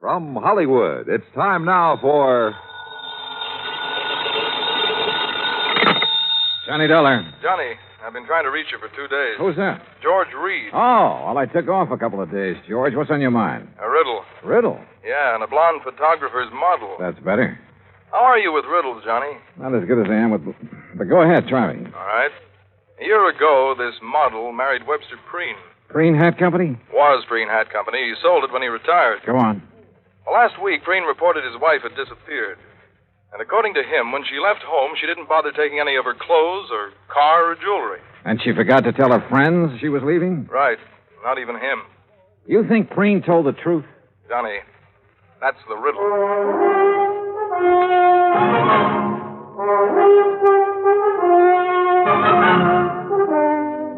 From Hollywood, it's time now for... Johnny Dollar. Johnny, I've been trying to reach you for 2 days. Who's that? George Reed. Oh, well, I took off a couple of days. George, what's on your mind? A riddle. Riddle? Yeah, and a blonde photographer's model. That's better. How are you with riddles, Johnny? Not as good as I am with... But go ahead, try me. All right. A year ago, this model married Webster Preen. Preen Hat Company? Was Preen Hat Company. He sold it when he retired. Go on. Well, last week, Preen reported his wife had disappeared. And according to him, when she left home, she didn't bother taking any of her clothes or car or jewelry. And she forgot to tell her friends she was leaving? Right. Not even him. You think Preen told the truth? Johnny, that's the riddle.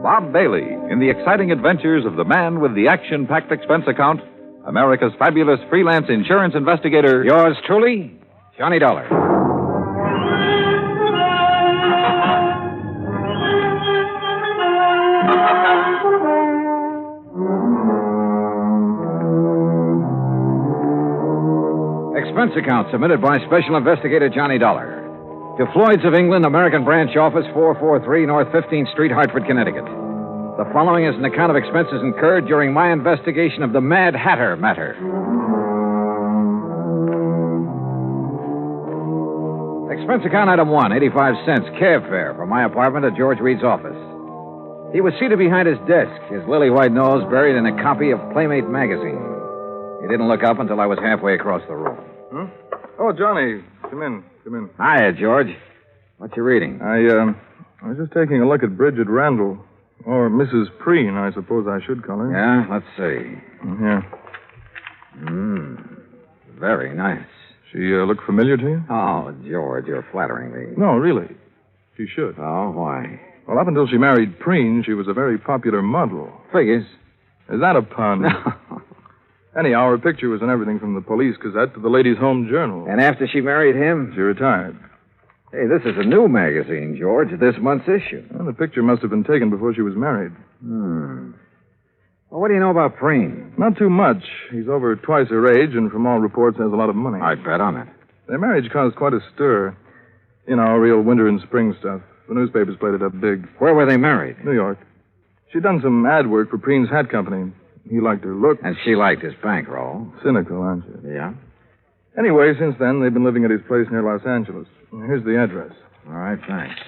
Bob Bailey in the exciting adventures of the man with the action-packed expense account, America's fabulous freelance insurance investigator. Yours truly, Johnny Dollar. Expense account submitted by Special Investigator Johnny Dollar. To Floyd's of England, American Branch Office, 443 North 15th Street, Hartford, Connecticut. The following is an account of expenses incurred during my investigation of the Mad Hatter matter. Expense account item 1, 85 cents, cab fare from my apartment to George Reed's office. He was seated behind his desk, his lily-white nose buried in a copy of Playmate magazine. He didn't look up until I was halfway across the room. Oh, Johnny, come in. Hiya, George. What you reading? I was just taking a look at Bridget Randall. Or Mrs. Preen, I suppose I should call her. Yeah, let's see. Yeah. Very nice. She look familiar to you? Oh, George, you're flattering me. No, really. She should. Oh, why? Well, up until she married Preen, she was a very popular model. Figures. Is that a pun? No. Anyhow, her picture was in everything from the Police Gazette to the Ladies' Home Journal. And after she married him? She retired. Hey, this is a new magazine, George, this month's issue. Well, the picture must have been taken before she was married. Well, what do you know about Preen? Not too much. He's over twice her age, and from all reports has a lot of money. I'd bet on it. Their marriage caused quite a stir. You know, real winter and spring stuff. The newspapers played it up big. Where were they married? New York. She'd done some ad work for Preen's Hat Company. He liked her look. And she liked his bankroll. Cynical, aren't you? Yeah? Anyway, since then, they've been living at his place near Los Angeles. Here's the address. All right, thanks.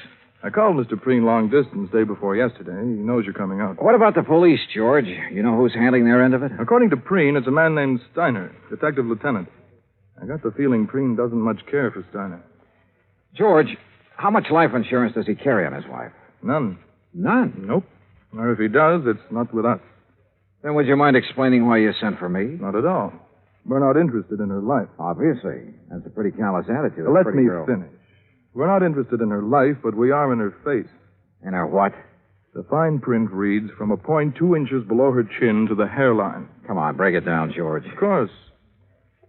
I called Mr. Preen long distance day before yesterday. He knows you're coming out. What about the police, George? You know who's handling their end of it? According to Preen, it's a man named Steiner, detective lieutenant. I got the feeling Preen doesn't much care for Steiner. George, how much life insurance does he carry on his wife? None. None? Nope. Or if he does, it's not with us. Then would you mind explaining why you sent for me? Not at all. We're not interested in her life. Obviously. That's a pretty callous attitude. Let me finish. We're not interested in her life, but we are in her face. In her what? The fine print reads from a point 2 inches below her chin to the hairline. Come on, break it down, George. Of course.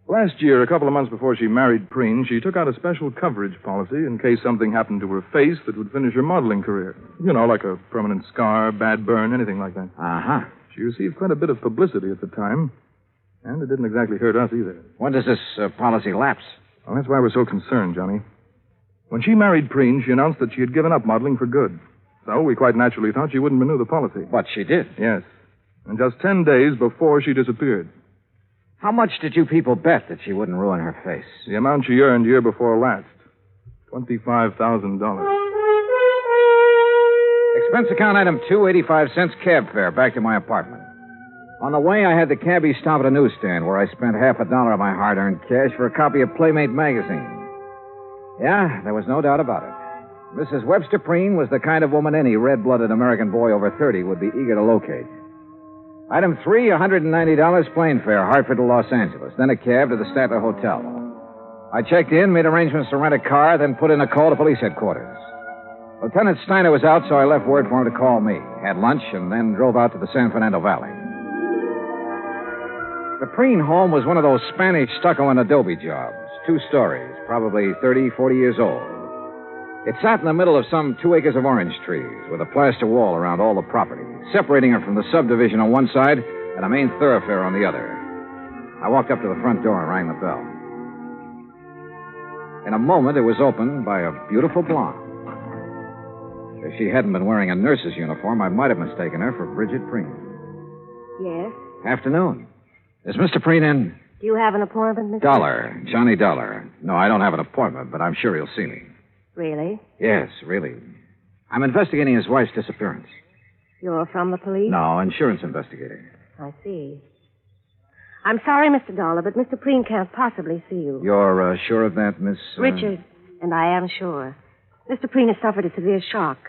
Last year, a couple of months before she married Preen, she took out a special coverage policy in case something happened to her face that would finish her modeling career. You know, like a permanent scar, bad burn, anything like that. Uh-huh. She received quite a bit of publicity at the time, and it didn't exactly hurt us either. When does this policy lapse? Well, that's why we're so concerned, Johnny. When she married Preen, she announced that she had given up modeling for good. So we quite naturally thought she wouldn't renew the policy. But she did. Yes. And just 10 days before she disappeared. How much did you people bet that she wouldn't ruin her face? The amount she earned year before last. $25,000. Expense account item 2, 85 cents cab fare back to my apartment. On the way, I had the cabbie stop at a newsstand where I spent $50 of my hard-earned cash for a copy of Playmate magazine. Yeah, there was no doubt about it. Mrs. Webster Preen was the kind of woman any red-blooded American boy over 30 would be eager to locate. Item 3, $190 plane fare, Hartford to Los Angeles, then a cab to the Statler Hotel. I checked in, made arrangements to rent a car, then put in a call to police headquarters. Lieutenant Steiner was out, so I left word for him to call me, had lunch, and then drove out to the San Fernando Valley. The Preen home was one of those Spanish stucco and adobe jobs, 2 stories, probably 30, 40 years old. It sat in the middle of some 2 acres of orange trees, with a plaster wall around all the property, separating it from the subdivision on one side and a main thoroughfare on the other. I walked up to the front door and rang the bell. In a moment, it was opened by a beautiful blonde. If she hadn't been wearing a nurse's uniform, I might have mistaken her for Bridget Preen. Yes? Afternoon. Is Mr. Preen in? Do you have an appointment, Mr. Dollar. Johnny Dollar. No, I don't have an appointment, but I'm sure he'll see me. Really? Yes, really. I'm investigating his wife's disappearance. You're from the police? No, insurance investigator. I see. I'm sorry, Mr. Dollar, but Mr. Preen can't possibly see you. You're sure of that, Miss... Richard, and I am sure. Mr. Preen has suffered a severe shock.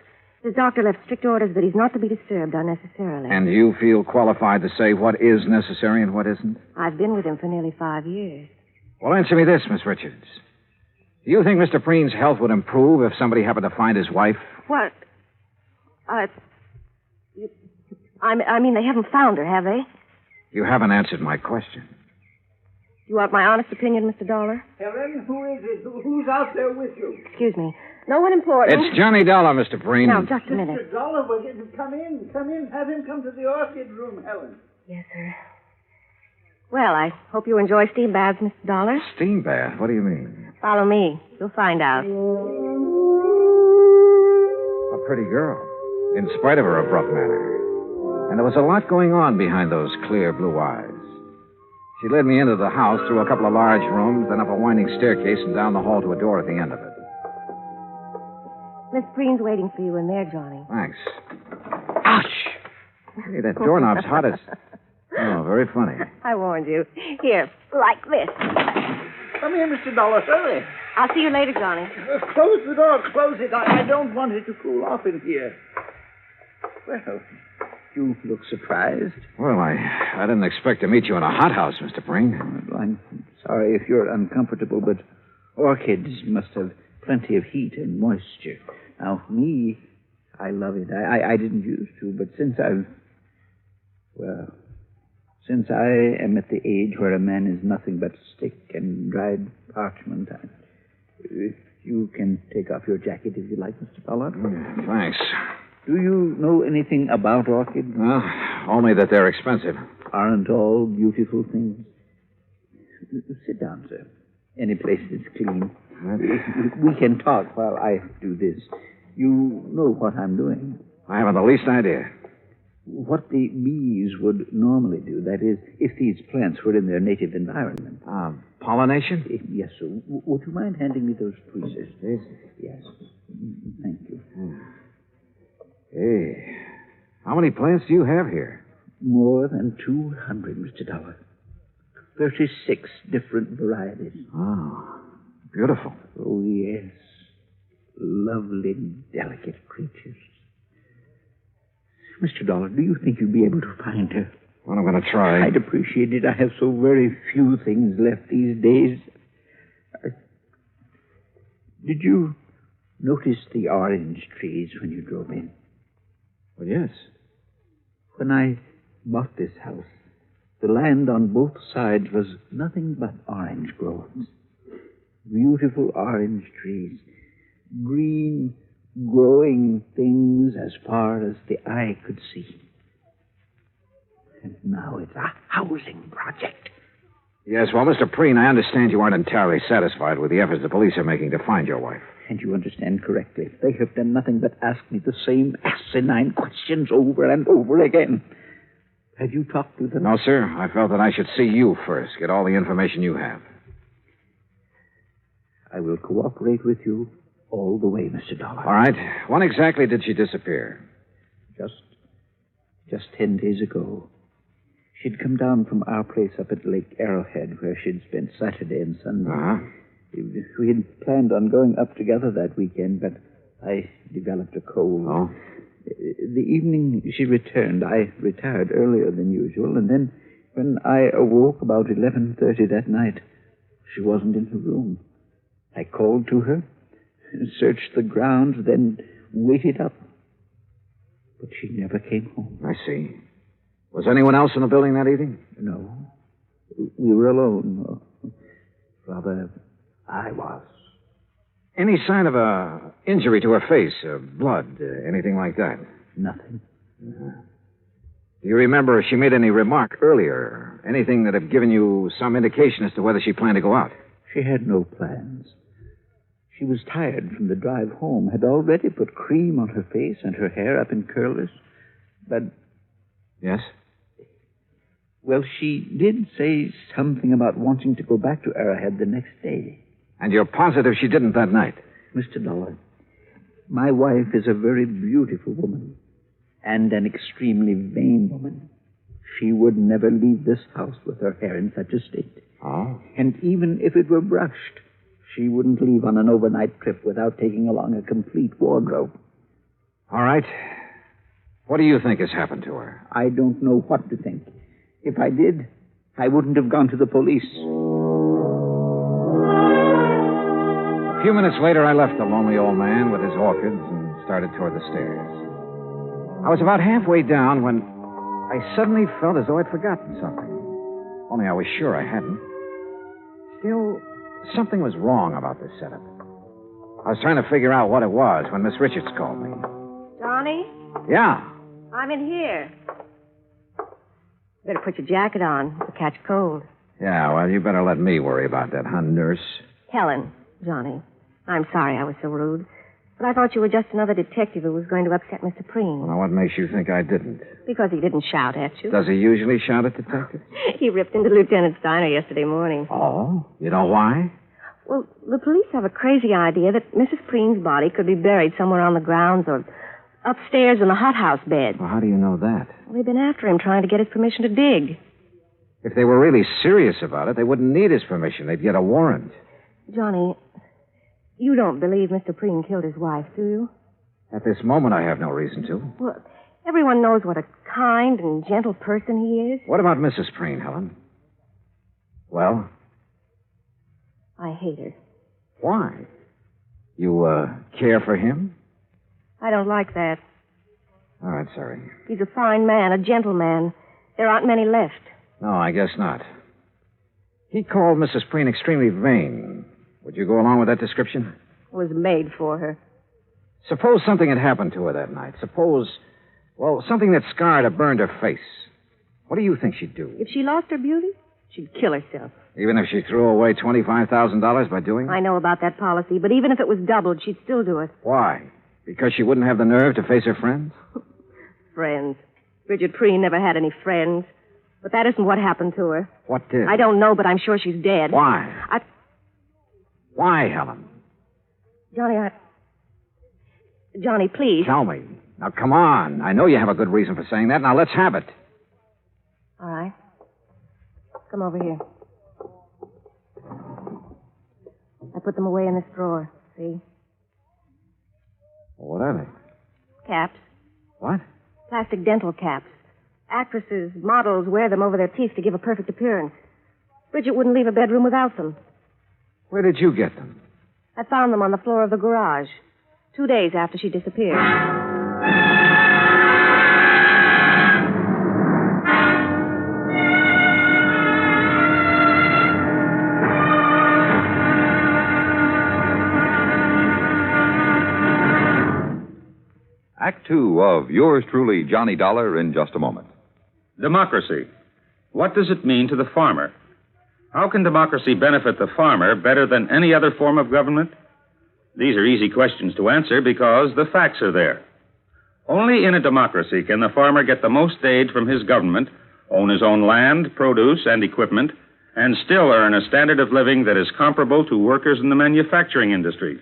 His doctor left strict orders that he's not to be disturbed unnecessarily. And you feel qualified to say what is necessary and what isn't? I've been with him for nearly 5 years. Well, answer me this, Miss Richards. Do you think Mr. Preen's health would improve if somebody happened to find his wife? What? I mean, they haven't found her, have they? You haven't answered my question. You want my honest opinion, Mr. Dollar? Helen, who is it? Who's out there with you? Excuse me. No one important. It's Johnny Dollar, Mr. Preen. Now, just a minute. Mr. Dollar, come in. Come in. Have him come to the orchid room, Helen. Yes, sir. Well, I hope you enjoy steam baths, Mr. Dollar. Steam bath? What do you mean? Follow me. You'll find out. A pretty girl, in spite of her abrupt manner. And there was a lot going on behind those clear blue eyes. She led me into the house through a couple of large rooms, then up a winding staircase and down the hall to a door at the end of it. Miss Preen's waiting for you in there, Johnny. Thanks. Ouch! Hey, that doorknob's hot as... Oh, very funny. I warned you. Here, like this. Come here, Mr. Dollar. Hurry. I'll see you later, Johnny. Close the door. Close it. I don't want it to cool off in here. Well, you look surprised. Well, I didn't expect to meet you in a hothouse, Mr. Preen. Well, I'm sorry if you're uncomfortable, but orchids must have plenty of heat and moisture. Now, me, I love it. I didn't used to, but since I am at the age where a man is nothing but stick and dried parchment, if you can take off your jacket if you like, Mr. Dollar. Thanks. Do you know anything about orchids? Well, only that they're expensive. Aren't all beautiful things? Sit down, sir. Any place that's clean. We can talk while I do this. You know what I'm doing. I haven't the least idea. What the bees would normally do, that is, if these plants were in their native environment. Pollination? Yes, sir. Would you mind handing me those tweezers? Yes. Thank you. Hey, how many plants do you have here? More than 200, Mr. Dollar. 36 different varieties. Oh, beautiful. Oh, yes. Lovely, delicate creatures. Mr. Dollar, do you think you'd be able to find her? Well, I'm going to try. I'd appreciate it. I have so very few things left these days. Did you notice the orange trees when you drove in? Well, yes. When I bought this house, the land on both sides was nothing but orange groves. Beautiful orange trees. Green, growing things as far as the eye could see. And now it's a housing project. Yes, well, Mr. Preen, I understand you aren't entirely satisfied with the efforts the police are making to find your wife. And you understand correctly. They have done nothing but ask me the same asinine questions over and over again. Have you talked to them? No, sir. I felt that I should see you first, get all the information you have. I will cooperate with you all the way, Mr. Dollar. All right. When exactly did she disappear? Just 10 days ago. She'd come down from our place up at Lake Arrowhead, where she'd spent Saturday and Sunday. Uh-huh. We had planned on going up together that weekend, but I developed a cold. Oh? The evening she returned, I retired earlier than usual, and then when I awoke about 11:30 that night, she wasn't in her room. I called to her, searched the grounds, then waited up. But she never came home. I see. Was anyone else in the building that evening? No. We were alone. Rather, I was. Any sign of a injury to her face, blood, anything like that? Nothing. Uh-huh. Do you remember if she made any remark earlier? Anything that had given you some indication as to whether she planned to go out? She had no plans. She was tired from the drive home, had already put cream on her face and her hair up in curlers. But, Yes? well, she did say something about wanting to go back to Arrowhead the next day. And you're positive she didn't that night? Mr. Dollar, my wife is a very beautiful woman and an extremely vain woman. She would never leave this house with her hair in such a state. Oh? And even if it were brushed, she wouldn't leave on an overnight trip without taking along a complete wardrobe. All right. What do you think has happened to her? I don't know what to think. If I did, I wouldn't have gone to the police. A few minutes later, I left the lonely old man with his orchids and started toward the stairs. I was about halfway down when I suddenly felt as though I'd forgotten something. Only I was sure I hadn't. Still, something was wrong about this setup. I was trying to figure out what it was when Miss Richards called me. Johnny, Yeah. I'm in here. Better put your jacket on. You'll catch cold. Yeah, well, you better let me worry about that, huh, nurse? Helen, Johnny, I'm sorry I was so rude. But I thought you were just another detective who was going to upset Mr. Preen. Well, what makes you think I didn't? Because he didn't shout at you. Does he usually shout at detectives? He ripped into Lieutenant Steiner yesterday morning. Oh? You know why? Well, the police have a crazy idea that Mrs. Preen's body could be buried somewhere on the grounds or upstairs in the hothouse bed. Well, how do you know that? Well, they've been after him trying to get his permission to dig. If they were really serious about it, they wouldn't need his permission. They'd get a warrant. Johnny, you don't believe Mr. Preen killed his wife, do you? At this moment, I have no reason to. Well, everyone knows what a kind and gentle person he is. What about Mrs. Preen, Helen? Well, I hate her. why? You, care for him? I don't like that. All right, sorry. He's a fine man, a gentleman. There aren't many left. No, I guess not. He called Mrs. Preen extremely vain. Would you go along with that description? It was made for her. Suppose something had happened to her that night. Suppose, well, something that scarred or burned her face. What do you think she'd do? If she lost her beauty, she'd kill herself. Even if she threw away $25,000 by doing it? I know about that policy, but even if it was doubled, she'd still do it. Why? Because she wouldn't have the nerve to face her friends? Friends. Bridget Preen never had any friends. But that isn't what happened to her. What did? I don't know, but I'm sure she's dead. Why? Why, Helen? Johnny, please. Tell me. Now, come on. I know you have a good reason for saying that. Now, let's have it. All right. Come over here. I put them away in this drawer. See? What are they? Caps. What? Plastic dental caps. Actresses, models wear them over their teeth to give a perfect appearance. Bridget wouldn't leave a bedroom without them. Where did you get them? I found them on the floor of the garage 2 days after she disappeared. Act two of yours truly, Johnny Dollar, in just a moment. Democracy. What does it mean to the farmer? How can democracy benefit the farmer better than any other form of government? These are easy questions to answer because the facts are there. Only in a democracy can the farmer get the most aid from his government, own his own land, produce, and equipment, and still earn a standard of living that is comparable to workers in the manufacturing industries.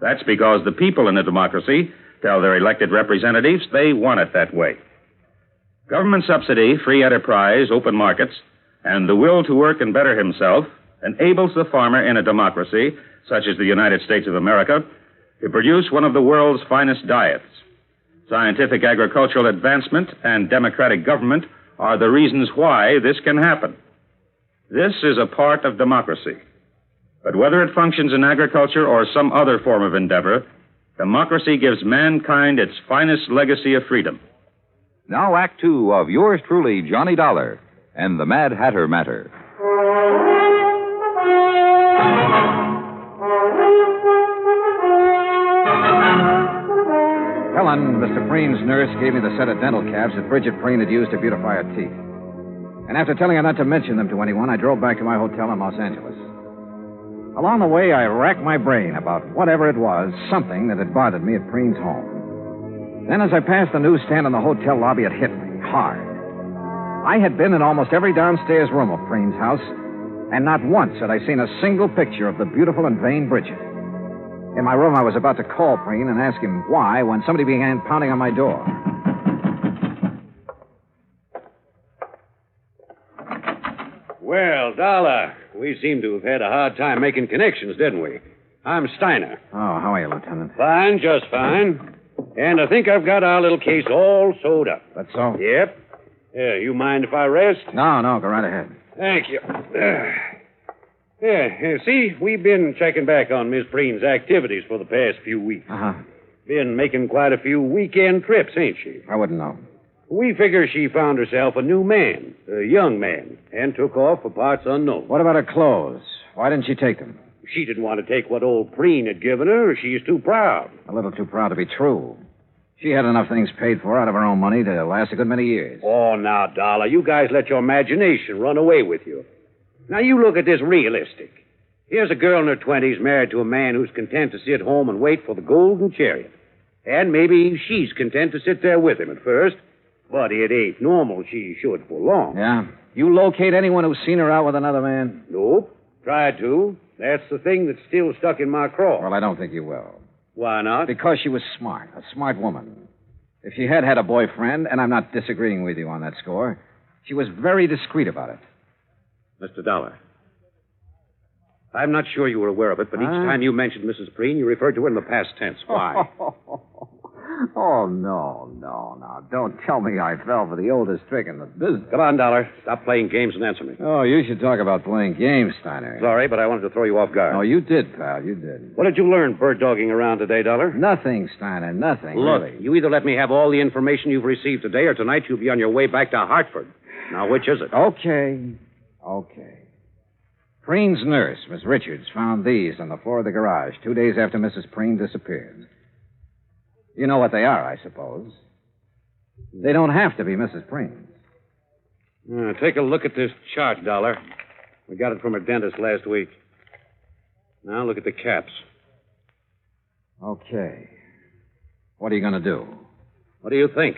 That's because the people in a democracy tell their elected representatives they want it that way. Government subsidy, free enterprise, open markets, and the will to work and better himself enables the farmer in a democracy, such as the United States of America, to produce one of the world's finest diets. Scientific agricultural advancement and democratic government are the reasons why this can happen. This is a part of democracy. But whether it functions in agriculture or some other form of endeavor, democracy gives mankind its finest legacy of freedom. Now, Act two of yours truly, Johnny Dollar, and the Mad Hatter Matter. Ellen, Mr. Preen's nurse, gave me the set of dental caps that Bridget Preen had used to beautify her teeth. And after telling her not to mention them to anyone, I drove back to my hotel in Los Angeles. Along the way, I racked my brain about whatever it was, something that had bothered me at Preen's home. Then as I passed the newsstand in the hotel lobby, it hit me hard. I had been in almost every downstairs room of Preen's house, and not once had I seen a single picture of the beautiful and vain Bridget. In my room, I was about to call Preen and ask him why when somebody began pounding on my door. Well, Dollar, we seem to have had a hard time making connections, didn't we? I'm Steiner. Oh, how are you, Lieutenant? Fine, just fine. And I think I've got our little case all sewed up. That's so? Yep. Yeah, you mind if I rest? No, go right ahead. Thank you. See, we've been checking back on Miss Preen's activities for the past few weeks. Uh-huh. Been making quite a few weekend trips, ain't she? I wouldn't know. We figure she found herself a new man, a young man, and took off for parts unknown. What about her clothes? Why didn't she take them? She didn't want to take what old Preen had given her. She's too proud. A little too proud to be true. She had enough things paid for out of her own money to last a good many years. Oh, now, Dollar, you guys let your imagination run away with you. Now, you look at this realistic. Here's a girl in her 20s married to a man who's content to sit home and wait for the golden chariot. And maybe she's content to sit there with him at first, but it ain't normal she should for long. Yeah? You locate anyone who's seen her out with another man? Nope. Tried to. That's the thing that's still stuck in my craw. Well, I don't think you will. Why not? Because she was smart, a smart woman. If she had had a boyfriend, and I'm not disagreeing with you on that score, she was very discreet about it. Mr. Dollar, I'm not sure you were aware of it, but each time you mentioned Mrs. Preen, you referred to her in the past tense. Why? Oh, no. Now, don't tell me I fell for the oldest trick in the business. Come on, Dollar. Stop playing games and answer me. Oh, you should talk about playing games, Steiner. Sorry, but I wanted to throw you off guard. Oh, you did, pal. You did. What did you learn bird-dogging around today, Dollar? Nothing, Steiner. Nothing. Look, really. you either let me have all the information you've received today, or tonight you'll be on your way back to Hartford. Now, which is it? Okay. Preen's nurse, Miss Richards, found these on the floor of the garage 2 days after Mrs. Preen disappeared. You know what they are, I suppose. They don't have to be Mrs. Preen's. Take a look at this chart, Dollar. We got it from her dentist last week. Now look at the caps. Okay. What are you going to do? What do you think?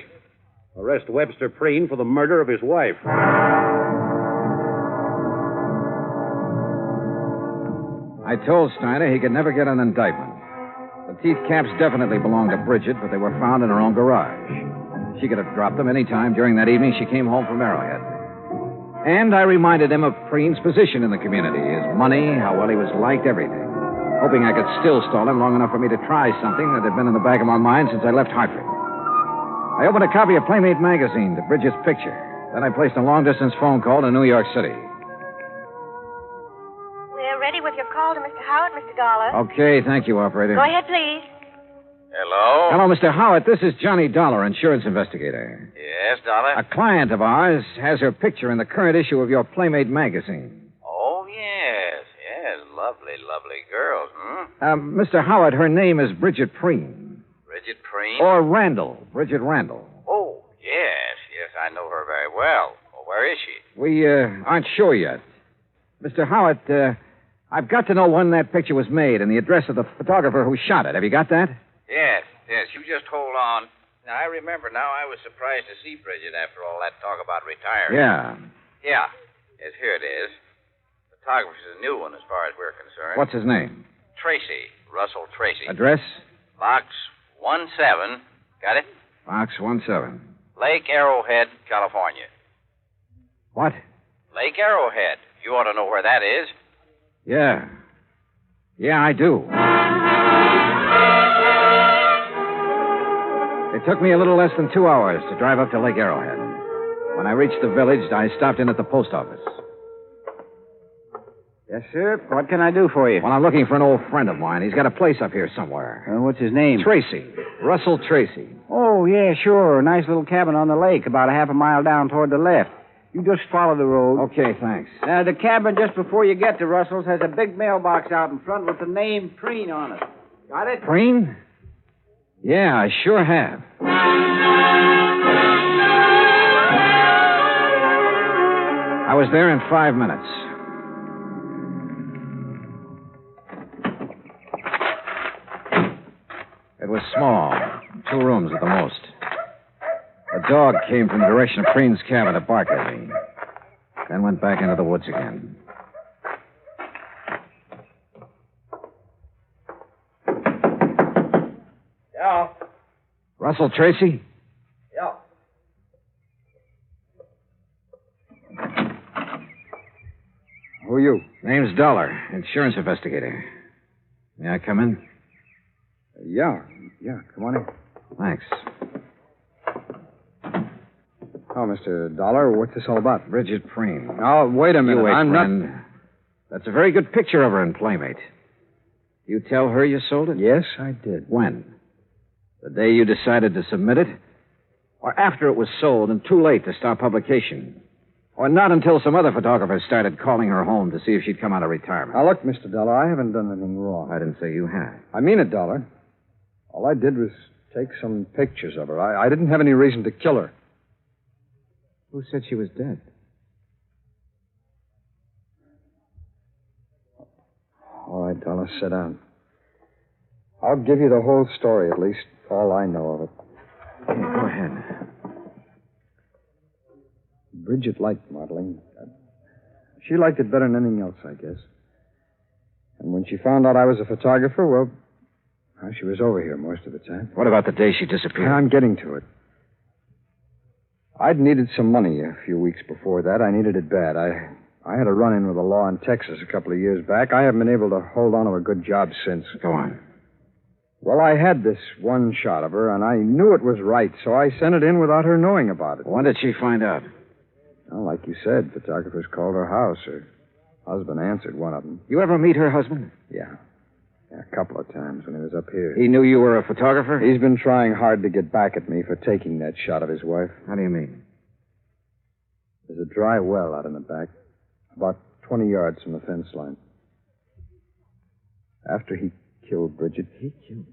Arrest Webster Preen for the murder of his wife. I told Steiner he could never get an indictment. The teeth caps definitely belonged to Bridget, but they were found in her own garage. She could have dropped them any time during that evening she came home from Arrowhead. And I reminded him of Preen's position in the community, his money, how well he was liked, everything. Hoping I could still stall him long enough for me to try something that had been in the back of my mind since I left Hartford. I opened a copy of Playmate magazine to Bridget's picture. Then I placed a long-distance phone call to New York City. We're ready with your call to Mr. Howard, Mr. Dollar. Okay, thank you, operator. Go ahead, please. Hello? Hello, Mr. Howard. This is Johnny Dollar, insurance investigator. Yes, Dollar? A client of ours has her picture in the current issue of your Playmate magazine. Oh, yes. Lovely girls, Mr. Howard, her name is Bridget Preen. Bridget Preen? Or Randall. Bridget Randall. Oh, yes, I know her very well. Well, where is she? We aren't sure yet. Mr. Howard, I've got to know when that picture was made and the address of the photographer who shot it. Have you got that? Yes, you just hold on. Now, I remember now I was surprised to see Bridget after all that talk about retiring. Yeah. Yes, here it is. Photographer's a new one as far as we're concerned. What's his name? Tracy. Russell Tracy. Address? Box 17. Got it? Box 17. Lake Arrowhead, California. What? Lake Arrowhead. You ought to know where that is. Yeah. Yeah, I do. It took me a little less than 2 hours to drive up to Lake Arrowhead. When I reached the village, I stopped in at the post office. Yes, sir. What can I do for you? Well, I'm looking for an old friend of mine. He's got a place up here somewhere. What's his name? Tracy. Russell Tracy. Oh, yeah, sure. Nice little cabin on the lake, about a half a mile down toward the left. You just follow the road. Okay, thanks. The cabin just before you get to Russell's has a big mailbox out in front with the name Preen on it. Got it? Preen? Yeah, I sure have. I was there in 5 minutes. It was small, 2 rooms at the most. A dog came from the direction of Preen's cabin to bark at me, then went back into the woods again. Yeah. Russell Tracy? Yeah. Who are you? Name's Dollar, insurance investigator. May I come in? Yeah, come on in. Thanks. Oh, Mr. Dollar, what's this all about? Bridget Preen. Oh, wait a minute. You wait, I'm friend. not... That's a very good picture of her in Playmate. You tell her you sold it? Yes, I did. When? The day you decided to submit it? Or after it was sold and too late to stop publication? Or not until some other photographers started calling her home to see if she'd come out of retirement? Now, look, Mr. Dollar, I haven't done anything wrong. I didn't say you had. I mean it, Dollar. All I did was take some pictures of her. I didn't have any reason to kill her. Who said she was dead? All right, Dollar, sit down. I'll give you the whole story, at least all I know of it. Yeah, go ahead. Bridget liked modeling. She liked it better than anything else, I guess. And when she found out I was a photographer, well, she was over here most of the time. What about the day she disappeared? I'm getting to it. I'd needed some money a few weeks before that. I needed it bad. I had a run-in with the law in Texas a couple of years back. I haven't been able to hold on to a good job since. Go on. Well, I had this one shot of her, and I knew it was right, so I sent it in without her knowing about it. When did she find out? Well, like you said, photographers called her house. Her husband answered one of them. You ever meet her husband? Yeah, a couple of times when he was up here. He knew you were a photographer? He's been trying hard to get back at me for taking that shot of his wife. How do you mean? There's a dry well out in the back, about 20 yards from the fence line. After he killed Bridget. He killed?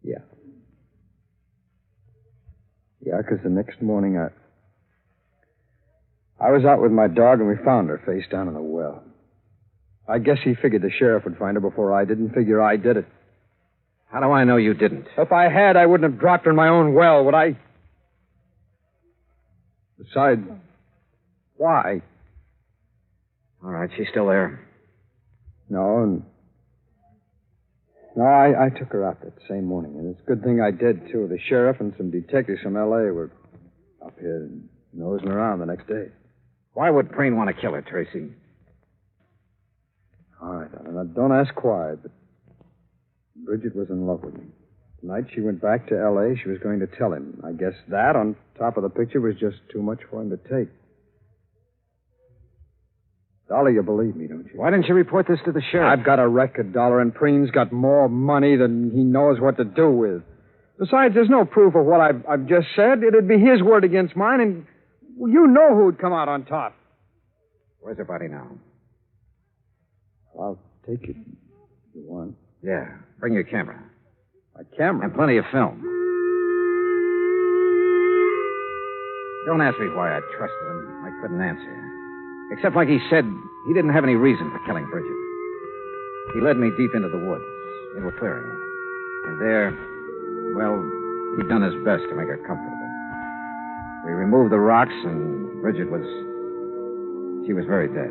Yeah. Yeah, because the next morning I was out with my dog and we found her face down in the well. I guess he figured the sheriff would find her before I did and figure I did it. How do I know you didn't? If I had, I wouldn't have dropped her in my own well, would I? Besides, why? All right, she's still there. No, I took her out that same morning, and it's a good thing I did, too. The sheriff and some detectives from L.A. were up here nosing around the next day. Why would Preen want to kill her, Tracy? All right, now, don't ask why, but Bridget was in love with me. Tonight she went back to L.A. She was going to tell him. I guess that, on top of the picture, was just too much for him to take. Dollar, you believe me, don't you? Why didn't you report this to the sheriff? I've got a record, Dollar, and Preen's got more money than he knows what to do with. Besides, there's no proof of what I've just said. It'd be his word against mine, and you know who'd come out on top. Where's her body now? I'll take it if you want. Yeah, bring your camera. My camera? And plenty of film. Don't ask me why I trusted him. I couldn't answer. Except, like he said, he didn't have any reason for killing Bridget. He led me deep into the woods, into a clearing. And there, well, he'd done his best to make her comfortable. We removed the rocks, and Bridget she was very dead.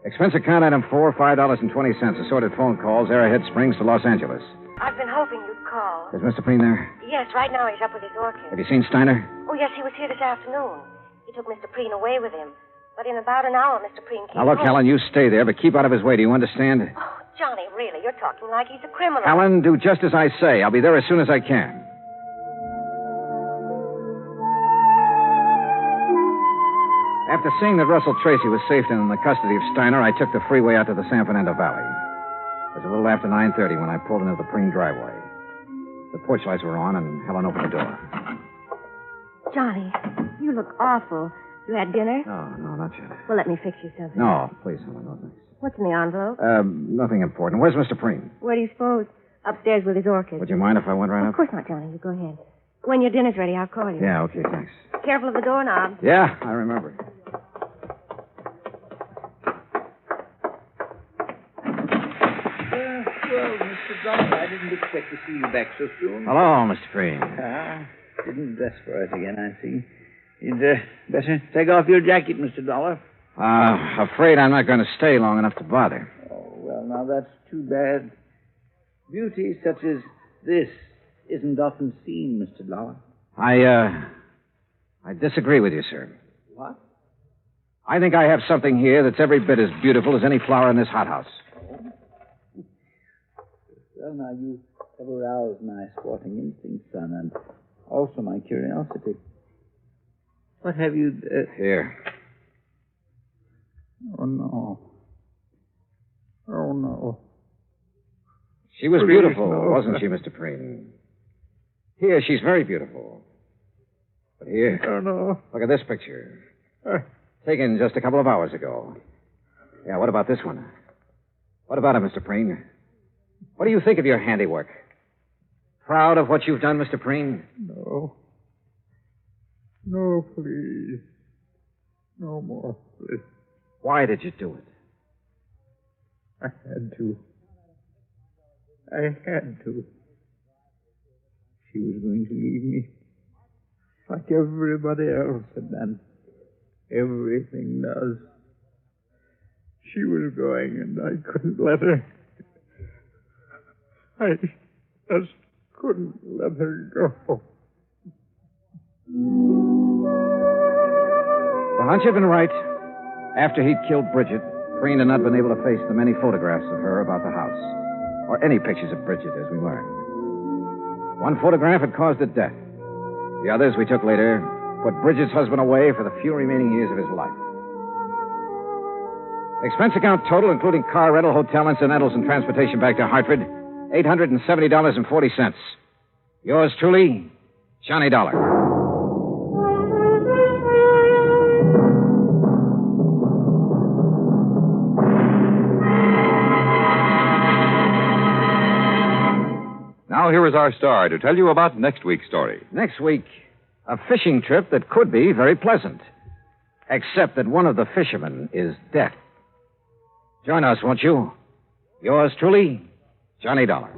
Expense account item 4, $5.20. Assorted phone calls, Arrowhead Springs to Los Angeles. I've been hoping you'd call. Is Mr. Preen there? Yes, right now he's up with his orchid. Have you seen Steiner? Oh, yes, he was here this afternoon. He took Mr. Preen away with him. But in about an hour, Mr. Preen came Now, look, home. Helen, you stay there, but keep out of his way. Do you understand? Oh, Johnny, really, you're talking like he's a criminal. Helen, do just as I say. I'll be there as soon as I can. After seeing that Russell Tracy was safe in the custody of Steiner, I took the freeway out to the San Fernando Valley. It was a little after 9:30 when I pulled into the Preen driveway. The porch lights were on, and Helen opened the door. Johnny, you look awful. You had dinner? No, not yet. Well, let me fix you something. No, please, Helen, no thanks. What's in the envelope? Nothing important. Where's Mr. Preen? Where do you suppose? Upstairs with his orchids. Would you mind if I went right Of up? course not, Johnny. You go ahead. When your dinner's ready, I'll call you. Yeah, okay, thanks. Careful of the doorknob. Yeah, I remember. Well, Mr. Dollar, I didn't expect to see you back so soon. Hello, Mr. Preen. Didn't dress for us again, I see. You'd better take off your jacket, Mr. Dollar. Afraid I'm not going to stay long enough to bother. Oh, well, now that's too bad. Beauty such as this isn't often seen, Mr. Dollar. I disagree with you, sir. What? I think I have something here that's every bit as beautiful as any flower in this hothouse. Well, now, you have aroused my sporting instincts, son, and also my curiosity. What have you... Here. Oh, no. Oh, no. She was Please, beautiful, no. wasn't she, Mr. Preen? Here, she's very beautiful. But here, Oh, no. look at this picture. Taken just a couple of hours ago. Yeah, what about this one? What about it, Mr. Preen? What do you think of your handiwork? Proud of what you've done, Mr. Preen? No. No, please. No more, please. Why did you do it? I had to. I had to. She was going to leave me. Like everybody else had done. Everything does. She was going, and I couldn't let her. I just couldn't let her go. The hunch had been right. After he'd killed Bridget, Preen had not been able to face the many photographs of her about the house, or any pictures of Bridget, as we learned. One photograph had caused her death. The others we took later put Bridget's husband away for the few remaining years of his life. Expense account total, including car rental, hotel incidentals, and transportation back to Hartford, $870.40. Yours truly, Johnny Dollar. Now here is our star to tell you about next week's story. Next week, a fishing trip that could be very pleasant. Except that one of the fishermen is deaf. Join us, won't you? Yours truly, Johnny Dollar.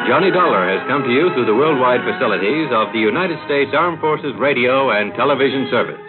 Johnny Dollar has come to you through the worldwide facilities of the United States Armed Forces Radio and Television Service.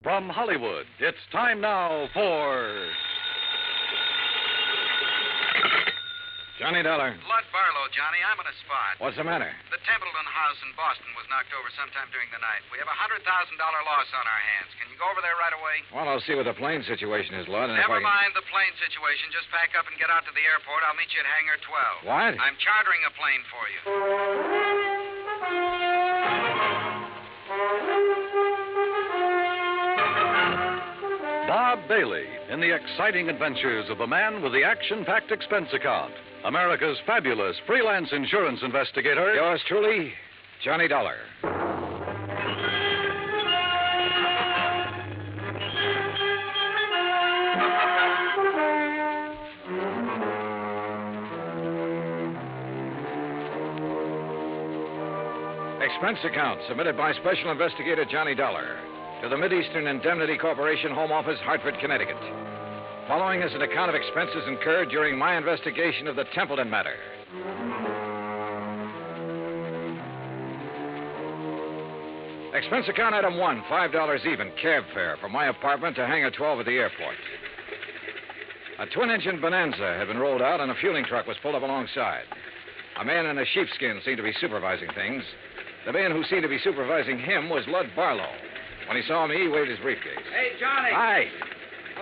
From Hollywood, it's time now for... Johnny Dollar. Lud Barlow, Johnny. I'm on a spot. What's the matter? The Templeton house in Boston was knocked over sometime during the night. We have a $100,000 loss on our hands. Can you go over there right away? Well, I'll see what the plane situation is, Lud. And Never mind the plane situation. Just pack up and get out to the airport. I'll meet you at Hangar 12. What? I'm chartering a plane for you. Bob daily in the exciting adventures of the man with the action-packed expense account, America's fabulous freelance insurance investigator. Yours truly, Johnny Dollar. Expense account submitted by Special Investigator Johnny Dollar to the Mideastern Indemnity Corporation, Home Office, Hartford, Connecticut. Following is an account of expenses incurred during my investigation of the Templeton Matter. Expense account item 1, $5 even, cab fare from my apartment to Hangar 12 at the airport. A twin-engine Bonanza had been rolled out and a fueling truck was pulled up alongside. A man in a sheepskin seemed to be supervising things. The man who seemed to be supervising him was Lud Barlow. When he saw me, he waved his briefcase. Hey, Johnny. Hi.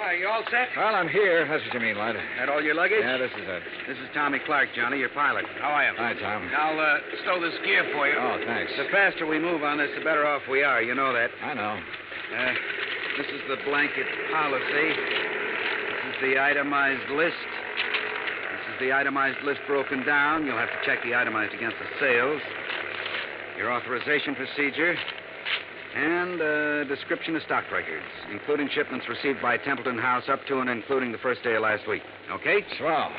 Are you all set? Well, I'm here. That's what you mean, Lud. That all your luggage? Yeah, this is it. This is Tommy Clark, Johnny, your pilot. How are you? Hi, Tom. I'll stow this gear for you. Oh, thanks. The faster we move on this, the better off we are. You know that. I know. This is the blanket policy. This is the itemized list. This is the itemized list broken down. You'll have to check the itemized against the sales. Your authorization procedure. And a description of stock records, including shipments received by Templeton House up to and including the first day of last week. Okay? Swell.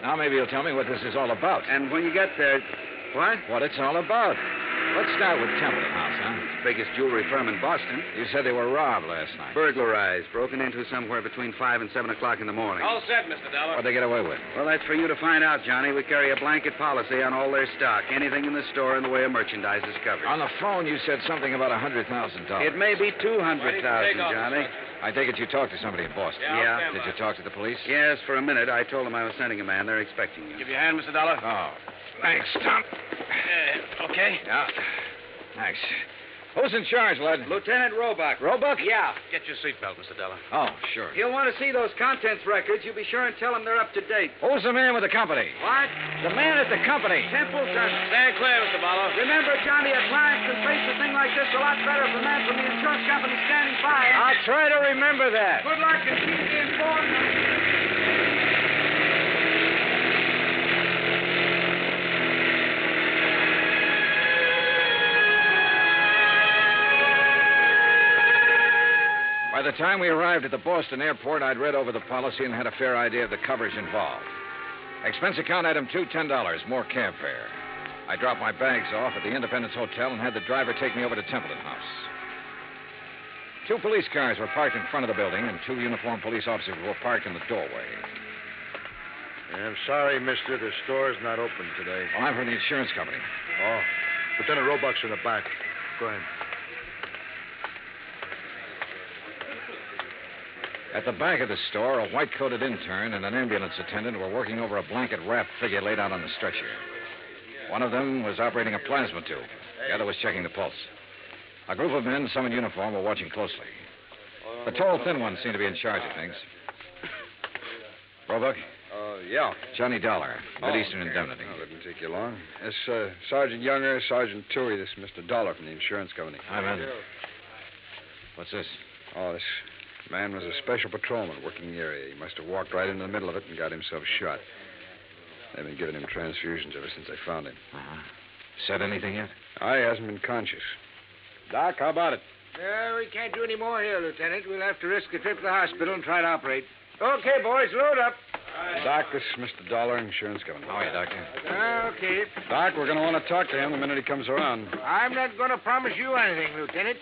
Now maybe you'll tell me what this is all about. And when you get there... What? What it's all about. Let's start with Templeton House, huh? It's the biggest jewelry firm in Boston. You said they were robbed last night. Burglarized, broken into somewhere between 5 and 7 o'clock in the morning. All set, Mr. Dollar. What'd they get away with? Well, that's for you to find out, Johnny. We carry a blanket policy on all their stock. Anything in the store in the way of merchandise is covered. On the phone, you said something about $100,000. It may be $200,000, Johnny. I take it you talked to somebody in Boston. Yeah. Did you talk to the police? Yes, for a minute. I told them I was sending a man. They're expecting you. Give you a hand, Mr. Dollar. Oh, thanks, Tom. Okay? Yeah. Thanks. Who's in charge, Lud? Lieutenant Roebuck. Roebuck? Yeah. Get your seatbelt, Mr. Dollar. Oh, sure. He'll want to see those contents records. You be sure and tell him they're up to date. Who's the man with the company? What? The man at the company. Templeton. Stand clear, Mr. Barlow. Remember, Johnny, a client can face a thing like this a lot better if the man from the insurance company standing by. I'll try to remember that. Good luck and keep me informed. By the time we arrived at the Boston airport, I'd read over the policy and had a fair idea of the coverage involved. Expense account item 2, $10, more cab fare. I dropped my bags off at the Independence Hotel and had the driver take me over to Templeton House. 2 police cars were parked in front of the building, and 2 uniformed police officers were parked in the doorway. I'm sorry, mister. The store's not open today. Well, I'm from the insurance company. Oh. Lieutenant Roebuck's in the back. Go ahead. At the back of the store, a white-coated intern and an ambulance attendant were working over a blanket-wrapped figure laid out on the stretcher. One of them was operating a plasma tube. The other was checking the pulse. A group of men, some in uniform, were watching closely. The tall, thin one seemed to be in charge of things. Roebuck? Yeah. Johnny Dollar, Mideastern Indemnity. Oh, didn't take you long. This Sergeant Younger, Sergeant Toohey, this is Mr. Dollar from the insurance company. Hi, man. What's this? Oh, this man was a special patrolman working the area. He must have walked right into the middle of it and got himself shot. They've been giving him transfusions ever since they found him. Uh-huh. Said anything yet? He hasn't been conscious. Doc, how about it? We can't do any more here, Lieutenant. We'll have to risk a trip to the hospital and try to operate. Okay, boys, load up. Doc, this is Mr. Dollar, insurance company. How are you, Doctor? Okay. Doc, we're going to want to talk to him the minute he comes around. I'm not going to promise you anything, Lieutenant.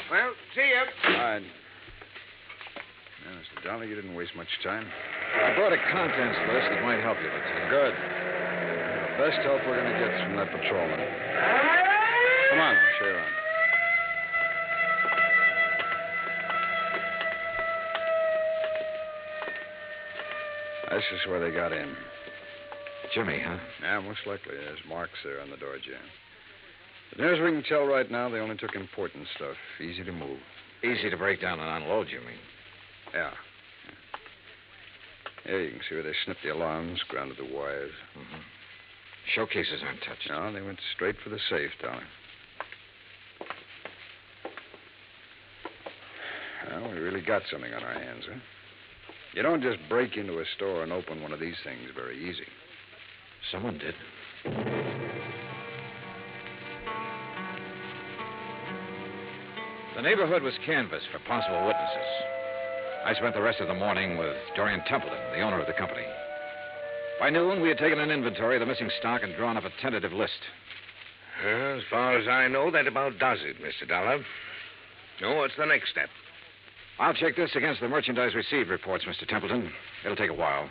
Well, see you. All right. Now, Mr. Dollar, you didn't waste much time. I brought a contents list that might help you, Lieutenant. Good. The best help we're going to get is from that patrolman. Come on, I'll show you around. This is where they got in. Jimmy, huh? Yeah, most likely. There's marks there on the door jamb. But near as we can tell right now, they only took important stuff. Easy to move. Easy to break down and unload, you mean? Yeah. Here you can see where they snipped the alarms, grounded the wires. Mm-hmm. Showcases aren't touched. No, they went straight for the safe, Dollar. Well, Well, we really got something on our hands, huh? You don't just break into a store and open one of these things very easy. Someone did. The neighborhood was canvassed for possible witnesses. I spent the rest of the morning with Dorian Templeton, the owner of the company. By noon, we had taken an inventory of the missing stock and drawn up a tentative list. As far as I know, that about does it, Mr. Dollar. Now, what's the next step? I'll check this against the merchandise received reports, Mr. Templeton. It'll take a while.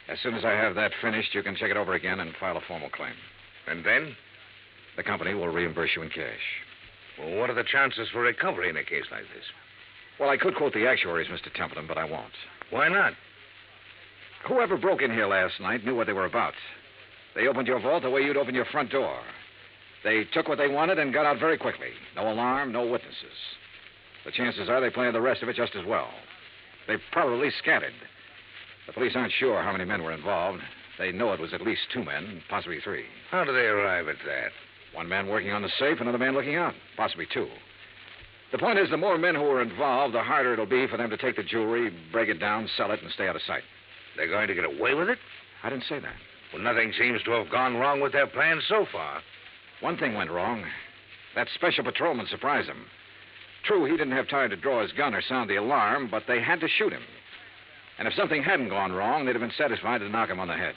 As soon as I have that finished, you can check it over again and file a formal claim. And then? The company will reimburse you in cash. Well, what are the chances for recovery in a case like this? Well, I could quote the actuaries, Mr. Templeton, but I won't. Why not? Whoever broke in here last night knew what they were about. They opened your vault the way you'd open your front door. They took what they wanted and got out very quickly. No alarm, no witnesses. The chances are they planned the rest of it just as well. They probably scattered. The police aren't sure how many men were involved. They know it was at least 2 men, possibly 3. How do they arrive at that? 1 man working on the safe, another man looking out, possibly 2. The point is, the more men who are involved, the harder it'll be for them to take the jewelry, break it down, sell it, and stay out of sight. They're going to get away with it? I didn't say that. Well, nothing seems to have gone wrong with their plans so far. One thing went wrong. That special patrolman surprised them. True, he didn't have time to draw his gun or sound the alarm, but they had to shoot him. And if something hadn't gone wrong, they'd have been satisfied to knock him on the head.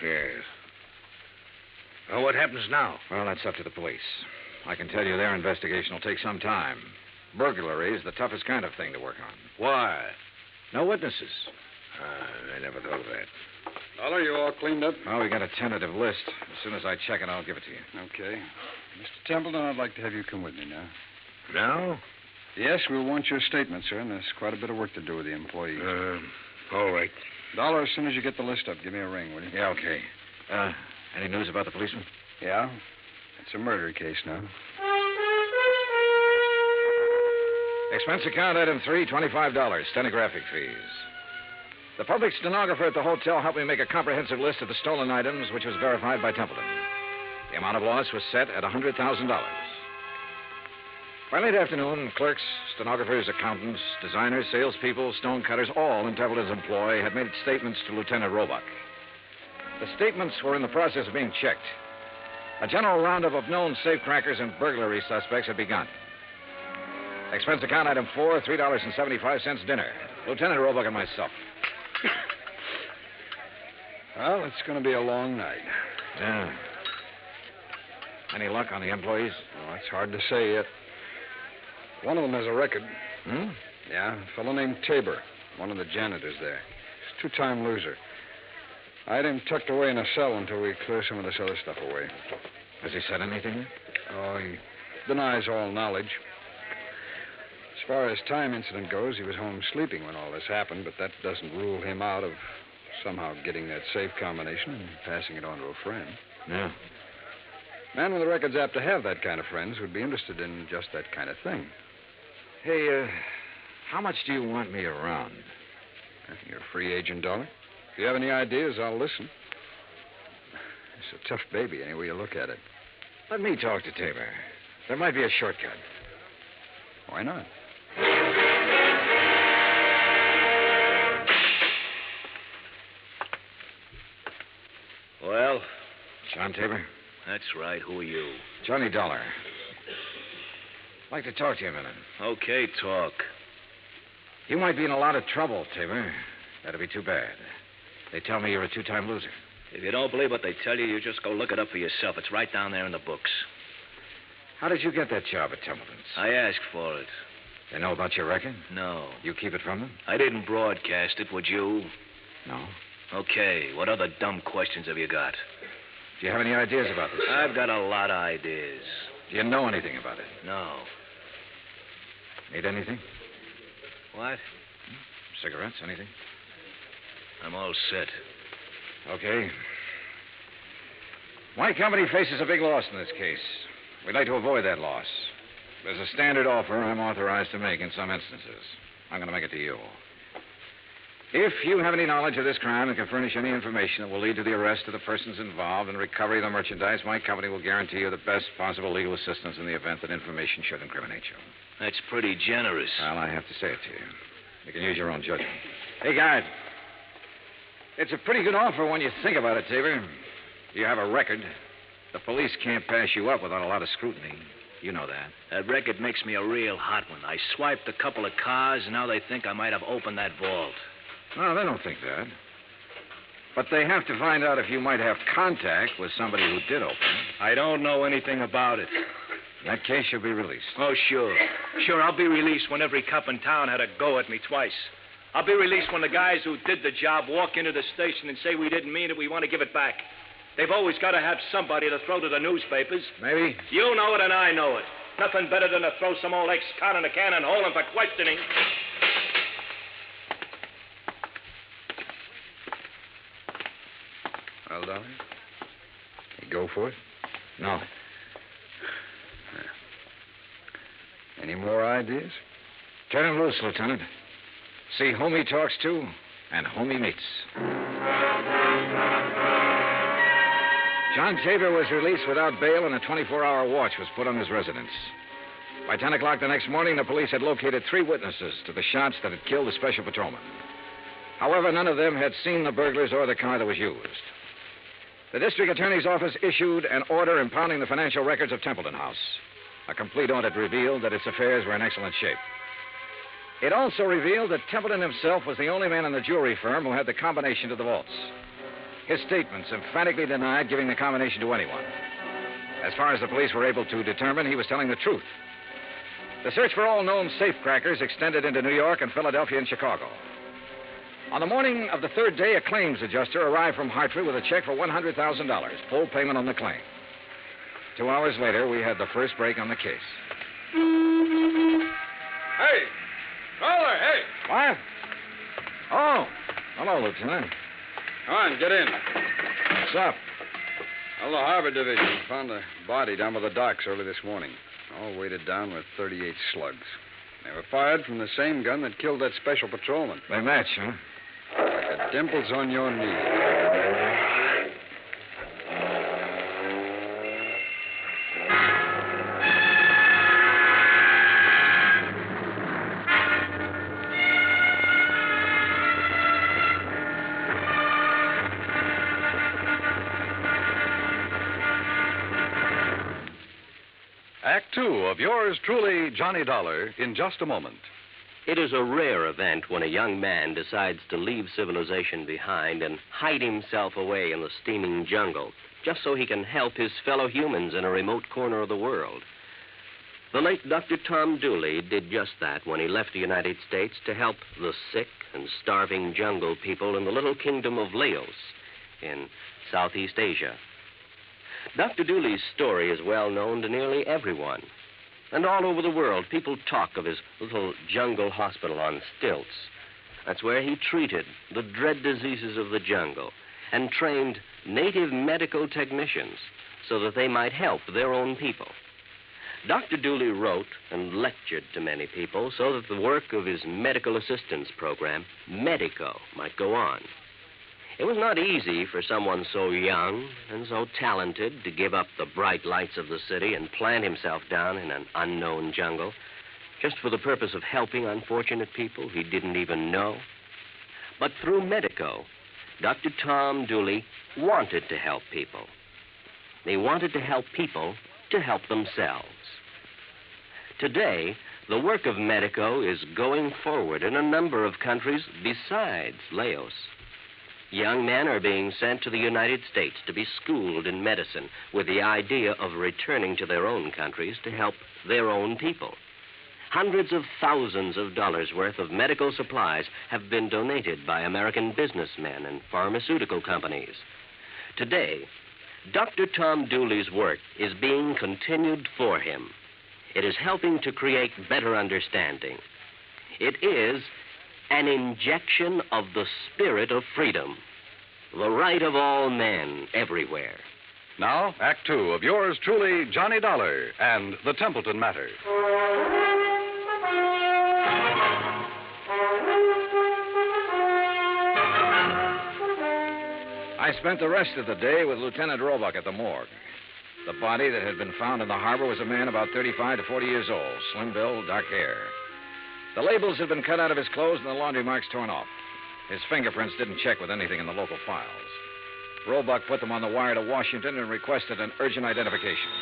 Yes. Well, what happens now? Well, that's up to the police. I can tell you their investigation will take some time. Burglary is the toughest kind of thing to work on. Why? No witnesses. I never thought of that. Dollar, you all cleaned up? Well, we got a tentative list. As soon as I check it, I'll give it to you. Okay. Mr. Templeton, I'd like to have you come with me now. Now? Yes, we'll want your statement, sir, and there's quite a bit of work to do with the employees. All right. Dollar, as soon as you get the list up, give me a ring, will you? Yeah, okay. Any news about the policeman? Yeah. It's a murder case now. Expense account item 3, $25, stenographic fees. The public stenographer at the hotel helped me make a comprehensive list of the stolen items, which was verified by Templeton. The amount of loss was set at $100,000. By late afternoon, clerks, stenographers, accountants, designers, salespeople, stonecutters, all in Templeton's employ had made statements to Lieutenant Roebuck. The statements were in the process of being checked. A general roundup of known safecrackers and burglary suspects had begun. Expense account item 4, $3.75 dinner. Lieutenant Roebuck and myself. Well, it's going to be a long night. Yeah. Any luck on the employees? Oh, it's hard to say yet. One of them has a record. Hmm? Yeah, a fellow named Tabor, one of the janitors there. He's a 2-time loser. I had him tucked away in a cell until we clear some of this other stuff away. Has he said anything? Oh, he denies all knowledge. As far as time incident goes, he was home sleeping when all this happened, but that doesn't rule him out of somehow getting that safe combination and passing it on to a friend. Yeah. Man with a record's apt to have that kind of friends who'd be interested in just that kind of thing. Hey, how much do you want me around? You're a free agent, Dollar. If you have any ideas, I'll listen. It's a tough baby, any way you look at it. Let me talk to Tabor. There might be a shortcut. Why not? Well? John Tabor? That's right. Who are you? Johnny Dollar. I'd like to talk to you a minute. Okay, talk. You might be in a lot of trouble, Tabor. That'd be too bad. They tell me you're a 2-time loser. If you don't believe what they tell you, you just go look it up for yourself. It's right down there in the books. How did you get that job at Templeton's? I asked for it. They know about your record? No. You keep it from them? I didn't broadcast it, would you? No. Okay, what other dumb questions have you got? Do you have any ideas about this? I've got a lot of ideas. Do you know anything about it? No. Need anything? What? Cigarettes, anything? I'm all set. Okay. My company faces a big loss in this case. We'd like to avoid that loss. There's a standard offer I'm authorized to make in some instances. I'm going to make it to you. If you have any knowledge of this crime and can furnish any information that will lead to the arrest of the persons involved and recovery of the merchandise, my company will guarantee you the best possible legal assistance in the event that information should incriminate you. That's pretty generous. Well, I have to say it to you. You can use your own judgment. Hey, guard. It's a pretty good offer when you think about it, Tabor. You have a record. The police can't pass you up without a lot of scrutiny. You know that. That record makes me a real hot one. I swiped a couple of cars, and now they think I might have opened that vault. No, they don't think that. But they have to find out if you might have contact with somebody who did open it. I don't know anything about it. In that case, you'll be released. Oh, sure. Sure, I'll be released when every cop in town had a go at me twice. I'll be released when the guys who did the job walk into the station and say we didn't mean it, we want to give it back. They've always got to have somebody to throw to the newspapers. Maybe. You know it and I know it. Nothing better than to throw some old ex-con in a can and hold him for questioning. Well, Dolly? You go for it? No. Any more ideas? Turn him loose, Lieutenant. See whom he talks to and whom he meets. John Tabor was released without bail, and a 24-hour watch was put on his residence. By 10 o'clock the next morning, the police had located 3 witnesses to the shots that had killed the special patrolman. However, none of them had seen the burglars or the car that was used. The district attorney's office issued an order impounding the financial records of Templeton House. A complete audit revealed that its affairs were in excellent shape. It also revealed that Templeton himself was the only man in the jewelry firm who had the combination to the vaults. His statements emphatically denied giving the combination to anyone. As far as the police were able to determine, he was telling the truth. The search for all known safecrackers extended into New York and Philadelphia and Chicago. On the morning of the 3rd day, a claims adjuster arrived from Hartford with a check for $100,000, full payment on the claim. 2 hours later, we had the first break on the case. Hey! Caller, hey! What? Oh, hello, Lieutenant. Come on, get in. What's up? Well, the Harbor Division found a body down by the docks early this morning, all weighted down with 38 slugs. They were fired from the same gun that killed that special patrolman. They match, huh? Like the dimples on your knee. Act Two of yours truly, Johnny Dollar, in just a moment. It is a rare event when a young man decides to leave civilization behind and hide himself away in the steaming jungle, just so he can help his fellow humans in a remote corner of the world. The late Dr. Tom Dooley did just that when he left the United States to help the sick and starving jungle people in the little kingdom of Laos in Southeast Asia. Dr. Dooley's story is well known to nearly everyone. And all over the world, people talk of his little jungle hospital on stilts. That's where he treated the dread diseases of the jungle and trained native medical technicians so that they might help their own people. Dr. Dooley wrote and lectured to many people so that the work of his medical assistance program, Medico, might go on. It was not easy for someone so young and so talented to give up the bright lights of the city and plant himself down in an unknown jungle just for the purpose of helping unfortunate people he didn't even know. But through Medico, Dr. Tom Dooley wanted to help people. He wanted to help people to help themselves. Today, the work of Medico is going forward in a number of countries besides Laos. Young men are being sent to the United States to be schooled in medicine with the idea of returning to their own countries to help their own people. Hundreds of thousands of dollars worth of medical supplies have been donated by American businessmen and pharmaceutical companies. Today, Dr. Tom Dooley's work is being continued for him. It is helping to create better understanding. It is an injection of the spirit of freedom, the right of all men everywhere. Now, Act Two of yours truly, Johnny Dollar and the Templeton Matter. I spent the rest of the day with Lieutenant Roebuck at the morgue. The body that had been found in the harbor was a man about 35 to 40 years old, slim build, dark hair. The labels had been cut out of his clothes and the laundry marks torn off. His fingerprints didn't check with anything in the local files. Roebuck put them on the wire to Washington and requested an urgent identification.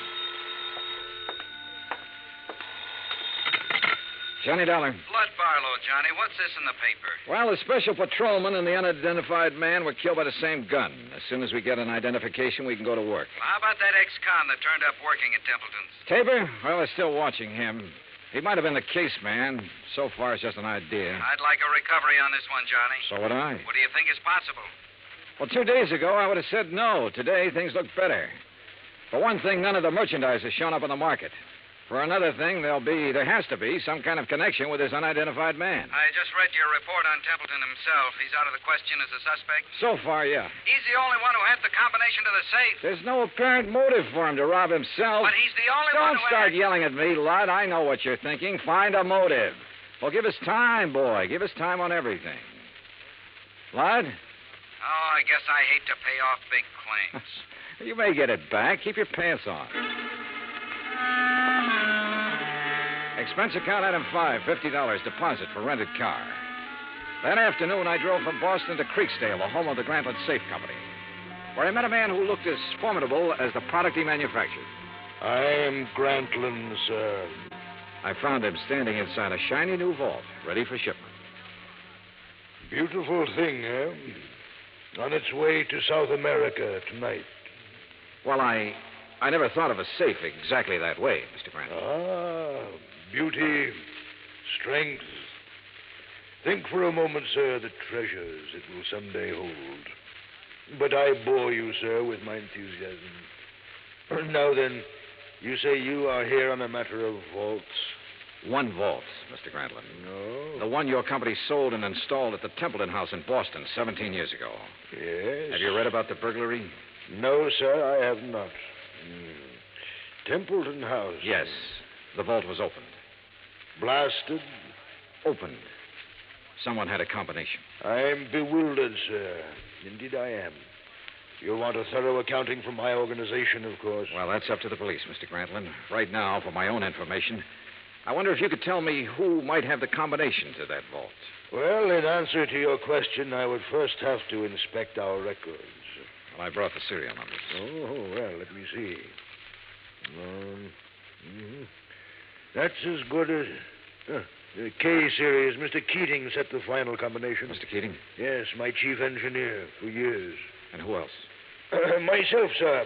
Johnny Dollar. Blood Barlow, Johnny. What's this in the paper? Well, the special patrolman and the unidentified man were killed by the same gun. As soon as we get an identification, we can go to work. Well, how about that ex-con that turned up working at Templeton's? Tabor? Well, we're still watching him. He might have been the case man. So far, it's just an idea. I'd like a recovery on this one, Johnny. So would I. What do you think is possible? Well, 2 days ago, I would have said no. Today, things look better. For one thing, none of the merchandise has shown up on the market. For another thing, there has to be some kind of connection with this unidentified man. I just read your report on Templeton himself. He's out of the question as a suspect? So far, yeah. He's the only one who had the combination to the safe. There's no apparent motive for him to rob himself. But he's the only one Don't who start yelling at me, Lud. I know what you're thinking. Find a motive. Well, give us time, boy. Give us time on everything. Lud? Oh, I guess I hate to pay off big claims. You may get it back. Keep your pants on. Expense account item 5, $50 deposit for rented car. That afternoon, I drove from Boston to Creeksdale, the home of the Grantland Safe Company, where I met a man who looked as formidable as the product he manufactured. I am Grantland, sir. I found him standing inside a shiny new vault, ready for shipment. Beautiful thing, eh? On its way to South America tonight. Well, I never thought of a safe exactly that way, Mr. Grant. Ah, beauty, strength. Think for a moment, sir, the treasures it will someday hold. But I bore you, sir, with my enthusiasm. Now then, you say you are here on a matter of vaults? One vault, Mr. Grantland. No. The one your company sold and installed at the Templeton House in Boston 17 years ago. Yes. Have you read about the burglary? No, sir, I have not. Templeton House? Yes. The vault was opened. Blasted? Opened. Someone had a combination. I'm bewildered, sir. Indeed I am. You'll want a thorough accounting from my organization, of course. Well, that's up to the police, Mr. Grantland. Right now, for my own information, I wonder if you could tell me who might have the combination to that vault. Well, in answer to your question, I would first have to inspect our records. Well, I brought the serial numbers. Oh, well, let me see. That's as good as... the K series. Mr. Keating set the final combination. Mr. Keating? Yes, my chief engineer for years. And who else? Myself, sir.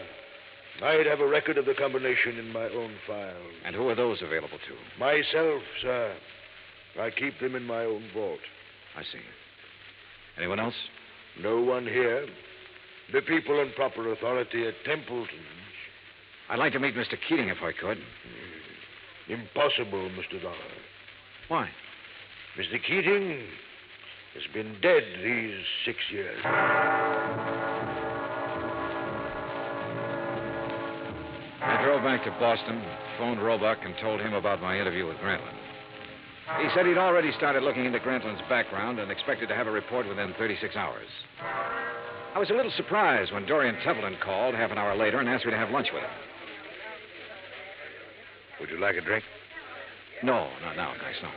I'd have a record of the combination in my own file. And who are those available to? Myself, sir. I keep them in my own vault. I see. Anyone else? No one here. The people in proper authority at Templeton's. I'd like to meet Mr. Keating if I could. Impossible, Mr. Dollar. Why? Mr. Keating has been dead these 6 years. I drove back to Boston, phoned Roebuck, and told him about my interview with Grantland. He said he'd already started looking into Grantland's background and expected to have a report within 36 hours. I was a little surprised when Dorian Templeton called half an hour later and asked me to have lunch with him. Would you like a drink? No, not now, thanks, no.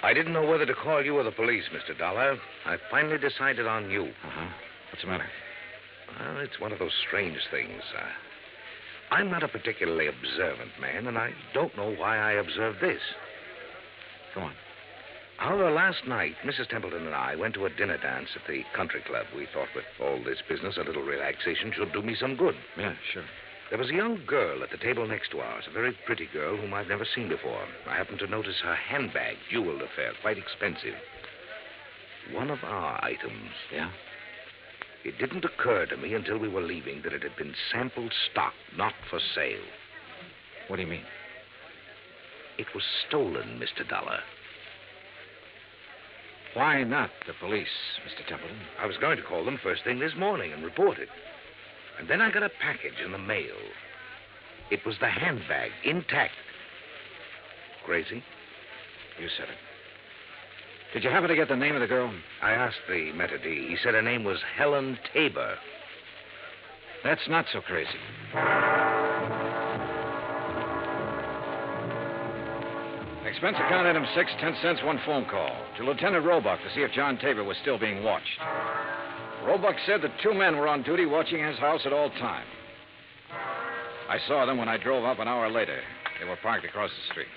I didn't know whether to call you or the police, Mr. Dollar. I finally decided on you. Uh-huh. What's the matter? Well, it's one of those strange things. I'm not a particularly observant man, and I don't know why I observed this. Go on. However, last night, Mrs. Templeton and I went to a dinner dance at the country club. We thought with all this business, a little relaxation should do me some good. Yeah, sure. There was a young girl at the table next to ours, a very pretty girl whom I've never seen before. I happened to notice her handbag, jeweled affair, quite expensive. One of our items. Yeah? It didn't occur to me until we were leaving that it had been sample stock, not for sale. What do you mean? It was stolen, Mr. Dollar. Why not the police, Mr. Templeton? I was going to call them first thing this morning and report it. And then I got a package in the mail. It was the handbag, intact. Crazy? You said it. Did you happen to get the name of the girl? I asked the maitre d'. He said her name was Helen Tabor. That's not so crazy. Expense account item 6, 10 cents, one phone call to Lieutenant Roebuck to see if John Tabor was still being watched. Roebuck said that 2 men were on duty watching his house at all times. I saw them when I drove up an hour later. They were parked across the street.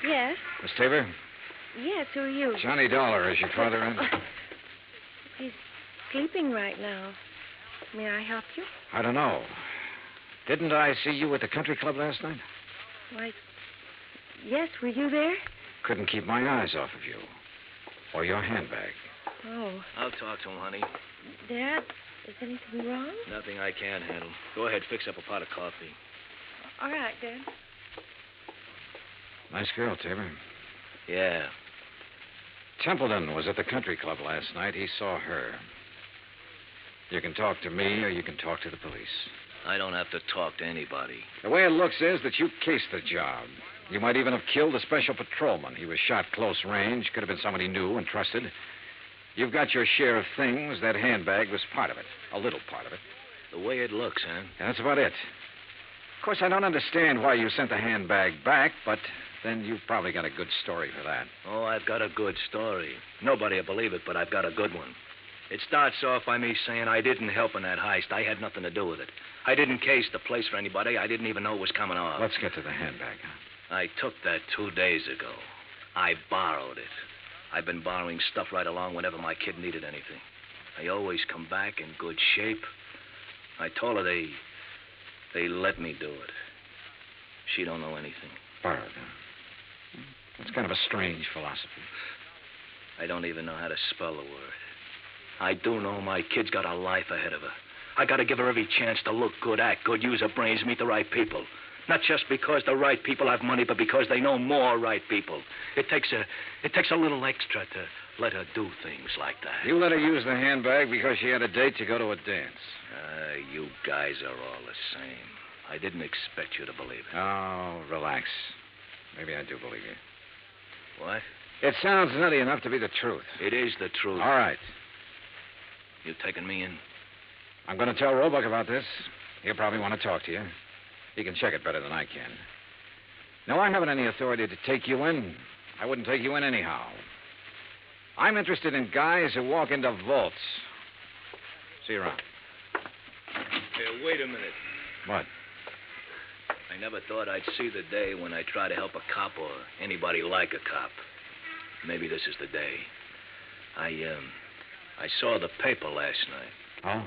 Yes? Miss Tabor? Yes, who are you? Johnny Dollar, is your father in? He's sleeping right now. May I help you? I don't know. Didn't I see you at the country club last night? Why, yes, were you there? Couldn't keep my eyes off of you. Or your handbag. Oh. I'll talk to him, honey. Dad, is anything wrong? Nothing I can't handle. Go ahead, fix up a pot of coffee. All right, Dad. Nice girl, Tabor. Yeah. Templeton was at the country club last night. He saw her. You can talk to me or you can talk to the police. I don't have to talk to anybody. The way it looks is that you cased the job. You might even have killed a special patrolman. He was shot close range. Could have been somebody new and trusted. You've got your share of things. That handbag was part of it. A little part of it. The way it looks, huh? That's about it. Of course, I don't understand why you sent the handbag back, but then you've probably got a good story for that. Oh, I've got a good story. Nobody will believe it, but I've got a good one. It starts off by me saying I didn't help in that heist. I had nothing to do with it. I didn't case the place for anybody. I didn't even know it was coming off. Let's get to the handbag, huh? I took that 2 days ago. I borrowed it. I've been borrowing stuff right along whenever my kid needed anything. I always come back in good shape. I told her they let me do it. She don't know anything. Borrowed, huh? That's kind of a strange philosophy. I don't even know how to spell the word. I do know my kid's got a life ahead of her. I got to give her every chance to look good, act good, use her brains, meet the right people. Not just because the right people have money, but because they know more right people. It takes a little extra to let her do things like that. You let her use the handbag because she had a date to go to a dance. You guys are all the same. I didn't expect you to believe it. Oh, relax. Maybe I do believe you. What? It sounds nutty enough to be the truth. It is the truth. All right. You taking me in? I'm going to tell Roebuck about this. He'll probably want to talk to you. He can check it better than I can. No, I haven't any authority to take you in. I wouldn't take you in anyhow. I'm interested in guys who walk into vaults. See you around. Hey, wait a minute. What? I never thought I'd see the day when I try to help a cop or anybody like a cop. Maybe this is the day. I saw the paper last night. Oh?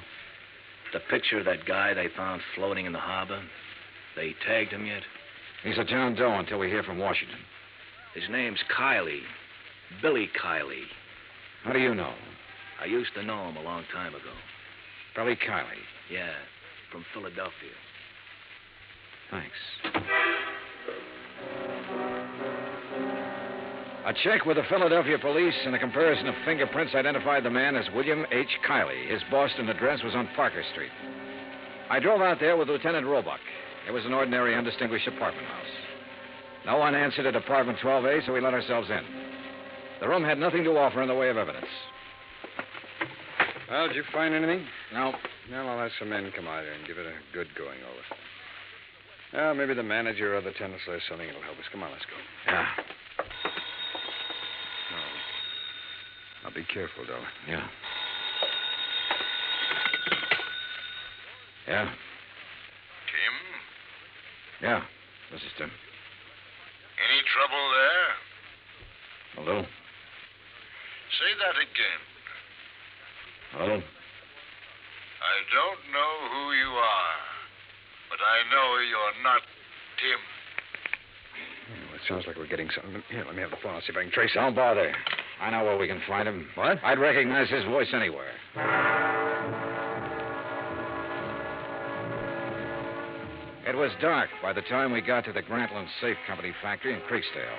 The picture of that guy they found floating in the harbor. They tagged him yet? He's a John Doe until we hear from Washington. His name's Kiley. Billy Kiley. How do you know? I used to know him a long time ago. Billy Kiley? Yeah, from Philadelphia. Thanks. A check with the Philadelphia police and a comparison of fingerprints identified the man as William H. Kiley. His Boston address was on Parker Street. I drove out there with Lieutenant Roebuck. It was an ordinary, undistinguished apartment house. No one answered at apartment 12A, so we let ourselves in. The room had nothing to offer in the way of evidence. Well, did you find anything? No. Well, I'll have some men come out here and give it a good going over. Well, maybe the manager or the tenants left something that'll help us. Come on, let's go. Yeah. Now, be careful, Dollar. Yeah. Yeah? Tim? Yeah. This is Tim. Any trouble there? A little. Say that again. A little. I don't know who you are, but I know you're not Tim. Well, it sounds like we're getting something. Here, let me have the phone. I'll see if I can trace it. Don't bother. I know where we can find him. What? I'd recognize his voice anywhere. It was dark by the time we got to the Grantland Safe Company factory in Creeksdale.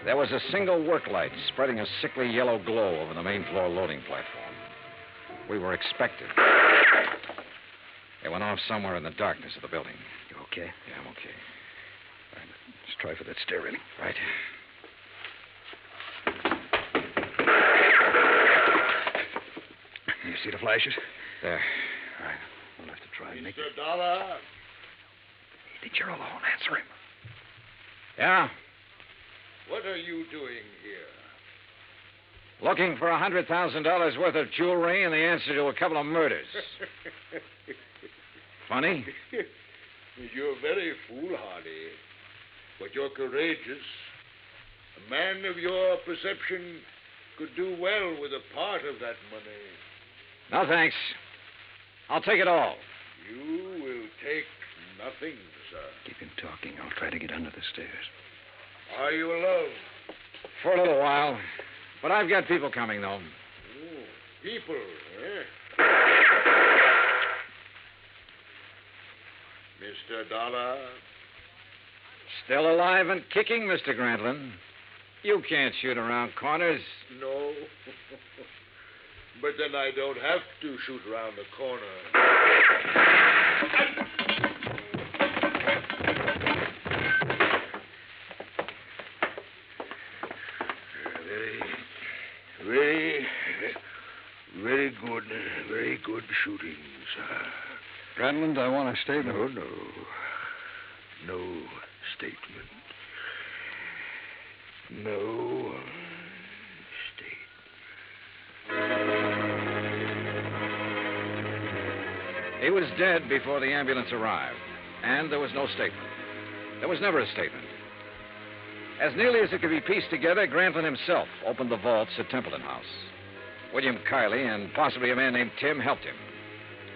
There was a single work light spreading a sickly yellow glow over the main floor loading platform. We were expected. It went off somewhere in the darkness of the building. You okay? Yeah, I'm okay. All right, let's try for that stair railing. Right. You see the flashes? There. All right. We'll have to try and make it. Mr. Dollar? I think you're alone. Answer him. Yeah? What are you doing here? Looking for $100,000 worth of jewelry and the answer to a couple of murders. Funny? You're very foolhardy, but you're courageous. A man of your perception could do well with a part of that money. No, thanks. I'll take it all. You will take nothing, sir. Keep him talking. I'll try to get under the stairs. Are you alone? For a little while. But I've got people coming, though. Oh, people, eh? Mr. Dollar? Still alive and kicking, Mr. Grantlin. You can't shoot around corners. No. But then I don't have to shoot around the corner. Very good shooting, sir. Grantlin, I want a statement. No statement. No statement. He was dead before the ambulance arrived, and there was no statement. There was never a statement. As nearly as it could be pieced together, Grantlin himself opened the vaults at Templeton House. William Kiley and possibly a man named Tim helped him.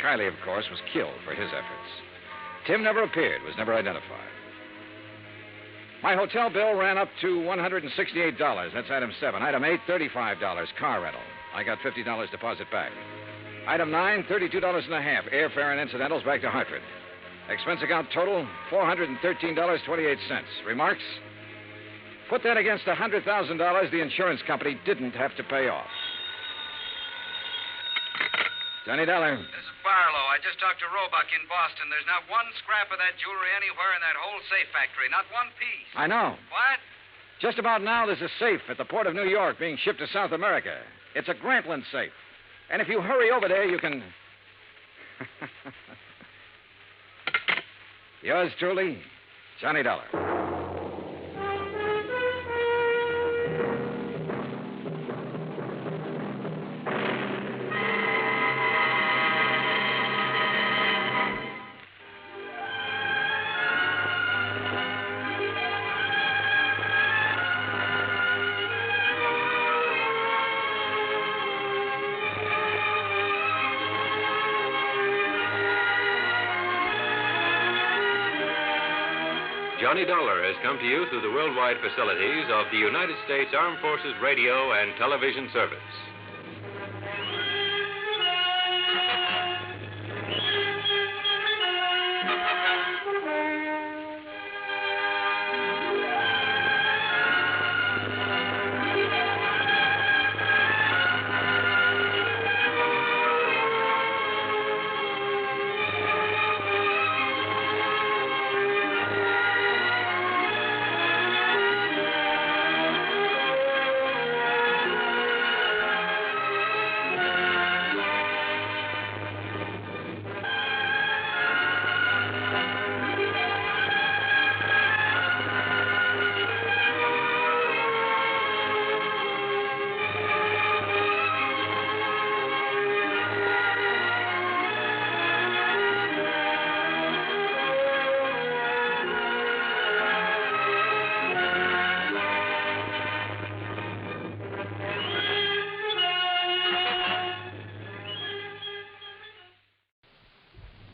Kiley, of course, was killed for his efforts. Tim never appeared, was never identified. My hotel bill ran up to $168. That's item 7. Item 8, $35. Car rental. I got $50 deposit back. Item 9, $32.50. Airfare and incidentals back to Hartford. Expense account total, $413.28. Remarks? Put that against the $100,000 the insurance company didn't have to pay off. Johnny Dollar. This is Barlow. I just talked to Roebuck in Boston. There's not one scrap of that jewelry anywhere in that whole safe factory. Not one piece. I know. What? Just about now, there's a safe at the port of New York being shipped to South America. It's a Grantlin safe. And if you hurry over there, you can... Yours truly, Johnny Dollar. Johnny Dollar has come to you through the worldwide facilities of the United States Armed Forces Radio and Television Service.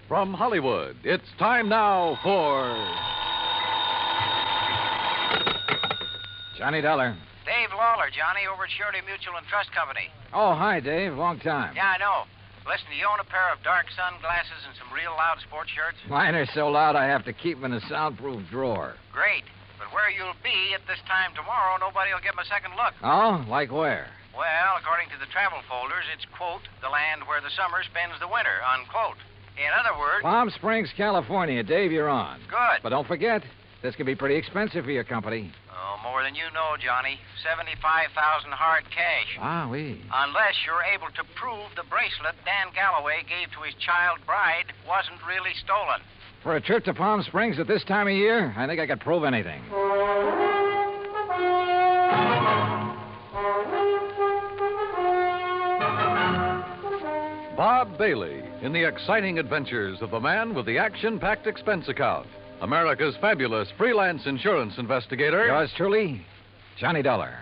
From Hollywood, it's time now for... Johnny Dollar. Dave Lawler, Johnny, over at Surety Mutual and Trust Company. Oh, hi, Dave. Long time. Yeah, I know. Listen, do you own a pair of dark sunglasses and some real loud sports shirts? Mine are so loud I have to keep them in a soundproof drawer. Great. But where you'll be at this time tomorrow, nobody will give him a second look. Oh? Like where? Well, according to the travel folders, it's, quote, the land where the summer spends the winter, unquote. In other words... Palm Springs, California. Dave, you're on. Good. But don't forget, this could be pretty expensive for your company. Oh, more than you know, Johnny. $75,000 hard cash. Wowee. Unless you're able to prove the bracelet Dan Galloway gave to his child bride wasn't really stolen. For a trip to Palm Springs at this time of year, I think I could prove anything. Bob Bailey in the exciting adventures of the man with the action-packed expense account. America's fabulous freelance insurance investigator. Yours truly, Johnny Dollar.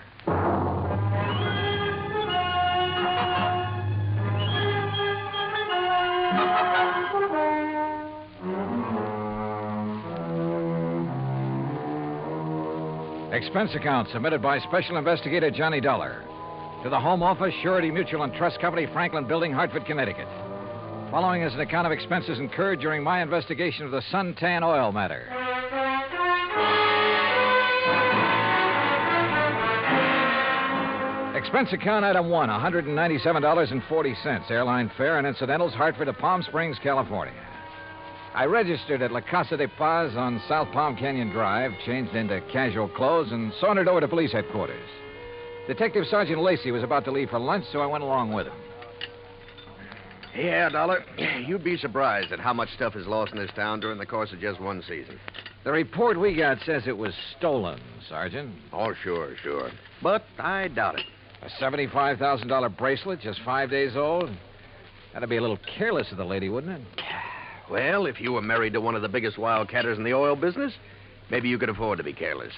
Expense account submitted by Special Investigator Johnny Dollar to the Home Office, Surety Mutual and Trust Company, Franklin Building, Hartford, Connecticut. Following is an account of expenses incurred during my investigation of the Suntan Oil Matter. Expense account item 1, $197.40. Airline fare and incidentals, Hartford to Palm Springs, California. I registered at La Casa de Paz on South Palm Canyon Drive, changed into casual clothes, and sauntered over to police headquarters. Detective Sergeant Lacey was about to leave for lunch, so I went along with him. Yeah, Dollar. You'd be surprised at how much stuff is lost in this town during the course of just one season. The report we got says it was stolen, Sergeant. Oh, sure. But I doubt it. A $75,000 bracelet, just 5 days old? That'd be a little careless of the lady, wouldn't it? Well, if you were married to one of the biggest wildcatters in the oil business, maybe you could afford to be careless.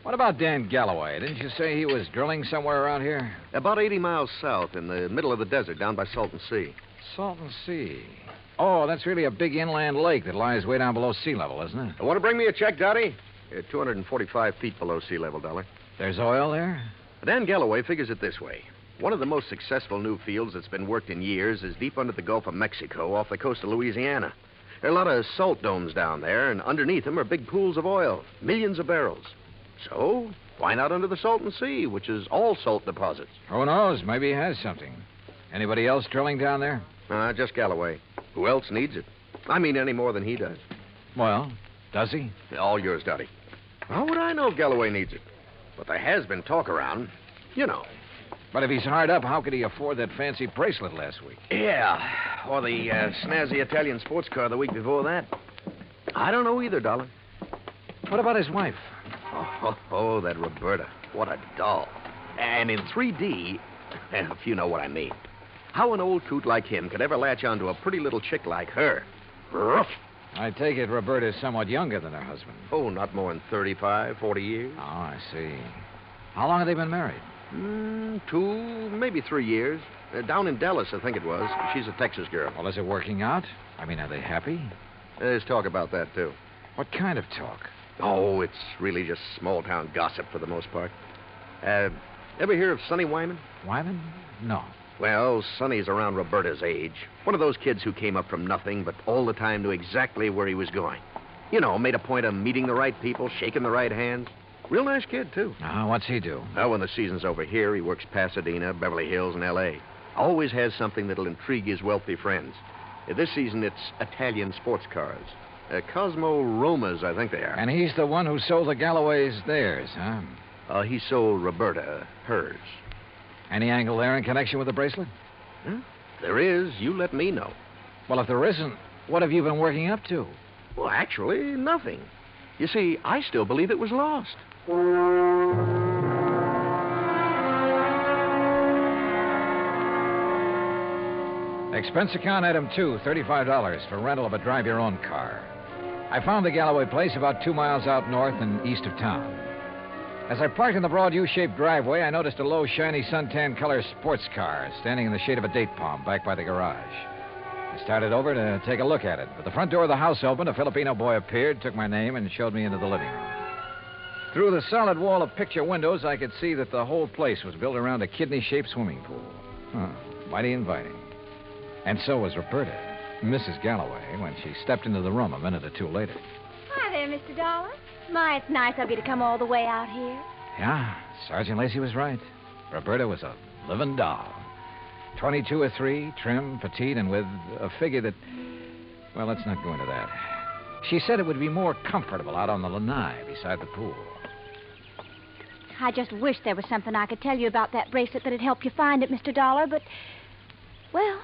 What about Dan Galloway? Didn't you say he was drilling somewhere around here? About 80 miles south, in the middle of the desert, down by Salton Sea. Salton Sea. Oh, that's really a big inland lake that lies way down below sea level, isn't it? Want to bring me a check, Dottie? 245 feet below sea level, Dollar. There's oil there? Dan Galloway figures it this way. One of the most successful new fields that's been worked in years is deep under the Gulf of Mexico off the coast of Louisiana. There are a lot of salt domes down there, and underneath them are big pools of oil, millions of barrels. So, why not under the Salton Sea, which is all salt deposits? Who knows? Maybe he has something. Anybody else drilling down there? Just Galloway. Who else needs it? I mean, any more than he does. Well, does he? All yours, Dottie. How would I know if Galloway needs it? But there has been talk around. You know. But if he's hard up, how could he afford that fancy bracelet last week? Yeah, or the snazzy Italian sports car the week before that. I don't know either, Dollar. What about his wife? Oh, that Roberta. What a doll. And in 3D, if you know what I mean. How an old coot like him could ever latch onto a pretty little chick like her. Ruff. I take it Roberta's somewhat younger than her husband. Oh, not more than 35, 40 years. Oh, I see. How long have they been married? 2, maybe 3 years. Down in Dallas, I think it was. She's a Texas girl. Well, is it working out? I mean, are they happy? There's talk about that, too. What kind of talk? Oh, it's really just small-town gossip for the most part. Ever hear of Sonny Wyman? Wyman? No. Well, Sonny's around Roberta's age. One of those kids who came up from nothing, but all the time knew exactly where he was going. You know, made a point of meeting the right people, shaking the right hands. Real nice kid, too. What's he do? Well, when the season's over here, he works Pasadena, Beverly Hills, and L.A. Always has something that'll intrigue his wealthy friends. This season, it's Italian sports cars. Cosmo Romas, I think they are. And he's the one who sold the Galloways theirs, huh? He sold Roberta hers. Any angle there in connection with the bracelet? There is. You let me know. Well, if there isn't, what have you been working up to? Well, actually, nothing. You see, I still believe it was lost. Expense account item 2, $35 for rental of a drive-your-own car. I found the Galloway place about 2 miles out north and east of town. As I parked in the broad U-shaped driveway, I noticed a low, shiny suntan color sports car standing in the shade of a date palm back by the garage. I started over to take a look at it, but the front door of the house opened, a Filipino boy appeared, took my name, and showed me into the living room. Through the solid wall of picture windows, I could see that the whole place was built around a kidney-shaped swimming pool. Mighty inviting. And so was Roberta, Mrs. Galloway, when she stepped into the room a minute or two later. Hi there, Mr. Dollar. My, it's nice of you to come all the way out here. Yeah, Sergeant Lacey was right. Roberta was a living doll. 22 or 3, trim, petite, and with a figure that... Well, let's not go into that. She said it would be more comfortable out on the lanai beside the pool. I just wish there was something I could tell you about that bracelet that'd help you find it, Mr. Dollar, but... Well,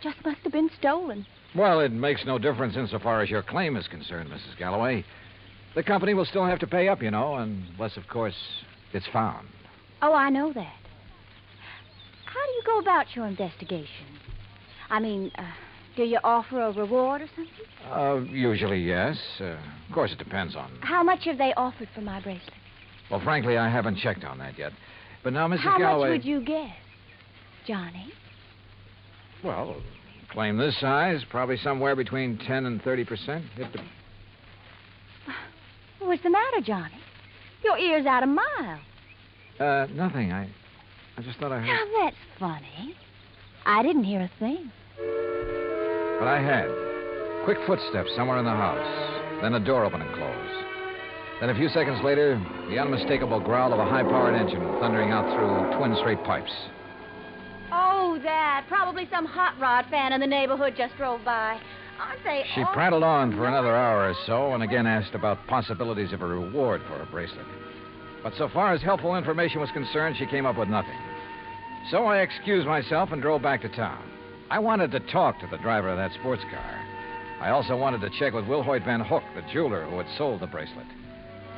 just must have been stolen. Well, it makes no difference insofar as your claim is concerned, Mrs. Galloway. The company will still have to pay up, you know, unless, of course, it's found. Oh, I know that. How do you go about your investigation? I mean, do you offer a reward or something? Usually, yes. Of course, it depends on... How much have they offered for my bracelet? Well, frankly, I haven't checked on that yet. But now, Mrs. How Galloway... much would you guess, Johnny? Well, claim this size, probably somewhere between 10 and 30%. What's the matter, Johnny? Your ear's out a mile. Nothing. I just thought I heard... Now, that's funny. I didn't hear a thing. But I had. Quick footsteps somewhere in the house. Then a door open and close. Then a few seconds later, the unmistakable growl of a high-powered engine thundering out through twin straight pipes. Oh, that. Probably some hot rod fan in the neighborhood just drove by. Aren't they She prattled on for another hour or so and again asked about possibilities of a reward for her bracelet. But so far as helpful information was concerned, she came up with nothing. So I excused myself and drove back to town. I wanted to talk to the driver of that sports car. I also wanted to check with Wilhoit Van Hook, the jeweler who had sold the bracelet.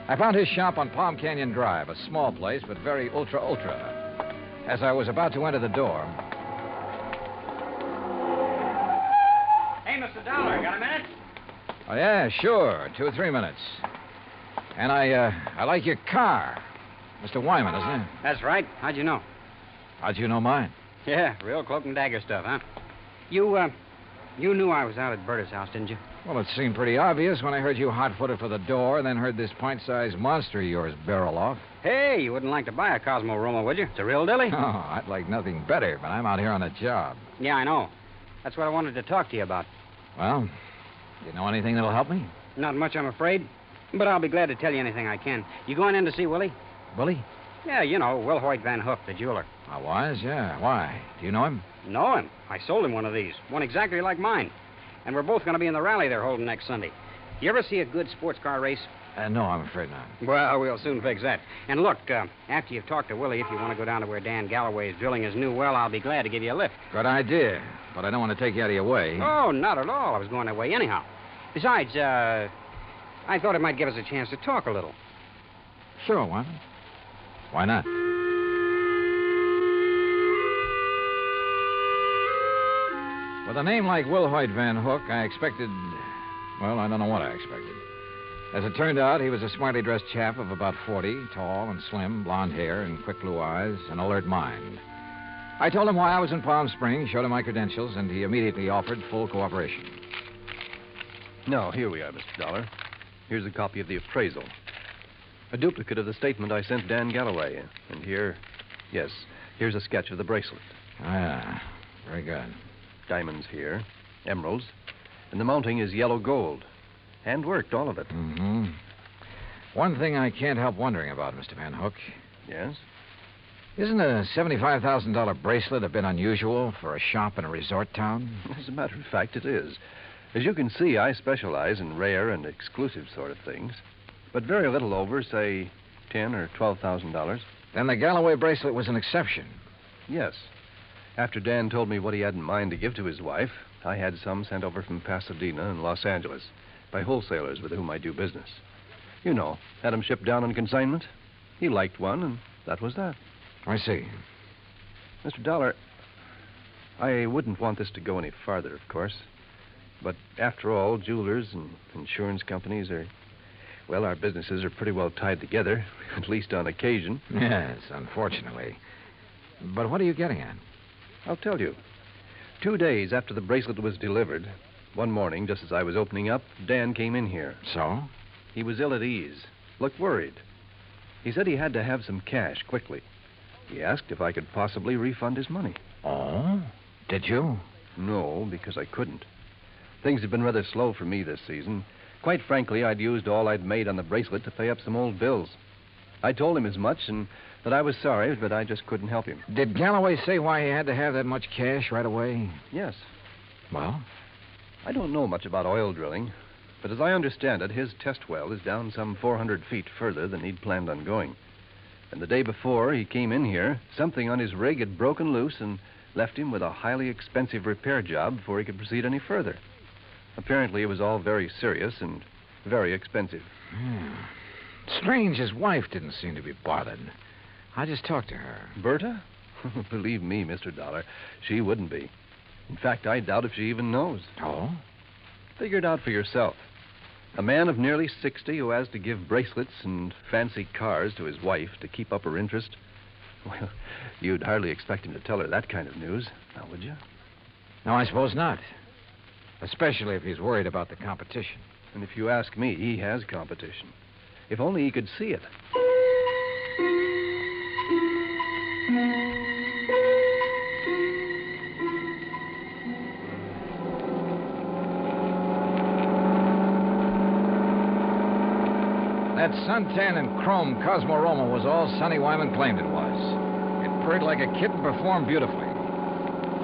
I found his shop on Palm Canyon Drive, a small place, but very ultra. As I was about to enter the door... Hey, Mr. Dollar, got a minute? Oh, yeah, sure. 2 or 3 minutes. And I like your car. Mr. Wyman, isn't it? That's right. How'd you know? How'd you know mine? Yeah, real cloak and dagger stuff, huh? You knew I was out at Berta's house, didn't you? Well, it seemed pretty obvious when I heard you hot-footed for the door, then heard this pint-sized monster of yours barrel off. Hey, you wouldn't like to buy a Cosmo Roma, would you? It's a real dilly. Oh, I'd like nothing better, but I'm out here on a job. Yeah, I know. That's what I wanted to talk to you about. Well, you know anything that'll help me? Not much, I'm afraid. But I'll be glad to tell you anything I can. You going in to see Willie? Willie? Yeah, you know, Wilhoit Van Hook, the jeweler. I was, yeah. Why? Do you know him? Know him. I sold him one of these. One exactly like mine. And we're both going to be in the rally they're holding next Sunday. You ever see a good sports car race? No, I'm afraid not. Well, we'll soon fix that. And look, after you've talked to Willie, if you want to go down to where Dan Galloway is drilling his new well, I'll be glad to give you a lift. Good idea. But I don't want to take you out of your way. Oh, not at all. I was going that way anyhow. Besides, I thought it might give us a chance to talk a little. Sure, why not? Why not? With a name like Wilhoit Van Hook, I expected... Well, I don't know what I expected. As it turned out, he was a smartly dressed chap of about 40, tall and slim, blonde hair and quick blue eyes, an alert mind. I told him why I was in Palm Springs, showed him my credentials, and he immediately offered full cooperation. Now, here we are, Mr. Dollar. Here's a copy of the appraisal. A duplicate of the statement I sent Dan Galloway. And here, yes, here's a sketch of the bracelet. Ah, very good. Diamonds here, emeralds, and the mounting is yellow gold. Hand-worked, all of it. Mm-hmm. One thing I can't help wondering about, Mr. Van Hook. Yes? Isn't a $75,000 bracelet a bit unusual for a shop in a resort town? As a matter of fact, it is. As you can see, I specialize in rare and exclusive sort of things. But very little over, say, $10,000 or $12,000. Then the Galloway bracelet was an exception. Yes. After Dan told me what he had in mind to give to his wife, I had some sent over from Pasadena and Los Angeles by wholesalers with whom I do business. You know, had them shipped down on consignment. He liked one, and that was that. I see. Mr. Dollar, I wouldn't want this to go any farther, of course. But after all, jewelers and insurance companies are... Well, our businesses are pretty well tied together, at least on occasion. Yes, unfortunately. But what are you getting at? I'll tell you. 2 days after the bracelet was delivered, one morning, just as I was opening up, Dan came in here. So? He was ill at ease, looked worried. He said he had to have some cash quickly. He asked if I could possibly refund his money. Oh? Did you? No, because I couldn't. Things have been rather slow for me this season, Quite frankly, I'd used all I'd made on the bracelet to pay up some old bills. I told him as much and that I was sorry, but I just couldn't help him. Did Galloway say why he had to have that much cash right away? Yes. Well? I don't know much about oil drilling, but as I understand it, his test well is down some 400 feet further than he'd planned on going. And the day before he came in here, something on his rig had broken loose and left him with a highly expensive repair job before he could proceed any further. Apparently, it was all very serious and very expensive. Strange his wife didn't seem to be bothered. I just talked to her. Berta? Believe me, Mr. Dollar, she wouldn't be. In fact, I doubt if she even knows. Oh? Figure it out for yourself. A man of nearly 60 who has to give bracelets and fancy cars to his wife to keep up her interest. Well, you'd hardly expect him to tell her that kind of news, now would you? No, I suppose not. Especially if he's worried about the competition. And if you ask me, he has competition. If only he could see it. That suntan and chrome Cosmorama was all Sonny Wyman claimed it was. It purred like a kitten, performed beautifully.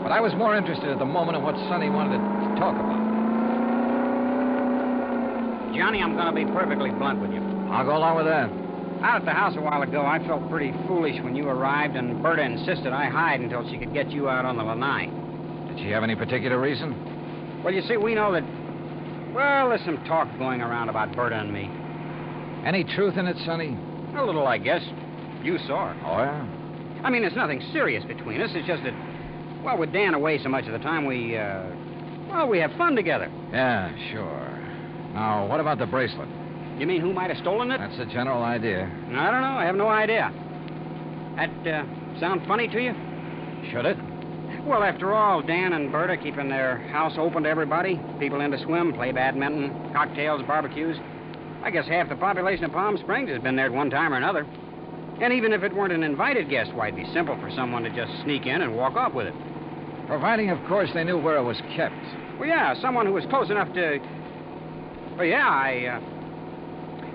But I was more interested at the moment in what Sonny wanted to talk about. Johnny, I'm going to be perfectly blunt with you. I'll go along with that. Out at the house a while ago, I felt pretty foolish when you arrived, and Berta insisted I hide until she could get you out on the lanai. Did she have any particular reason? Well, you see, we know that... Well, there's some talk going around about Berta and me. Any truth in it, Sonny? A little, I guess. You saw her. Oh, yeah? I mean, there's nothing serious between us. It's just that, well, with Dan away so much of the time, we have fun together. Yeah, sure. Now, what about the bracelet? You mean who might have stolen it? That's the general idea. I don't know. I have no idea. That sound funny to you? Should it? Well, after all, Dan and Berta keeping their house open to everybody. People in to swim, play badminton, cocktails, barbecues. I guess half the population of Palm Springs has been there at one time or another. And even if it weren't an invited guest, why, it'd be simple for someone to just sneak in and walk off with it. Providing, of course, they knew where it was kept. Well, yeah, someone who was close enough to... Well, yeah, I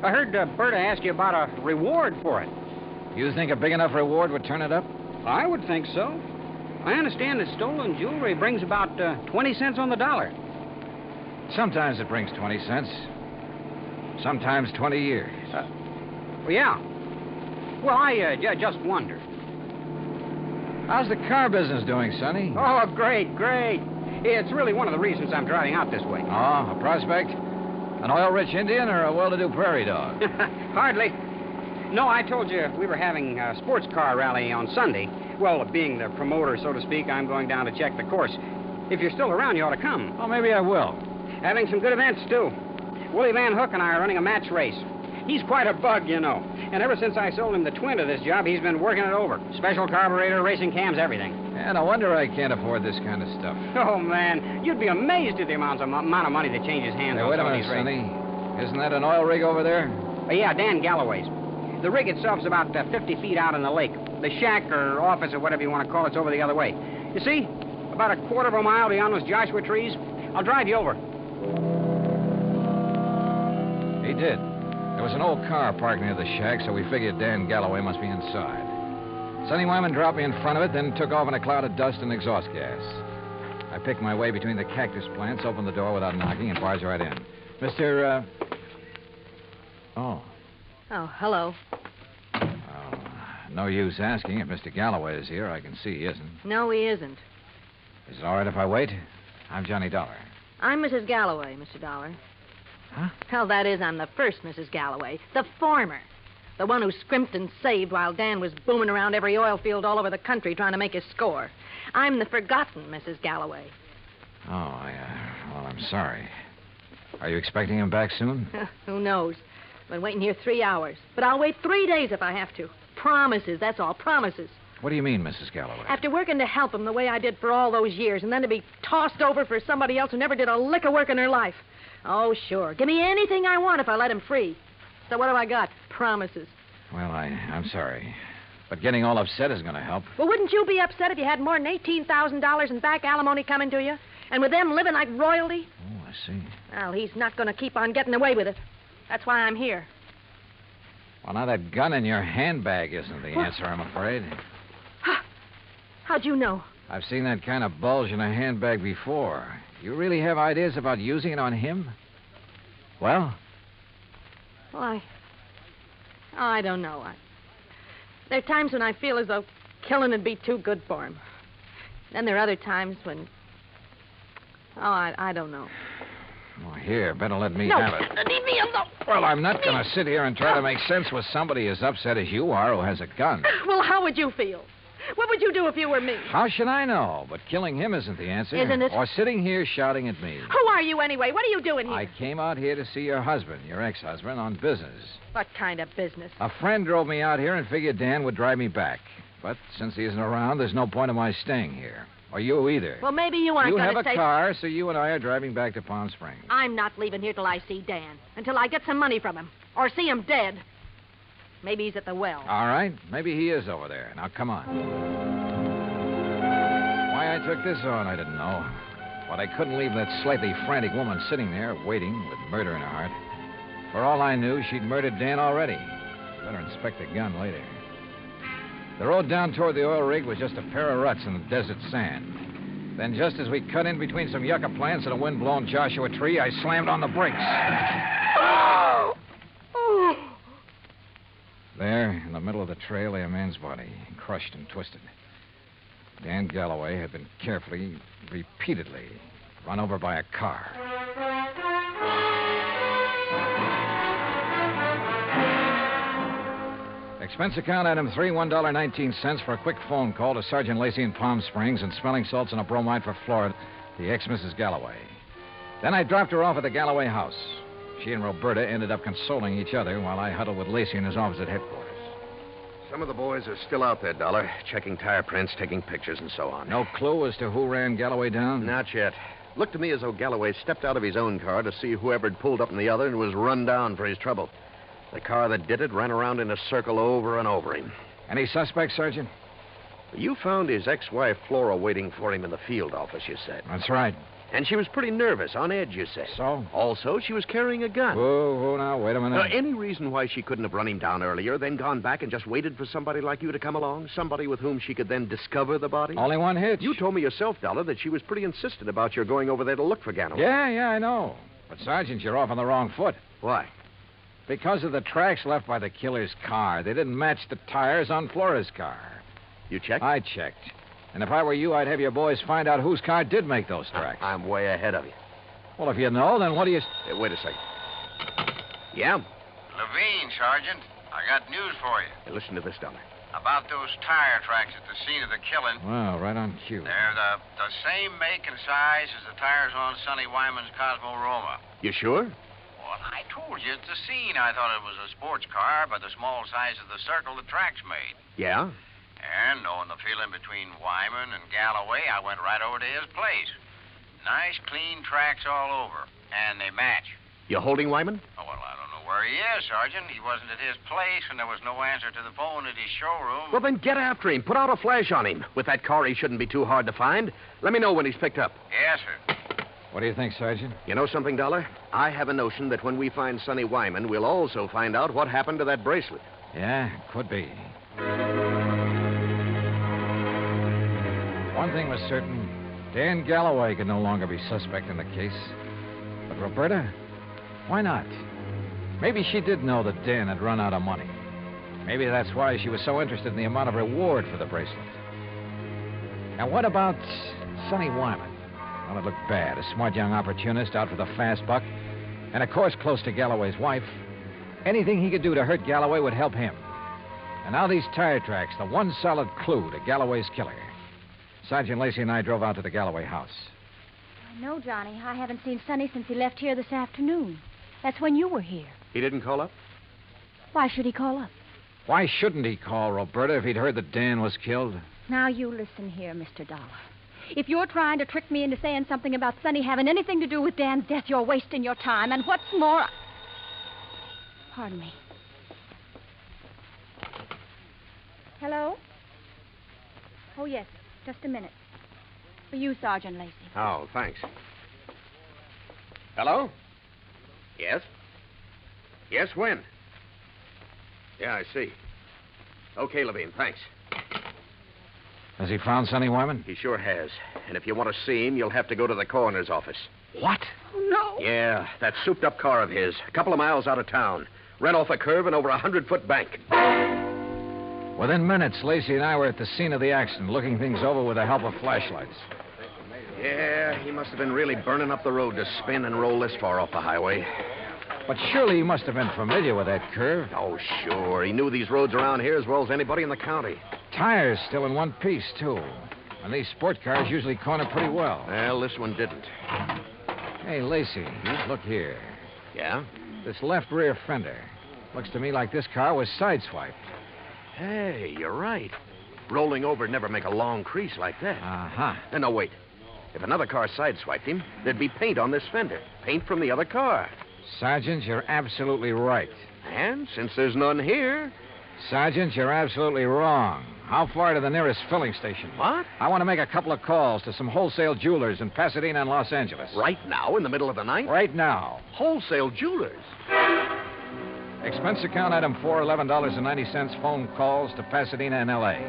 heard Berta ask you about a reward for it. You think a big enough reward would turn it up? I would think so. I understand that stolen jewelry brings about 20 cents on the dollar. Sometimes it brings 20 cents. Sometimes 20 years. Well, yeah. Well, I just wondered. How's the car business doing, Sonny? Oh, great. It's really one of the reasons I'm driving out this way. Oh, a prospect? An oil-rich Indian or a well-to-do prairie dog? Hardly. No, I told you we were having a sports car rally on Sunday. Well, being the promoter, so to speak, I'm going down to check the course. If you're still around, you ought to come. Oh, maybe I will. Having some good events, too. Willie Van Hook and I are running a match race. He's quite a bug, you know. And ever since I sold him the twin to this job, he's been working it over. Special carburetor, racing cams, everything. Yeah, no wonder I can't afford this kind of stuff. Oh, man. You'd be amazed at the amount of money that changes hands on wait a some of minute, these races. Sonny. Isn't that an oil rig over there? Yeah, Dan Galloway's. The rig itself's about 50 feet out in the lake. The shack or office or whatever you want to call it's over the other way. You see? About a quarter of a mile beyond those Joshua trees. I'll drive you over. He did. There was an old car parked near the shack, so we figured Dan Galloway must be inside. Sonny Wyman dropped me in front of it, then took off in a cloud of dust and exhaust gas. I picked my way between the cactus plants, opened the door without knocking, and barged right in. Mr. Oh. Oh, hello. Oh, no use asking. If Mr. Galloway is here, I can see he isn't. No, he isn't. Is it all right if I wait? I'm Johnny Dollar. I'm Mrs. Galloway, Mr. Dollar. Huh? Hell, that is, I'm the first Mrs. Galloway. The former. The one who scrimped and saved while Dan was booming around every oil field all over the country trying to make his score. I'm the forgotten Mrs. Galloway. Oh, yeah. Well, I'm sorry. Are you expecting him back soon? Who knows? I've been waiting here 3 hours. But I'll wait 3 days if I have to. Promises, that's all, promises. What do you mean, Mrs. Galloway? After working to help him the way I did for all those years, and then to be tossed over for somebody else who never did a lick of work in her life. Oh, sure. Give me anything I want if I let him free. So what do I got? Promises. Well, I'm sorry. But getting all upset is going to help. Well, wouldn't you be upset if you had more than $18,000 in back alimony coming to you? And with them living like royalty? Oh, I see. Well, he's not going to keep on getting away with it. That's why I'm here. Well, now that gun in your handbag isn't the answer, I'm afraid. How'd you know? I've seen that kind of bulge in a handbag before. You really have ideas about using it on him? Well? Well, I don't know. There are times when I feel as though killing would be too good for him. Then there are other times when... I don't know. Well, here, better let me No, have it. leave me alone. Well, I'm not going to sit here and try to make sense with somebody as upset as you are who has a gun. Well, how would you feel? What would you do if you were me? How should I know? But killing him isn't the answer. Isn't it? Or sitting here shouting at me. Who are you anyway? What are you doing here? I came out here to see your husband, your ex-husband, on business. What kind of business? A friend drove me out here and figured Dan would drive me back. But since he isn't around, there's no point in my staying here. Or you either. Well, maybe you aren't You going have to a car, so you and I are driving back to Palm Springs. I'm not leaving here till I see Dan. Until I get some money from him. Or see him dead. Maybe he's at the well. All right. Maybe he is over there. Now, come on. Why I took this on, I didn't know. But I couldn't leave that slightly frantic woman sitting there, waiting, with murder in her heart. For all I knew, she'd murdered Dan already. Better inspect the gun later. The road down toward the oil rig was just a pair of ruts in the desert sand. Then just as we cut in between some yucca plants and a wind-blown Joshua tree, I slammed on the brakes. There, in the middle of the trail, lay a man's body, crushed and twisted. Dan Galloway had been carefully, repeatedly, run over by a car. Expense account item 3, $1.19 for a quick phone call to Sergeant Lacey in Palm Springs and smelling salts and a bromide for Florida, the ex-Mrs. Galloway. Then I dropped her off at the Galloway house. She and Roberta ended up consoling each other while I huddled with Lacey in his office at headquarters. Some of the boys are still out there, Dollar, checking tire prints, taking pictures, and so on. No clue as to who ran Galloway down? Not yet. Looked to me as though Galloway stepped out of his own car to see whoever had pulled up in the other and was run down for his trouble. The car that did it ran around in a circle over and over him. Any suspects, Sergeant? You found his ex-wife, Flora, waiting for him in the field office, you said. That's right. And she was pretty nervous, on edge, you said. So? Also, she was carrying a gun. Whoa, now, wait a minute. Any reason why she couldn't have run him down earlier, then gone back and just waited for somebody like you to come along? Somebody with whom she could then discover the body? Only one hitch. You told me yourself, Dollar, that she was pretty insistent about your going over there to look for Galloway. Yeah, I know. But, Sergeant, you're off on the wrong foot. Why? Because of the tracks left by the killer's car. They didn't match the tires on Flora's car. You checked? I checked. And if I were you, I'd have your boys find out whose car did make those tracks. I'm way ahead of you. Well, if you know, then what do you... Wait a second. Yeah? Levine, Sergeant. I got news for you. Hey, listen to this, Dollar. About those tire tracks at the scene of the killing. Well, right on cue. They're the same make and size as the tires on Sonny Wyman's Cosmo Roma. You sure? Well, I told you, it's the scene. I thought it was a sports car by the small size of the circle the tracks made. Yeah? And knowing the feeling between Wyman and Galloway, I went right over to his place. Nice, clean tracks all over. And they match. You holding Wyman? Oh, well, I don't know where he is, Sergeant. He wasn't at his place, and there was no answer to the phone at his showroom. Well, then get after him. Put out a flash on him. With that car, he shouldn't be too hard to find. Let me know when he's picked up. Yes, sir. What do you think, Sergeant? You know something, Dollar? I have a notion that when we find Sonny Wyman, we'll also find out what happened to that bracelet. Yeah, could be. One thing was certain. Dan Galloway could no longer be suspect in the case. But Roberta? Why not? Maybe she did know that Dan had run out of money. Maybe that's why she was so interested in the amount of reward for the bracelet. Now, what about Sonny Wyman? Well, it looked bad. A smart young opportunist out for the fast buck. And, of course, close to Galloway's wife. Anything he could do to hurt Galloway would help him. And now these tire tracks, the one solid clue to Galloway's killer. Sergeant Lacey and I drove out to the Galloway house. No, Johnny. I haven't seen Sonny since he left here this afternoon. That's when you were here. He didn't call up? Why should he call up? Why shouldn't he call, Roberta, if he'd heard that Dan was killed? Now, you listen here, Mr. Dollar. If you're trying to trick me into saying something about Sonny having anything to do with Dan's death, you're wasting your time. And what's more... Pardon me. Hello? Oh, yes. Just a minute. For you, Sergeant Lacey. Oh, thanks. Hello? Yes? Yes, when? Yeah, I see. Okay, Levine, thanks. Has he found Sonny Wyman? He sure has. And if you want to see him, you'll have to go to the coroner's office. What? Oh, no. Yeah, that souped-up car of his, a couple of miles out of town. Ran off a curve and over a 100-foot bank. Within minutes, Lacey and I were at the scene of the accident, looking things over with the help of flashlights. Yeah, he must have been really burning up the road to spin and roll this far off the highway. But surely he must have been familiar with that curve. Oh, sure. He knew these roads around here as well as anybody in the county. Tires still in one piece, too. And these sport cars usually corner pretty well. Well, this one didn't. Hey, Lacey, look here. Yeah? This left rear fender. Looks to me like this car was sideswiped. Hey, you're right. Rolling over'd never make a long crease like that. Uh-huh. And no, wait. If another car sideswiped him, there'd be paint on this fender. Paint from the other car. Sergeant, you're absolutely right. And since there's none here... Sergeant, you're absolutely wrong. How far to the nearest filling station? What? I want to make a couple of calls to some wholesale jewelers in Pasadena and Los Angeles. Right now, in the middle of the night? Right now. Wholesale jewelers? Expense account item 4, $11.90, phone calls to Pasadena and L.A.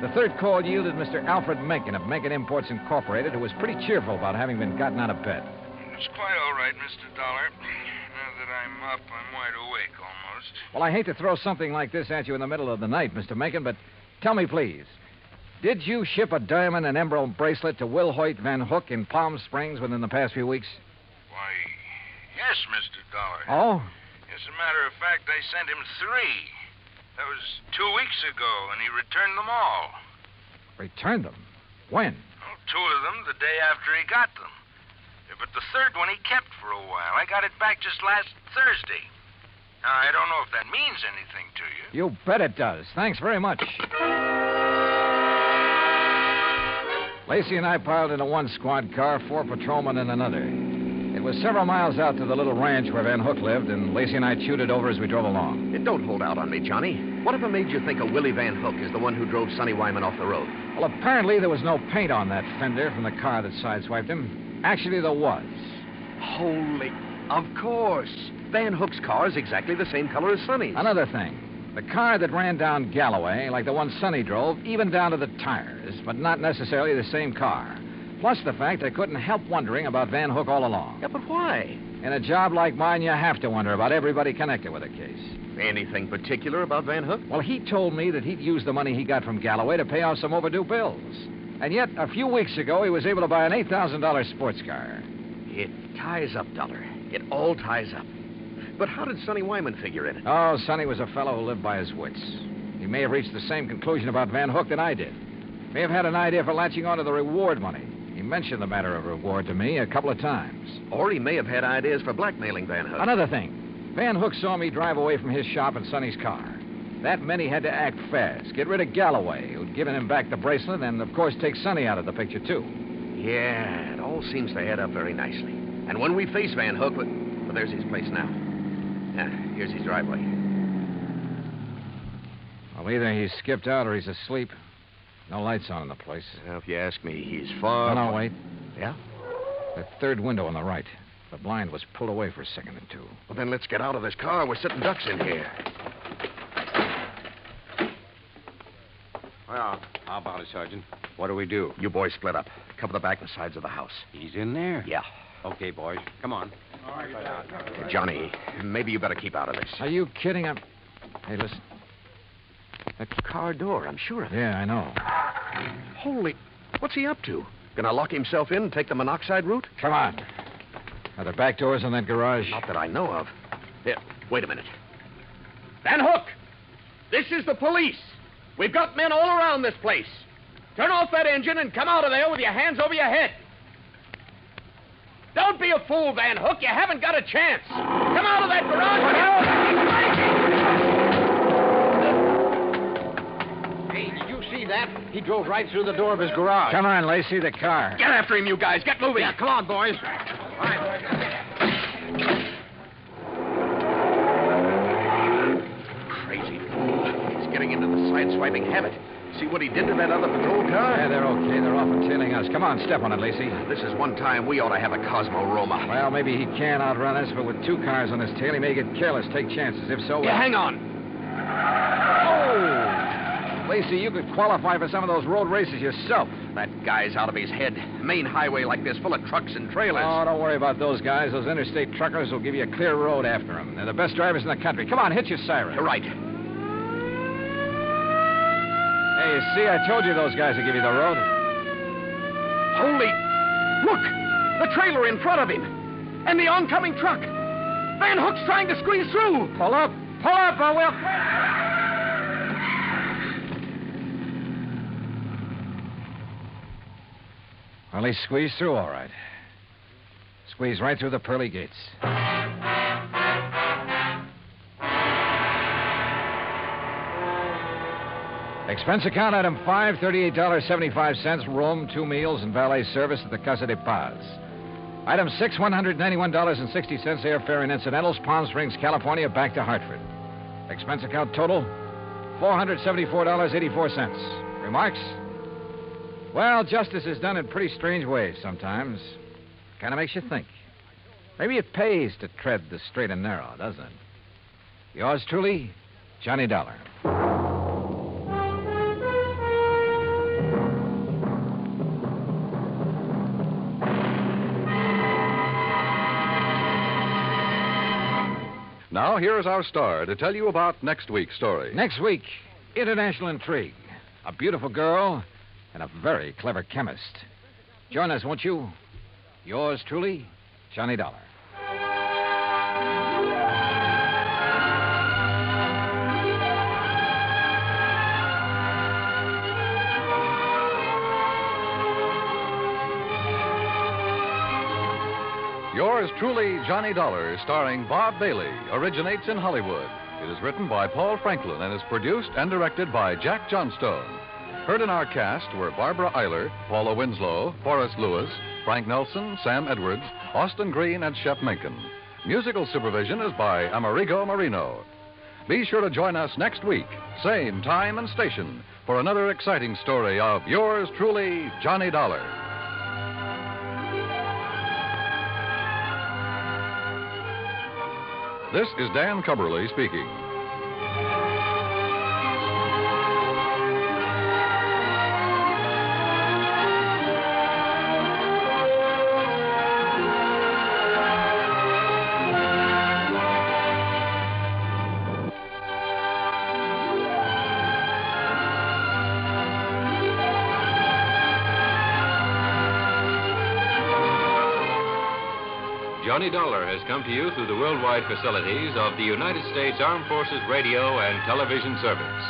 The third call yielded Mr. Alfred Mencken of Mencken Imports Incorporated, who was pretty cheerful about having been gotten out of bed. It's quite all right, Mr. Dollar. Now that I'm up, I'm wide awake almost. Well, I hate to throw something like this at you in the middle of the night, Mr. Mencken, but tell me, please, did you ship a diamond and emerald bracelet to Will Hoyt Van Hook in Palm Springs within the past few weeks? Why, yes, Mr. Dollar. Oh? As a matter of fact, I sent him 3. That was 2 weeks ago, and he returned them all. Returned them? When? Well, 2 of them the day after he got them. But the third one he kept for a while. I got it back just last Thursday. Now, I don't know if that means anything to you. You bet it does. Thanks very much. Lacey and I piled into one squad car, 4 patrolmen in another. It was several miles out to the little ranch where Van Hook lived, and Lacey and I chewed it over as we drove along. Don't hold out on me, Johnny. Whatever made you think a Willie Van Hook is the one who drove Sonny Wyman off the road? Well, apparently there was no paint on that fender from the car that sideswiped him. Actually, there was. Holy... Of course. Van Hook's car is exactly the same color as Sonny's. Another thing. The car that ran down Galloway, like the one Sonny drove, even down to the tires, but not necessarily the same car. Plus the fact I couldn't help wondering about Van Hook all along. Yeah, but why? In a job like mine, you have to wonder about everybody connected with a case. Anything particular about Van Hook? Well, he told me that he'd used the money he got from Galloway to pay off some overdue bills. And yet, a few weeks ago, he was able to buy an $8,000 sports car. It ties up, Dollar. It all ties up. But how did Sonny Wyman figure in it? Oh, Sonny was a fellow who lived by his wits. He may have reached the same conclusion about Van Hook that I did. May have had an idea for latching onto the reward money. He mentioned the matter of reward to me a couple of times. Or he may have had ideas for blackmailing Van Hook. Another thing. Van Hook saw me drive away from his shop in Sonny's car. That meant he had to act fast, get rid of Galloway, who'd given him back the bracelet, and, of course, take Sonny out of the picture, too. Yeah, it all seems to add up very nicely. And when we face Van Hook, well, there's his place now. Yeah, here's his driveway. Well, either he's skipped out or he's asleep. No lights on in the place. Well, if you ask me, he's far... No, wait. Yeah? The third window on the right. The blind was pulled away for a second or two. Well, then let's get out of this car. We're sitting ducks in here. Well, how about it, Sergeant? What do we do? You boys split up. Cover the back and sides of the house. He's in there? Yeah. Okay, boys. Come on. Johnny, maybe you better keep out of this. Are you kidding? Hey, listen. That car door, I'm sure of it. Yeah, I know. Holy... What's he up to? Gonna lock himself in and take the monoxide route? Come on. Are there back doors in that garage? Not that I know of. Here, wait a minute. Van Hook! This is the police. We've got men all around this place. Turn off that engine and come out of there with your hands over your head. Don't be a fool, Van Hook. You haven't got a chance. Come out of that garage. Hey, did you see that? He drove right through the door of his garage. Come on, Lacey, the car. Get after him, you guys. Get moving. Yeah, come on, boys. Crazy fool. He's getting into the side-swiping habit. See what he did to that other patrol car? Yeah, they're okay. They're off and tailing us. Come on, step on it, Lacey. This is one time we ought to have a Cosmo Roma. Well, maybe he can outrun us, but with 2 cars on his tail, he may get careless, take chances. If so... Yeah, hang on. Oh! Lacey, you could qualify for some of those road races yourself. That guy's out of his head. Main highway like this, full of trucks and trailers. Oh, don't worry about those guys. Those interstate truckers will give you a clear road after them. They're the best drivers in the country. Come on, hit your siren. You're right. Hey, you see, I told you those guys would give you the road. Holy... Look! The trailer in front of him. And the oncoming truck. Van Hook's trying to squeeze through. Pull up, or we'll... Well, he squeezed through all right. Squeezed right through the pearly gates. Expense account item 5, $38.75, room, 2 meals, and valet service at the Casa de Paz. Item 6, $191.60, airfare and incidentals, Palm Springs, California, back to Hartford. Expense account total, $474.84. Remarks? Well, justice is done in pretty strange ways sometimes. Kind of makes you think. Maybe it pays to tread the straight and narrow, doesn't it? Yours truly, Johnny Dollar. Now, here's our star to tell you about next week's story. Next week, international intrigue. A beautiful girl and a very clever chemist. Join us, won't you? Yours truly, Johnny Dollar. Yours truly, Johnny Dollar, starring Bob Bailey, originates in Hollywood. It is written by Paul Franklin and is produced and directed by Jack Johnstone. Heard in our cast were Barbara Eiler, Paula Winslow, Forrest Lewis, Frank Nelson, Sam Edwards, Austin Green, and Shep Menken. Musical supervision is by Amerigo Marino. Be sure to join us next week, same time and station, for another exciting story of yours truly, Johnny Dollar. This is Dan Cubberly speaking. Johnny Dollar has come to you through the worldwide facilities of the United States Armed Forces Radio and Television Service.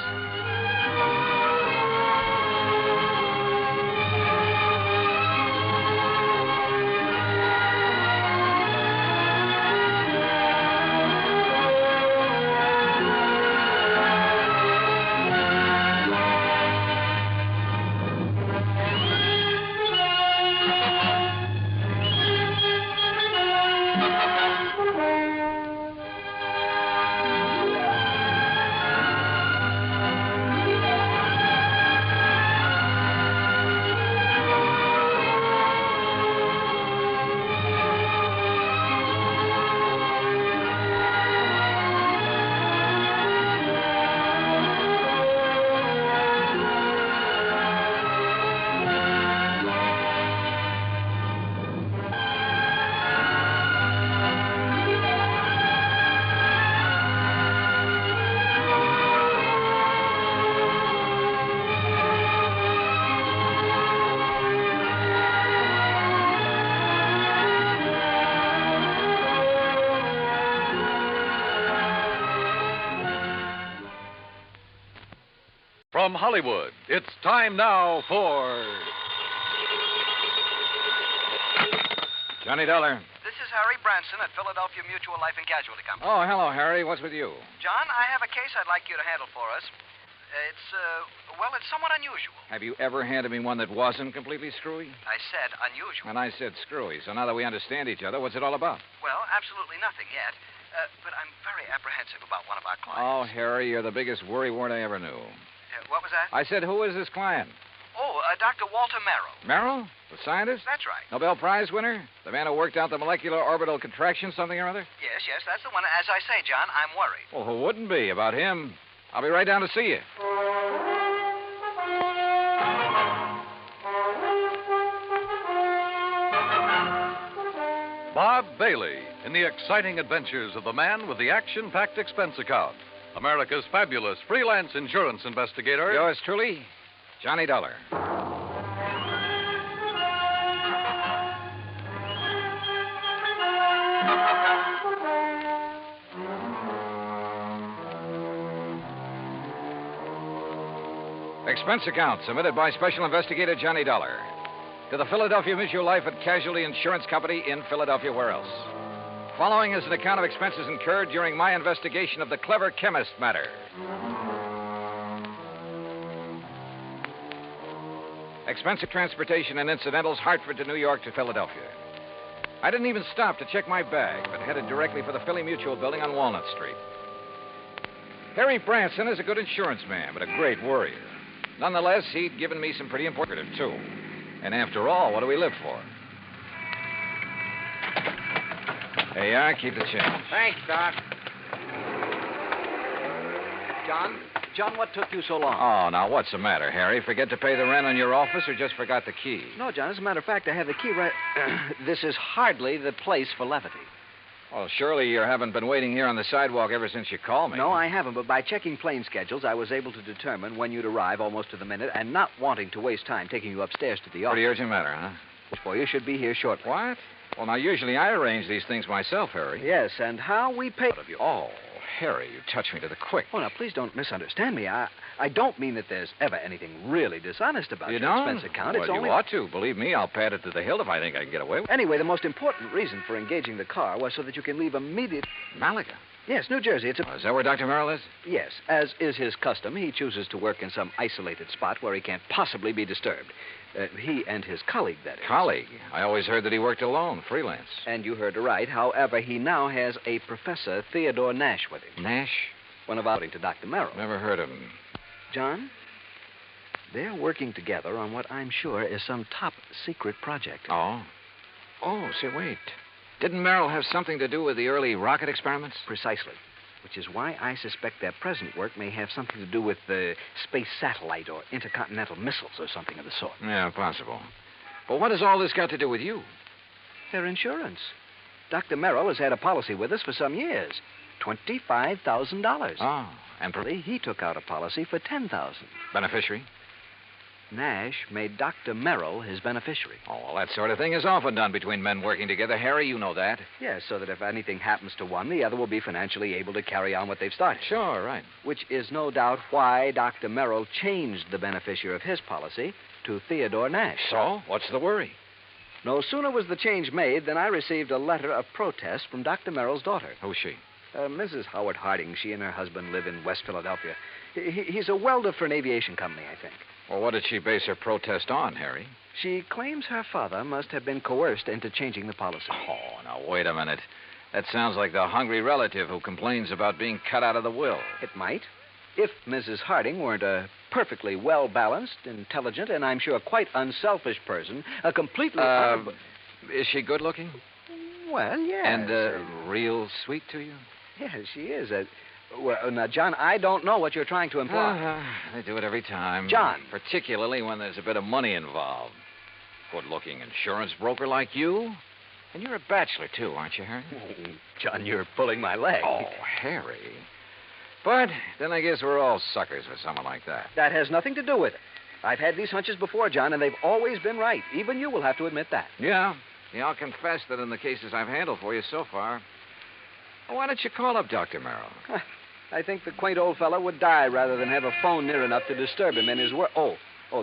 From Hollywood, it's time now for... Johnny Dollar. This is Harry Branson at Philadelphia Mutual Life and Casualty Company. Oh, hello, Harry. What's with you? John, I have a case I'd like you to handle for us. It's somewhat unusual. Have you ever handed me one that wasn't completely screwy? I said unusual. And I said screwy. So now that we understand each other, what's it all about? Well, absolutely nothing yet. But I'm very apprehensive about one of our clients. Oh, Harry, you're the biggest worrywart I ever knew. What was that? I said, who is this client? Oh, Dr. Walter Merrill. Merrill? The scientist? That's right. Nobel Prize winner? The man who worked out the molecular orbital contraction, something or other? Yes, that's the one. As I say, John, I'm worried. Well, who wouldn't be about him? I'll be right down to see you. Bob Bailey in the exciting adventures of the man with the action-packed expense account. America's fabulous freelance insurance investigator. Yours truly, Johnny Dollar. Expense account submitted by Special Investigator Johnny Dollar to the Philadelphia Mutual Life and Casualty Insurance Company in Philadelphia. Where else? Following is an account of expenses incurred during my investigation of the clever Chemist matter. Expense of transportation and incidentals, Hartford to New York to Philadelphia. I didn't even stop to check my bag, but headed directly for the Philly Mutual building on Walnut Street. Harry Branson is a good insurance man, but a great worrier. Nonetheless, he'd given me some pretty important, too. And after all, what do we live for? There you are. Keep the change. Thanks, Doc. John, what took you so long? Oh, now, what's the matter, Harry? Forget to pay the rent on your office or just forgot the key? No, John, as a matter of fact, I have the key right... This is hardly the place for levity. Well, surely you haven't been waiting here on the sidewalk ever since you called me. No, I haven't, but by checking plane schedules, I was able to determine when you'd arrive almost to the minute, and not wanting to waste time taking you upstairs to the office. Pretty urgent matter, huh? Well, you should be here shortly. What? Well, now, usually I arrange these things myself, Harry. Yes, and how we pay of you. Oh, Harry, you touched me to the quick. Oh, now, please don't misunderstand me. I don't mean that there's ever anything really dishonest about You your don't? expense account. Well, It's only... you ought to. Believe me, I'll pad it to the hilt if I think I can get away with it. Anyway, the most important reason for engaging the car was so that you can leave immediate... Malaga? Yes, New Jersey. It's a... Oh, is that where Dr. Merrill is? Yes, as is his custom, he chooses to work in some isolated spot where he can't possibly be disturbed. He and his colleague, that is. Colleague? I always heard that he worked alone, freelance. And you heard right. However, he now has a Professor Theodore Nash with him. Nash? One of according to Dr. Merrill. Never heard of him. John, they're working together on what I'm sure is some top secret project. Oh? Oh, say, wait. Didn't Merrill have something to do with the early rocket experiments? Precisely. Which is why I suspect their present work may have something to do with the space satellite or intercontinental missiles or something of the sort. Yeah, possible. But what has all this got to do with you? Their insurance. Dr. Merrill has had a policy with us for some years. $25,000. Oh, and he took out a policy for $10,000. Beneficiary? Nash made Dr. Merrill his beneficiary. Oh, well, that sort of thing is often done between men working together. Harry, you know that. Yes, so that if anything happens to one, the other will be financially able to carry on what they've started. Sure, right. Which is no doubt why Dr. Merrill changed the beneficiary of his policy to Theodore Nash. So, what's the worry? No sooner was the change made than I received a letter of protest from Dr. Merrill's daughter. Who's she? Mrs. Howard Harding. She and her husband live in West Philadelphia. He's a welder for an aviation company, I think. Well, what did she base her protest on, Harry? She claims her father must have been coerced into changing the policy. Oh, now, wait a minute. That sounds like the hungry relative who complains about being cut out of the will. It might. If Mrs. Harding weren't a perfectly well-balanced, intelligent, and I'm sure quite unselfish person, a completely... Is she good-looking? Well, yes. And real sweet to you? Yes, she is. Well, now, John, I don't know what you're trying to imply. They do it every time. John. Particularly when there's a bit of money involved. Good-looking insurance broker like you. And you're a bachelor, too, aren't you, Harry? Oh, John, you're pulling my leg. Oh, Harry. But then I guess we're all suckers for someone like that. That has nothing to do with it. I've had these hunches before, John, and they've always been right. Even you will have to admit that. Yeah, I'll confess that in the cases I've handled for you so far. Well, why don't you call up Dr. Merrill? I think the quaint old fellow would die rather than have a phone near enough to disturb him in his work. Oh,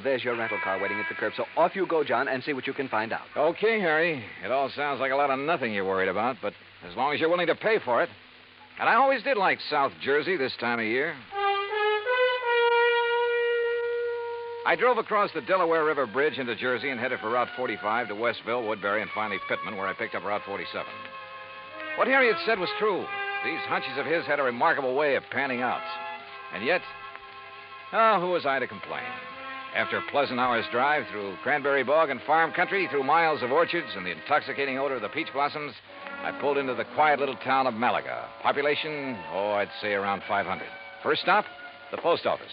there's your rental car waiting at the curb. So off you go, John, and see what you can find out. Okay, Harry. It all sounds like a lot of nothing you're worried about, but as long as you're willing to pay for it. And I always did like South Jersey this time of year. I drove across the Delaware River Bridge into Jersey and headed for Route 45 to Westville, Woodbury, and finally Pittman, where I picked up Route 47. What Harry had said was true. These hunches of his had a remarkable way of panning out. And yet, Oh, who was I to complain? After a pleasant hour's drive through cranberry bog and farm country, through miles of orchards and the intoxicating odor of the peach blossoms, I pulled into the quiet little town of Malaga. Population, I'd say around 500. First stop, the post office.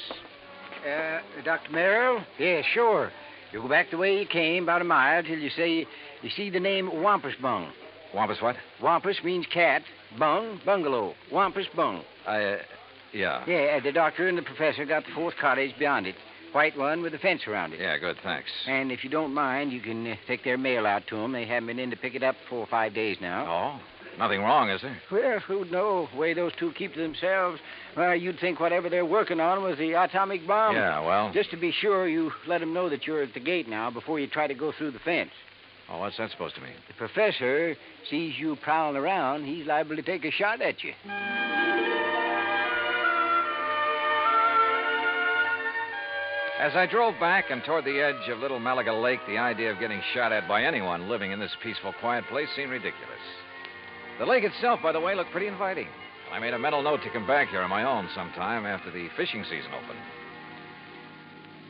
Dr. Merrill? Yeah, sure. You go back the way you came, about a mile, till you see the name Wampus Bung. Wampus what? Wampus means cat. Bung, bungalow. Wampus Bung. Yeah. Yeah, the doctor and the professor got the fourth cottage beyond it. White one with a fence around it. Yeah, good, thanks. And if you don't mind, you can take their mail out to them. They haven't been in to pick it up for 4 or 5 days now. Oh, nothing wrong, is there? Well, who'd know? The way those two keep to themselves, well, you'd think whatever they're working on was the atomic bomb. Yeah, well... Just to be sure, you let them know that you're at the gate now before you try to go through the fence. Oh, what's that supposed to mean? The professor sees you prowling around, he's liable to take a shot at you. As I drove back and toward the edge of Little Malaga Lake, the idea of getting shot at by anyone living in this peaceful, quiet place seemed ridiculous. The lake itself, by the way, looked pretty inviting. I made a mental note to come back here on my own sometime after the fishing season opened.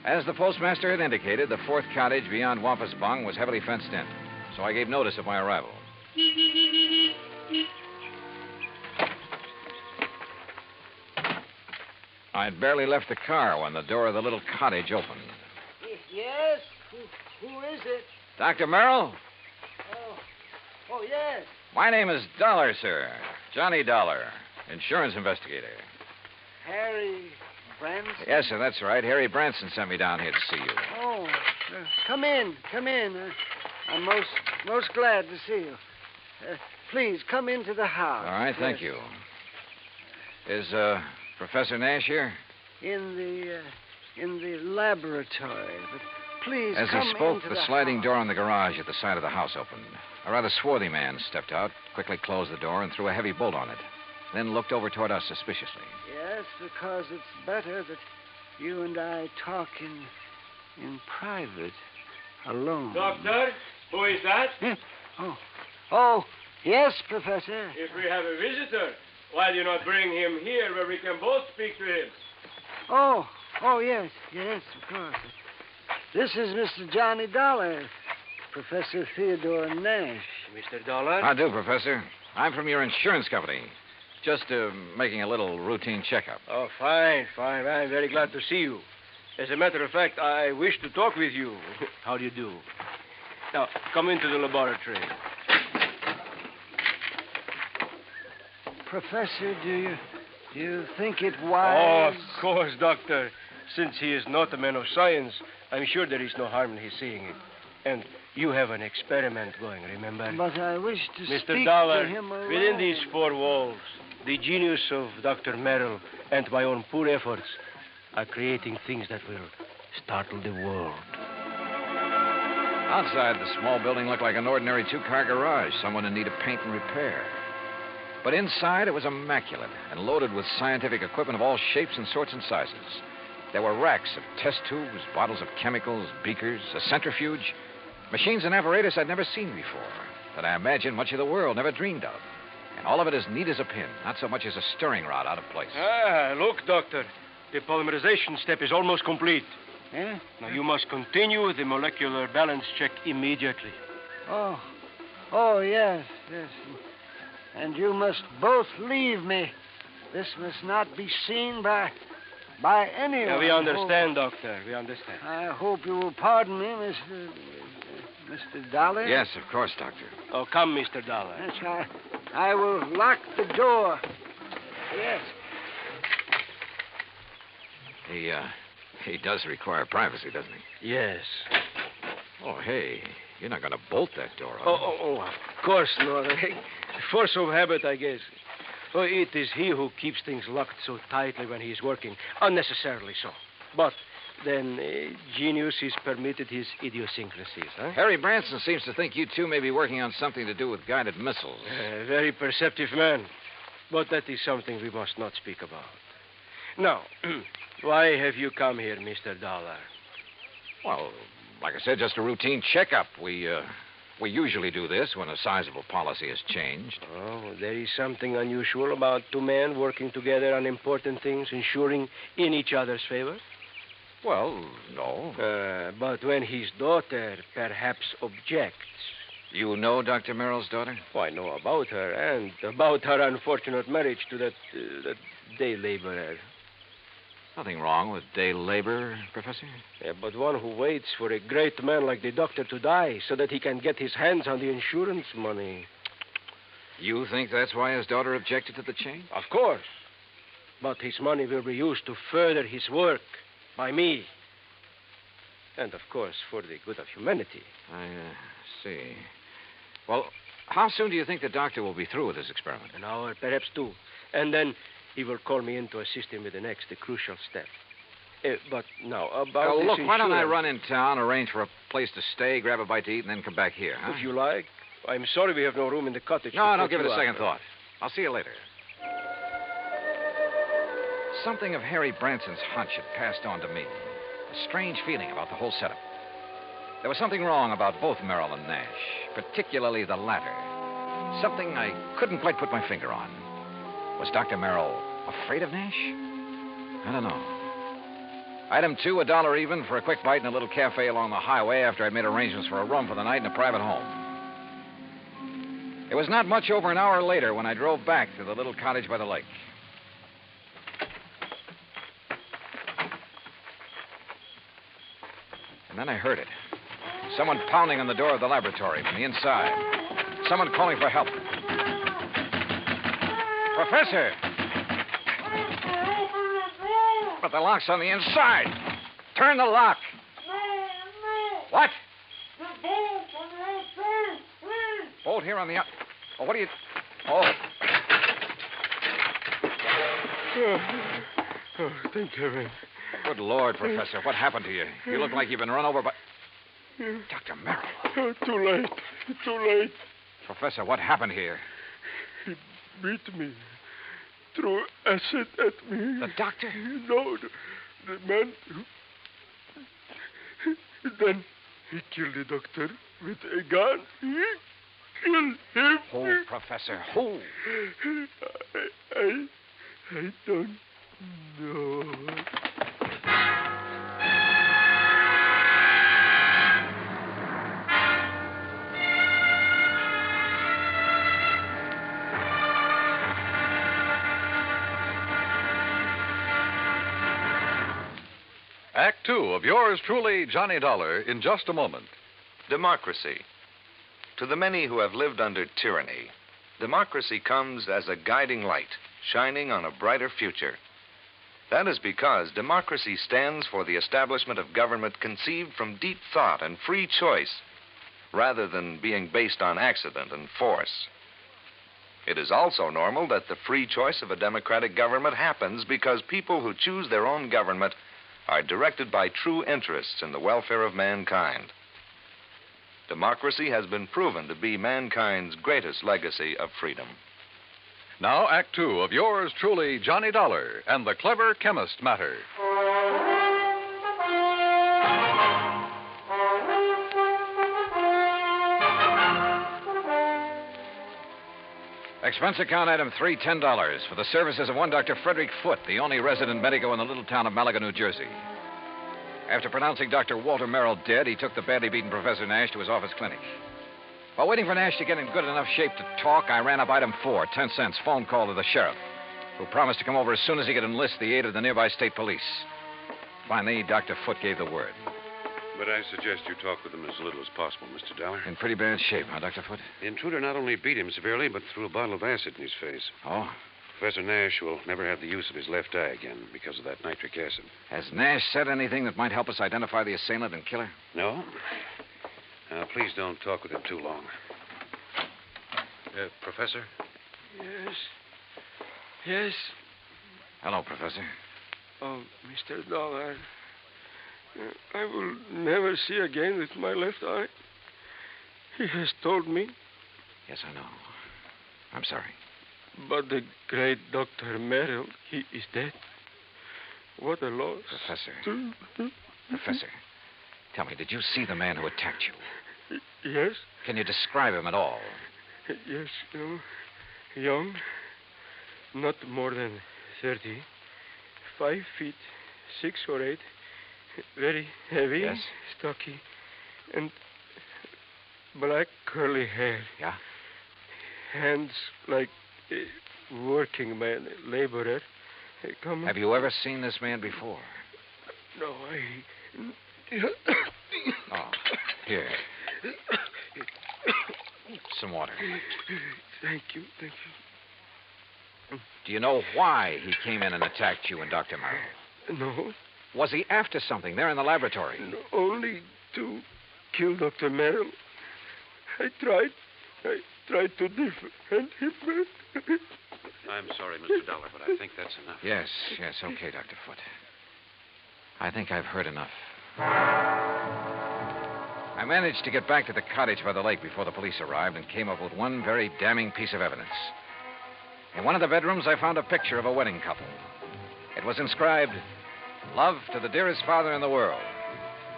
As the postmaster had indicated, the fourth cottage beyond Wampus Bung was heavily fenced in, so I gave notice of my arrival. I'd barely left the car when the door of the little cottage opened. Yes? Who is it? Dr. Merrill? Oh, yes. My name is Dollar, sir. Johnny Dollar, insurance investigator. Harry Branson? Yes, sir, that's right. Harry Branson sent me down here to see you. Oh, come in. I'm most glad to see you. Please, come into the house. All right, thank you. Is, Professor Nash here? In the laboratory. But please, As come he spoke, into the sliding door on the garage at the side of the house opened. A rather swarthy man stepped out, quickly closed the door, and threw a heavy bolt on it. Then looked over toward us suspiciously. Yes, because it's better that you and I talk in private, alone. Doctor, who is that? Oh, yes, Professor. If we have a visitor, why do you not bring him here where we can both speak to him? Oh, yes, of course. This is Mr. Johnny Dollar, Professor Theodore Nash. Mr. Dollar? How do, Professor? I'm from your insurance company. Just making a little routine checkup. Oh, fine. I'm very glad to see you. As a matter of fact, I wish to talk with you. How do you do? Now, come into the laboratory. Professor, do you think it Oh, wise? of course, Doctor. Since he is not a man of science, I'm sure there is no harm in his seeing it. And you have an experiment going, remember? But I wish to Mr. speak Dollar, to him alone. within these four walls, the genius of Dr. Merrill and my own poor efforts are creating things that will startle the world. Outside, the small building looked like an ordinary two-car garage, someone in need of paint and repair. But inside, it was immaculate and loaded with scientific equipment of all shapes and sorts and sizes. There were racks of test tubes, bottles of chemicals, beakers, a centrifuge, machines and apparatus I'd never seen before, that I imagine much of the world never dreamed of. And all of it as neat as a pin, not so much as a stirring rod out of place. Look, Doctor. The polymerization step is almost complete. Eh? Now, you must continue the molecular balance check immediately. Oh, yes. And you must both leave me. This must not be seen by anyone. Yeah, we understand, Doctor. We understand. I hope you will pardon me, Mr. Dollar. Yes, of course, Doctor. Oh, come, Mr. Dollar. Yes, I will lock the door. Yes. He does require privacy, doesn't he? Yes. Oh, hey, you're not going to bolt that door, are Oh, of course not. Force of habit, I guess. Oh, it is he who keeps things locked so tightly when he is working, unnecessarily so. But then genius is permitted his idiosyncrasies, huh? Harry Branson seems to think you two may be working on something to do with guided missiles. A very perceptive man. But that is something we must not speak about. Now, why have you come here, Mr. Dollar? Well, like I said, just a routine checkup. We usually do this when a sizable policy has changed. Oh, there is something unusual about two men working together on important things, ensuring in each other's favor? Well, no. But when his daughter perhaps objects. You know Dr. Merrill's daughter? Oh, I know about her and about her unfortunate marriage to that day laborer. Nothing wrong with day labor, Professor. Yeah, but one who waits for a great man like the doctor to die so that he can get his hands on the insurance money. You think that's why his daughter objected to the change? Of course. But his money will be used to further his work by me. And, of course, for the good of humanity. I see. Well, how soon do you think the doctor will be through with his experiment? An hour, perhaps two. And then he will call me in to assist him with the next, the crucial step. But now, about this look, why don't I insurance- run in town, arrange for a place to stay, grab a bite to eat, and then come back here, huh? If you like. I'm sorry we have no room in the cottage. No, to don't put give it you a up. second thought. I'll see you later. Something of Harry Branson's hunch had passed on to me. A strange feeling about the whole setup. There was something wrong about both Merrill and Nash, particularly the latter. Something I couldn't quite put my finger on. Was Dr. Merrill afraid of Nash? I don't know. Item 2, $1 even for a quick bite in a little cafe along the highway after I'd made arrangements for a room for the night in a private home. It was not much over an hour later when I drove back to the little cottage by the lake. And then I heard it. Someone pounding on the door of the laboratory from the inside. Someone calling for help. Professor! But the lock's on the inside. Turn the lock. What? Bolt here on the... Oh, what are you... Oh. Oh, thank heaven. Good Lord, Professor. What happened to you? You look like you've been run over by... Dr. Merrill. Oh, too late. Too late. Professor, what happened here? He beat me. Threw acid at me. The doctor? No, the man who... Then he killed the doctor with a gun. He killed him. Who, Professor? Who? I don't know. Act Two of yours truly, Johnny Dollar, in just a moment. Democracy. To the many who have lived under tyranny, democracy comes as a guiding light, shining on a brighter future. That is because democracy stands for the establishment of government conceived from deep thought and free choice, rather than being based on accident and force. It is also normal that the free choice of a democratic government happens because people who choose their own government are directed by true interests in the welfare of mankind. Democracy has been proven to be mankind's greatest legacy of freedom. Now, Act Two of yours truly, Johnny Dollar, and the clever Chemist Matter. Expense account item 3, $10 for the services of one Dr. Frederick Foote, the only resident medico in the little town of Malaga, New Jersey. After pronouncing Dr. Walter Merrill dead, he took the badly beaten Professor Nash to his office clinic. While waiting for Nash to get in good enough shape to talk, I ran up item 4, 10 cents, phone call to the sheriff, who promised to come over as soon as he could enlist the aid of the nearby state police. Finally, Dr. Foote gave the word. But I suggest you talk with him as little as possible, Mr. Dollar. In pretty bad shape, huh, Dr. Foote? The intruder not only beat him severely, but threw a bottle of acid in his face. Oh? Professor Nash will never have the use of his left eye again because of that nitric acid. Has Nash said anything that might help us identify the assailant and killer? No? Now, please don't talk with him too long. Professor? Yes. Yes. Hello, Professor. Oh, Mr. Dollar. I will never see again with my left eye. He has told me. Yes, I know. I'm sorry. But the great Dr. Merrill, he is dead. What a loss. Professor. Professor, tell me, did you see the man who attacked you? Yes. Can you describe him at all? Yes, young, not more than 30, 5 feet, 6 or 8, Very heavy. Yes. Stocky. And black curly hair. Yeah? Hands like working man, laborer. Come. Have you ever seen this man before? No, Oh, here. Some water. Thank you. Do you know why he came in and attacked you and Dr. Merrill? No. Was he after something there in the laboratory? No, only to kill Dr. Merrill. I tried to defend him. I'm sorry, Mr. Dollar, but I think that's enough. Yes, okay, Dr. Foote. I think I've heard enough. I managed to get back to the cottage by the lake before the police arrived and came up with one very damning piece of evidence. In one of the bedrooms, I found a picture of a wedding couple. It was inscribed, "Love to the dearest father in the world."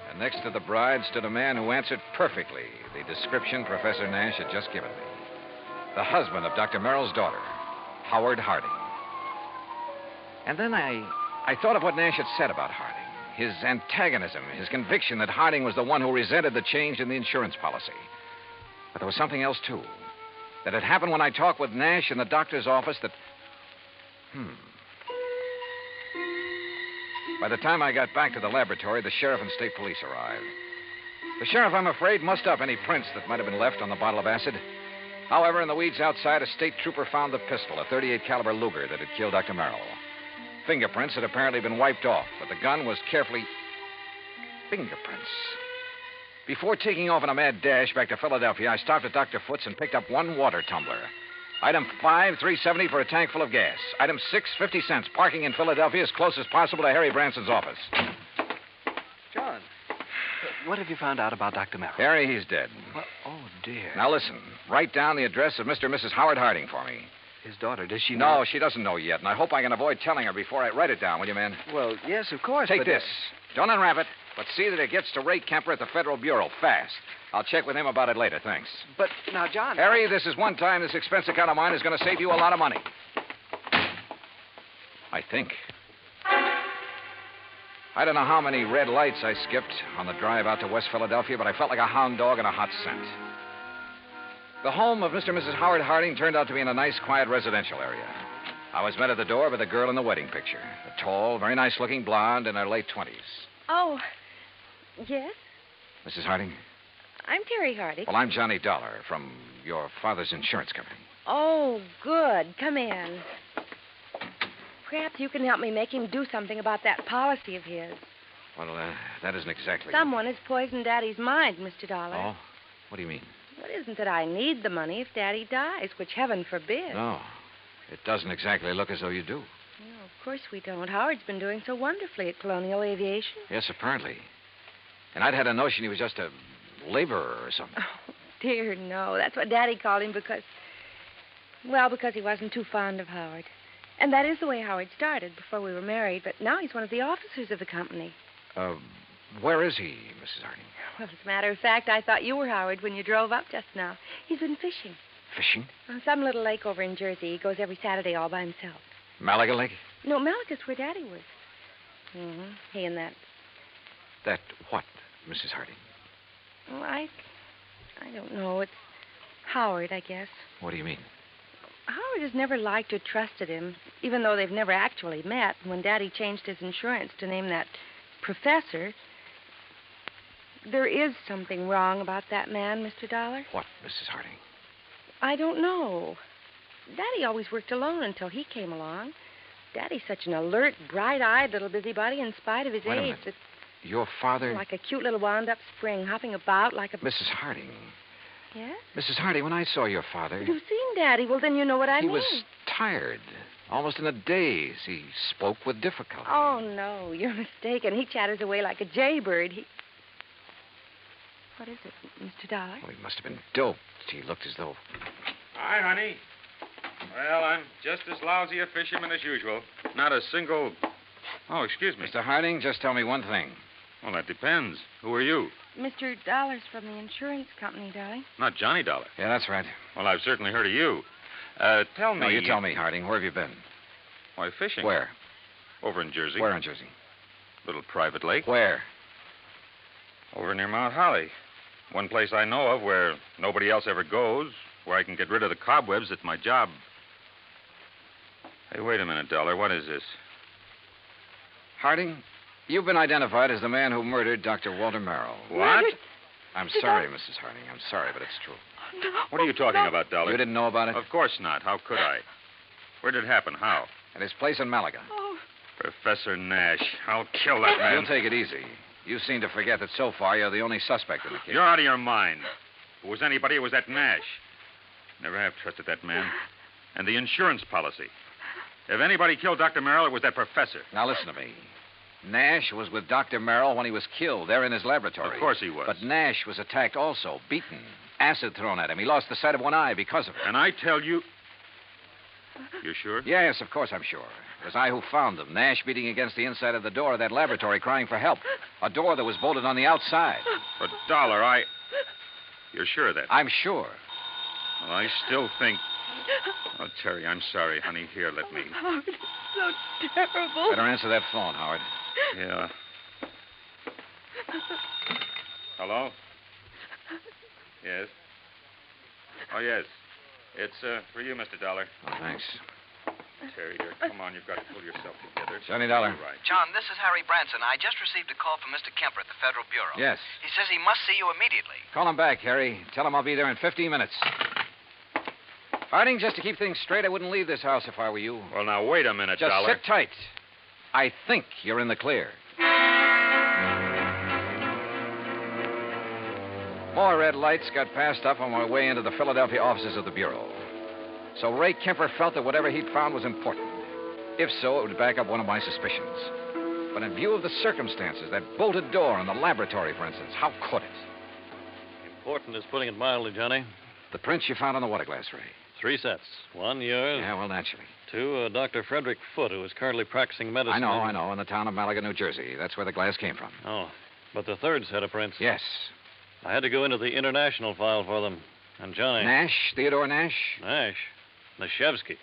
And next to the bride stood a man who answered perfectly the description Professor Nash had just given me. The husband of Dr. Merrill's daughter, Howard Harding. And then I thought of what Nash had said about Harding. His antagonism, his conviction that Harding was the one who resented the change in the insurance policy. But there was something else, too. That had happened when I talked with Nash in the doctor's office that... By the time I got back to the laboratory, the sheriff and state police arrived. The sheriff, I'm afraid, mussed up any prints that might have been left on the bottle of acid. However, in the weeds outside, a state trooper found the pistol, a .38 caliber Luger that had killed Dr. Merrill. Fingerprints had apparently been wiped off, but the gun was carefully... Fingerprints. Before taking off on a mad dash back to Philadelphia, I stopped at Dr. Foote's and picked up one water tumbler. Item 5, $3.70 for a tank full of gas. Item 6, 50 cents. Parking in Philadelphia as close as possible to Harry Branson's office. John, what have you found out about Dr. Merrill? Harry, he's dead. Well, oh, dear. Now listen, write down the address of Mr. and Mrs. Howard Harding for me. His daughter, does she know? No, she doesn't know yet, and I hope I can avoid telling her before I write it down, will you, man? Well, yes, of course. Take but, this. Don't unwrap it, but see that it gets to Ray Kemper at the Federal Bureau fast. I'll check with him about it later, thanks. But now, John... Harry, this is one time this expense account of mine is going to save you a lot of money. I think. I don't know how many red lights I skipped on the drive out to West Philadelphia, but I felt like a hound dog in a hot scent. The home of Mr. and Mrs. Howard Harding turned out to be in a nice, quiet residential area. I was met at the door by the girl in the wedding picture. A tall, very nice-looking blonde in her late 20s. Oh, yes? Mrs. Harding? I'm Terry Harding. Well, I'm Johnny Dollar from your father's insurance company. Oh, good. Come in. Perhaps you can help me make him do something about that policy of his. Well, that isn't exactly... Someone has poisoned Daddy's mind, Mr. Dollar. Oh? What do you mean? Well, it isn't that I need the money if Daddy dies, which heaven forbid. No. It doesn't exactly look as though you do. No, of course we don't. Howard's been doing so wonderfully at Colonial Aviation. Yes, apparently. And I'd had a notion he was just a laborer or something. Oh, dear, no. That's what Daddy called him because he wasn't too fond of Howard. And that is the way Howard started before we were married, but now he's one of the officers of the company. Where is he, Mrs. Harding? Well, as a matter of fact, I thought you were Howard when you drove up just now. He's been fishing. Fishing? On some little lake over in Jersey. He goes every Saturday all by himself. Malaga Lake? No, Malacca's where Daddy was. Mm-hmm. He and that. That what, Mrs. Harding? Well, I don't know. It's Howard, I guess. What do you mean? Howard has never liked or trusted him, even though they've never actually met. When Daddy changed his insurance to name that professor, there is something wrong about that man, Mr. Dollar. What, Mrs. Harding? I don't know. Daddy always worked alone until he came along. Daddy's such an alert, bright-eyed little busybody in spite of his Wait a age. minute. Your father... Like a cute little wound-up spring, hopping about like a... Mrs. Harding. Yes? Mrs. Harding, when I saw your father... You've seen Daddy. Well, then you know what I mean. He was tired. Almost in a daze. He spoke with difficulty. Oh, no. You're mistaken. He chatters away like a jaybird. What is it, Mr. Dollar? Oh, he must have been doped. He looked as though... Hi, honey. Well, I'm just as lousy a fisherman as usual. Not a single... Oh, excuse me. Mr. Harding, just tell me one thing. Well, that depends. Who are you? Mr. Dollar's from the insurance company, darling. Not Johnny Dollar. Yeah, that's right. Well, I've certainly heard of you. Tell me... No, you tell me, Harding. Where have you been? Why, fishing. Where? Over in Jersey. Where in Jersey? Little private lake. Where? Over near Mount Holly. One place I know of where nobody else ever goes, where I can get rid of the cobwebs at my job. Hey, wait a minute, Dollar. What is this? Harding, you've been identified as the man who murdered Dr. Walter Merrill. What? I'm sorry, Mrs. Harding. I'm sorry, but it's true. What are you talking about, Dollar? You didn't know about it? Of course not. How could I? Where did it happen? How? At his place in Malaga. Professor Nash. I'll kill that man. You'll take it easy. You seem to forget that so far you're the only suspect in the case. You're out of your mind. If it was anybody, it was that Nash. Never have trusted that man. And the insurance policy. If anybody killed Dr. Merrill, it was that professor. Now listen to me. Nash was with Dr. Merrill when he was killed there in his laboratory. Of course he was. But Nash was attacked also, beaten, acid thrown at him. He lost the sight of one eye because of it. And I tell you... You sure? Yes, of course I'm sure. It was I who found them. Nash beating against the inside of the door of that laboratory crying for help. A door that was bolted on the outside. But, Dollar, You're sure of that? I'm sure. Well, I still think... Oh, Terry, I'm sorry, honey. Here, let me... Howard, it's so terrible. Better answer that phone, Howard. Yeah. Hello? Yes? Oh, yes. It's for you, Mr. Dollar. Oh, thanks. Terry, dear, come on. You've got to pull yourself together. $70. Right. John, this is Harry Branson. I just received a call from Mr. Kemper at the Federal Bureau. Yes. He says he must see you immediately. Call him back, Harry. Tell him I'll be there in 15 minutes. Harding, just to keep things straight, I wouldn't leave this house if I were you. Well, now, wait a minute, Just Dollar. sit tight. I think you're in the clear. More red lights got passed up on my way into the Philadelphia offices of the Bureau. So Ray Kemper felt that whatever he'd found was important. If so, it would back up one of my suspicions. But in view of the circumstances, that bolted door in the laboratory, for instance, how could it? Important is putting it mildly, Johnny. The prints you found on the water glass, Ray. 3 sets. 1, yours. Yeah, well, naturally. 2, Dr. Frederick Foote, who is currently practicing medicine. I know, in the town of Malaga, New Jersey. That's where the glass came from. Oh, but the 3rd set of prints. Yes. I had to go into the international file for them. And Johnny... Nash? Theodore Nash? Nash. Nashevsky.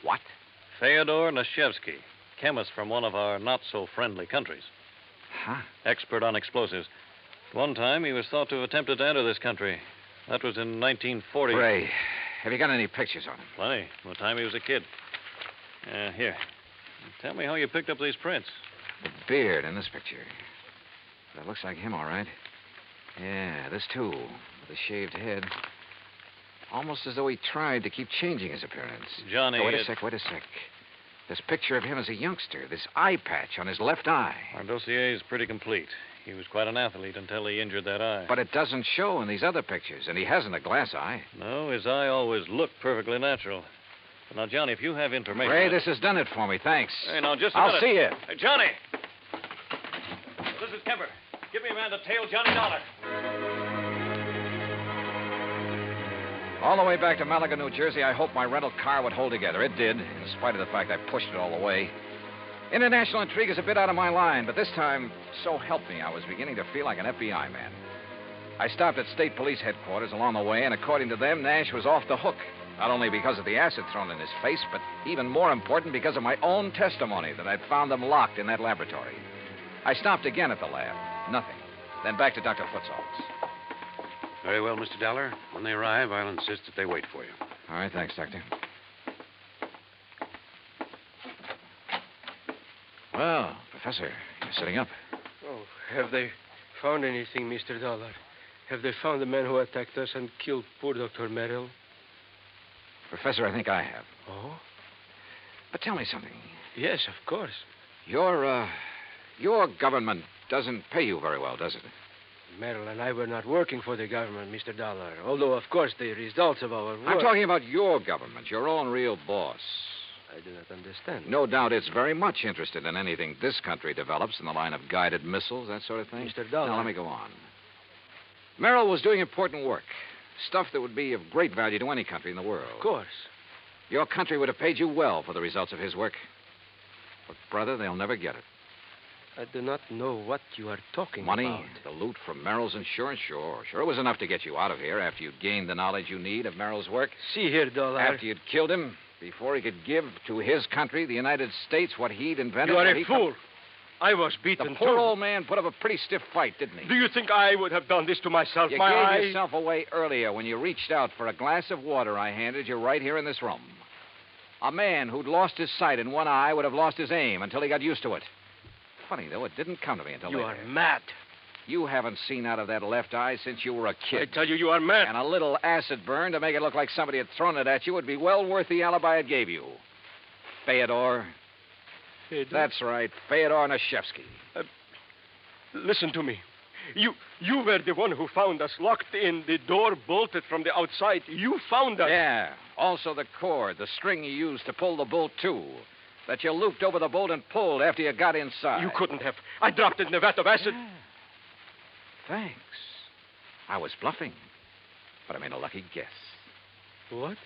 What? Theodore Nashevsky, chemist from one of our not-so-friendly countries. Huh? Expert on explosives. At one time, he was thought to have attempted to enter this country. That was in 1940. Ray, have you got any pictures on him? Plenty. From the time he was a kid. Here. Tell me how you picked up these prints. The beard in this picture. That looks like him, all right. Yeah, this too, with a shaved head. Almost as though he tried to keep changing his appearance. Johnny... Oh, wait a sec. This picture of him as a youngster, this eye patch on his left eye. Our dossier is pretty complete. He was quite an athlete until he injured that eye. But it doesn't show in these other pictures, and he hasn't a glass eye. No, his eye always looked perfectly natural. But now, Johnny, if you have information... Ray, this has done it for me. Thanks. Hey, now, just a I'll minute. see you. Hey, Johnny! This is Kemper. Give me a man to tail Johnny Dollar. All the way back to Malaga, New Jersey, I hoped my rental car would hold together. It did, in spite of the fact I pushed it all the way. International intrigue is a bit out of my line, but this time, so help me, I was beginning to feel like an FBI man. I stopped at state police headquarters along the way, and according to them, Nash was off the hook. Not only because of the acid thrown in his face, but even more important, because of my own testimony that I'd found them locked in that laboratory. I stopped again at the lab. Nothing. Then back to Dr. Foote's office. Very well, Mr. Dollar. When they arrive, I'll insist that they wait for you. All right, thanks, Doctor. Well, Professor, you're sitting up. Oh, have they found anything, Mr. Dollar? Have they found the man who attacked us and killed poor Dr. Merrill? Professor, I think I have. Oh? But tell me something. Yes, of course. Your government doesn't pay you very well, does it? Merrill and I were not working for the government, Mr. Dollar. Although, of course, the results of our work... I'm talking about your government, your own real boss. I do not understand. No doubt it's very much interested in anything this country develops in the line of guided missiles, that sort of thing. Mr. Dollar... Now, let me go on. Merrill was doing important work. Stuff that would be of great value to any country in the world. Of course. Your country would have paid you well for the results of his work. But, brother, they'll never get it. I do not know what you are talking Money, about. the loot from Merrill's insurance, sure. Sure, it was enough to get you out of here after you'd gained the knowledge you need of Merrill's work. See here, Dollar. After you'd killed him, before he could give to his country, the United States, what he'd invented. You are a fool. I was beaten, The poor too. old man put up a pretty stiff fight, didn't he? Do you think I would have done this to myself? You My gave eyes... yourself away earlier when you reached out for a glass of water I handed you right here in this room. A man who'd lost his sight in one eye would have lost his aim until he got used to it. Funny, though, it didn't come to me until You later. are mad. You haven't seen out of that left eye since you were a kid. I tell you, you are mad. And a little acid burn to make it look like somebody had thrown it at you would be well worth the alibi it gave you. Fyodor. That's right, Fyodor Nashevsky. Listen to me. You were the one who found us locked in, the door bolted from the outside. You found us. Yeah. Also the cord, the string you used to pull the bolt to. That you looped over the bolt and pulled after you got inside. You couldn't have. I dropped it in the vat of acid. Yeah. Thanks. I was bluffing. But I made a lucky guess. What?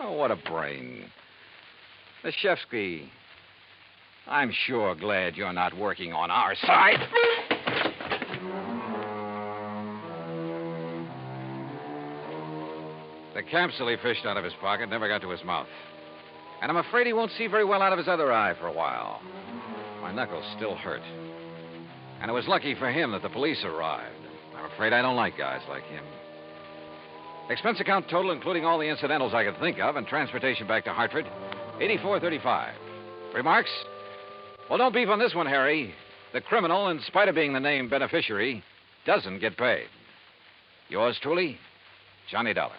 Oh, what a brain. Nashevsky, I'm sure glad you're not working on our side. The capsule he fished out of his pocket never got to his mouth. And I'm afraid he won't see very well out of his other eye for a while. My knuckles still hurt. And it was lucky for him that the police arrived. I'm afraid I don't like guys like him. Expense account total, including all the incidentals I could think of, and transportation back to Hartford, $84.35. Remarks? Well, don't beef on this one, Harry. The criminal, in spite of being the named beneficiary, doesn't get paid. Yours truly, Johnny Dollar.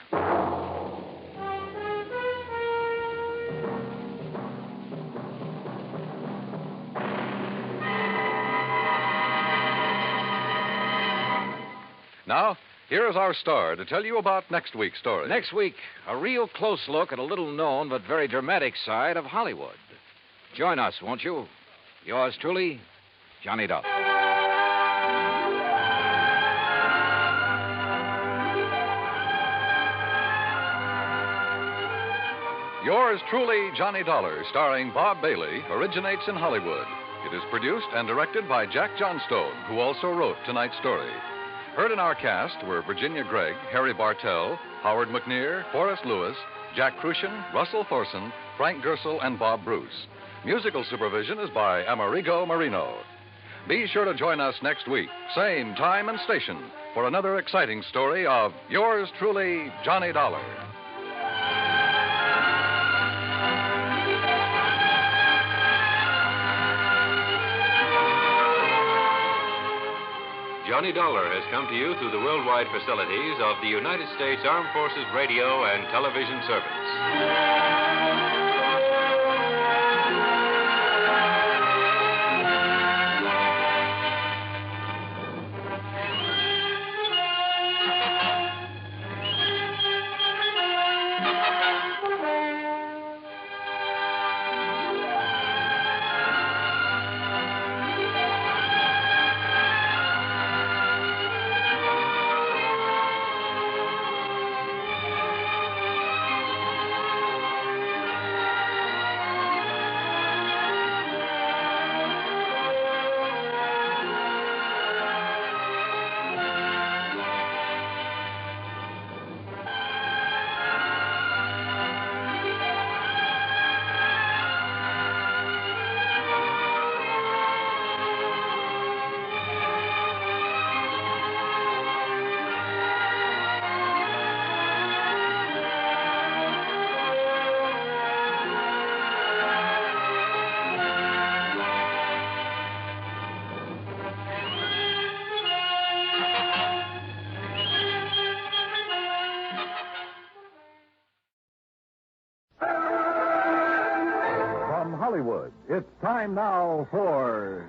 Now, here is our star to tell you about next week's story. Next week, a real close look at a little-known but very dramatic side of Hollywood. Join us, won't you? Yours truly, Johnny Dollar. Yours truly, Johnny Dollar, starring Bob Bailey, originates in Hollywood. It is produced and directed by Jack Johnstone, who also wrote tonight's story. Heard in our cast were Virginia Gregg, Harry Bartell, Howard McNear, Forrest Lewis, Jack Crucian, Russell Thorson, Frank Gersel, and Bob Bruce. Musical supervision is by Amerigo Marino. Be sure to join us next week, same time and station, for another exciting story of yours truly, Johnny Dollar. Johnny Dollar has come to you through the worldwide facilities of the United States Armed Forces Radio and Television Service. Hollywood. It's time now for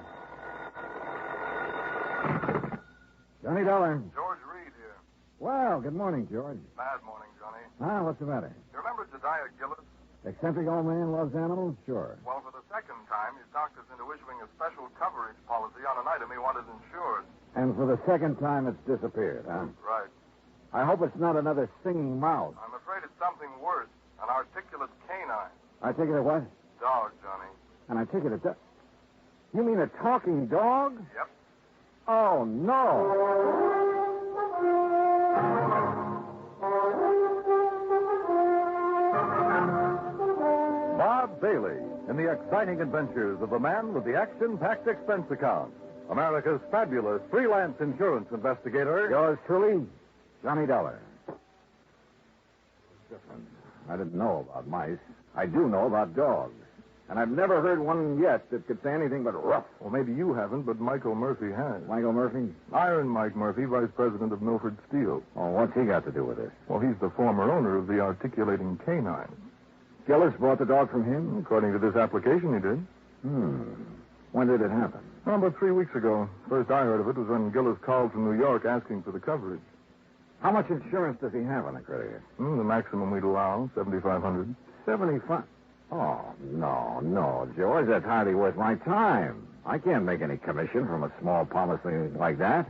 Johnny Dollar. George Reed here. Well, good morning, George. Bad morning, Johnny. What's the matter? You remember Jediah Gillis? Eccentric old man loves animals? Sure. Well, for the second time, he's talked us into issuing a special coverage policy on an item he wanted insured. And for the second time, it's disappeared, huh? Right. I hope it's not another singing mouse. I'm afraid it's something worse. An articulate canine. I take it a what? Dog, Johnny. And I take it a... You mean a talking dog? Yep. Oh, no. Bob Bailey, in the exciting adventures of the man with the action-packed expense account, America's fabulous freelance insurance investigator. Yours truly, Johnny Dollar. I didn't know about mice. I do know about dogs. And I've never heard one yet that could say anything but rough. Well, maybe you haven't, but Michael Murphy has. Michael Murphy? Iron Mike Murphy, vice president of Milford Steel. Oh, what's he got to do with this? Well, he's the former owner of the articulating canine. Gillis bought the dog from him? According to this application, he did. When did it happen? Well, about 3 weeks ago. First I heard of it was when Gillis called from New York asking for the coverage. How much insurance does he have on the critter? The maximum we'd allow, $7,500. 75? Oh, no, George. That's hardly worth my time. I can't make any commission from a small policy like that.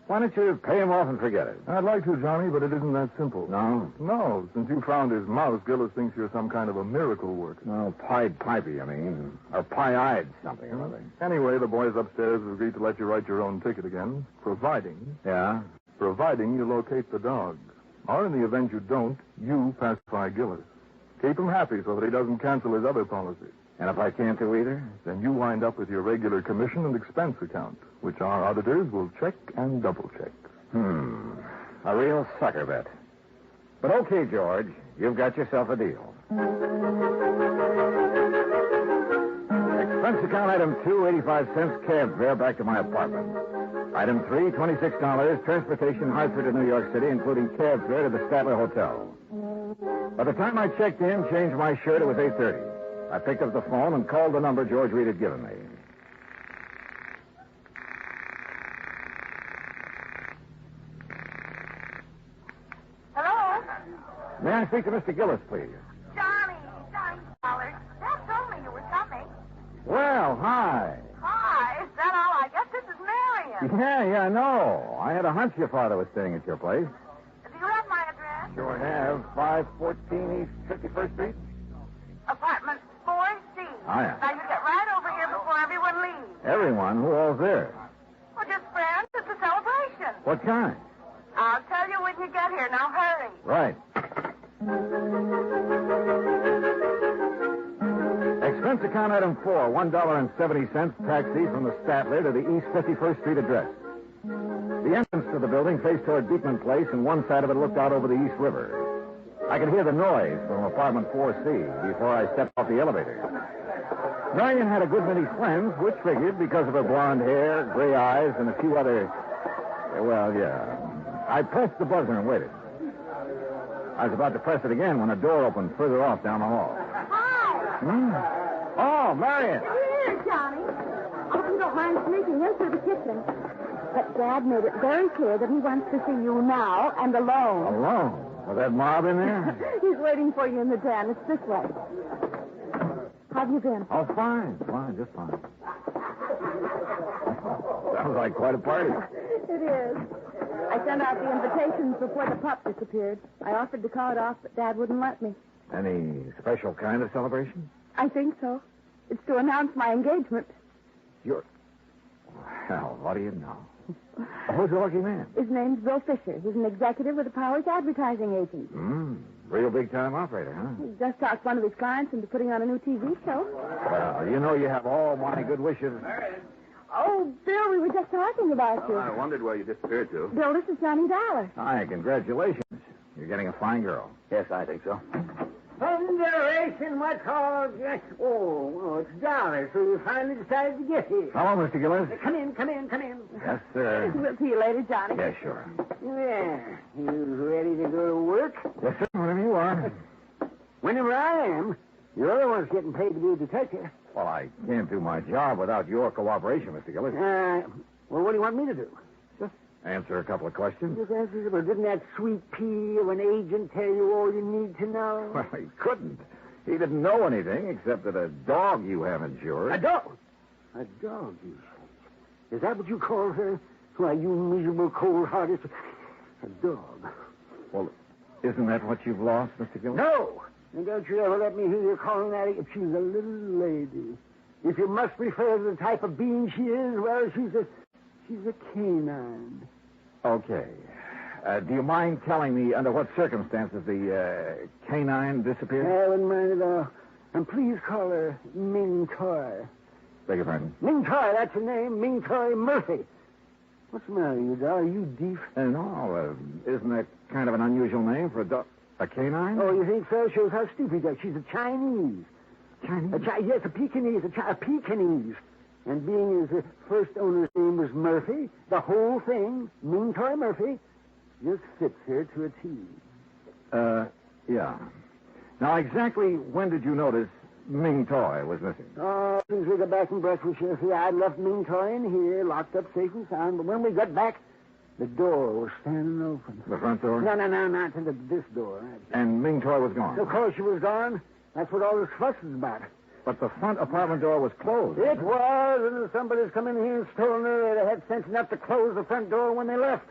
Why don't you pay him off and forget it? I'd like to, Johnny, but it isn't that simple. No? No. Since you found his mouse, Gillis thinks you're some kind of a miracle worker. No, Pied Pipey, I mean. Or pie-eyed something or other. Anyway, the boys upstairs have agreed to let you write your own ticket again, providing... Yeah? Providing you locate the dog. Or in the event you don't, you pacify Gillis. Keep him happy so that he doesn't cancel his other policy. And if I can't do either? Then you wind up with your regular commission and expense account, which our auditors will check and double-check. A real sucker bet. But okay, George, you've got yourself a deal. Expense account item 2, 85 cents cab fare back to my apartment. Item 3, $26, transportation Hartford to New York City, including cab fare to the Statler Hotel. By the time I checked in, changed my shirt, it was 8:30. I picked up the phone and called the number George Reed had given me. Hello? May I speak to Mr. Gillis, please? Johnny Dollar. Dad told me you were coming. Well, hi. Hi, is that all? I guess this is Marion. Yeah, I know. I had a hunch your father was staying at your place. Do you have my address? Sure have. 514 East 51st Street. Apartment 4C. Oh, yeah. Now, you get right over here before everyone leaves. Everyone? Who all's there? Well, just friends. It's a celebration. What kind? I'll tell you when you get here. Now, hurry. Right. Expense account item 4, $1.70 taxi from the Statler to the East 51st Street address. The entrance to the building faced toward Beekman Place, and one side of it looked out over the East River. I could hear the noise from apartment 4C before I stepped off the elevator. Marion had a good many friends, which figured because of her blonde hair, gray eyes, and a few other... Well, yeah. I pressed the buzzer and waited. I was about to press it again when a door opened further off down the hall. Hi. Oh, Marion. Here, Johnny. I hope you don't mind sneaking in through the kitchen. But Dad made it very clear that he wants to see you now and alone. Alone? Was that mob in there? He's waiting for you in the den. It's this way. How have you been? Oh, fine, just fine. Sounds like quite a party. It is. I sent out the invitations before the pup disappeared. I offered to call it off, but Dad wouldn't let me. Any special kind of celebration? I think so. It's to announce my engagement. You're... Well, what do you know? Who's the lucky man? His name's Bill Fisher. He's an executive with the Powers Advertising Agency. Real big-time operator, huh? He just talked one of his clients into putting on a new TV show. Well, you know you have all my good wishes. Oh, Bill, we were just talking about you. I wondered where you disappeared to. Bill, this is Johnny Dollar. Hi, congratulations. You're getting a fine girl. Yes, I think so. Thunderation, what's all... Oh, it's Dollar, so you finally decided to get here. Hello, Mr. Gillis. Come in. Yes, sir. We'll see you later, Johnny. Yeah, sure. Yeah, you ready to go to work? Yes, sir, whenever you are. Whenever I am. You're the one's getting paid to be a detective. Well, I can't do my job without your cooperation, Mr. Gillis. Well, what do you want me to do? Just answer a couple of questions. Just answer, well, didn't that sweet pea of an agent tell you all you need to know? Well, he couldn't. He didn't know anything except that a dog you have insured. A dog? A dog, you say? Is that what you call her? Why, you miserable, cold-hearted... A dog. Well, isn't that what you've lost, Mr. Gillis? No! And don't you ever let me hear you calling that... She's a little lady. If you must refer to the type of being she is, well, she's a canine. Okay. Do you mind telling me under what circumstances the canine disappeared? I wouldn't mind at all. And please call her Ming Toy. Beg your pardon? Ming Toy, that's her name. Ming Toy Murphy. What's the matter, you doll? Are you deaf? No, isn't that kind of an unusual name for a dog? A canine? Oh, you think so? Shows how stupid you are. She's a Chinese. Chinese? Yes, a Pekingese. A Pekingese. And being as the first owner's name was Murphy, the whole thing, Ming Toy Murphy, just fits her to a T. Yeah. Now, exactly when did you notice Ming Toy was missing? Oh, as soon as we got back from breakfast, Sheriff, I'd left Ming Toy in here, locked up safe and sound, but when we got back, the door was standing open. The front door? No, not to this door. And Ming Toy was gone? Of course she was gone. That's what all this fuss is about. But the front apartment door was closed. It was, and if somebody's come in here and stolen her, they'd have had sense enough to close the front door when they left.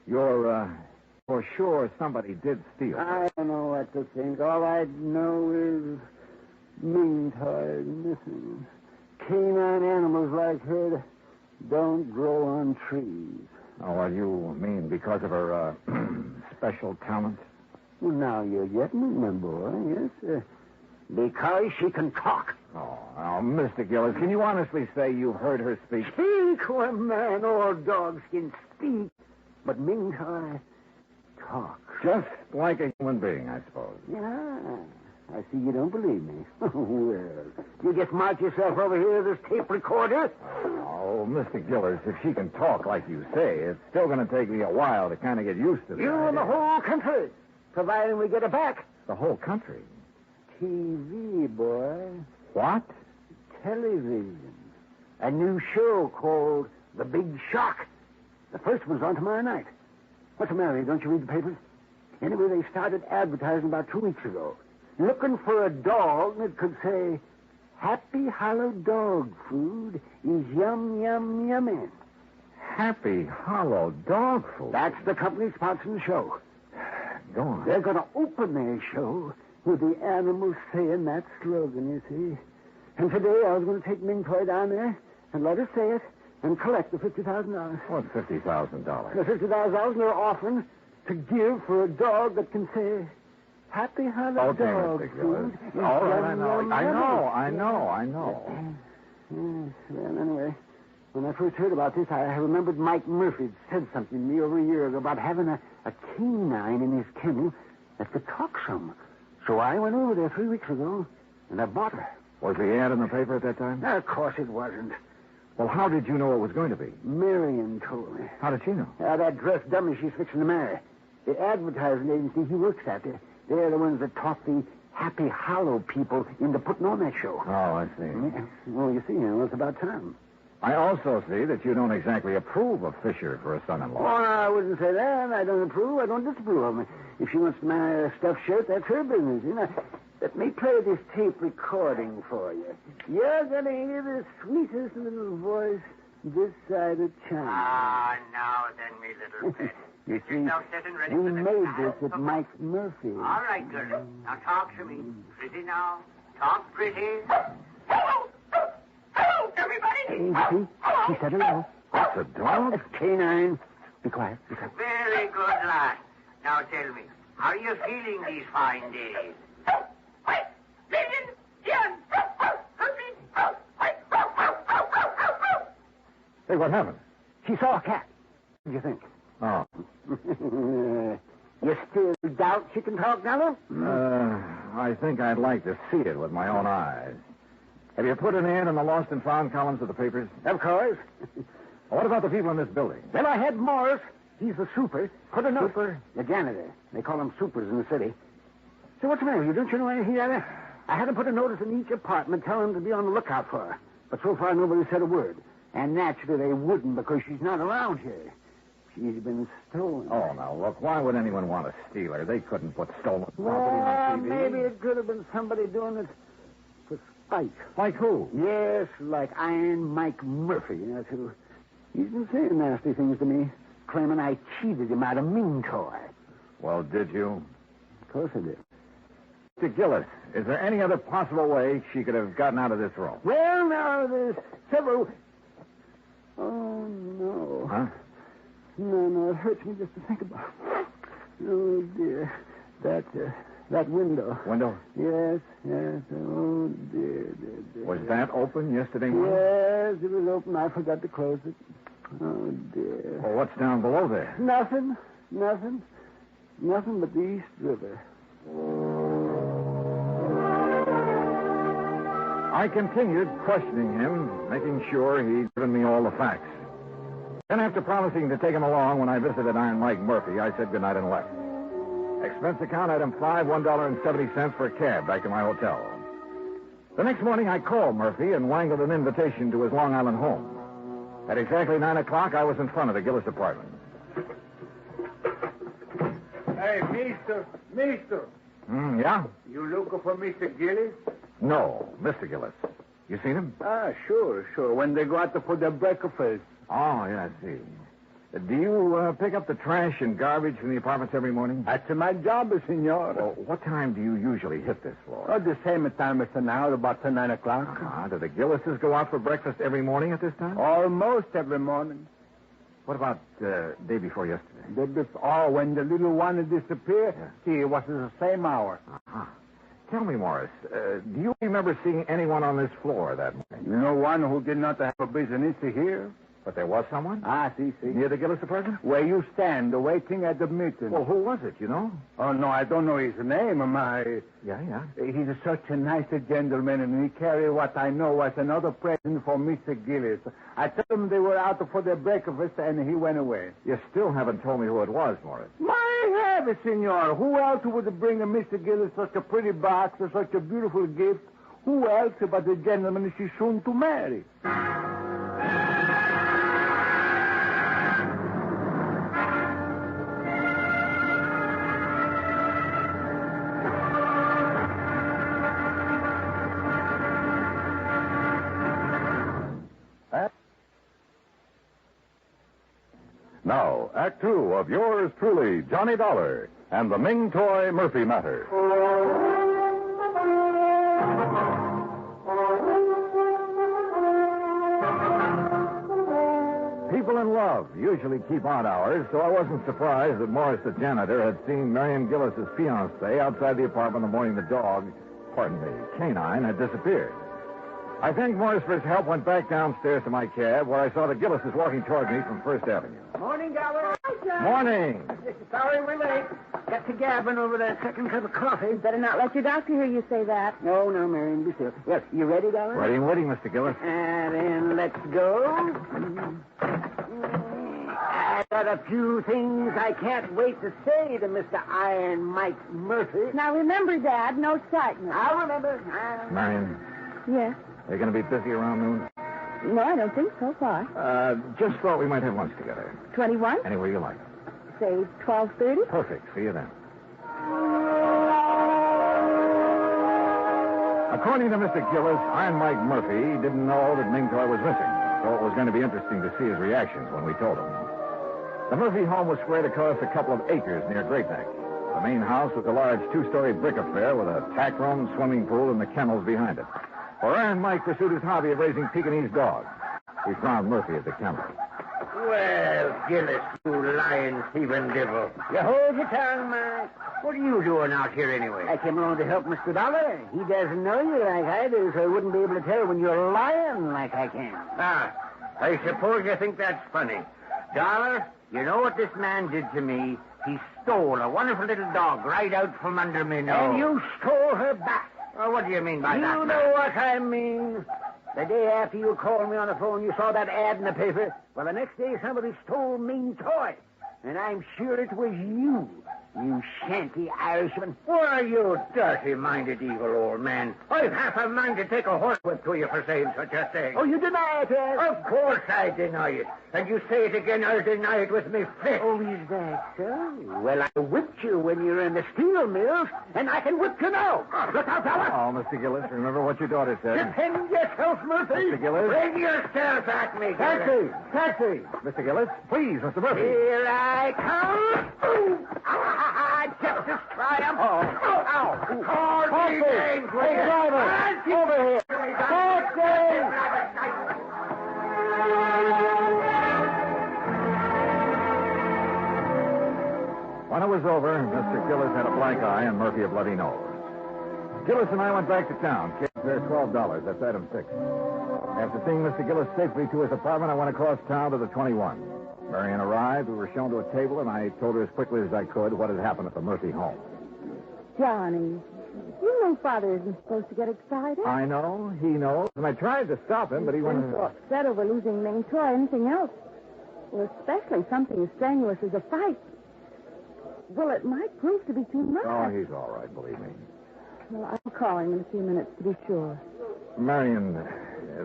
You're, for sure somebody did steal. I don't know what to think. All I know is Ming Toy missing. Canine animals like her don't grow on trees. Oh, well, you mean because of her, special talent? Well, now you're getting it, my boy, yes. Because she can talk. Oh, now, Mr. Gillis, can you honestly say you heard her speak? Speak, why, man, all dogs can speak. But Ming Toy talks. Just like a human being, I suppose. Yeah. I see you don't believe me. Well, you just march yourself over here to this tape recorder. Oh, Mr. Gillis, if she can talk like you say, it's still going to take me a while to kind of get used to this. You and the whole country, providing we get her back. The whole country? TV, boy. What? Television. A new show called The Big Shock. The first one's on tomorrow night. What's the matter? Don't you read the papers? Anyway, they started advertising about 2 weeks ago. Looking for a dog that could say, Happy Hollow Dog Food is yum, yum, yummy. Happy Hollow Dog Food? That's the company sponsoring the show. Go on. They're going to open their show with the animals saying that slogan, you see. And today I was going to take Ming Toy down there and let her say it and collect the $50,000. What's $50,000? The $50,000 they're offering to give for a dog that can say, Happy Hollow Dog Food. All right, I know. Yes, well, anyway, when I first heard about this, I remembered Mike Murphy said something to me over a year ago about having a canine in his kennel that could talk some. So I went over there 3 weeks ago, and I bought her. Was the ad in the paper at that time? Of course it wasn't. Well, how did you know it was going to be? Marion told me. How did she know? That dressed dummy she's fixing to marry. The advertising agency he works at, they're the ones that talk the Happy Hollow people into putting on that show. Oh, I see. Yeah. Well, you see, it's about time. I also see that you don't exactly approve of Fisher for a son-in-law. Oh, no, I wouldn't say that. I don't approve. I don't disapprove of him. If she wants to marry a stuffed shirt, that's her business. Let me play this tape recording for you. You're going to hear the sweetest little voice this side of China. Ah, now then, me little pet. You see, Now sit and ready we for the made trial. this at Mike Murphy. All right, girl. Now talk to me. Pretty now. Talk pretty. Hello! Hello, everybody! See? She said hello. That's a dog? That's canine. Be quiet. Very good, lad. Now tell me, how are you feeling these fine days? Hey, what happened? She saw a cat. What do you think? Oh. You still doubt she can talk, Nello? I think I'd like to see it with my own eyes. Have you put an ad in the lost and found columns of the papers? Of course. What about the people in this building? Well, I had Morris. He's the super. Put a note. Super? The janitor. They call him supers in the city. So what's the matter? Don't you know anything yet? I had to put a notice in each apartment telling them to be on the lookout for her. But so far, nobody said a word. And naturally, they wouldn't because she's not around here. She's been stolen. Oh, now, look, why would anyone want to steal her? They couldn't put stolen property on TV. Maybe it could have been somebody doing it for spite. Like who? Yes, like Iron Mike Murphy. That's who. He's been saying nasty things to me, claiming I cheated him out of Ming Toy. Well, did you? Of course I did. Mr. Gillis, is there any other possible way she could have gotten out of this room? Well, now, there's several... Oh, no. Huh? No, it hurts me just to think about it. Oh, dear. That That window. Window? Yes. Oh, dear. Was that open yesterday morning? Yes, it was open. I forgot to close it. Oh, dear. Well, what's down below there? Nothing but the East River. I continued questioning him, making sure he'd given me all the facts. Then, after promising to take him along when I visited Iron Mike Murphy, I said goodnight and left. Expense account item 5, $1.70 for a cab back to my hotel. The next morning, I called Murphy and wangled an invitation to his Long Island home. At exactly 9 o'clock, I was in front of the Gillis apartment. Hey, mister. Yeah? You looking for Mr. Gillis? No, Mr. Gillis. You seen him? Sure. When they go out for their breakfast. Oh, yeah, I see. Do you pick up the trash and garbage from the apartments every morning? That's my job, senor. Well, what time do you usually hit this floor? The same time as now, about 9 o'clock. Do the Gillises go out for breakfast every morning at this time? Almost every morning. What about day before yesterday? When the little one disappeared, see, it was the same hour. Uh-huh. Tell me, Morris, do you remember seeing anyone on this floor that morning? You know one who did not have a business here? But there was someone? See. Near the Gillis apartment? Where you stand, waiting at the meeting. Well, who was it, you know? Oh, no, I don't know his name. Yeah. He's such a nice gentleman, and he carried what I know was another present for Mr. Gillis. I told him they were out for their breakfast, and he went away. You still haven't told me who it was, Morris. My heavens, senor. Who else would bring Mr. Gillis such a pretty box or such a beautiful gift? Who else but the gentleman she's soon to marry? Now, Act Two of yours truly, Johnny Dollar, and the Ming Toy Murphy Matter. People in love usually keep odd hours, so I wasn't surprised that Morris the janitor had seen Marion Gillis's fiancée outside the apartment the morning the dog, canine, had disappeared. I thanked Morris for his help, went back downstairs to my cab, where I saw the Gillises walking toward me from First Avenue. Morning, Dollar. Hi, John. Morning. Sorry we're late. Got to gabbing over that second cup of coffee. Better not let your doctor hear you say that. No, Marion, be still. Yes, you ready, Dollar? Ready and waiting, Mr. Gillis. And then let's go. I got a few things I can't wait to say to Mr. Iron Mike Murphy. Now, remember, Dad, no excitement. I'll remember. Marion, Yes? are you going to be busy around noon? No, I don't think so far. Just thought we might have lunch together. 21? Anywhere you like. Say 12:30? Perfect. See you then. According to Mr. Gillis, Iron Mike Murphy didn't know that Ming Toy was missing, so it was going to be interesting to see his reactions when we told him. The Murphy home was spread across a couple of acres near Great Neck. The main house was a large two-story brick affair with a tack room, swimming pool, and the kennels behind it. For Iron Mike pursued his hobby of raising Pekingese dogs. We found Murphy at the kennel. Well, Gillis, you lying, thieving devil. You hold your tongue, Mike. What are you doing out here anyway? I came along to help Mr. Dollar. He doesn't know you like I do, so he wouldn't be able to tell when you're lying like I can. I suppose you think that's funny. Dollar, you know what this man did to me? He stole a wonderful little dog right out from under me nose. And you stole her back. Well, what do you mean by that, You man? know what I mean. The day after you called me on the phone, you saw that ad in the paper. Well, the next day, somebody stole Ming Toy. And I'm sure it was you, you shanty Irishman. Why, you dirty-minded evil old man. I've half a mind to take a horsewhip to you for saying such a thing. Oh, you deny it, eh? Of course I deny it. And you say it again, I'll deny it with me fist. Oh, is that so? Well, I whipped you when you were in the steel mills, and I can whip you now. Look out, fella. Oh, Mr. Gillis, remember what your daughter said. Defend yourself, Murphy. Mr. Gillis. Bring yourself at me, Taxi! Taxi! Mr. Gillis, please, Mr. Murphy. Here I come. Ooh. Justice triumph. Ow. Taxi! Hey, driver! Over here! Taxi! When it was over, Mr. Gillis had a black eye and Murphy a bloody nose. Gillis and I went back to town. Cab fare $12. That's item 6. After seeing Mr. Gillis safely to his apartment, I went across town to the 21. Marion arrived. We were shown to a table, and I told her as quickly as I could what had happened at the Murphy home. Johnny, you know Father isn't supposed to get excited. I know. He knows. And I tried to stop him, but he went... so upset over losing Ming Choi or anything else. Well, especially something as strenuous as a fight. Well, it might prove to be too much. Oh, he's all right, believe me. Well, I'll call him in a few minutes to be sure. Marion,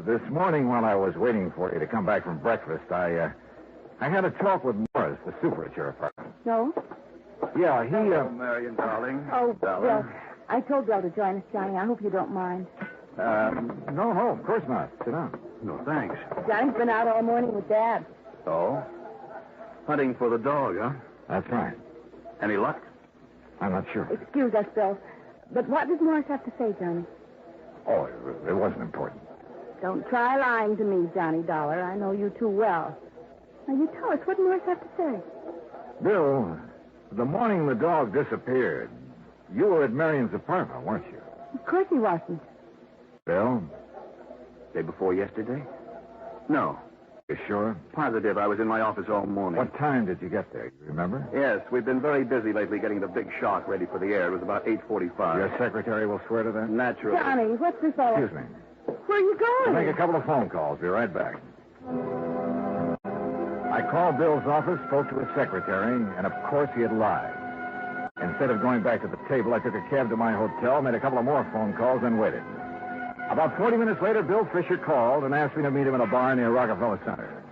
this morning while I was waiting for you to come back from breakfast, I had a talk with Morris, the super at your apartment. No? Yeah, he... Marion, darling. Oh, well, I told Bill to join us, Johnny. I hope you don't mind. No, of course not. Sit down. No, thanks. Johnny's been out all morning with Dad. Oh? Hunting for the dog, huh? That's right. Any luck? I'm not sure. Excuse us, Bill. But what does Morris have to say, Johnny? Oh, it wasn't important. Don't try lying to me, Johnny Dollar. I know you too well. Now, you tell us, what did Morris have to say? Bill, the morning the dog disappeared, you were at Marion's apartment, weren't you? Of course he wasn't. Bill? Day before yesterday? No. You sure? Positive. I was in my office all morning. What time did you get there? You remember? Yes, we've been very busy lately getting the big shock ready for the air. It was about 8:45. Your secretary will swear to that? Naturally. Johnny, what's this all... Excuse me. Where are you going? I'll make a couple of phone calls. Be right back. I called Bill's office, spoke to his secretary, and of course he had lied. Instead of going back to the table, I took a cab to my hotel, made a couple of more phone calls, and waited. About 40 minutes later, Bill Fisher called and asked me to meet him in a bar near Rockefeller Center.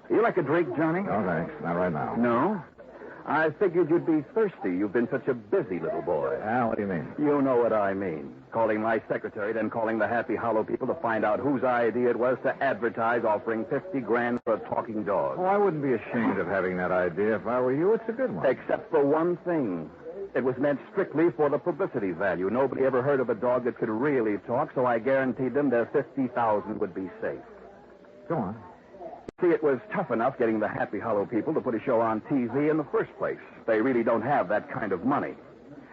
You like a drink, Johnny? No, thanks. Not right now. No? I figured you'd be thirsty. You've been such a busy little boy. What do you mean? You know what I mean. Calling my secretary, then calling the Happy Hollow people to find out whose idea it was to advertise offering $50,000 for a talking dog. Oh, I wouldn't be ashamed of having that idea if I were you. It's a good one. Except for one thing. It was meant strictly for the publicity value. Nobody ever heard of a dog that could really talk, so I guaranteed them their $50,000 would be safe. Go on. See, it was tough enough getting the Happy Hollow people to put a show on TV in the first place. They really don't have that kind of money.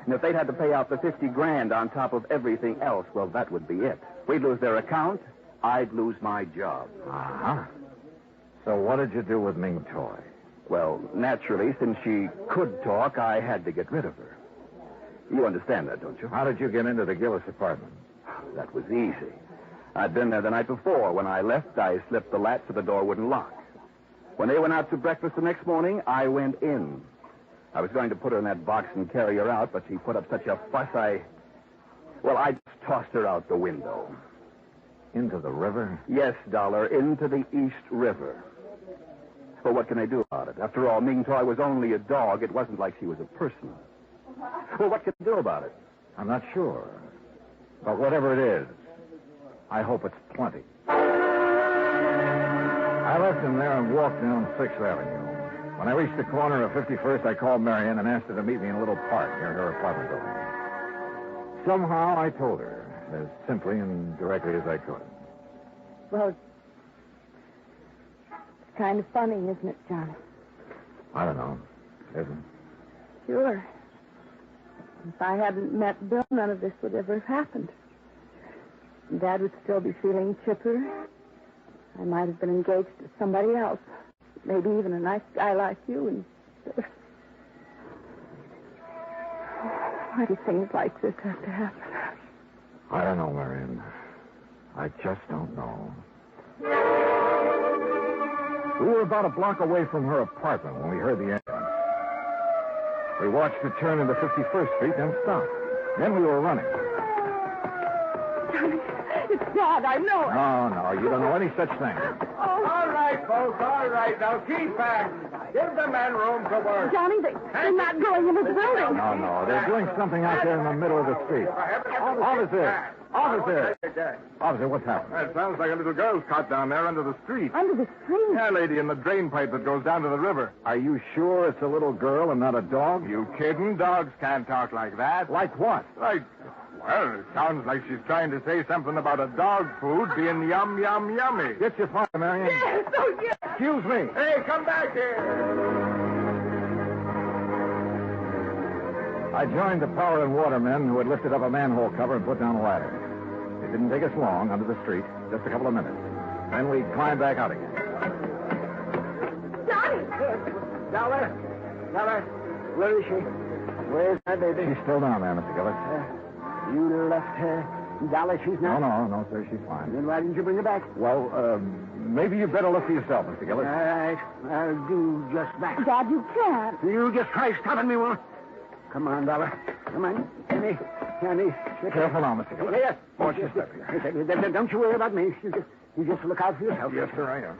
And if they'd had to pay out the $50,000 on top of everything else, well, that would be it. We'd lose their account. I'd lose my job. Uh-huh. So what did you do with Ming Choi? Well, naturally, since she could talk, I had to get rid of her. You understand that, don't you? How did you get into the Gillis apartment? That was easy. I'd been there the night before. When I left, I slipped the latch so the door wouldn't lock. When they went out to breakfast the next morning, I went in. I was going to put her in that box and carry her out, but she put up such a fuss, I just tossed her out the window. Into the river? Yes, Dollar, into the East River. Well, what can I do about it? After all, Ming Choi was only a dog. It wasn't like she was a person. Well, what can I do about it? I'm not sure. But whatever it is, I hope it's plenty. I left him there and walked down 6th Avenue. When I reached the corner of 51st, I called Marion and asked her to meet me in a little park near her apartment building. Somehow I told her, as simply and directly as I could. Well, it's kind of funny, isn't it, Johnny? I don't know. Isn't it? Sure. If I hadn't met Bill, none of this would ever have happened. Dad would still be feeling chipper. I might have been engaged to somebody else. Maybe even a nice guy like you. And why do things like this have to happen? I don't know, Marion. I just don't know. We were about a block away from her apartment when we heard the ambulance. We watched her turn into 51st Street, then stop. Then we were running. Johnny, it's Dad, I know it. No, you don't know any such thing. Oh. All right, folks, all right. Now keep back. Give the men room to work. Johnny, they're not going into the building. No, they're doing something out there in the middle of the street. Officer, what's happened? It sounds like a little girl's caught down there under the street. Under the street? Yeah, lady, in the drain pipe that goes down to the river. Are you sure it's a little girl and not a dog? You kidding? Dogs can't talk like that. Like what? Well, it sounds like she's trying to say something about a dog food being yum, yum, yummy. Get your father, Marion. Yes, oh, yes. Excuse me. Hey, come back here. I joined the power and water men who had lifted up a manhole cover and put down a ladder. It didn't take us long under the street, just a couple of minutes. Then we climbed back out again. Johnny! Dollar! Where is she? Where's my baby? She's still down there, Mr. Gillis. You left her. Dollar, she's not. No, sir, she's fine. Then why didn't you bring her back? Well, maybe you better look for yourself, Mr. Gillis. All right. I'll do just that. Dad, you can't. You just try stopping me, won't you? Come on, Dollar. Come on. Candy. Careful now, Mr. Gillis. Here. Watch your step here. Don't you worry about me. You just look out for yourself. Yes, sir, I am.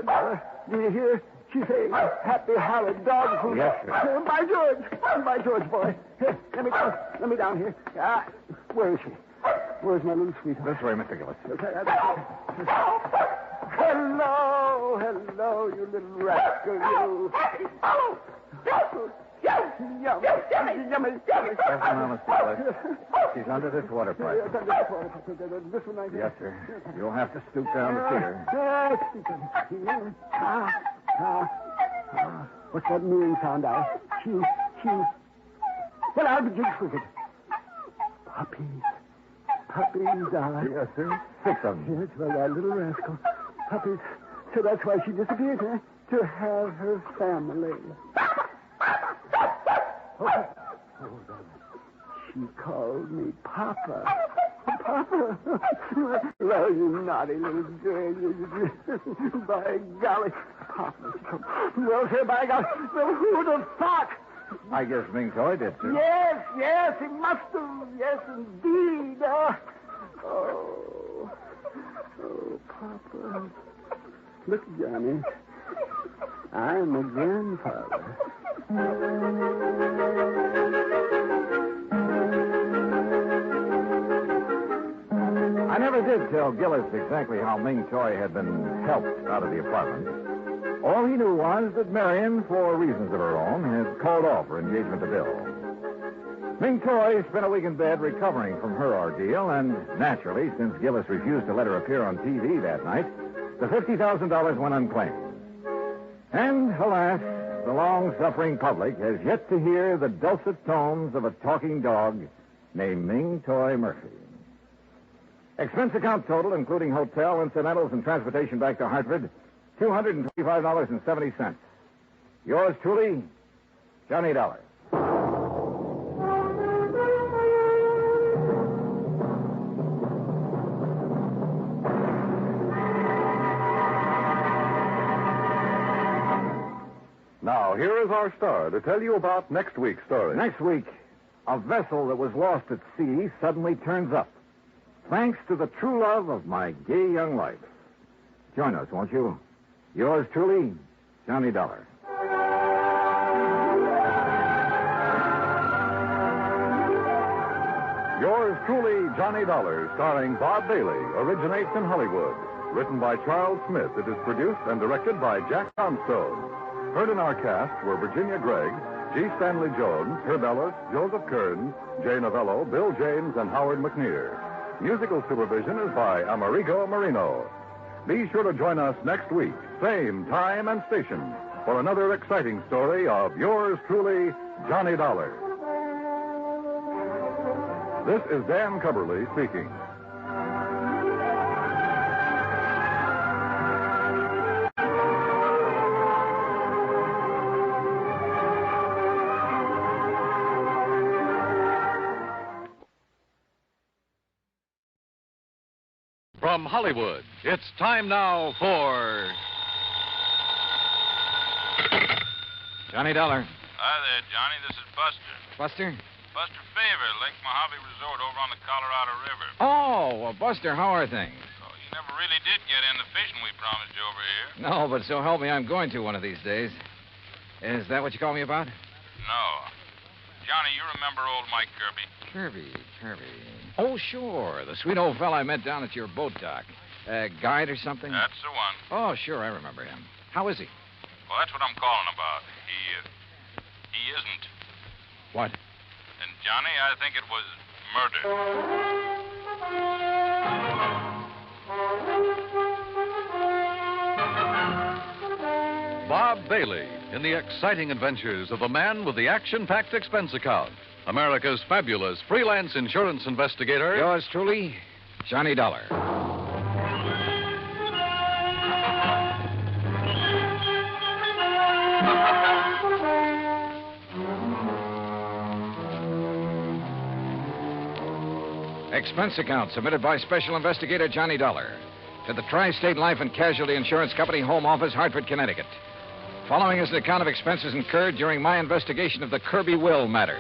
Dollar. Do you hear? She's saying, happy Howard dog food. Yes, sir. By George, boy. Here, let me down here. Where is she? Where's my little sweetheart? This way, Mr. Gillis. Hello, you little rascal, you. Yummy. Careful now, Mr. Gillis. She's under this water pipe. This one, Yes, sir. You'll have to stoop down to see her. What's that meaning sound out? Chew. Well, I'll be jigs with it. Puppies, Dollar. Yes, sir. 6 of them. Yes, well, that little rascal. Puppies. So that's why she disappeared, huh? To have her family. She called me Papa. Papa. Well, you naughty little girl. By golly. Papa. Well, sir, by golly. Well, who would have thought? I guess Ming Toy did, sir. Yes, he must have. Yes, indeed. Oh, Papa. Look, Johnny. I'm a grandfather. I never did tell Gillis exactly how Ming Toy had been helped out of the apartment. All he knew was that Marion, for reasons of her own, had called off her engagement to Bill. Ming Toy spent a week in bed recovering from her ordeal, and naturally, since Gillis refused to let her appear on TV that night, the $50,000 went unclaimed. And, alas, the long-suffering public has yet to hear the dulcet tones of a talking dog named Ming Toy Murphy. Expense account total, including hotel, incidentals, and transportation back to Hartford, $225.70. Yours truly, Johnny Dollar. Now, here is our star to tell you about next week's story. Next week, a vessel that was lost at sea suddenly turns up, thanks to the true love of my gay young life. Join us, won't you? Yours truly, Johnny Dollar. Yours truly, Johnny Dollar, starring Bob Bailey, originates in Hollywood. Written by Charles Smith, it is produced and directed by Jack Johnstone. Heard in our cast were Virginia Gregg, G. Stanley Jones, Herb Ellis, Joseph Kearns, Jay Novello, Bill James, and Howard McNear. Musical supervision is by Amerigo Marino. Be sure to join us next week, same time and station, for another exciting story of yours truly, Johnny Dollar. This is Dan Cubberly speaking. From Hollywood, it's time now for Johnny Dollar. Hi there, Johnny. This is Buster. Buster? Buster Favor, Lake Mojave Resort over on the Colorado River. Oh, well, Buster, how are things? Oh, you never really did get in the fishing we promised you over here. No, but so help me, I'm going to one of these days. Is that what you called me about? No. Johnny, you remember old Mike Kirbey? Kirbey. Oh, sure. The sweet old fella I met down at your boat dock. Guide or something? That's the one. Oh, sure, I remember him. How is he? Well, that's what I'm calling about. He isn't. What? And, Johnny, I think it was murder. Bob Bailey in the exciting adventures of the man with the action-packed expense account. America's fabulous freelance insurance investigator. Yours truly, Johnny Dollar. Expense account submitted by Special Investigator Johnny Dollar to the Tri-State Life and Casualty Insurance Company, Home Office, Hartford, Connecticut. Following is an account of expenses incurred during my investigation of the Kirbey will matter.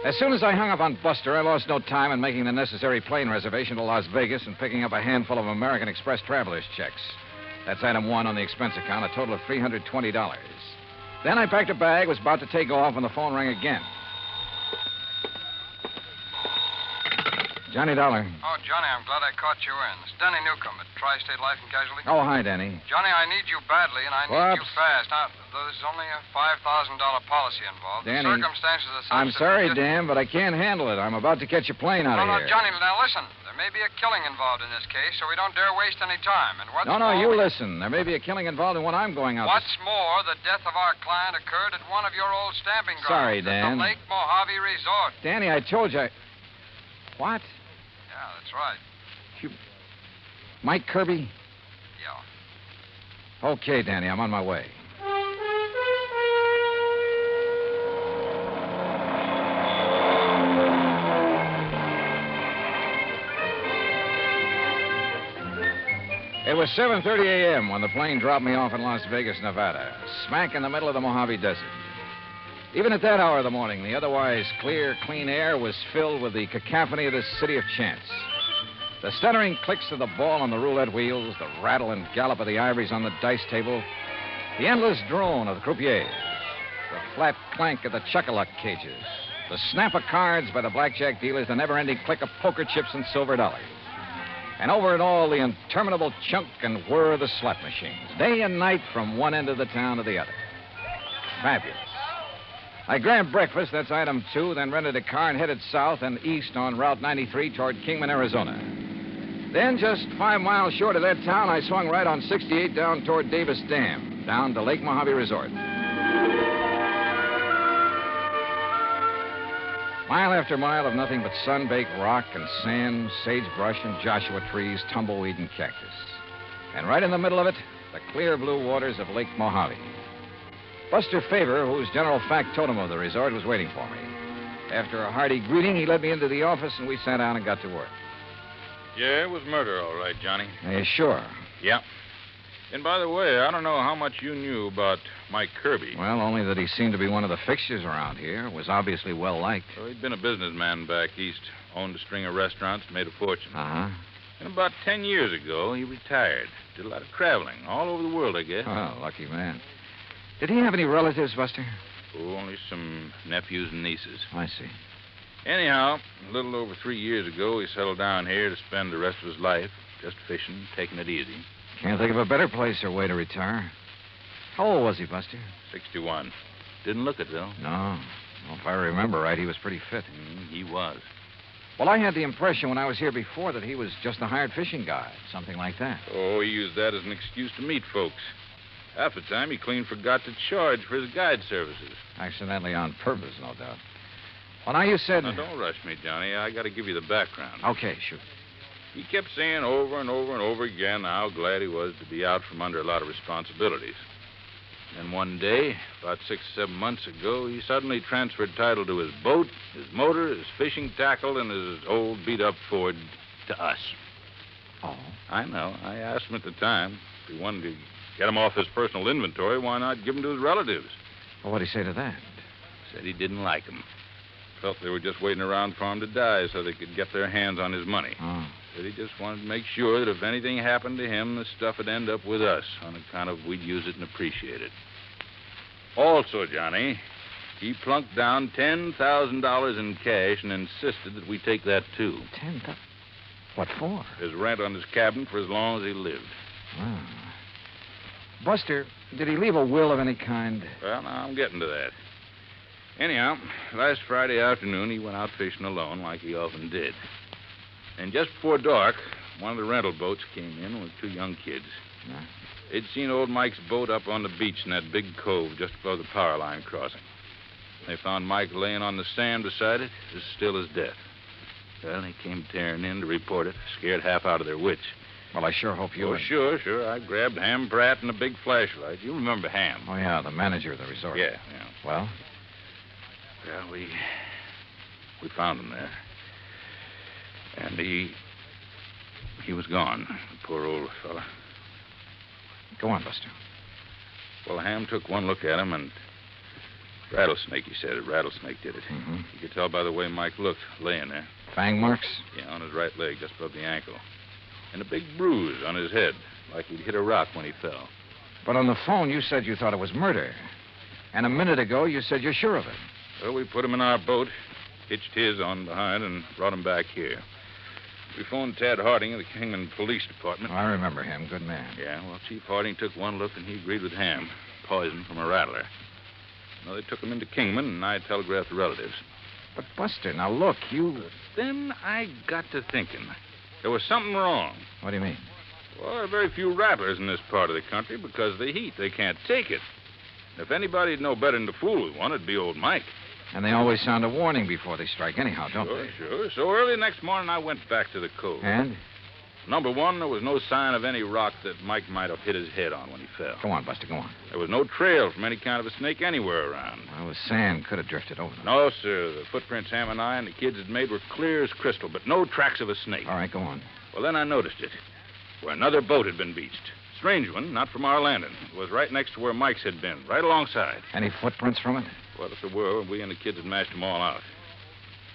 As soon as I hung up on Buster, I lost no time in making the necessary plane reservation to Las Vegas and picking up a handful of American Express traveler's checks. That's item one on the expense account, a total of $320. Then I packed a bag, was about to take off when the phone rang again. Johnny Dollar. Oh, Johnny, I'm glad I caught you in. It's Danny Newcomb at Tri-State Life and Casualty. Oh, hi, Danny. Johnny, I need you badly, and I need you fast. Now, there's only a $5,000 policy involved. Danny, The circumstances are such I'm that sorry, we just... Dan, but I can't handle it. I'm about to catch a plane out of No, here. Johnny, now listen. There may be a killing involved in this case, so we don't dare waste any time. And what's No, more, you listen. There may be a killing involved in what I'm going out What's more, the death of our client occurred at one of your old stamping grounds. Sorry, at Dan. the Lake Mojave Resort. Danny, I told you. What? Yeah, that's right. Mike Kirbey? Yeah. Okay, Danny, I'm on my way. It was 7:30 a.m. when the plane dropped me off in Las Vegas, Nevada, smack in the middle of the Mojave Desert. Even at that hour of the morning, the otherwise clear, clean air was filled with the cacophony of this city of chance. The stuttering clicks of the ball on the roulette wheels, the rattle and gallop of the ivories on the dice table, the endless drone of the croupiers, the flat clank of the chuck-a-luck cages, the snap of cards by the blackjack dealers, the never-ending click of poker chips and silver dollars. And over it all, the interminable chunk and whir of the slot machines, day and night from one end of the town to the other. Fabulous. I grabbed breakfast, that's item two, then rented a car and headed south and east on Route 93 toward Kingman, Arizona. Then, just 5 miles short of that town, I swung right on 68 down toward Davis Dam, down to Lake Mojave Resort. Mile after mile of nothing but sun-baked rock and sand, sagebrush and Joshua trees, tumbleweed and cactus. And right in the middle of it, the clear blue waters of Lake Mojave. Buster Favor, who's general factotum of the resort, was waiting for me. After a hearty greeting, he led me into the office, and we sat down and got to work. Yeah, it was murder, all right, Johnny. Sure. Yeah. And by the way, I don't know how much you knew about Mike Kirbey. Well, only that he seemed to be one of the fixtures around here. Was obviously well-liked. So he'd been a businessman back east, owned a string of restaurants, made a fortune. Uh-huh. And about 10 years ago, he retired. Did a lot of traveling, all over the world, I guess. Oh, lucky man. Did he have any relatives, Buster? Oh, only some nephews and nieces. I see. Anyhow, a little over 3 years ago, he settled down here to spend the rest of his life just fishing, taking it easy. Can't think of a better place or way to retire. How old was he, Buster? 61. Didn't look it, though. No. Well, if I remember right, he was pretty fit. He was. Well, I had the impression when I was here before that he was just a hired fishing guy, something like that. Oh, he used that as an excuse to meet folks. Half the time, he clean forgot to charge for his guide services. Accidentally on purpose, no doubt. Well, now you said... Now, don't rush me, Johnny. I got to give you the background. Okay, shoot. He kept saying over and over and over again how glad he was to be out from under a lot of responsibilities. And one day, about 6 or 7 months ago, he suddenly transferred title to his boat, his motor, his fishing tackle, and his old beat-up Ford to us. Oh? I know. I asked him at the time if he wanted to get him off his personal inventory, why not give him to his relatives? Well, what'd he say to that? Said he didn't like him. Felt they were just waiting around for him to die so they could get their hands on his money. Oh. Said he just wanted to make sure that if anything happened to him, the stuff would end up with us on account of we'd use it and appreciate it. Also, Johnny, he plunked down $10,000 in cash and insisted that we take that, too. $10,000? What for? His rent on his cabin for as long as he lived. Oh. Buster, did he leave a will of any kind? Well, now, I'm getting to that. Anyhow, last Friday afternoon, he went out fishing alone like he often did. And just before dark, one of the rental boats came in with two young kids. Yeah. They'd seen old Mike's boat up on the beach in that big cove just above the power line crossing. They found Mike laying on the sand beside it, as still as death. Well, they came tearing in to report it, scared half out of their wits. Well, I sure hope you... Oh, sure. I grabbed Ham Pratt and a big flashlight. You remember Ham. Oh, yeah, the manager of the resort. Yeah. Well? Well, we found him there. And he was gone, the poor old fella. Go on, Buster. Well, Ham took one look at him, and rattlesnake, he said. A rattlesnake did it. Mm-hmm. You could tell by the way Mike looked, laying there. Fang marks? Yeah, on his right leg, just above the ankle. And a big bruise on his head, like he'd hit a rock when he fell. But on the phone, you said you thought it was murder. And a minute ago, you said you're sure of it. Well, we put him in our boat, hitched his on behind, and brought him back here. We phoned Tad Harding of the Kingman Police Department. I remember him. Good man. Yeah, well, Chief Harding took one look, and he agreed with Ham. Poison from a rattler. Well, they took him into Kingman, and I telegraphed the relatives. But, Buster, now look, you... Then I got to thinking. There was something wrong. What do you mean? Well, there are very few rattlers in this part of the country because of the heat. They can't take it. If anybody'd know better than to fool with one, it'd be old Mike. And they always sound a warning before they strike anyhow, don't they? Sure. So early next morning, I went back to the cove. And? Number one, there was no sign of any rock that Mike might have hit his head on when he fell. Go on, Buster, go on. There was no trail from any kind of a snake anywhere around. Well, the sand could have drifted over them. No, sir. The footprints Ham and I and the kids had made were clear as crystal, but no tracks of a snake. All right, go on. Well, then I noticed it, where another boat had been beached. Strange one, not from our landing. It was right next to where Mike's had been, right alongside. Any footprints from it? Well, if there were, we and the kids had mashed them all out.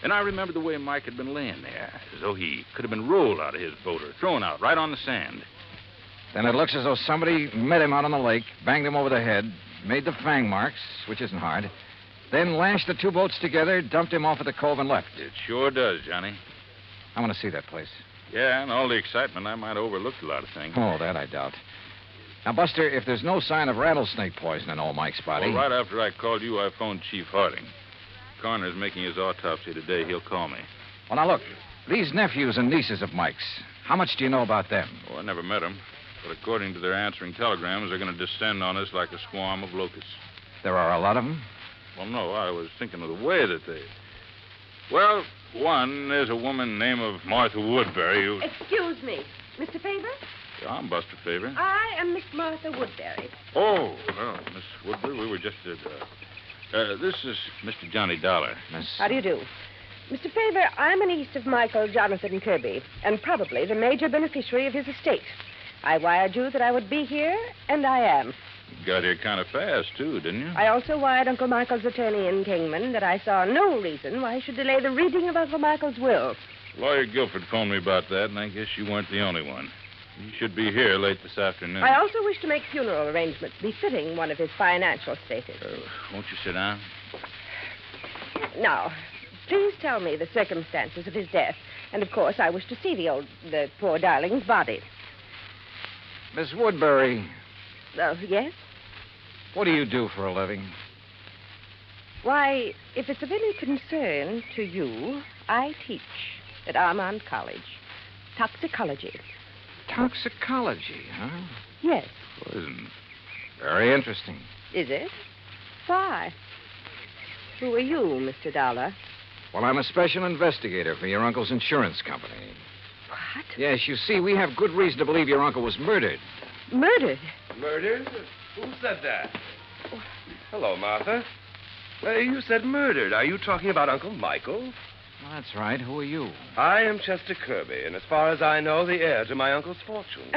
And I remembered the way Mike had been laying there, as though he could have been rolled out of his boat or thrown out right on the sand. Then it looks as though somebody met him out on the lake, banged him over the head, made the fang marks, which isn't hard, then lashed the two boats together, dumped him off at the cove, and left. It sure does, Johnny. I want to see that place. Yeah, and all the excitement, I might have overlooked a lot of things. Oh, that I doubt. Now, Buster, if there's no sign of rattlesnake poison in old Mike's body... Well, right after I called you, I phoned Chief Harding. Coroner's making his autopsy today. He'll call me. Well, now, look. These nephews and nieces of Mike's, how much do you know about them? Oh, I never met them. But according to their answering telegrams, they're going to descend on us like a swarm of locusts. There are a lot of them? Well, no, I was thinking of the way that they... Well, one, there's a woman named of Martha Woodbury who... Excuse me. Mr. Faber? Yeah, I'm Buster Faber. I am Miss Martha Woodbury. Oh, well, Miss Woodbury, we were just at... this is Mr. Johnny Dollar. Miss... How do you do? Mr. Faber, I'm a niece of Michael Jonathan Kirbey, and probably the major beneficiary of his estate. I wired you that I would be here, and I am. You got here kind of fast, too, didn't you? I also wired Uncle Michael's attorney in Kingman that I saw no reason why he should delay the reading of Uncle Michael's will. Lawyer Guilford phoned me about that, and I guess you weren't the only one. You should be here late this afternoon. I also wish to make funeral arrangements befitting one of his financial status. Won't you sit down? Now, please tell me the circumstances of his death. And, of course, I wish to see the poor darling's body. Miss Woodbury. Yes? What do you do for a living? Why, if it's of any concern to you, I teach at Armand College. Toxicology. Toxicology, huh? Yes. Poison. Very interesting. Is it? Why? Who are you, Mr. Dollar? Well, I'm a special investigator for your uncle's insurance company. What? Yes, you see, we have good reason to believe your uncle was murdered. Murdered? Murdered? Who said that? Hello, Martha. You said murdered. Are you talking about Uncle Michael? Well, that's right. Who are you? I am Chester Kirbey, and as far as I know, the heir to my uncle's fortune.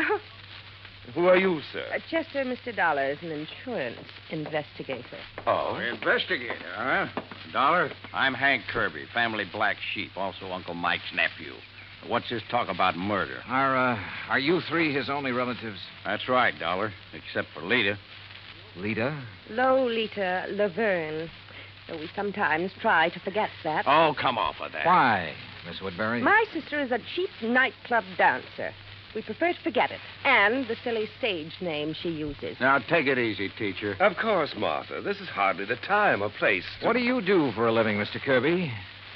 Who are you, sir? Chester, Mr. Dollar is an insurance investigator. Oh? Investigator, huh? Dollar, I'm Hank Kirbey, family black sheep, also Uncle Mike's nephew. What's this talk about murder? Are you three his only relatives? That's right, Dollar, except for Lita. Lita? Lolita Laverne. Though we sometimes try to forget that. Oh, come off of that. Why, Miss Woodbury? My sister is a cheap nightclub dancer. We prefer to forget it. And the silly stage name she uses. Now, take it easy, teacher. Of course, Martha. This is hardly the time or place. What do you do for a living, Mr. Kirbey?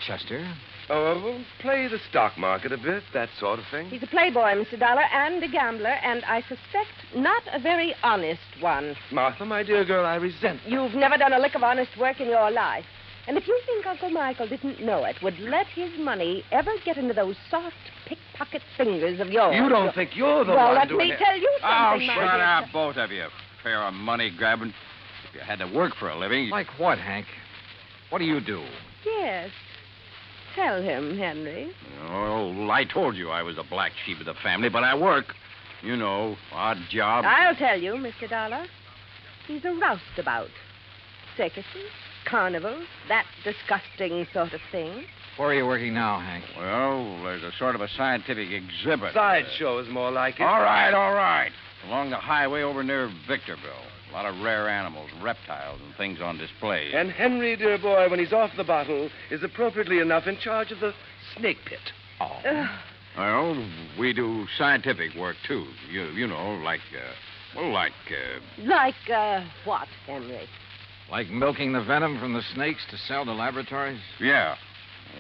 Chester? Oh, play the stock market a bit, that sort of thing. He's a playboy, Mr. Dollar, and a gambler, and I suspect not a very honest one. Martha, my dear girl, I resent that. You've never done a lick of honest work in your life. And if you think Uncle Michael didn't know it, would let his money ever get into those soft pickpocket fingers of yours... You don't think you're the well, one let doing me it. tell you something, Oh, my shut dear. up, both of you. Pair of money grabbing. If you had to work for a living... Like what, Hank? What do you do? Yes. Tell him, Henry. Oh, I told you I was the black sheep of the family, but I work. You know, odd job. I'll tell you, Mr. Dollar. He's a roustabout. Circuses, carnivals, that disgusting sort of thing. Where are you working now, Hank? Well, there's a sort of a scientific exhibit. Sideshow is more like it. All right. Along the highway over near Victorville. A lot of rare animals, reptiles, and things on display. And Henry, dear boy, when he's off the bottle, is appropriately enough in charge of the snake pit. Oh. Well, we do scientific work, too. You know, like what, Henry? Like milking the venom from the snakes to sell to laboratories? Yeah.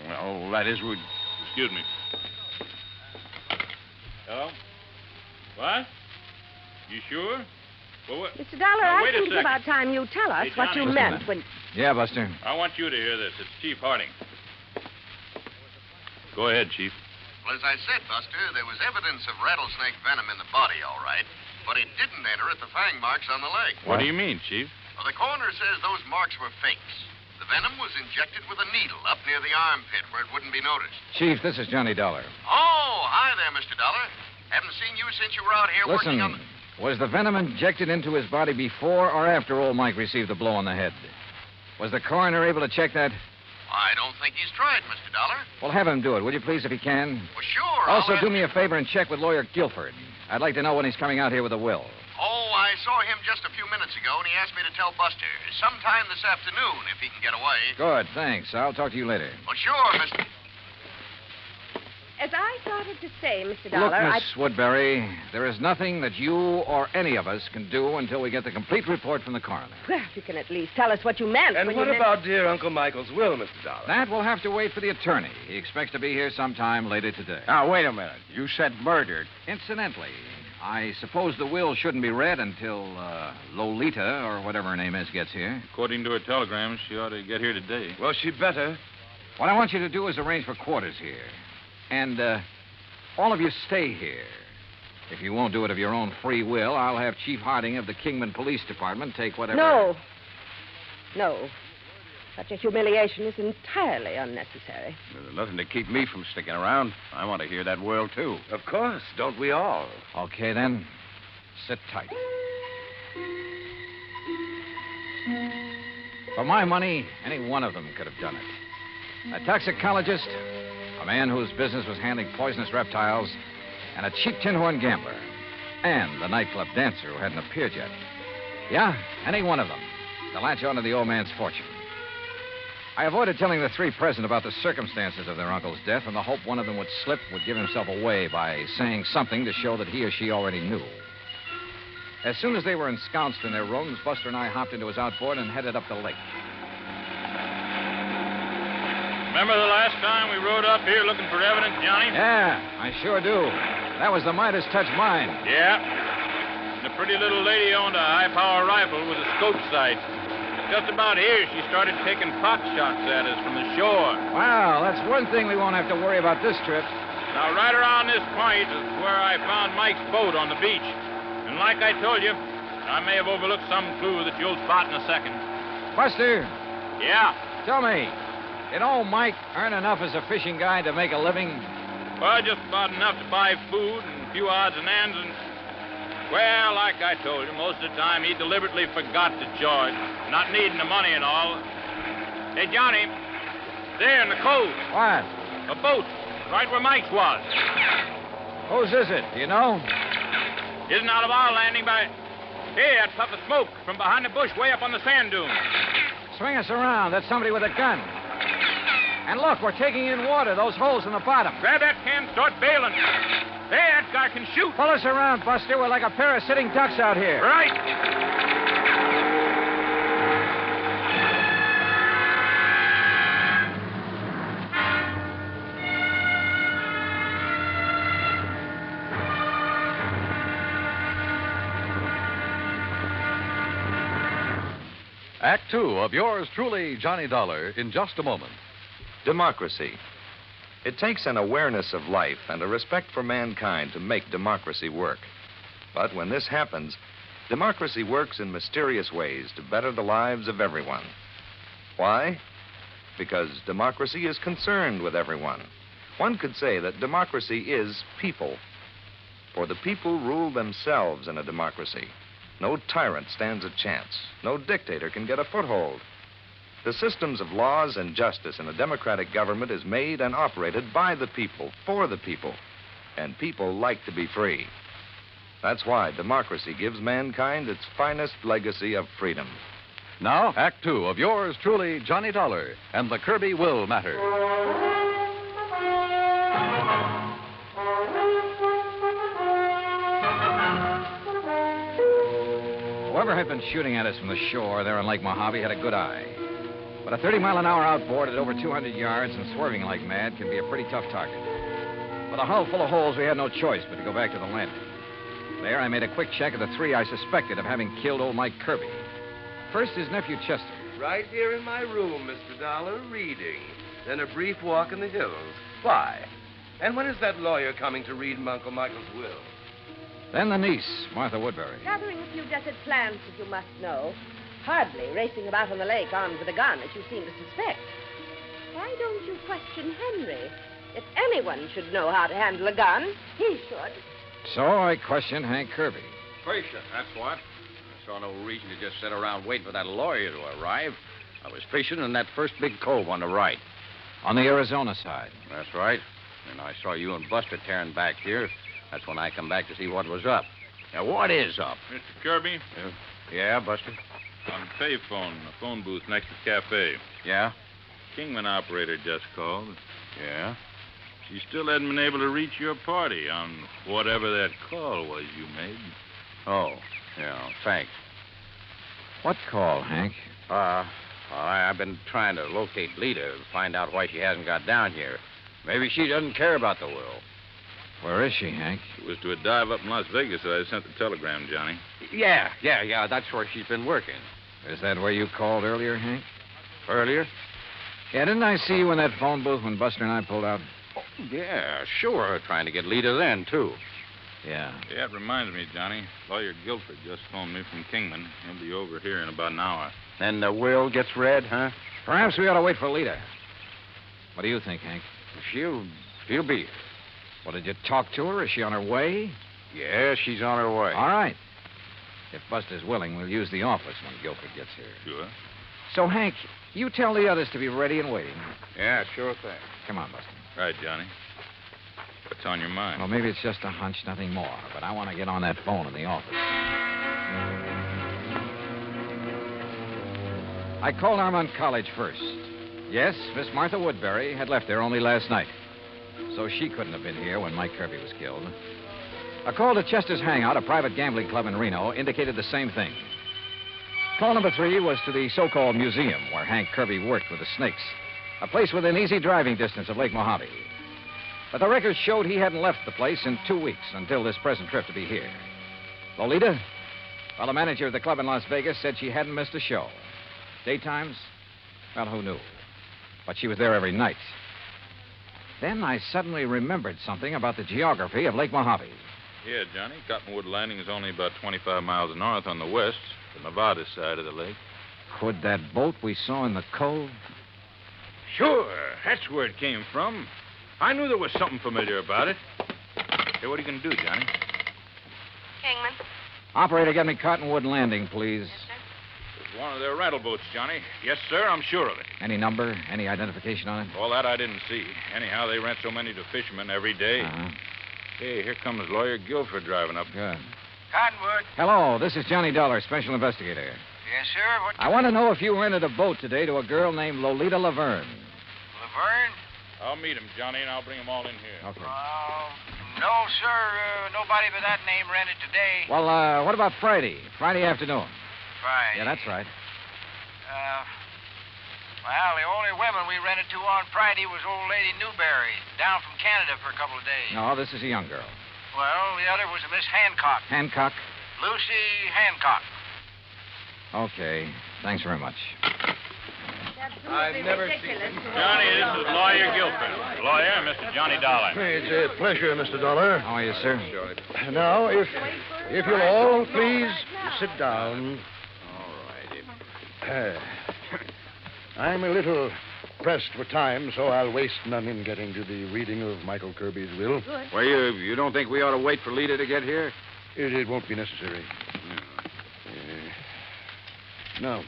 Well, that is... Excuse me. Hello? What? You sure? Well, what? Mr. Dollar, Now, I wait a think it's second. about time you tell us Hey, what you Johnny. meant when... Yeah, Buster. I want you to hear this. It's Chief Harding. Go ahead, Chief. Well, as I said, Buster, there was evidence of rattlesnake venom in the body, all right. But it didn't enter at the fang marks on the leg. What do you mean, Chief? Well, the coroner says those marks were fakes. The venom was injected with a needle up near the armpit where it wouldn't be noticed. Chief, this is Johnny Dollar. Oh, hi there, Mr. Dollar. Haven't seen you since you were out here Listen, working on the... was the venom injected into his body before or after old Mike received the blow on the head? Was the coroner able to check that? I don't think he's tried, Mr. Dollar. Well, have him do it, will you please, if he can? Well, sure. Also, I'll do me a favor and check with Lawyer Guilford. I'd like to know when he's coming out here with a will. Oh, I saw him just a few minutes ago, and he asked me to tell Buster sometime this afternoon if he can get away. Good, thanks. I'll talk to you later. Well, sure, Mr. As I started to say, Mr. Look, Dollar, Miss Woodbury, there is nothing that you or any of us can do until we get the complete report from the coroner. Well, you can at least tell us what you meant. And when what you about dear Uncle Michael's will, Mr. Dollar? That will have to wait for the attorney. He expects to be here sometime later today. Now, wait a minute. You said murdered. Incidentally, I suppose the will shouldn't be read until Lolita, or whatever her name is, gets here. According to her telegram, she ought to get here today. Well, she'd better. What I want you to do is arrange for quarters here. And, all of you stay here. If you won't do it of your own free will, I'll have Chief Harding of the Kingman Police Department take whatever... No. Such a humiliation is entirely unnecessary. There's nothing to keep me from sticking around. I want to hear that will, too. Of course. Don't we all? Okay, then. Sit tight. For my money, any one of them could have done it. A toxicologist, a man whose business was handling poisonous reptiles, and a cheap tin horn gambler, and the nightclub dancer who hadn't appeared yet. Yeah, any one of them to latch onto the old man's fortune. I avoided telling the three present about the circumstances of their uncle's death in the hope one of them would slip, would give himself away by saying something to show that he or she already knew. As soon as they were ensconced in their rooms, Buster and I hopped into his outboard and headed up the lake. Remember the last time we rode up here looking for evidence, Johnny? Yeah, I sure do. That was the Midas touch mine. Yeah. And the pretty little lady owned a high-power rifle with a scope sight. Just about here, she started taking pot shots at us from the shore. Well, that's one thing we won't have to worry about this trip. Now, right around this point is where I found Mike's boat on the beach. And like I told you, I may have overlooked some clue that you'll spot in a second. Buster. Yeah? Tell me, did old Mike earn enough as a fishing guide to make a living? Well, just about enough to buy food and a few odds and ends and... Well, like I told you, most of the time he deliberately forgot to charge, not needing the money and all. Hey, Johnny, there in the cove. What? A boat, right where Mike's was. Whose is it? Do you know? Isn't out of our landing by... Hey, that puff of smoke from behind the bush way up on the sand dune. Swing us around. That's somebody with a gun. And look, we're taking in water, those holes in the bottom. Grab that can, start bailing. Hey, that guy can shoot. Pull us around, Buster. We're like a pair of sitting ducks out here. Right. Act Two of yours truly, Johnny Dollar, in just a moment. Democracy. It takes an awareness of life and a respect for mankind to make democracy work. But when this happens, democracy works in mysterious ways to better the lives of everyone. Why? Because democracy is concerned with everyone. One could say that democracy is people. For the people rule themselves in a democracy. No tyrant stands a chance. No dictator can get a foothold. The systems of laws and justice in a democratic government is made and operated by the people, for the people. And people like to be free. That's why democracy gives mankind its finest legacy of freedom. Now, Act Two of yours truly, Johnny Dollar, and the Kirbey Will Matter. Whoever had been shooting at us from the shore there on Lake Mojave had a good eye. But a 30-mile-an-hour outboard at over 200 yards and swerving like mad can be a pretty tough target. With a hull full of holes, we had no choice but to go back to the landing. There, I made a quick check of the three I suspected of having killed old Mike Kirbey. First, his nephew, Chester. Right here in my room, Mr. Dollar, reading. Then a brief walk in the hills. Why? And when is that lawyer coming to read Uncle Michael's will? Then the niece, Martha Woodbury. Gathering a few desert plants, as you must know. Hardly racing about on the lake armed with a gun, as you seem to suspect. Why don't you question Henry? If anyone should know how to handle a gun, he should. So I questioned Hank Kirbey. Patient, that's what. I saw no reason to just sit around waiting for that lawyer to arrive. I was fishing in that first big cove on the right. On the Arizona side. That's right. And I saw you and Buster tearing back here. That's when I come back to see what was up. Now, what is up? Mr. Kirbey? Yeah, Buster? On the payphone, the phone booth next to the cafe. Yeah? Kingman operator just called. Yeah? She still hadn't been able to reach your party on whatever that call was you made. Oh, yeah, thanks. What call, Hank? I've been trying to locate Lita to find out why she hasn't got down here. Maybe she doesn't care about the will. Where is she, Hank? It was to a dive up in Las Vegas that I sent the telegram, Johnny. Yeah, that's where she's been working. Is that where you called earlier, Hank? Earlier? Yeah, didn't I see you in that phone booth when Buster and I pulled out? Oh, yeah, sure. Trying to get Lita then, too. Yeah. Yeah, it reminds me, Johnny. Lawyer Guilford just phoned me from Kingman. He'll be over here in about an hour. Then the will gets read, huh? Perhaps we ought to wait for Lita. What do you think, Hank? She'll be here. Well, did you talk to her? Is she on her way? Yeah, she's on her way. All right. If Buster's willing, we'll use the office when Guilford gets here. Sure. So, Hank, you tell the others to be ready and waiting. Yeah, sure thing. Come on, Buster. Right, Johnny. What's on your mind? Well, maybe it's just a hunch, nothing more. But I want to get on that phone in the office. I called Armand College first. Yes, Miss Martha Woodbury had left there only last night. So she couldn't have been here when Mike Kirbey was killed. A call to Chester's Hangout, a private gambling club in Reno, indicated the same thing. Call number 3 was to the so-called museum where Hank Kirbey worked with the Snakes, a place within easy driving distance of Lake Mojave. But the records showed he hadn't left the place in 2 weeks until this present trip to be here. Lolita? Well, the manager of the club in Las Vegas said she hadn't missed a show. Daytimes? Well, who knew? But she was there every night. Then I suddenly remembered something about the geography of Lake Mojave. Yeah, Johnny. Cottonwood Landing is only about 25 miles north on the west, the Nevada side of the lake. Could that boat we saw in the cove? Sure. That's where it came from. I knew there was something familiar about it. Hey, what are you going to do, Johnny? Kingman? Operator, get me Cottonwood Landing, please. It's one of their rental boats, Johnny. Yes, sir, I'm sure of it. Any number? Any identification on it? All that I didn't see. Anyhow, they rent so many to fishermen every day. Uh-huh. Hey, here comes Lawyer Guilford driving up. Good. Cottonwood. Hello, this is Johnny Dollar, special investigator. Yes, sir. What? I want to know if you rented a boat today to a girl named Lolita Laverne. Laverne? I'll meet him, Johnny, and I'll bring him all in here. Okay. No, sir. Nobody by that name rented today. Well, what about Friday? Friday afternoon. Friday? Yeah, that's right. Well, the only women we rented to on Friday was old lady Newberry, down from Canada for a couple of days. No, this is a young girl. Well, the other was a Miss Hancock. Hancock? Lucy Hancock. Okay. Thanks very much. I've never seen Johnny, this is Lawyer Gilpin. Lawyer, Mr. Johnny Dollar. It's a pleasure, Mr. Dollar. How are you, sir? Now, if you'll all please sit down. All right. I'm a little pressed for time, so I'll waste none in getting to the reading of Michael Kirbey's will. Good. Well, you don't think we ought to wait for Lita to get here? It won't be necessary. Now,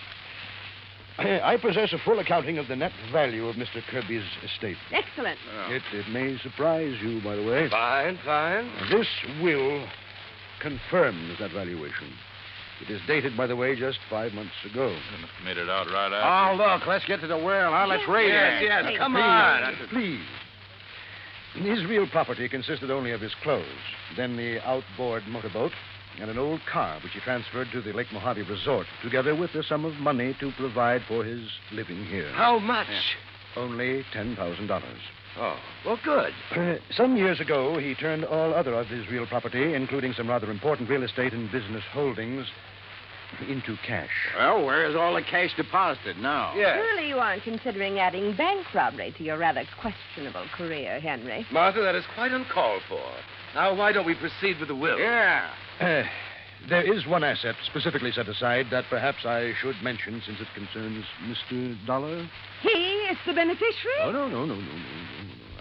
I possess a full accounting of the net value of Mr. Kirbey's estate. Excellent. It may surprise you, by the way. Fine. This will confirms that valuation. It is dated, by the way, just 5 months ago. You must have made it out right after. Oh, look, let's get to the will. Now, let's read it. Yes, come on. Please. His real property consisted only of his clothes, then the outboard motorboat, and an old car which he transferred to the Lake Mojave Resort, together with a sum of money to provide for his living here. How much? Only $10,000. Oh, well, good. Some years ago, he turned all other of his real property, including some rather important real estate and business holdings, into cash. Well, where is all the cash deposited now? Yes. Surely you aren't considering adding bank robbery to your rather questionable career, Henry. Martha, that is quite uncalled for. Now, why don't we proceed with the will? Yeah. There is one asset specifically set aside that perhaps I should mention since it concerns Mr. Dollar. He is the beneficiary? Oh, no.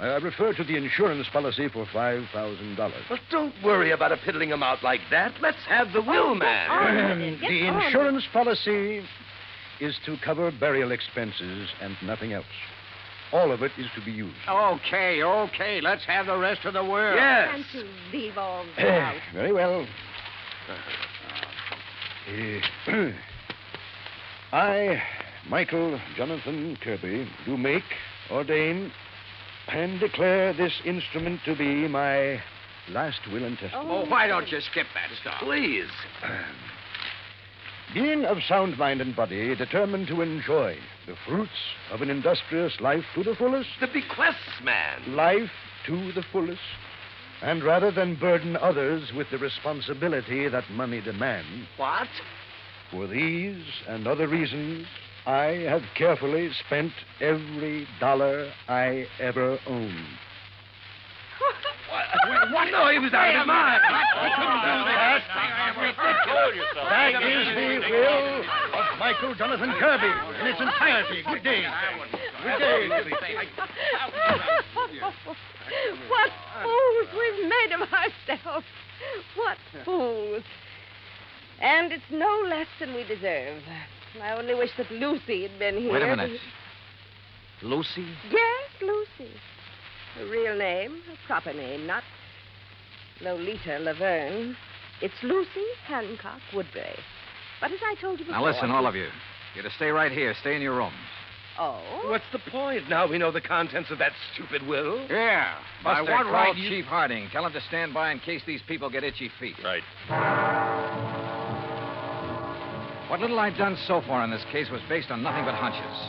I refer to the insurance policy for $5,000. Well, don't worry about a piddling amount like that. Let's have the will, man. The insurance policy is to cover burial expenses and nothing else. All of it is to be used. Okay. Let's have the rest of the will. Yes. And to leave all out. Very well. I, Michael Jonathan Kirbey, do make, ordain, and declare this instrument to be my last will and testament. Oh, why don't you skip that stuff? Please. Being of sound mind and body, determined to enjoy the fruits of an industrious life to the fullest. The bequests, man. Life to the fullest. And rather than burden others with the responsibility that money demands. What? For these and other reasons, I have carefully spent every dollar I ever owned. What? No, he was out of his mind. He couldn't do that. That is the will of Michael Jonathan Kirbey in its entirety. Good day. Good day. What fools we've made of ourselves. What fools. And it's no less than we deserve. I only wish that Lucy had been here. Wait a minute. Lucy? Yes, Lucy. Her real name, her proper name, not Lolita Laverne. It's Lucy Hancock Woodbury. But as I told you before... Now listen, all of you. You're to stay right here. Stay in your rooms. Oh? What's the point? Now we know the contents of that stupid will. Yeah. Buster, By what call right Chief Harding. Tell him to stand by in case these people get itchy feet. Right. What little I've done so far in this case was based on nothing but hunches.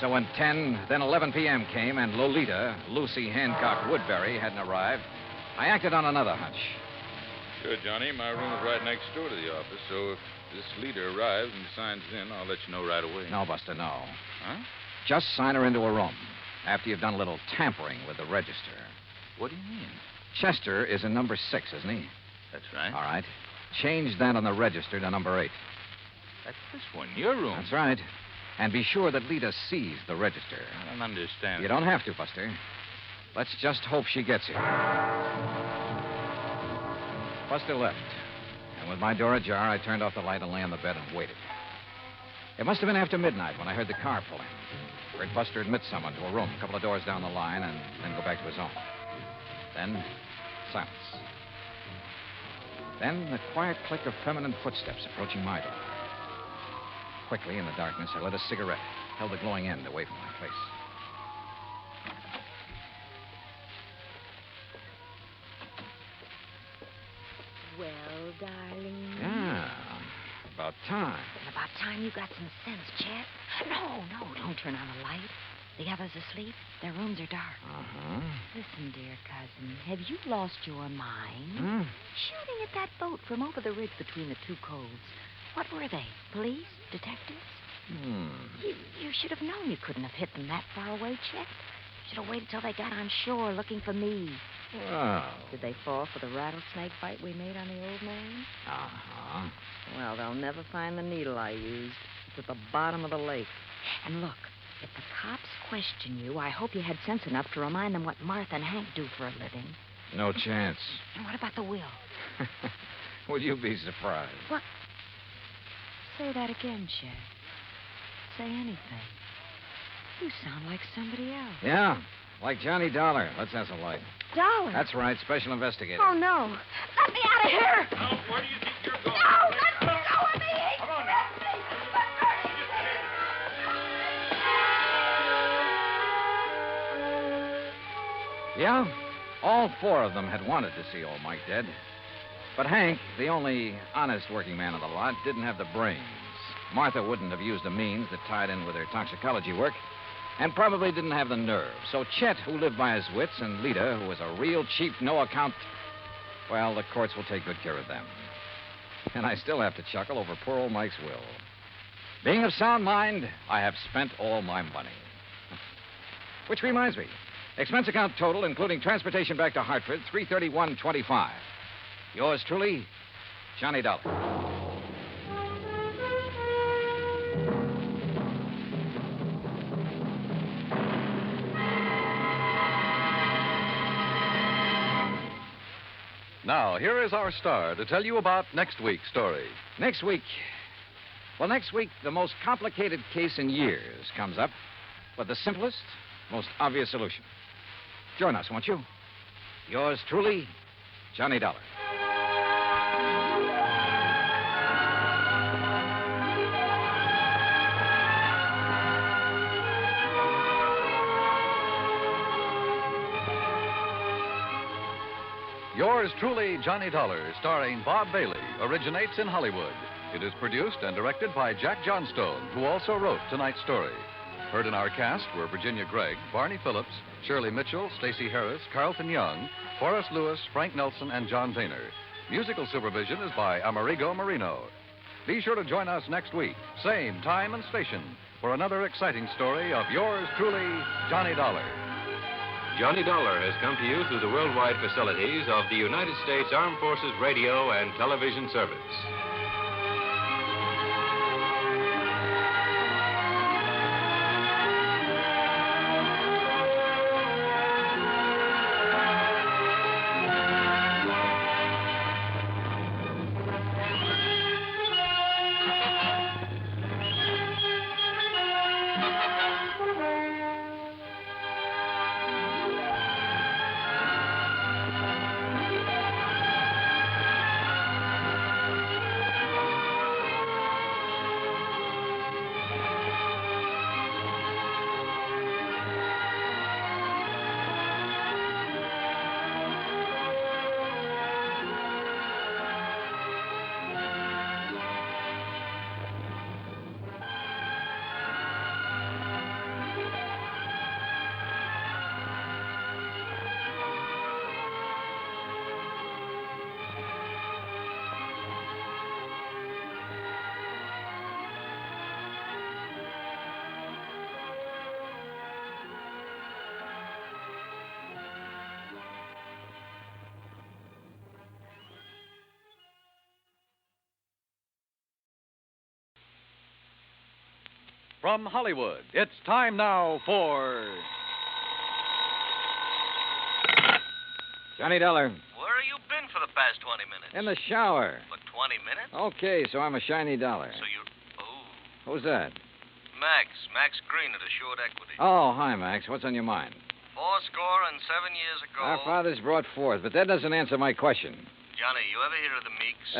So when 10, then 11 p.m. came and Lolita, Lucy Hancock Woodbury, hadn't arrived, I acted on another hunch. Sure, Johnny. My room is right next door to the office, so if this leader arrives and signs in, I'll let you know right away. No, Buster, no. Huh? Just sign her into a room after you've done a little tampering with the register. What do you mean? Chester is in number 6, isn't he? That's right. All right. Change that on the register to number 8. That's this one, your room. That's right. And be sure that Lita sees the register. I don't understand. You don't have to, Buster. Let's just hope she gets here. Buster left. And with my door ajar, I turned off the light and lay on the bed and waited. It must have been after midnight when I heard the car pull in. Heard Buster admit someone to a room a couple of doors down the line and then go back to his own. Then, silence. Then the quiet click of feminine footsteps approaching my door. Quickly, in the darkness, I lit a cigarette, held the glowing end away from my face. Well, darling. Yeah, about time. About time you got some sense, Chet. No, don't turn on the light. The others asleep. Their rooms are dark. Uh-huh. Listen, dear cousin, have you lost your mind? Hmm? Shooting at that boat from over the ridge between the two coves. What were they? Police? Detectives? You should have known you couldn't have hit them that far away, Chet. You should have waited till they got on shore looking for me. Well. Did they fall for the rattlesnake bite we made on the old man? Uh-huh. Well, they'll never find the needle I used. It's at the bottom of the lake. And look, if the cops question you, I hope you had sense enough to remind them what Martha and Hank do for a living. No chance. And what about the will? Would you be surprised? What? Say that again, Chet. Say anything. You sound like somebody else. Yeah, like Johnny Dollar. Let's have some light. Dollar? That's right, special investigator. Oh, no. Let me out of here! Now, where do you think you're going? No, let me go of me! Come on now. Yeah, all four of them had wanted to see old Mike dead. But Hank, the only honest working man of the lot, didn't have the brains. Martha wouldn't have used the means that tied in with her toxicology work, and probably didn't have the nerve. So Chet, who lived by his wits, and Lita, who was a real cheap, no-account... Well, the courts will take good care of them. And I still have to chuckle over poor old Mike's will. Being of sound mind, I have spent all my money. Which reminds me, expense account total, including transportation back to Hartford, $331.25. Yours truly, Johnny Dollar. Now, here is our star to tell you about next week's story. Next week, the most complicated case in years comes up with the simplest, most obvious solution. Join us, won't you? Yours truly, Johnny Dollar. Yours truly, Johnny Dollar, starring Bob Bailey, originates in Hollywood. It is produced and directed by Jack Johnstone, who also wrote tonight's story. Heard in our cast were Virginia Gregg, Barney Phillips, Shirley Mitchell, Stacey Harris, Carlton Young, Forrest Lewis, Frank Nelson, and John Boehner. Musical supervision is by Amerigo Marino. Be sure to join us next week, same time and station, for another exciting story of yours truly, Johnny Dollar. Johnny Dollar has come to you through the worldwide facilities of the United States Armed Forces Radio and Television Service. From Hollywood, it's time now for... Johnny Dollar. Where have you been for the past 20 minutes? In the shower. For 20 minutes? Okay, so I'm a shiny dollar. So you're... Oh. Who's that? Max Green at Assured Equity. Oh, hi, Max. What's on your mind? 7 years ago... Our fathers brought forth, but that doesn't answer my question. Johnny, you ever hear of the Meeks?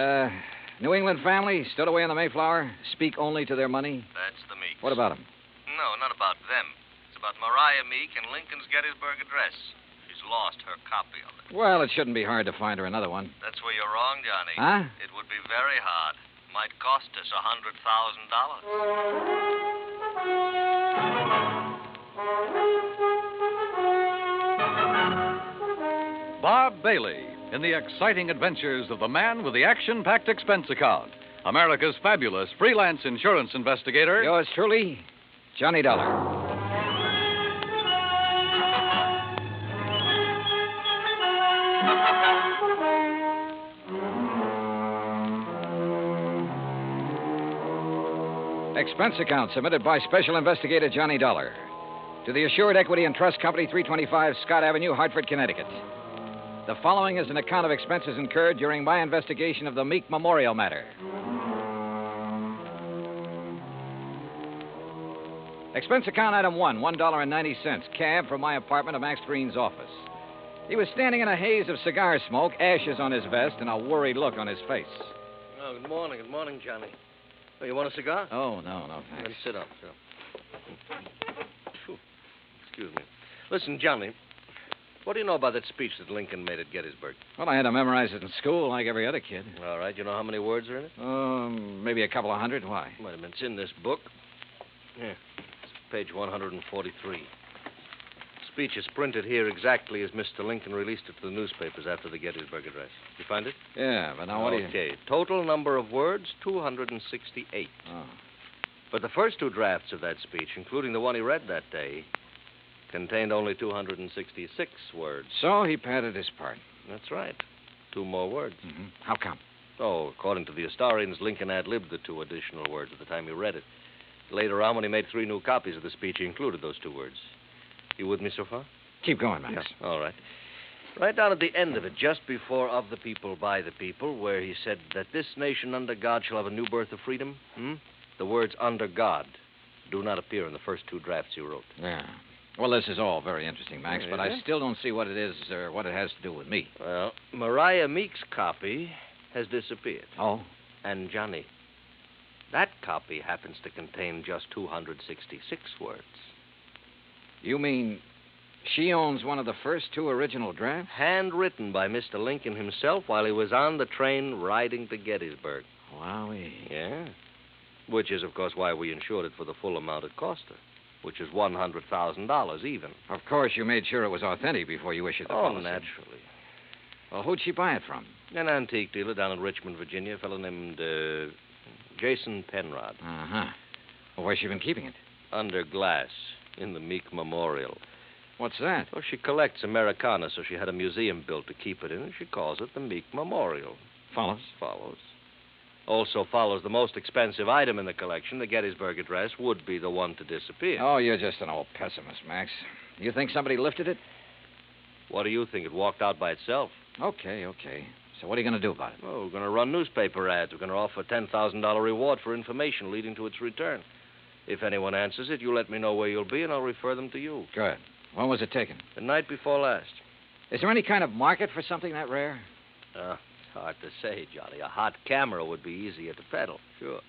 New England family, stood away on the Mayflower, speak only to their money. That's the Meeks. What about them? No, not about them. It's about Mariah Meek and Lincoln's Gettysburg Address. She's lost her copy of it. Well, it shouldn't be hard to find her another one. That's where you're wrong, Johnny. Huh? It would be very hard. Might cost us $100,000. Bob Bailey in the exciting adventures of the man with the action-packed expense account. America's fabulous freelance insurance investigator. Yours truly, Johnny Dollar. Expense account submitted by Special Investigator Johnny Dollar to the Assured Equity and Trust Company, 325 Scott Avenue, Hartford, Connecticut. The following is an account of expenses incurred during my investigation of the Meek Memorial Matter. Expense account item 1, $1.90, cab from my apartment to Max Green's office. He was standing in a haze of cigar smoke, ashes on his vest, and a worried look on his face. Oh, good morning, Johnny. Oh, you want a cigar? Oh, no, thanks. Then sit up. Excuse me. Listen, Johnny, what do you know about that speech that Lincoln made at Gettysburg? Well, I had to memorize it in school like every other kid. All right. You know how many words are in it? Maybe a couple of hundred. Why? Wait a minute. It's in this book. Here. It's page 143. Speech is printed here exactly as Mr. Lincoln released it to the newspapers after the Gettysburg address. You find it? Yeah, but now what do you... Okay. Total number of words, 268. Oh. But the first two drafts of that speech, including the one he read that day, contained only 266 words. So he padded his part. That's right. 2 more words. Mm-hmm. How come? Oh, according to the historians, Lincoln ad-libbed the 2 additional words at the time he read it. Later on, when he made 3 new copies of the speech, he included those 2 words. You with me so far? Keep going, Max. Yeah. All right. Right down at the end of it, just before of the people, by the people, where he said that this nation under God shall have a new birth of freedom, the words under God do not appear in the first 2 drafts he wrote. Yeah. Well, this is all very interesting, Max, but I still don't see what it is or what it has to do with me. Well, Mariah Meek's copy has disappeared. Oh? And, Johnny, that copy happens to contain just 266 words. You mean she owns one of the first 2 original drafts? Handwritten by Mr. Lincoln himself while he was on the train riding to Gettysburg. Wowee. Yeah. Which is, of course, why we insured it for the full amount it cost her, which is $100,000 even. Of course, you made sure it was authentic before you issued the policy. Oh, naturally. Well, who'd she buy it from? An antique dealer down in Richmond, Virginia, a fellow named Jason Penrod. Uh-huh. Well, where's she been keeping it? Under glass in the Meek Memorial. What's that? Well, she collects Americana, so she had a museum built to keep it in, and she calls it the Meek Memorial. Follows? Follows. Also follows the most expensive item in the collection, the Gettysburg Address, would be the one to disappear. Oh, you're just an old pessimist, Max. You think somebody lifted it? What do you think? It walked out by itself. Okay. So what are you going to do about it? Oh, we're going to run newspaper ads. We're going to offer a $10,000 reward for information leading to its return. If anyone answers it, you let me know where you'll be, and I'll refer them to you. Good. When was it taken? The night before last. Is there any kind of market for something that rare? It's hard to say, Johnny. A hot camera would be easier to peddle, sure.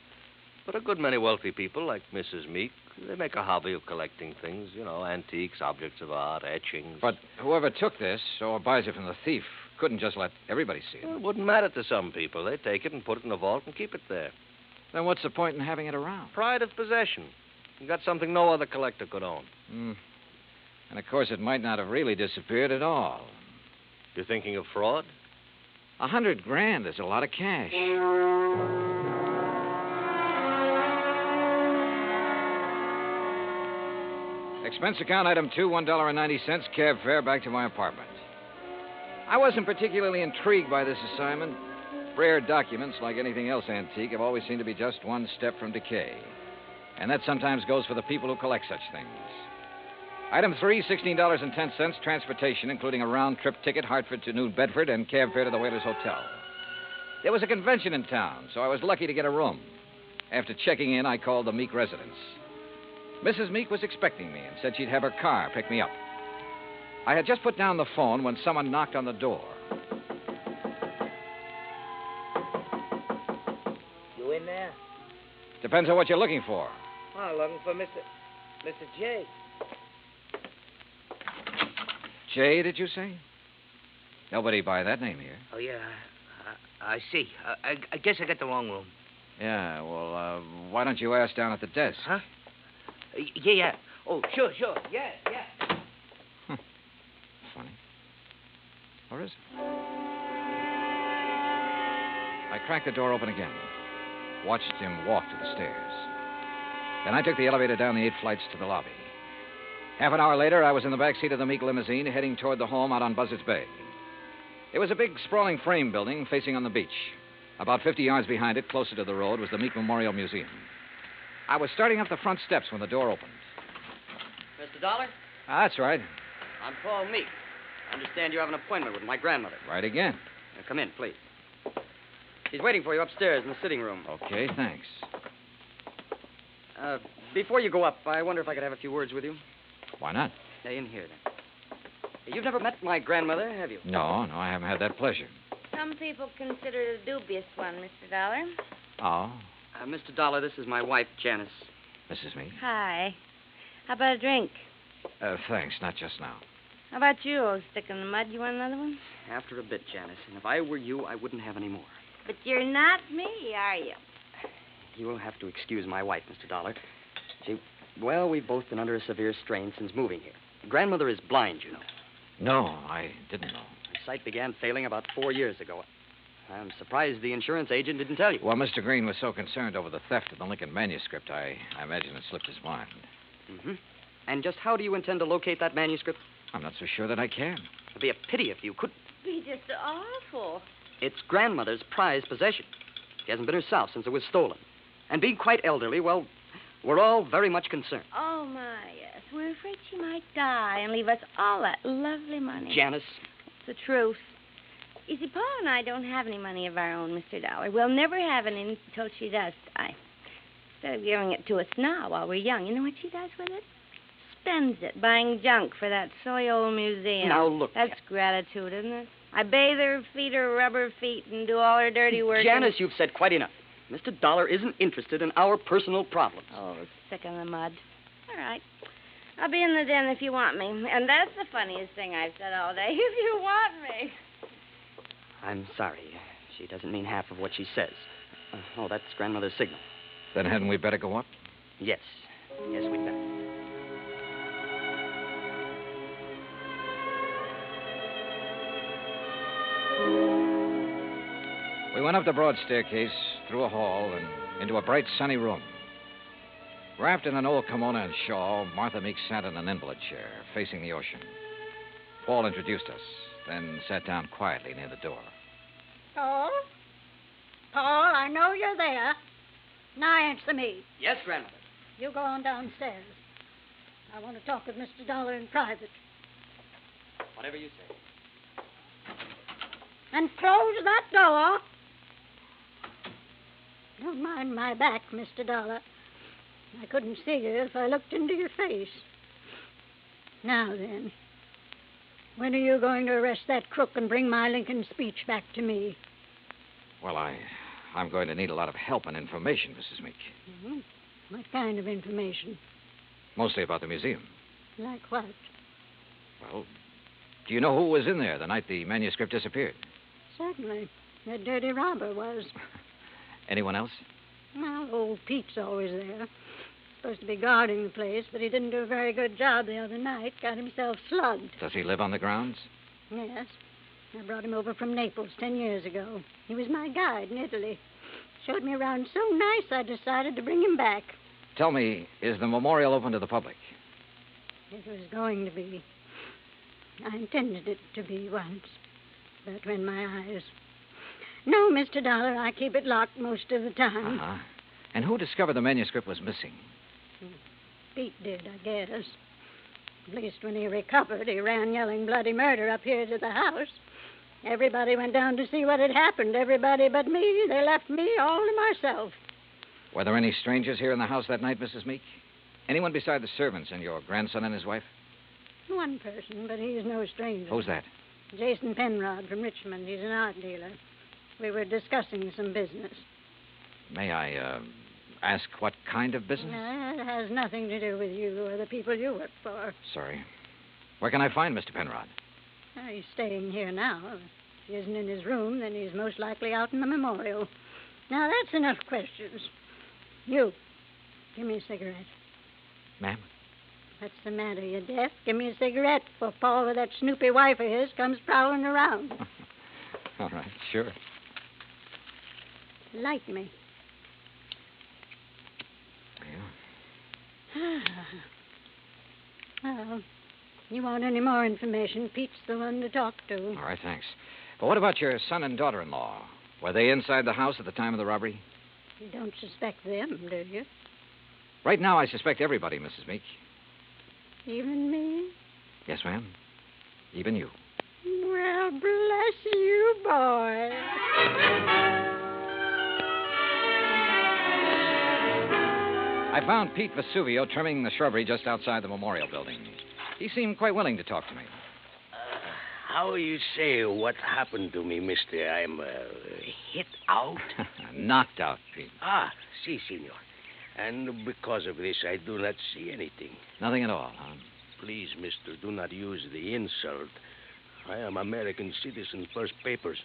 But a good many wealthy people, like Mrs. Meek, they make a hobby of collecting things, antiques, objects of art, etchings. But whoever took this or buys it from the thief couldn't just let everybody see it. Well, it wouldn't matter to some people. They take it and put it in a vault and keep it there. Then what's the point in having it around? Pride of possession. You got something no other collector could own. And, of course, it might not have really disappeared at all. You're thinking of fraud? $100,000 is a lot of cash. Expense account item 2, $1.90, cab fare back to my apartment. I wasn't particularly intrigued by this assignment. Rare documents, like anything else antique, have always seemed to be just one step from decay. And that sometimes goes for the people who collect such things. Item 3, $16.10, transportation, including a round-trip ticket, Hartford to New Bedford, and cab fare to the Whalers Hotel. There was a convention in town, so I was lucky to get a room. After checking in, I called the Meek residence. Mrs. Meek was expecting me and said she'd have her car pick me up. I had just put down the phone when someone knocked on the door. You in there? Depends on what you're looking for. Oh, looking for Mr. J. Jay, did you say? Nobody by that name here. Oh, yeah. I see. I guess I got the wrong room. Yeah, well, why don't you ask down at the desk? Huh? Yeah. Oh, sure. Yeah. Funny. Or is it? I cracked the door open again. watched him walk to the stairs. Then I took the elevator down the 8 flights to the lobby. Half an hour later, I was in the back seat of the Meek limousine heading toward the home out on Buzzards Bay. It was a big, sprawling frame building facing on the beach. About 50 yards behind it, closer to the road, was the Meek Memorial Museum. I was starting up the front steps when the door opened. Mr. Dollar? That's right. I'm Paul Meek. I understand you have an appointment with my grandmother. Right again. Now, come in, please. She's waiting for you upstairs in the sitting room. Okay, thanks. Before you go up, I wonder if I could have a few words with you. Why not? In here, then. You've never met my grandmother, have you? No, I haven't had that pleasure. Some people consider it a dubious one, Mr. Dollar. Oh? Mr. Dollar, this is my wife, Janice. Mrs. Meek? Hi. How about a drink? Thanks, not just now. How about you, old stick in the mud? You want another one? After a bit, Janice. And if I were you, I wouldn't have any more. But you're not me, are you? You will have to excuse my wife, Mr. Dollar. Well, we've both been under a severe strain since moving here. Grandmother is blind, you know. No, I didn't know. Her sight began failing about 4 years ago. I'm surprised the insurance agent didn't tell you. Well, Mr. Green was so concerned over the theft of the Lincoln manuscript, I imagine it slipped his mind. Mm-hmm. And just how do you intend to locate that manuscript? I'm not so sure that I can. It'd be a pity if you couldn't. It'd be just awful. It's grandmother's prized possession. She hasn't been herself since it was stolen. And being quite elderly, well, we're all very much concerned. Oh, my, yes. We're afraid she might die and leave us all that lovely money. Janice. It's the truth. You see, Paul and I don't have any money of our own, Mr. Dollar. We'll never have any until she does die. Instead of giving it to us now while we're young, you know what she does with it? Spends it buying junk for that silly old museum. Now, look. That's gratitude, isn't it? I bathe her, feed her rubber feet, and do all her dirty work. Janice, you've said quite enough. Mr. Dollar isn't interested in our personal problems. Oh, stick in the mud. All right. I'll be in the den if you want me. And that's the funniest thing I've said all day. If you want me. I'm sorry. She doesn't mean half of what she says. That's grandmother's signal. Then hadn't we better go up? Yes. Yes, we'd better. We went up the broad staircase, through a hall, and into a bright, sunny room. Wrapped in an old kimono and shawl, Martha Meek sat in an invalid chair, facing the ocean. Paul introduced us, then sat down quietly near the door. Paul? Paul, I know you're there. Now answer me. Yes, grandmother. You go on downstairs. I want to talk with Mr. Dollar in private. Whatever you say. And close that door. Don't mind my back, Mr. Dollar. I couldn't see you if I looked into your face. Now then, when are you going to arrest that crook and bring my Lincoln speech back to me? Well, I'm going to need a lot of help and information, Mrs. Meek. Mm-hmm. What kind of information? Mostly about the museum. Like what? Well, do you know who was in there the night the manuscript disappeared? Certainly. That dirty robber was. Anyone else? Well, old Pete's always there. Supposed to be guarding the place, but he didn't do a very good job the other night. Got himself slugged. Does he live on the grounds? Yes. I brought him over from Naples 10 years ago. He was my guide in Italy. Showed me around so nice I decided to bring him back. Tell me, is the memorial open to the public? It was going to be. I intended it to be once. But when my eyes... No, Mr. Dollar, I keep it locked most of the time. Uh-huh. And who discovered the manuscript was missing? Pete did, I guess. At least when he recovered, he ran yelling bloody murder up here to the house. Everybody went down to see what had happened. Everybody but me. They left me all to myself. Were there any strangers here in the house that night, Mrs. Meek? Anyone beside the servants and your grandson and his wife? One person, but he's no stranger. Who's that? Jason Penrod from Richmond. He's an art dealer. We were discussing some business. May I, ask what kind of business? It has nothing to do with you or the people you work for. Sorry. Where can I find Mr. Penrod? He's staying here now. If he isn't in his room, then he's most likely out in the memorial. Now, that's enough questions. You, give me a cigarette. Ma'am? What's the matter? You deaf? Give me a cigarette before Paul with that snoopy wife of his comes prowling around. All right, sure. Light me. Well, you want any more information, Pete's the one to talk to. All right, thanks. But what about your son and daughter-in-law? Were they inside the house at the time of the robbery? You don't suspect them, do you? Right now, I suspect everybody, Mrs. Meek. Even me? Yes, ma'am. Even you. Well, bless you, boy. I found Pete Vesuvio trimming the shrubbery just outside the memorial building. He seemed quite willing to talk to me. How you say what happened to me, mister? I'm hit out? Knocked out, Pete. Ah, si, senor. And because of this, I do not see anything. Nothing at all, huh? Please, mister, do not use the insult. I am American citizen, first papers.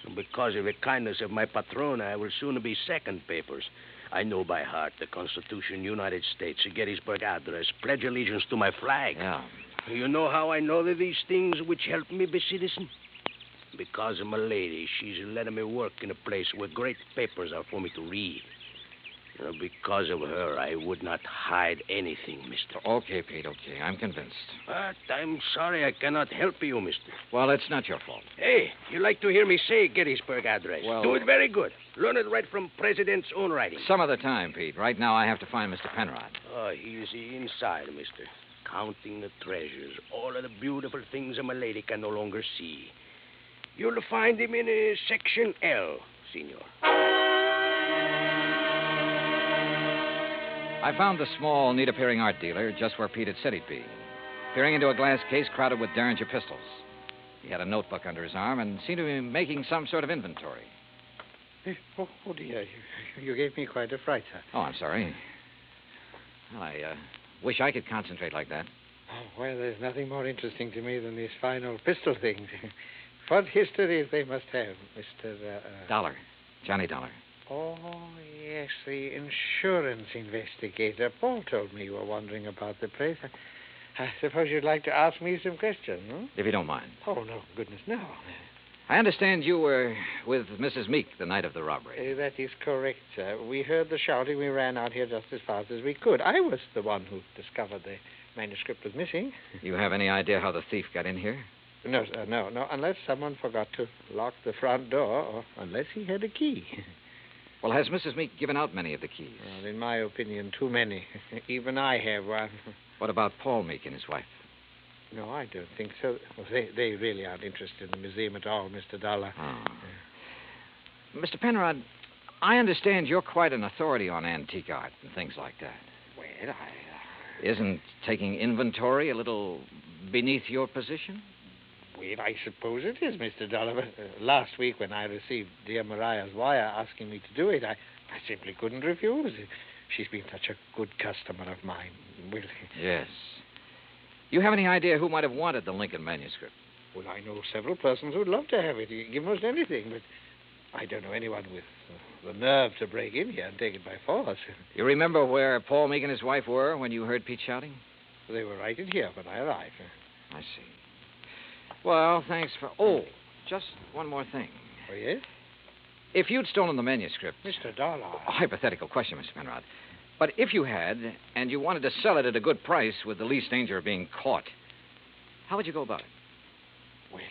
And because of the kindness of my patron, I will soon be second papers. I know by heart the Constitution, United States, Gettysburg Address, pledge allegiance to my flag. Yeah. You know how I know these things which help me be citizen? Because of my lady. She's letting me work in a place where great papers are for me to read. Because of her, I would not hide anything, mister. Okay, Pete, okay. I'm convinced. But I'm sorry I cannot help you, mister. Well, it's not your fault. Hey, you like to hear me say Gettysburg Address? Well... Do it very good. Learn it right from President's own writing. Some other time, Pete. Right now, I have to find Mr. Penrod. Oh, he's inside, mister. Counting the treasures. All of the beautiful things a lady can no longer see. You'll find him in Section L, senor. I found the small, neat-appearing art dealer just where Pete had said he'd be, peering into a glass case crowded with Derringer pistols. He had a notebook under his arm and seemed to be making some sort of inventory. Oh, dear. You gave me quite a fright, sir. Oh, I'm sorry. Well, I wish I could concentrate like that. Oh, well, there's nothing more interesting to me than these fine old pistol things. What histories they must have, Mr. Dollar. Johnny Dollar. Oh, yes, the insurance investigator. Paul told me you were wandering about the place. I suppose you'd like to ask me some questions, hmm? If you don't mind. Oh, no, goodness, no. I understand you were with Mrs. Meek the night of the robbery. That is correct, sir. We heard the shouting. We ran out here just as fast as we could. I was the one who discovered the manuscript was missing. You have any idea how the thief got in here? No, sir, no. Unless someone forgot to lock the front door, or unless he had a key. Well, has Mrs. Meek given out many of the keys? Well, in my opinion, too many. Even I have one. What about Paul Meek and his wife? No, I don't think so. Well, they really aren't interested in the museum at all, Mr. Dollar. Oh. Mr. Penrod, I understand you're quite an authority on antique art and things like that. Well, Isn't taking inventory a little beneath your position? Well, I suppose it is, Mr. Dollar. Last week when I received dear Mariah's wire asking me to do it, I simply couldn't refuse. She's been such a good customer of mine. Well, yes. You have any idea who might have wanted the Lincoln manuscript? Well, I know several persons who'd love to have it. Give most anything, but I don't know anyone with the nerve to break in here and take it by force. You remember where Paul Meek and his wife were when you heard Pete shouting? They were right in here when I arrived. I see. Well, thanks for... Oh, just one more thing. Oh, yes? If you'd stolen the manuscript... Mr. Dollar. A hypothetical question, Mr. Penrod. But if you had, and you wanted to sell it at a good price with the least danger of being caught, how would you go about it? Well,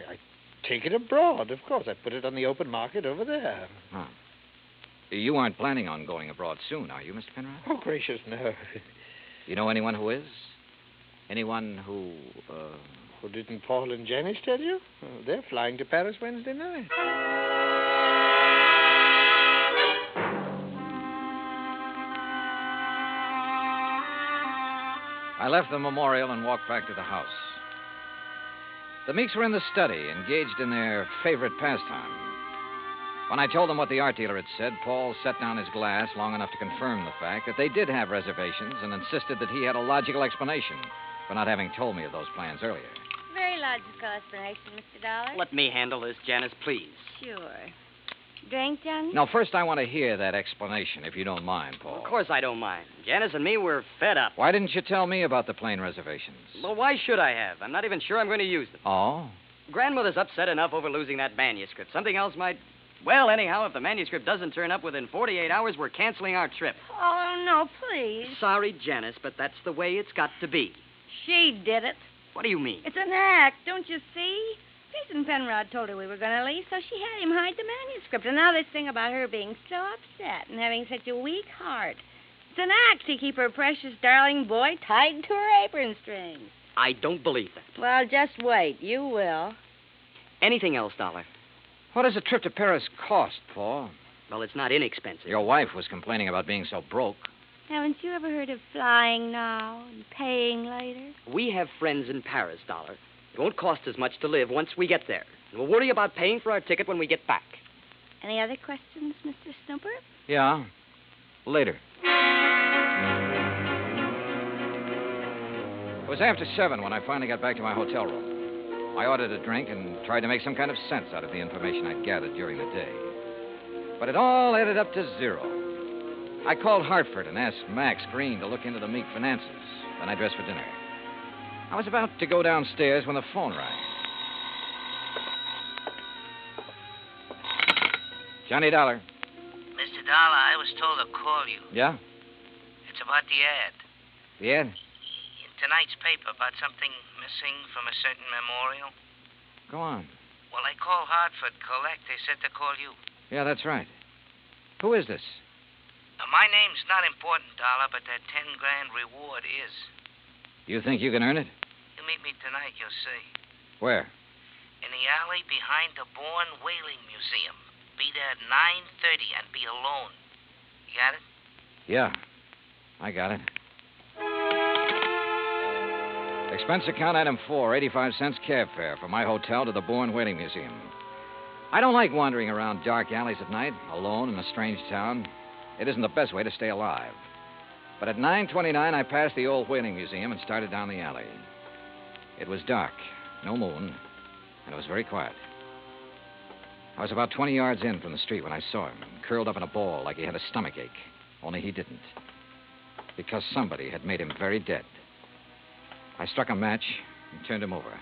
I'd take it abroad, of course. I'd put it on the open market over there. Huh. You aren't planning on going abroad soon, are you, Mr. Penrod? Oh, gracious, no. You know anyone who is? Anyone who, Well, didn't Paul and Janice tell you? They're flying to Paris Wednesday night. I left the memorial and walked back to the house. The Meeks were in the study, engaged in their favorite pastime. When I told them what the art dealer had said, Paul set down his glass long enough to confirm the fact that they did have reservations and insisted that he had a logical explanation for not having told me of those plans earlier. Very logical explanation, Mr. Dollar. Let me handle this, Janice, please. Sure. Drink, Johnny? Now, first I want to hear that explanation, if you don't mind, Paul. Of course I don't mind. Janice and me, we're fed up. Why didn't you tell me about the plane reservations? Well, why should I have? I'm not even sure I'm going to use them. Oh? Grandmother's upset enough over losing that manuscript. Something else might, Well, anyhow, if the manuscript doesn't turn up within 48 hours, we're canceling our trip. Oh, no, please. Sorry, Janice, but that's the way it's got to be. She did it. What do you mean? It's an act, don't you see? Jason Penrod told her we were going to leave, so she had him hide the manuscript. And now this thing about her being so upset and having such a weak heart. It's an act to keep her precious darling boy tied to her apron strings. I don't believe that. Well, just wait. You will. Anything else, Dollar? What does a trip to Paris cost, Paul? Well, it's not inexpensive. Your wife was complaining about being so broke. Haven't you ever heard of flying now and paying later? We have friends in Paris, Dollar. It won't cost as much to live once we get there. And we'll worry about paying for our ticket when we get back. Any other questions, Mr. Snooper? Yeah. Later. It was after 7 when I finally got back to my hotel room. I ordered a drink and tried to make some kind of sense out of the information I'd gathered during the day. But it all added up to 0. I called Hartford and asked Max Green to look into the Meek finances. Then I dressed for dinner. I was about to go downstairs when the phone rang. Johnny Dollar. Mr. Dollar, I was told to call you. Yeah? It's about the ad. The ad? In tonight's paper about something missing from a certain memorial. Go on. Well, I called Hartford Collect. They said to call you. Yeah, that's right. Who is this? My name's not important, Dollar, but that 10 grand reward is. You think you can earn it? You meet me tonight, you'll see. Where? In the alley behind the Bourne Whaling Museum. Be there at 9:30 and be alone. You got it? Yeah, I got it. Expense account item 4, 85 cents cab fare from my hotel to the Bourne Whaling Museum. I don't like wandering around dark alleys at night, alone in a strange town. It isn't the best way to stay alive. But at 9:29, I passed the old whaling museum and started down the alley. It was dark, no moon, and it was very quiet. I was about 20 yards in from the street when I saw him, curled up in a ball like he had a stomachache. Only he didn't. Because somebody had made him very dead. I struck a match and turned him over.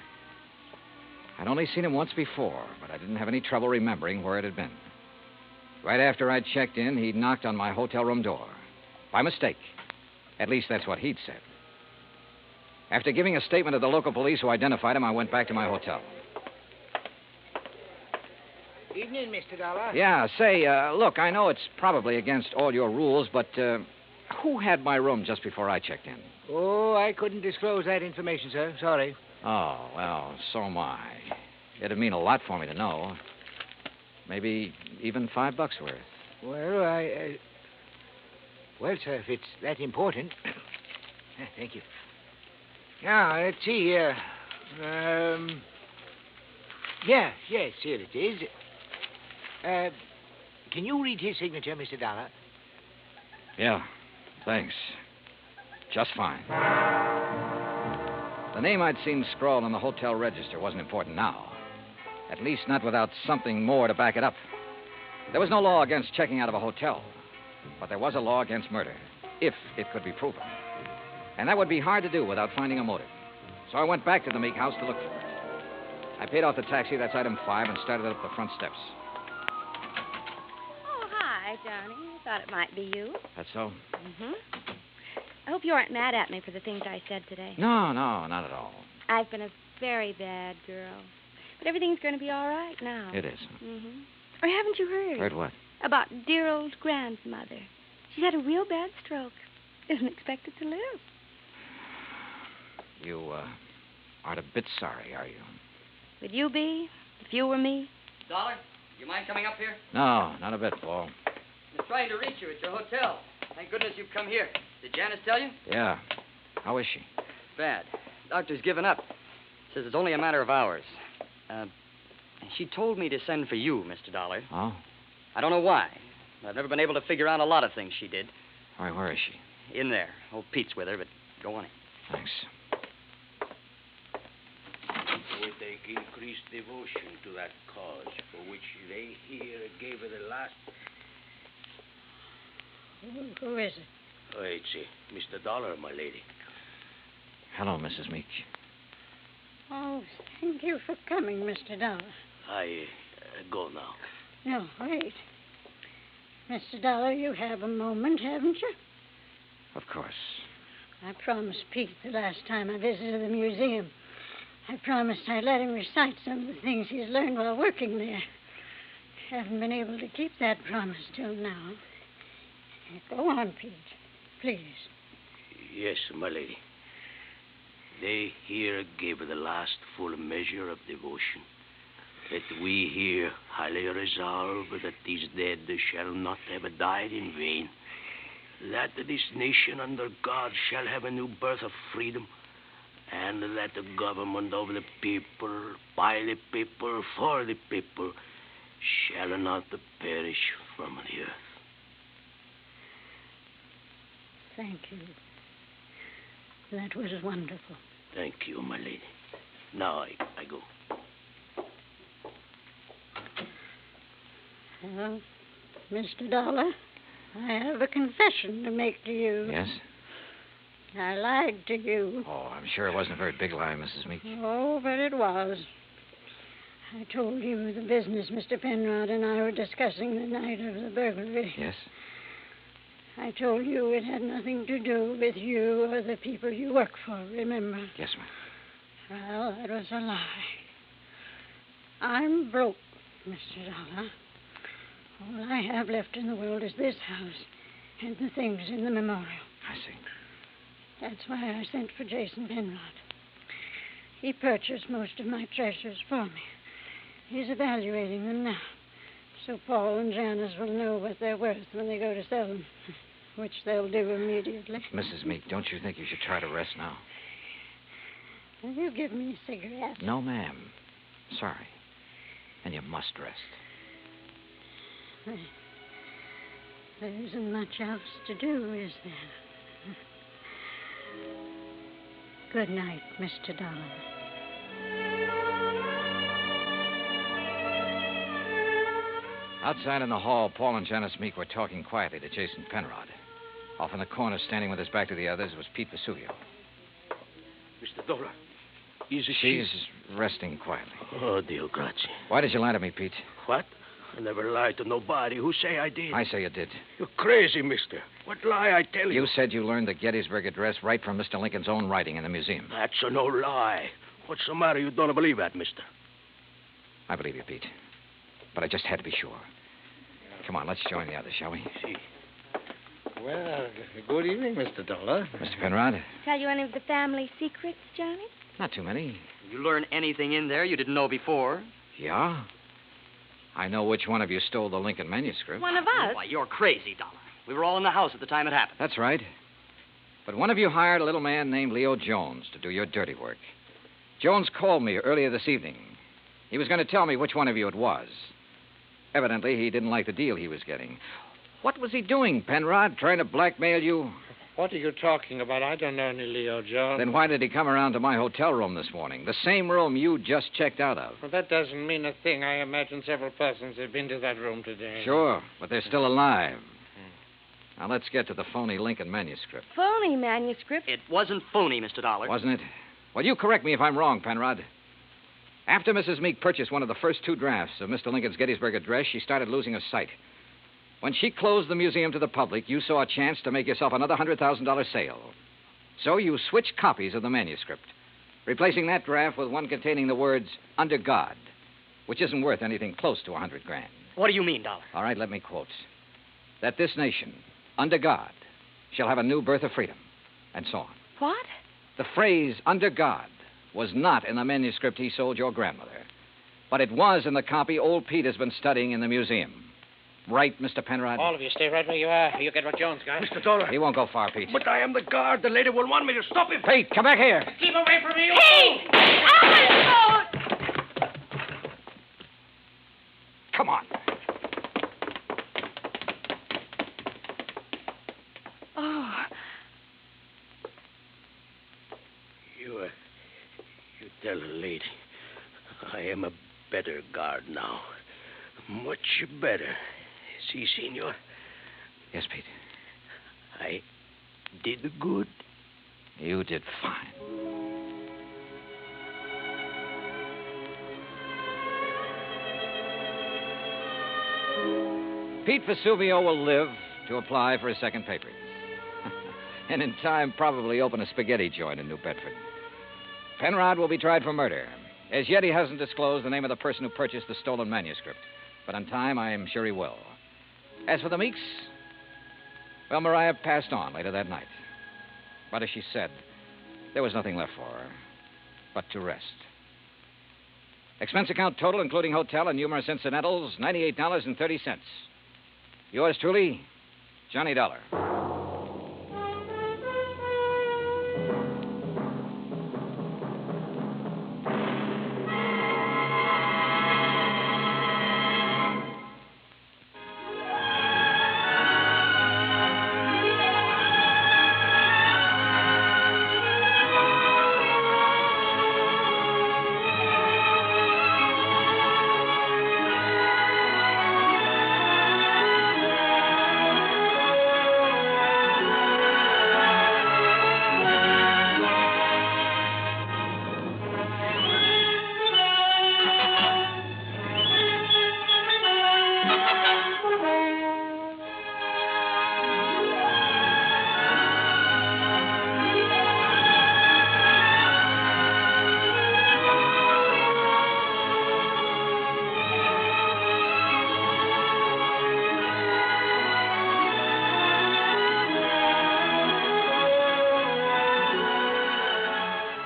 I'd only seen him once before, but I didn't have any trouble remembering where it had been. Right after I'd checked in, he'd knocked on my hotel room door. By mistake. At least that's what he'd said. After giving a statement to the local police who identified him, I went back to my hotel. Evening, Mr. Dollar. Yeah, say, look, I know it's probably against all your rules, but who had my room just before I checked in? Oh, I couldn't disclose that information, sir. Sorry. Oh, well, so am I. It'd mean a lot for me to know. Maybe even $5 worth. Well, well, sir, if it's that important. Thank you. Now, let's see. Yes, here it is. Can you read his signature, Mr. Dollar? Yeah, thanks. Just fine. The name I'd seen scrawled on the hotel register wasn't important now. At least not without something more to back it up. There was no law against checking out of a hotel, but there was a law against murder, if it could be proven. And that would be hard to do without finding a motive. So I went back to the Meek house to look for it. I paid off the taxi, that's item 5, and started up the front steps. Oh, hi, Johnny. I thought it might be you. That's so? Mm-hmm. I hope you aren't mad at me for the things I said today. No, not at all. I've been a very bad girl. But everything's going to be all right now. It is. Mm-hmm. Or haven't you heard? Heard what? About dear old grandmother. She's had a real bad stroke. Isn't expected to live. You, aren't a bit sorry, are you? Would you be, if you were me? Dollar, you mind coming up here? No, not a bit, Paul. I'm trying to reach you at your hotel. Thank goodness you've come here. Did Janice tell you? Yeah. How is she? Bad. Doctor's given up. Says it's only a matter of hours. She told me to send for you, Mr. Dollar. Oh? I don't know why. I've never been able to figure out a lot of things she did. All right, where is she? In there. Old Pete's with her, but go on in. Thanks. With the increased devotion to that cause for which they here gave her the last... Who is it? Oh, it's Mr. Dollar, my lady. Hello, Mrs. Meek. Oh, thank you for coming, Mr. Dollar. I go now. No, wait. Mr. Dollar, you have a moment, haven't you? Of course. I promised Pete the last time I visited the museum. I promised I'd let him recite some of the things he's learned while working there. Haven't been able to keep that promise till now. Go on, Pete. Please. Yes, my lady. They here gave the last full measure of devotion. That we here highly resolve that these dead shall not have died in vain. That this nation under God shall have a new birth of freedom, and that the government of the people, by the people, for the people, shall not perish from the earth. Thank you. That was wonderful. Thank you, my lady. Now I go. Well, Mr. Dollar, I have a confession to make to you. Yes? I lied to you. Oh, I'm sure it wasn't a very big lie, Mrs. Meek. Oh, but it was. I told you the business Mr. Penrod and I were discussing the night of the burglary. Yes? I told you it had nothing to do with you or the people you work for, remember? Yes, ma'am. Well, that was a lie. I'm broke, Mr. Dollar. All I have left in the world is this house and the things in the memorial. I see. That's why I sent for Jason Penrod. He purchased most of my treasures for me. He's evaluating them now, so Paul and Janice will know what they're worth when they go to sell them, which they'll do immediately. Mrs. Meek, don't you think you should try to rest now? Will you give me a cigarette? No, ma'am. Sorry. And you must rest. There isn't much else to do, is there? Good night, Mr. Dollar. Outside in the hall, Paul and Janice Meek were talking quietly to Jason Penrod. Off in the corner, standing with his back to the others, was Pete Vesuvio. Mr. Dollar, is She's resting quietly. Oh, Dio grazie. Why did you lie to me, Pete? What? I never lied to nobody. Who say I did? I say you did. You're crazy, mister. What lie I tell you? You said you learned the Gettysburg Address right from Mr. Lincoln's own writing in the museum. That's no lie. What's the matter? You don't believe that, mister? I believe you, Pete. But I just had to be sure. Come on, let's join the others, shall we? See. Well, good evening, Mr. Dollar. Mr. Penrod? Tell you any of the family secrets, Johnny? Not too many. You learn anything in there you didn't know before? Yeah? I know which one of you stole the Lincoln manuscript. One of us? Why, you're crazy, Dollar. We were all in the house at the time it happened. That's right. But one of you hired a little man named Leo Jones to do your dirty work. Jones called me earlier this evening. He was going to tell me which one of you it was. Evidently, he didn't like the deal he was getting. What was he doing, Penrod? Trying to blackmail you? What are you talking about? I don't know any Leo Jones. Then why did he come around to my hotel room this morning? The same room you just checked out of. Well, that doesn't mean a thing. I imagine several persons have been to that room today. Sure, but they're still alive. Now, let's get to the phony Lincoln manuscript. Phony manuscript? It wasn't phony, Mr. Dollar. Wasn't it? Well, you correct me if I'm wrong, Penrod. After Mrs. Meek purchased one of the first two drafts of Mr. Lincoln's Gettysburg Address, she started losing her sight. When she closed the museum to the public, you saw a chance to make yourself another $100,000 sale. So you switched copies of the manuscript, replacing that draft with one containing the words, under God, which isn't worth anything close to $100,000. What do you mean, Dollar? All right, let me quote. That this nation, under God, shall have a new birth of freedom, and so on. What? The phrase, under God, was not in the manuscript he sold your grandmother, but it was in the copy old Pete has been studying in the museum. Right, Mr. Penrod? All of you stay right where you are. You get what Jones got. Mr. Dollar. He won't go far, Pete. But I am the guard. The lady will want me to stop him. Pete, come back here. Keep away from me. Pete! Come on. Oh. You tell the lady I am a better guard now. Much better. See, senor? Yes, Pete. I did good. You did fine. Pete Vesuvio will live to apply for his second papers. And in time, probably open a spaghetti joint in New Bedford. Penrod will be tried for murder. As yet, he hasn't disclosed the name of the person who purchased the stolen manuscript. But in time, I'm sure he will. As for the Meeks, well, Mariah passed on later that night. But as she said, there was nothing left for her but to rest. Expense account total, including hotel and numerous incidentals, $98.30. Yours truly, Johnny Dollar.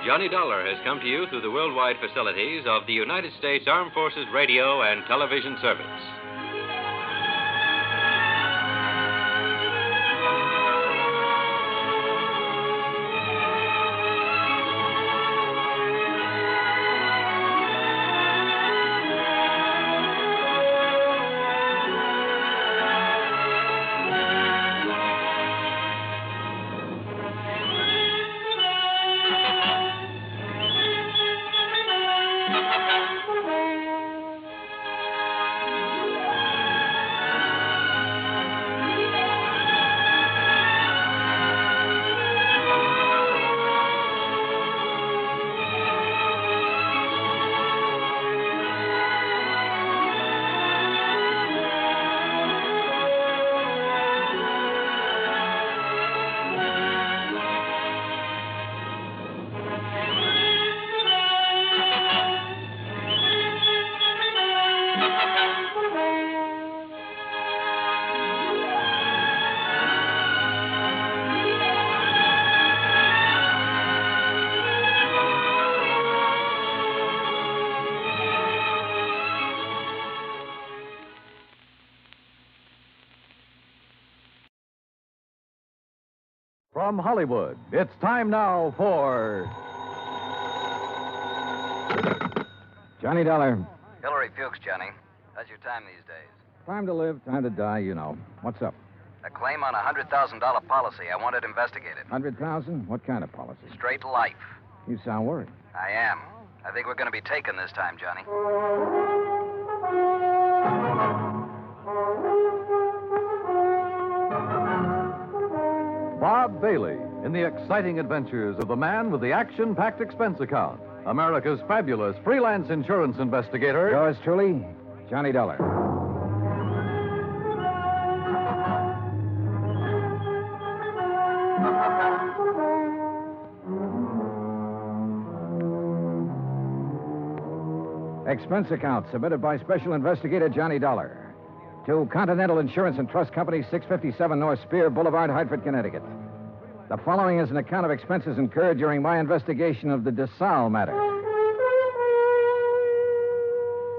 Johnny Dollar has come to you through the worldwide facilities of the United States Armed Forces Radio and Television Service. From Hollywood, it's time now for Johnny Dollar. Hillary Fuchs, Johnny. How's your time these days? Time to live, time to die, you know. What's up? A claim on a $100,000 policy. I want it investigated. 100,000? What kind of policy? Straight life. You sound worried. I am. I think we're going to be taken this time, Johnny. Bob Bailey in the exciting adventures of the man with the action-packed expense account, America's fabulous freelance insurance investigator. Yours truly, Johnny Dollar. Expense account submitted by Special Investigator Johnny Dollar to Continental Insurance and Trust Company, 657 North Spear Boulevard, Hartford, Connecticut. The following is an account of expenses incurred during my investigation of the Desalles Matter.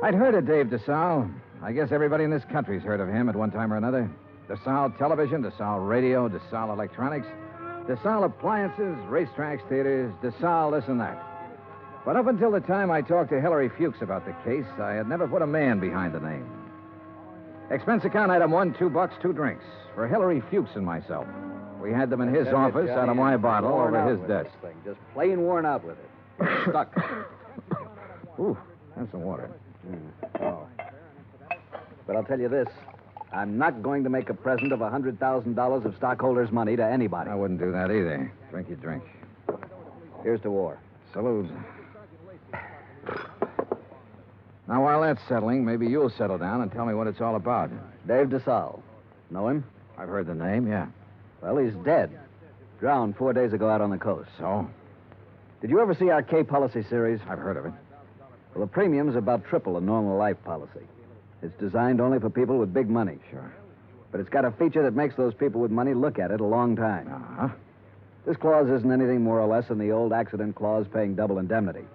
I'd heard of Dave Desalles. I guess everybody in this country's heard of him at one time or another. Desalles Television, Desalles Radio, Desalles Electronics, Desalles Appliances, racetracks, theaters, Desalles this and that. But up until the time I talked to Hillary Fuchs about the case, I had never put a man behind the name. Expense account item 1, $2, 2 drinks for Hillary Fuchs and myself. We had them in his office out of my bottle over his desk. Just plain worn out with it. Stuck. Ooh, that's some water. Oh. But I'll tell you this. I'm not going to make a present of $100,000 of stockholders' money to anybody. I wouldn't do that either. Drink your drink. Here's to war. Salute. Now, while that's settling, maybe you'll settle down and tell me what it's all about. Dave Desalles. Know him? I've heard the name, yeah. Well, he's dead. Drowned 4 days ago out on the coast. So? Did you ever see our K policy series? I've heard of it. Well, the premium's about triple a normal life policy. It's designed only for people with big money. Sure. But it's got a feature that makes those people with money look at it a long time. Uh-huh. This clause isn't anything more or less than the old accident clause paying double indemnity.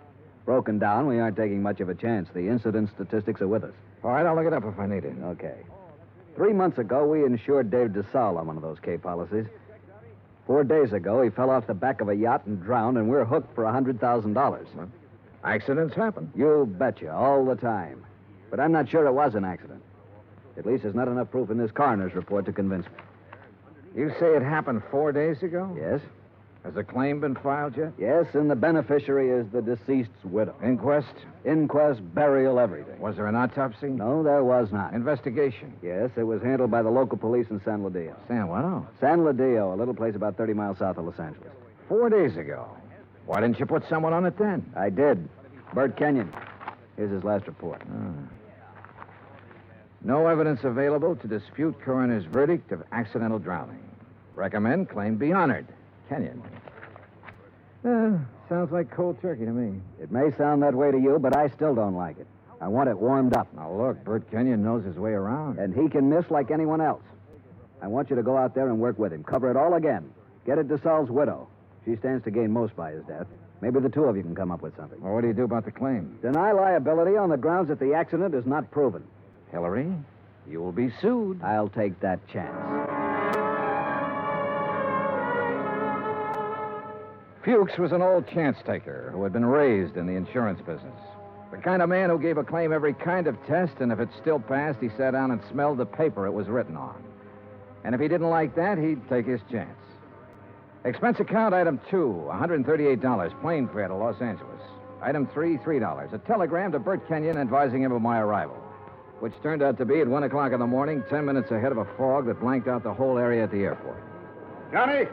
Broken down, we aren't taking much of a chance. The incident statistics are with us. All right, I'll look it up if I need it. Okay. 3 months ago, we insured Dave Desalles on one of those K policies. 4 days ago, he fell off the back of a yacht and drowned, and we're hooked for $100,000. Accidents happen. You betcha, all the time. But I'm not sure it was an accident. At least there's not enough proof in this coroner's report to convince me. You say it happened 4 days ago? Yes. Has a claim been filed yet? Yes, and the beneficiary is the deceased's widow. Inquest? Inquest, burial, everything. Was there an autopsy? No, there was not. Investigation? Yes, it was handled by the local police in San Ladillo. San what? Oh. San Ladillo, a little place about 30 miles south of Los Angeles. 4 days ago. Why didn't you put someone on it then? I did. Bert Kenyon. Here's his last report. No evidence available to dispute coroner's verdict of accidental drowning. Recommend claim be honored. Kenyon. Sounds like cold turkey to me. It may sound that way to you, but I still don't like it. I want it warmed up. Now, look, Bert Kenyon knows his way around. And he can miss like anyone else. I want you to go out there and work with him. Cover it all again. Get at Desalles' widow. She stands to gain most by his death. Maybe the two of you can come up with something. Well, what do you do about the claim? Deny liability on the grounds that the accident is not proven. Hillary, you will be sued. I'll take that chance. Fuchs was an old chance taker who had been raised in the insurance business. The kind of man who gave a claim every kind of test, and if it still passed, he sat down and smelled the paper it was written on. And if he didn't like that, he'd take his chance. Expense account item 2, $138, plane fare to Los Angeles. Item 3, $3. A telegram to Bert Kenyon advising him of my arrival, which turned out to be at 1 o'clock in the morning, 10 minutes ahead of a fog that blanked out the whole area at the airport. Johnny!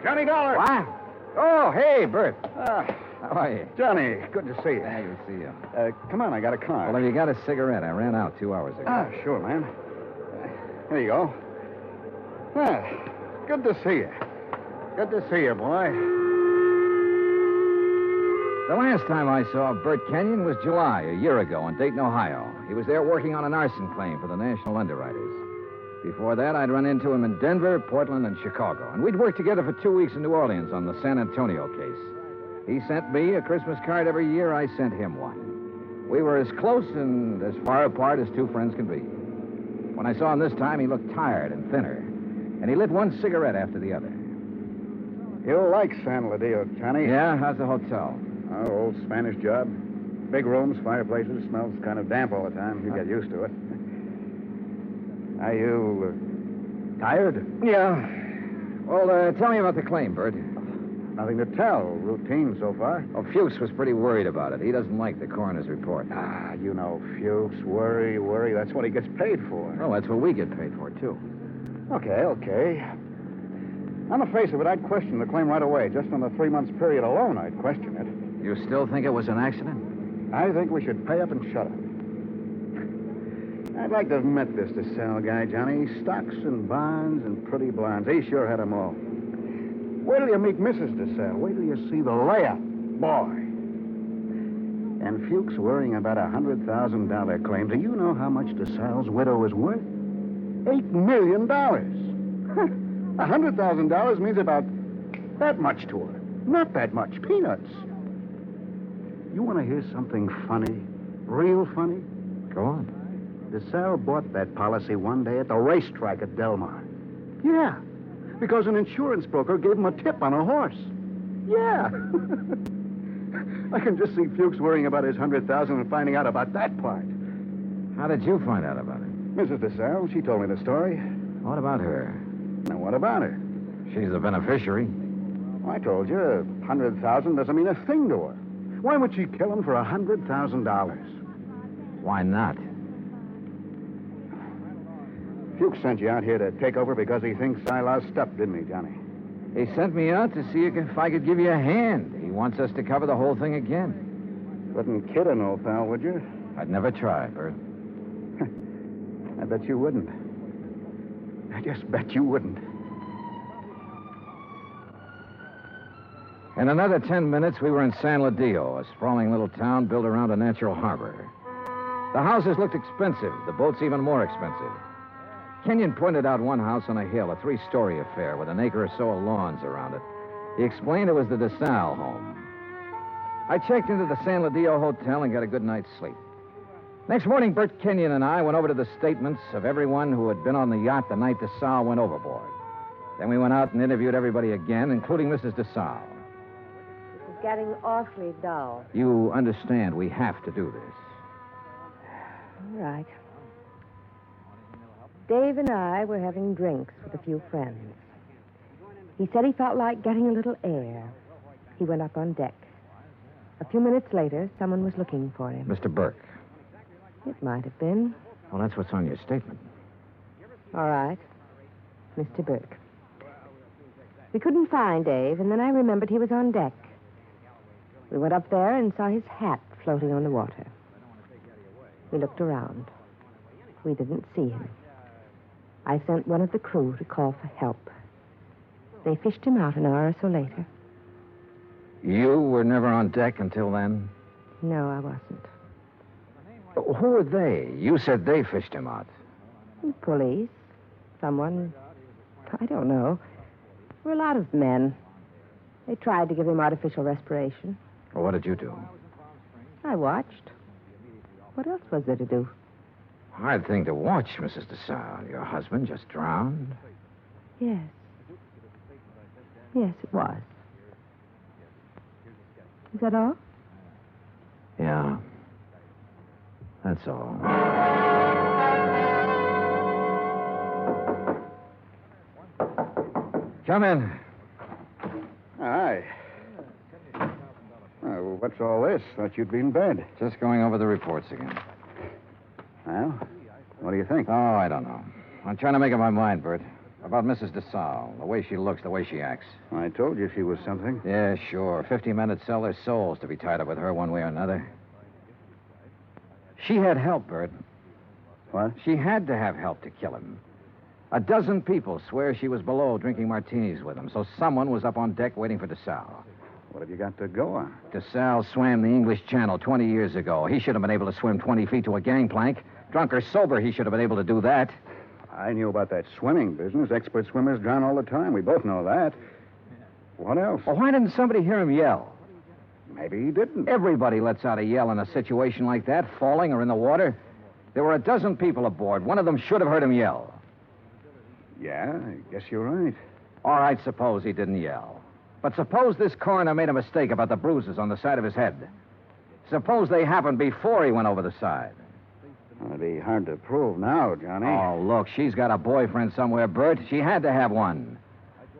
Johnny Dollar! What? Oh, hey, Bert. How are you? Johnny, good to see you. Good to see you. Come on, I got a car. Well, have you got a cigarette? I ran out 2 hours ago. Sure, man. Here you go. Good to see you. Good to see you, boy. The last time I saw Bert Kenyon was July, a year ago, in Dayton, Ohio. He was there working on an arson claim for the National Underwriters. Before that, I'd run into him in Denver, Portland, and Chicago. And we'd worked together for 2 weeks in New Orleans on the San Antonio case. He sent me a Christmas card every year. I sent him one. We were as close and as far apart as two friends can be. When I saw him this time, he looked tired and thinner. And he lit one cigarette after the other. You'll like San Ladillo, Johnny. Yeah? How's the hotel? Oh, old Spanish job. Big rooms, fireplaces, smells kind of damp all the time. You get used to it. Are you tired? Yeah. Well, tell me about the claim, Bert. Nothing to tell. Routine so far. Oh, Fuchs was pretty worried about it. He doesn't like the coroner's report. You know, Fuchs, worry. That's what he gets paid for. Oh, that's what we get paid for, too. Okay. On the face of it, I'd question the claim right away. Just on the 3 months period alone, I'd question it. You still think it was an accident? I think we should pay up and shut up. I'd like to have met this Desalles guy, Johnny. Stocks and bonds and pretty blondes. He sure had them all. Wait till you meet Mrs. Desalles. Wait till you see the layup. Boy. And Fuchs worrying about a $100,000 claim. Do you know how much Desalles' widow is worth? $8 million. $100,000 means about that much to her. Not that much. Peanuts. You want to hear something funny? Real funny? Go on. Desalles bought that policy one day at the racetrack at Del Mar. Yeah, because an insurance broker gave him a tip on a horse. Yeah. I can just see Fuchs worrying about his $100,000 and finding out about that part. How did you find out about it? Mrs. Desalles, she told me the story. What about her? Now, what about her? She's the beneficiary. Well, I told you, $100,000 doesn't mean a thing to her. Why would she kill him for $100,000? Why not? Fuchs sent you out here to take over because he thinks I lost step, didn't he, Johnny? He sent me out to see if I could give you a hand. He wants us to cover the whole thing again. Wouldn't kid an old pal, would you? I'd never try, Bert. I bet you wouldn't. I just bet you wouldn't. In another 10 minutes, we were in San Ladillo, a sprawling little town built around a natural harbor. The houses looked expensive, the boats even more expensive. Kenyon pointed out one house on a hill, a 3-story affair with an acre or so of lawns around it. He explained it was the Desalles home. I checked into the San Ladillo Hotel and got a good night's sleep. Next morning, Bert Kenyon and I went over to the statements of everyone who had been on the yacht the night Desalles went overboard. Then we went out and interviewed everybody again, including Mrs. Desalles. It's getting awfully dull. You understand we have to do this. All right. Dave and I were having drinks with a few friends. He said he felt like getting a little air. He went up on deck. A few minutes later, someone was looking for him. Mr. Burke. It might have been. Well, that's what's on your statement. All right. Mr. Burke. We couldn't find Dave, and then I remembered he was on deck. We went up there and saw his hat floating on the water. We looked around. We didn't see him. I sent one of the crew to call for help. They fished him out an hour or so later. You were never on deck until then? No, I wasn't. Who were they? You said they fished him out. Police. Someone. I don't know. There were a lot of men. They tried to give him artificial respiration. Well, what did you do? I watched. What else was there to do? Hard thing to watch, Mrs. Desalles. Your husband just drowned. Yes. Yes, it was. Is that all? Yeah. That's all. Come in. Hi. What's all this? Thought you'd be in bed. Just going over the reports again. Well, what do you think? Oh, I don't know. I'm trying to make up my mind, Bert. About Mrs. Desalles, the way she looks, the way she acts. I told you she was something. Yeah, sure. 50 men would sell their souls to be tied up with her one way or another. She had help, Bert. What? She had to have help to kill him. A dozen people swear she was below drinking martinis with him, so someone was up on deck waiting for Desalles. What have you got to go on? Desalles swam the English Channel 20 years ago. He should have been able to swim 20 feet to a gangplank. Drunk or sober, he should have been able to do that. I knew about that swimming business. Expert swimmers drown all the time. We both know that. What else? Well, why didn't somebody hear him yell? Maybe he didn't. Everybody lets out a yell in a situation like that, falling or in the water. There were a dozen people aboard. One of them should have heard him yell. Yeah, I guess you're right. All right, suppose he didn't yell. But suppose this coroner made a mistake about the bruises on the side of his head. Suppose they happened before he went over the side. Well, it'd be hard to prove now, Johnny. Oh, look, she's got a boyfriend somewhere, Bert. She had to have one.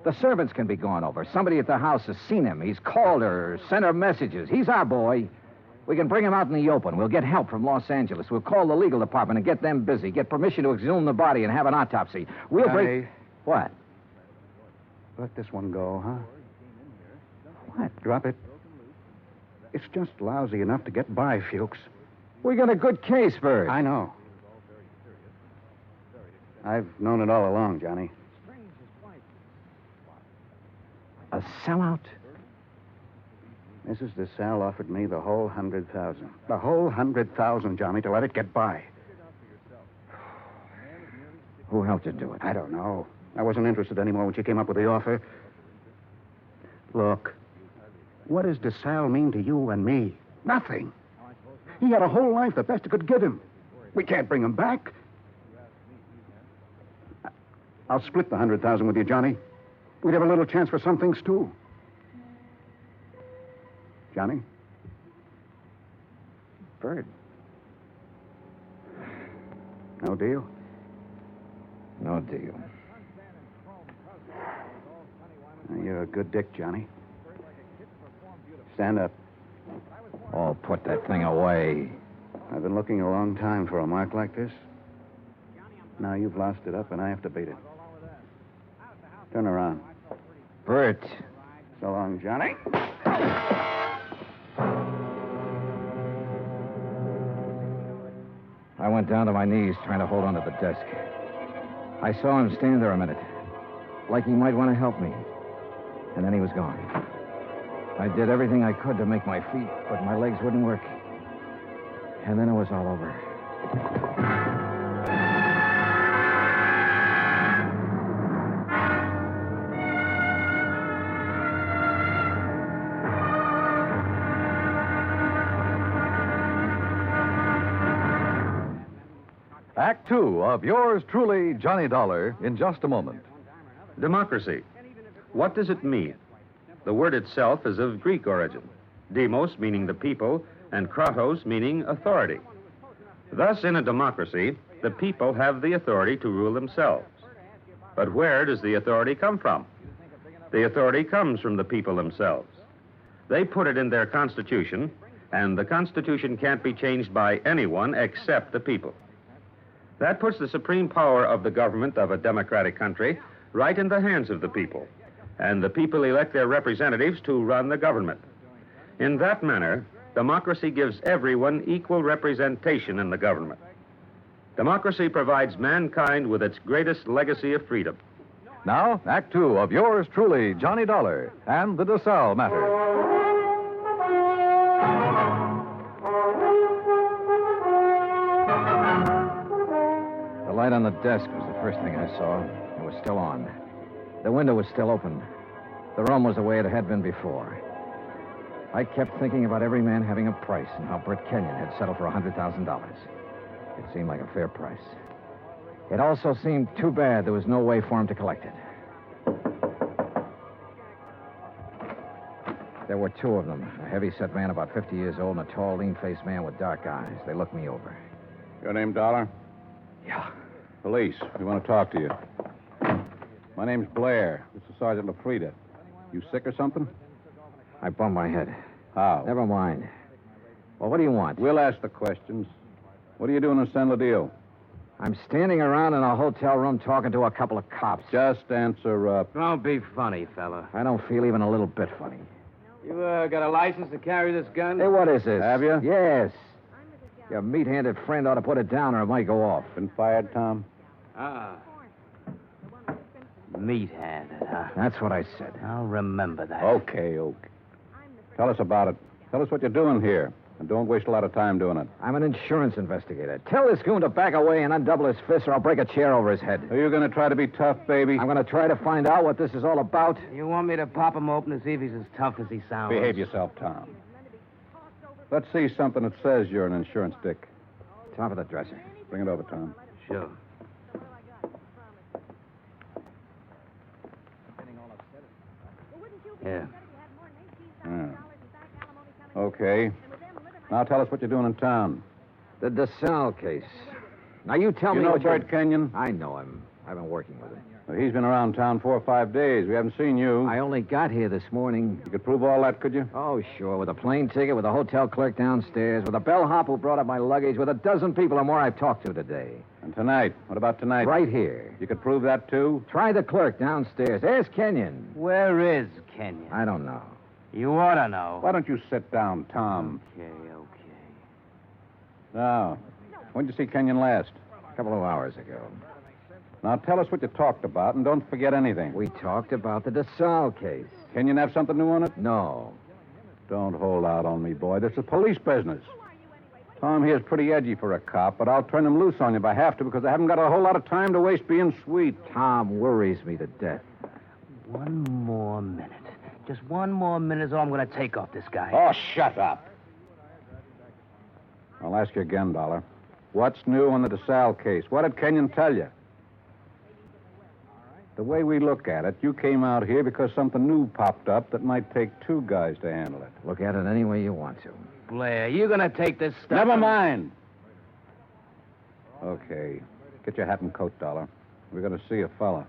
The servants can be gone over. Somebody at the house has seen him. He's called her, sent her messages. He's our boy. We can bring him out in the open. We'll get help from Los Angeles. We'll call the legal department and get them busy. Get permission to exhume the body and have an autopsy. We'll bring... What? Let this one go, huh? What? Drop it. It's just lousy enough to get by, Fuchs. We got a good case, Bert. I know. I've known it all along, Johnny. A sellout? Mrs. Desalles offered me the whole 100,000. The whole 100,000, Johnny, to let it get by. Who helped you do it? I don't know. I wasn't interested anymore when she came up with the offer. Look, what does Desalles mean to you and me? Nothing. He had a whole life, the best it could give him. We can't bring him back. I'll split the 100,000 with you, Johnny. We'd have a little chance for some things, too. Johnny? Bird. No deal? No deal. You're a good dick, Johnny. Stand up. Oh, put that thing away. I've been looking a long time for a mark like this. Now you've lost it up, and I have to beat it. Turn around. Bert. So long, Johnny. I went down to my knees trying to hold onto the desk. I saw him stand there a minute, like he might want to help me. And then he was gone. I did everything I could to make my feet, but my legs wouldn't work. And then it was all over. Act two of yours truly, Johnny Dollar, in just a moment. Democracy. What does it mean? The word itself is of Greek origin. Demos meaning the people, and kratos meaning authority. Thus, in a democracy, the people have the authority to rule themselves. But where does the authority come from? The authority comes from the people themselves. They put it in their Constitution, and the Constitution can't be changed by anyone except the people. That puts the supreme power of the government of a democratic country right in the hands of the people, and the people elect their representatives to run the government. In that manner, democracy gives everyone equal representation in the government. Democracy provides mankind with its greatest legacy of freedom. Now, Act two of yours truly, Johnny Dollar, and the Desalles Matter. The light on the desk was the first thing I saw. It was still on. The window was still open. The room was the way it had been before. I kept thinking about every man having a price and how Britt Kenyon had settled for $100,000. It seemed like a fair price. It also seemed too bad there was no way for him to collect it. There were two of them, a heavy-set man about 50 years old and a tall, lean-faced man with dark eyes. They looked me over. Your name, Dollar? Yeah. Police. We want to talk to you. My name's Blair. This is Sergeant LaFrida. You sick or something? I bumped my head. How? Never mind. Well, what do you want? We'll ask the questions. What are you doing in San Ladillo? I'm standing around in a hotel room talking to a couple of cops. Just answer up. Don't be funny, fella. I don't feel even a little bit funny. You got a license to carry this gun? Hey, what is this? Have you? Yes. Your meat-handed friend ought to put it down or it might go off. Been fired, Tom? Meat-handed, huh? That's what I said. I'll remember that. Okay. Tell us about it. Tell us what you're doing here. And don't waste a lot of time doing it. I'm an insurance investigator. Tell this goon to back away and undouble his fist or I'll break a chair over his head. Are you going to try to be tough, baby? I'm going to try to find out what this is all about. You want me to pop him open to see if he's as tough as he sounds? Behave yourself, Tom. Let's see something that says you're an insurance dick. Top of the dresser. Bring it over, Tom. Sure. Here. Okay. Now tell us what you're doing in town. The Desalles case. Now you tell me You know what Bert Kenyon? I know him. I've been working with him. Well, he's been around town 4 or 5 days. We haven't seen you. I only got here this morning. You could prove all that, could you? Oh, sure. With a plane ticket, with a hotel clerk downstairs, with a bellhop who brought up my luggage, with a dozen people or more I've talked to today. And tonight? What about tonight? Right here. You could prove that, too? Try the clerk downstairs. Ask Kenyon. Where is Kenyon? I don't know. You ought to know. Why don't you sit down, Tom? Okay. Now, when did you see Kenyon last? A couple of hours ago. Now, tell us what you talked about, and don't forget anything. We talked about the Desalles case. Kenyon have something new on it? No. Don't hold out on me, boy. This is police business. Tom here's pretty edgy for a cop, but I'll turn him loose on you if I have to because I haven't got a whole lot of time to waste being sweet. Tom worries me to death. One more minute. Just one more minute is all I'm going to take off this guy. Oh, shut up. I'll ask you again, Dollar. What's new on the Desalles case? What did Kenyon tell you? The way we look at it, you came out here because something new popped up that might take 2 guys to handle it. Look at it any way you want to. Blair, you going to take this stuff? Never mind. Okay. Get your hat and coat, Dollar. We're going to see a fella.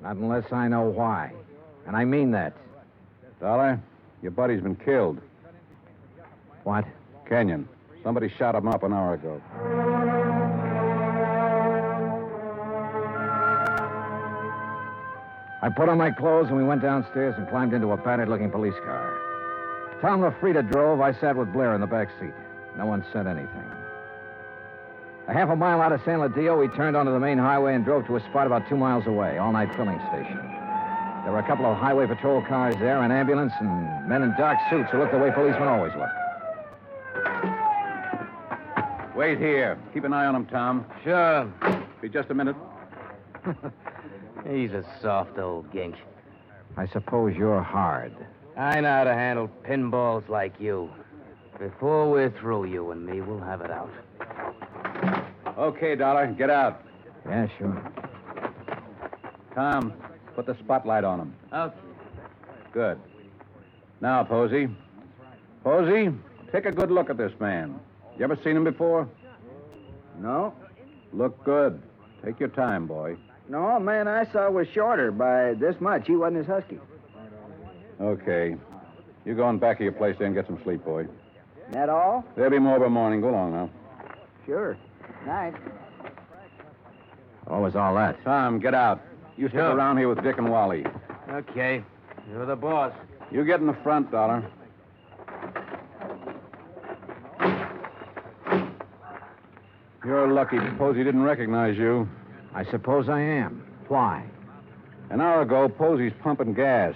Not unless I know why. And I mean that. Dollar, your buddy's been killed. What? Kenyon. Somebody shot him up an hour ago. I put on my clothes and we went downstairs and climbed into a battered-looking police car. Tom LaFrida drove. I sat with Blair in the back seat. No one said anything. A half a mile out of San Ladillo, we turned onto the main highway and drove to a spot about 2 miles away, all-night filling station. There were a couple of highway patrol cars there, an ambulance, and men in dark suits who looked the way policemen always look. Wait here. Keep an eye on him, Tom. Sure. Be just a minute. He's a soft old gink. I suppose you're hard. I know how to handle pinballs like you. Before we're through, you and me, we'll have it out. Okay, Dollar. Get out. Yeah, sure. Tom, put the spotlight on him. Okay. Good. Now, Posey. Posey, take a good look at this man. You ever seen him before? No. Look good. Take your time, boy. No, man I saw was shorter by this much. He wasn't as husky. Okay. You go on back of your place there and get some sleep, boy. That all? There'll be more by morning. Go along now. Sure. Night. What was all that? Tom, get out. You stick around here with Dick and Wally. Okay. You're the boss. You get in the front, Dollar. You're lucky Posey didn't recognize you. I suppose I am. Why? An hour ago, Posey's pumping gas.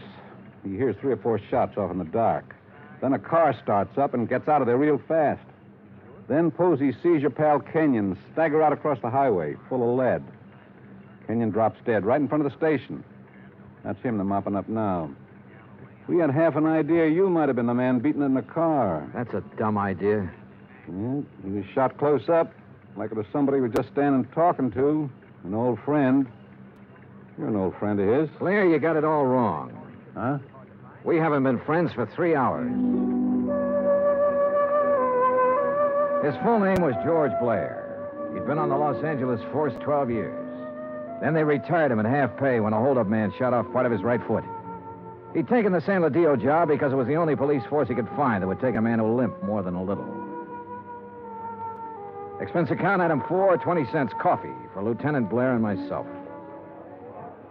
He hears 3 or 4 shots off in the dark. Then a car starts up and gets out of there real fast. Then Posey sees your pal Kenyon stagger out across the highway, full of lead. Kenyon drops dead right in front of the station. That's him they're mopping up now. We had half an idea you might have been the man beaten in the car. That's a dumb idea. Yeah, he was shot close up, like it was somebody we were just standing talking to, an old friend. You're an old friend of his. Blair, you got it all wrong. Huh? We haven't been friends for 3 hours. His full name was George Blair. He'd been on the Los Angeles force 12 years. Then they retired him at half pay when a holdup man shot off part of his right foot. He'd taken the San Ladillo job because it was the only police force he could find that would take a man who limped more than a little. Expense account item 4, 20 cents coffee for Lieutenant Blair and myself.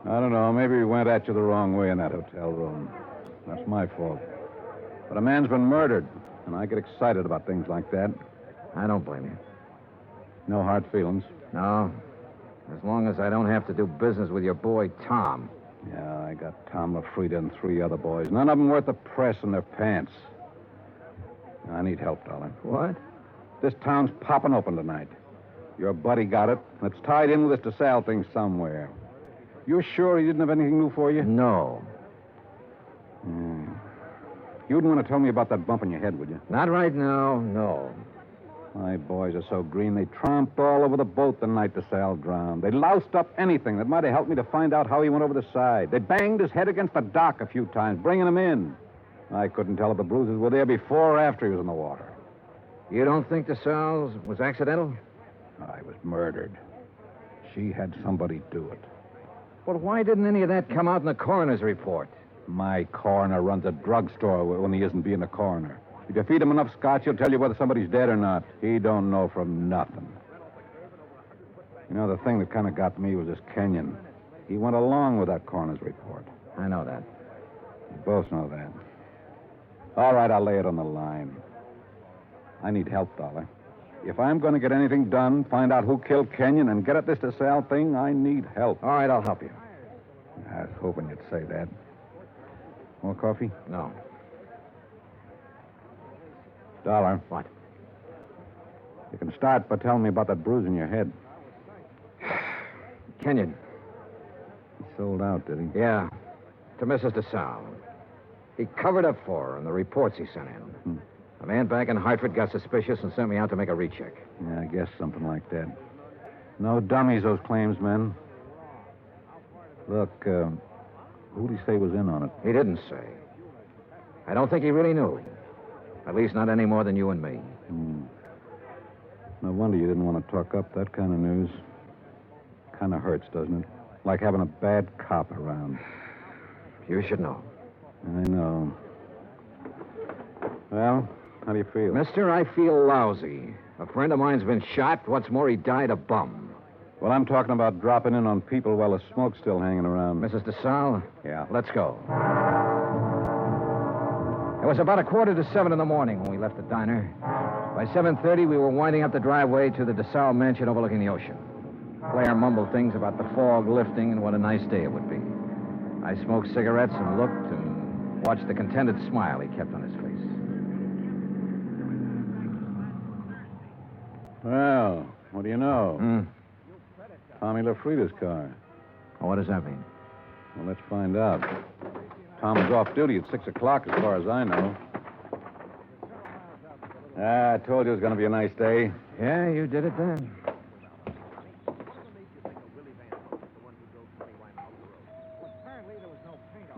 I don't know. Maybe we went at you the wrong way in that hotel room. That's my fault. But a man's been murdered, and I get excited about things like that. I don't blame you. No hard feelings. No. As long as I don't have to do business with your boy, Tom. Yeah, I got Tom LaFrida and 3 other boys. None of them worth the press in their pants. I need help, Dollar. What? This town's popping open tonight. Your buddy got it. It's tied in with this Desalles thing somewhere. You're sure he didn't have anything new for you? No. You wouldn't want to tell me about that bump in your head, would you? Not right now, no. My boys are so green, they tromped all over the boat the night Desalles drowned. They loused up anything that might have helped me to find out how he went over the side. They banged his head against the dock a few times, bringing him in. I couldn't tell if the bruises were there before or after he was in the water. You don't think Desalles was accidental? I was murdered. She had somebody do it. Well, why didn't any of that come out in the coroner's report? My coroner runs a drugstore when he isn't being a coroner. If you feed him enough scotch, he'll tell you whether somebody's dead or not. He don't know from nothing. You know, the thing that kind of got me was this Kenyon. He went along with that coroner's report. I know that. We both know that. All right, I'll lay it on the line. I need help, Dollar. If I'm going to get anything done, find out who killed Kenyon, and get at this Desalles thing, I need help. All right, I'll help you. I was hoping you'd say that. More coffee? No. Dollar. What? You can start by telling me about that bruise in your head. Kenyon. He sold out, did he? Yeah. To Mrs. Desalles. He covered up for her in the reports he sent in. A man back in Hartford got suspicious and sent me out to make a recheck. Yeah, I guess something like that. No dummies, those claims men. Look, who'd he say was in on it? He didn't say. I don't think he really knew. At least not any more than you and me. No wonder you didn't want to talk up that kind of news. Kind of hurts, doesn't it? Like having a bad cop around. You should know. I know. Well, how do you feel? Mister, I feel lousy. A friend of mine's been shot. What's more, he died a bum. Well, I'm talking about dropping in on people while the smoke's still hanging around. Mrs. Desalles? Yeah. Let's go. It was about 6:45 in the morning when we left the diner. By 7:30, we were winding up the driveway to the Desalles mansion overlooking the ocean. Blair mumbled things about the fog lifting and what a nice day it would be. I smoked cigarettes and looked and watched the contented smile he kept on his face. Well, what do you know? Tommy LaFrida's car. Well, what does that mean? Well, let's find out. Tom was off duty at 6 o'clock, as far as I know. I told you it was going to be a nice day. Yeah, you did it then.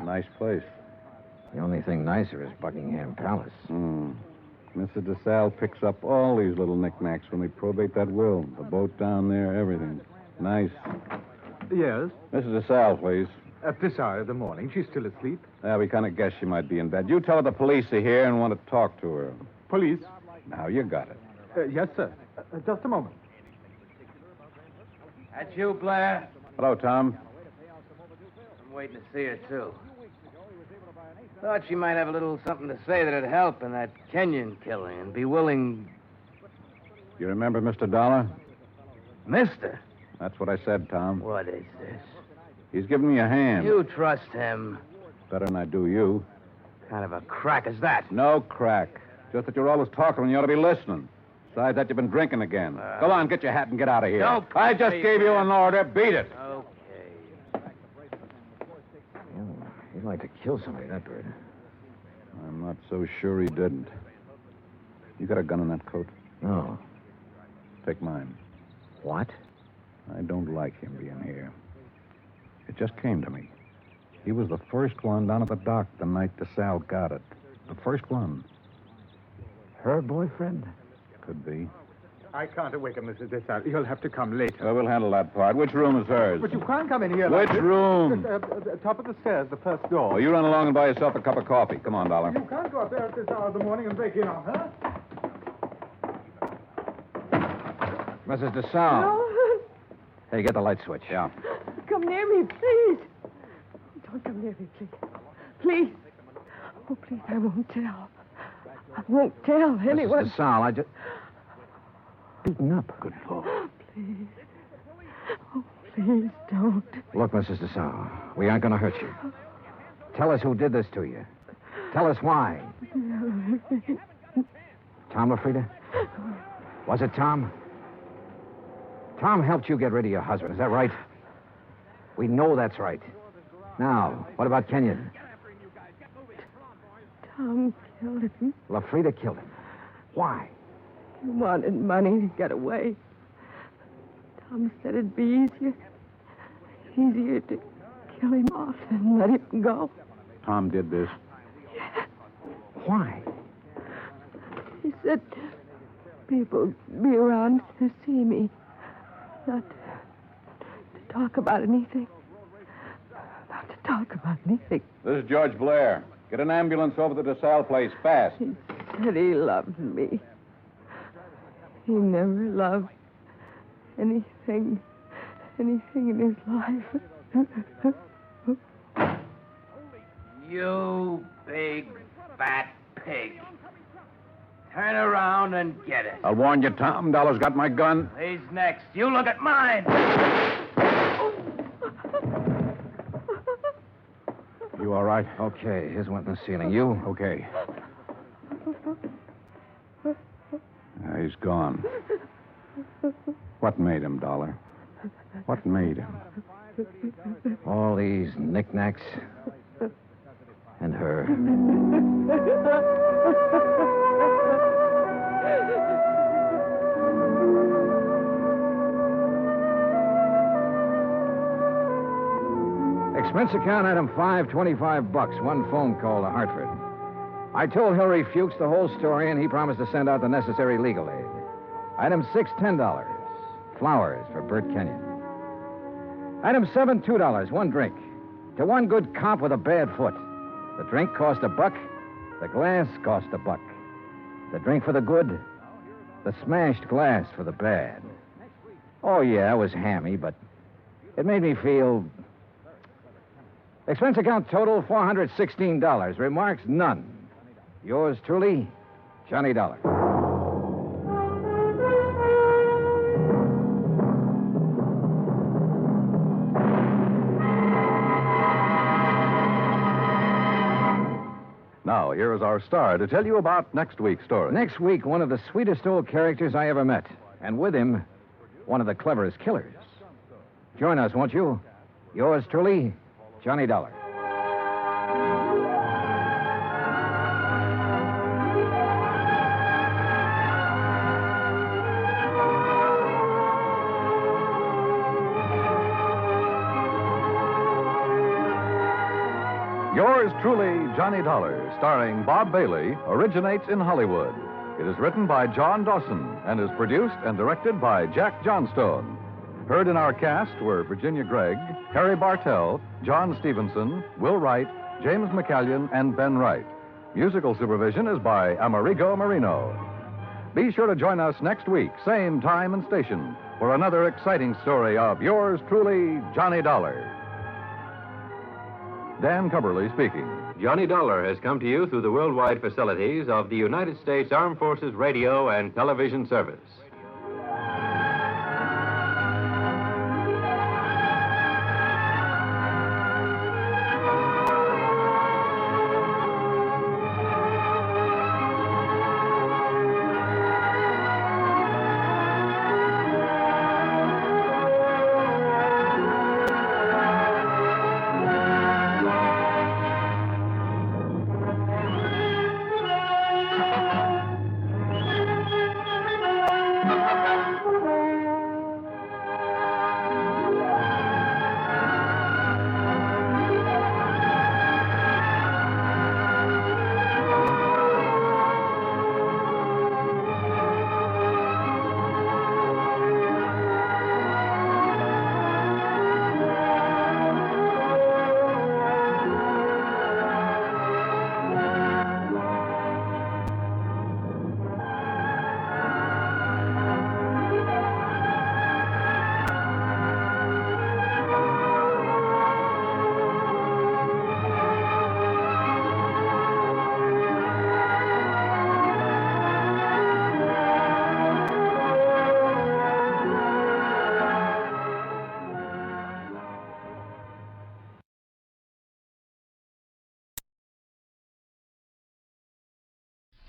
Nice place. The only thing nicer is Buckingham Palace. Mrs. Desalles picks up all these little knickknacks when we probate that will. The boat down there, everything. Nice. Yes? Mrs. Desalles, please. At this hour of the morning. She's still asleep. We kind of guessed she might be in bed. You tell her the police are here and want to talk to her. Police? Now, you got it. Yes, sir. Just a moment. That's you, Blair? Hello, Tom. I'm waiting to see her, too. Thought she might have a little something to say that'd help in that Kenyon killing and be willing... You remember Mr. Dollar? Mister? That's what I said, Tom. What is this? He's giving me a hand. You trust him. Better than I do you. Kind of a crack is that? No crack. Just that you're always talking when you ought to be listening. Besides that, you've been drinking again. Go on, get your hat and get out of here. Don't I just gave you an order. Beat it. Okay. He'd like to kill somebody, that bird. I'm not so sure he didn't. You got a gun in that coat? No. Take mine. What? I don't like him being here. It just came to me. He was the first one down at the dock the night Desalles got it. The first one. Her boyfriend? Could be. I can't awaken Mrs. Desalles. You'll have to come later. Well, we'll handle that part. Which room is hers? But you can't come in here. Which like this. room? Top of the stairs, the first door. Oh, you run along and buy yourself a cup of coffee. Come on, Dollar. You can't go up there at this hour of the morning and break in on her. Mrs. Desalles. No. Hey, get the light switch. Yeah. Come near me, please. Don't come near me, please. Please. Oh, please, I won't tell. I won't tell anyone. Mrs. Desalles, I just... Beaten up. Good Lord. Please. Oh, please don't. Look, Mrs. Desalles, we aren't going to hurt you. Tell us who did this to you. Tell us why. Tom LaFrida? Was it Tom? Tom helped you get rid of your husband, is that right? We know that's right. Now, what about Kenyon? Tom killed him. LaFrida killed him. Why? He wanted money to get away. Tom said it'd be easier to kill him off than let him go. Tom did this. Why? He said people would be around to see me. Not to talk about anything. Not to talk about anything. This is George Blair. Get an ambulance over to the Desalles place, fast. He said he loved me. He never loved anything in his life. You big, fat pig. Turn around and get it. I'll warn you, Tom. Dollar's got my gun. He's next. You look at mine. You all right? Okay, here's one in the ceiling. You? Okay. He's gone. What made him, Dollar? What made him? All these knickknacks. And her. Expense account item 5, $25. One phone call to Hartford. I told Hilary Fuchs the whole story, and he promised to send out the necessary legal aid. Item 6, $10. Flowers for Bert Kenyon. Item 7, $2. One drink. To one good cop with a bad foot. The drink cost $1. The glass cost $1. The drink for the good. The smashed glass for the bad. Oh, yeah, it was hammy, but it made me feel... Expense account total, $416. Remarks, none. Yours truly, Johnny Dollar. Now, here is our star to tell you about next week's story. Next week, one of the sweetest old characters I ever met. And with him, one of the cleverest killers. Join us, won't you? Yours truly, Johnny Dollar. Yours truly, Johnny Dollar, starring Bob Bailey, originates in Hollywood. It is written by John Dawson and is produced and directed by Jack Johnstone. Heard in our cast were Virginia Gregg, Harry Bartell, John Stevenson, Will Wright, James McCallion, and Ben Wright. Musical supervision is by Amerigo Marino. Be sure to join us next week, same time and station, for another exciting story of yours truly, Johnny Dollar. Dan Cubberly speaking. Johnny Dollar has come to you through the worldwide facilities of the United States Armed Forces Radio and Television Service.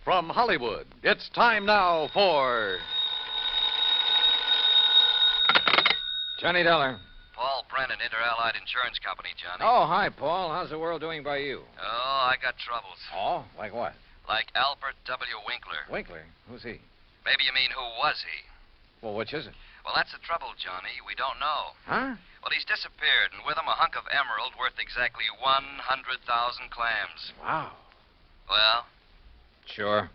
From Hollywood, it's time now for Johnny Dollar. Paul Brennan, Inter-Allied Insurance Company, Johnny. Oh, hi, Paul. How's the world doing by you? Oh, I got troubles. Oh, like what? Like Albert W. Winkler. Winkler? Who's he? Maybe you mean who was he? Well, which is it? Well, that's the trouble, Johnny. We don't know. Huh? Well, he's disappeared, and with him a hunk of emerald worth exactly 100,000 clams. Wow. Well? Sure.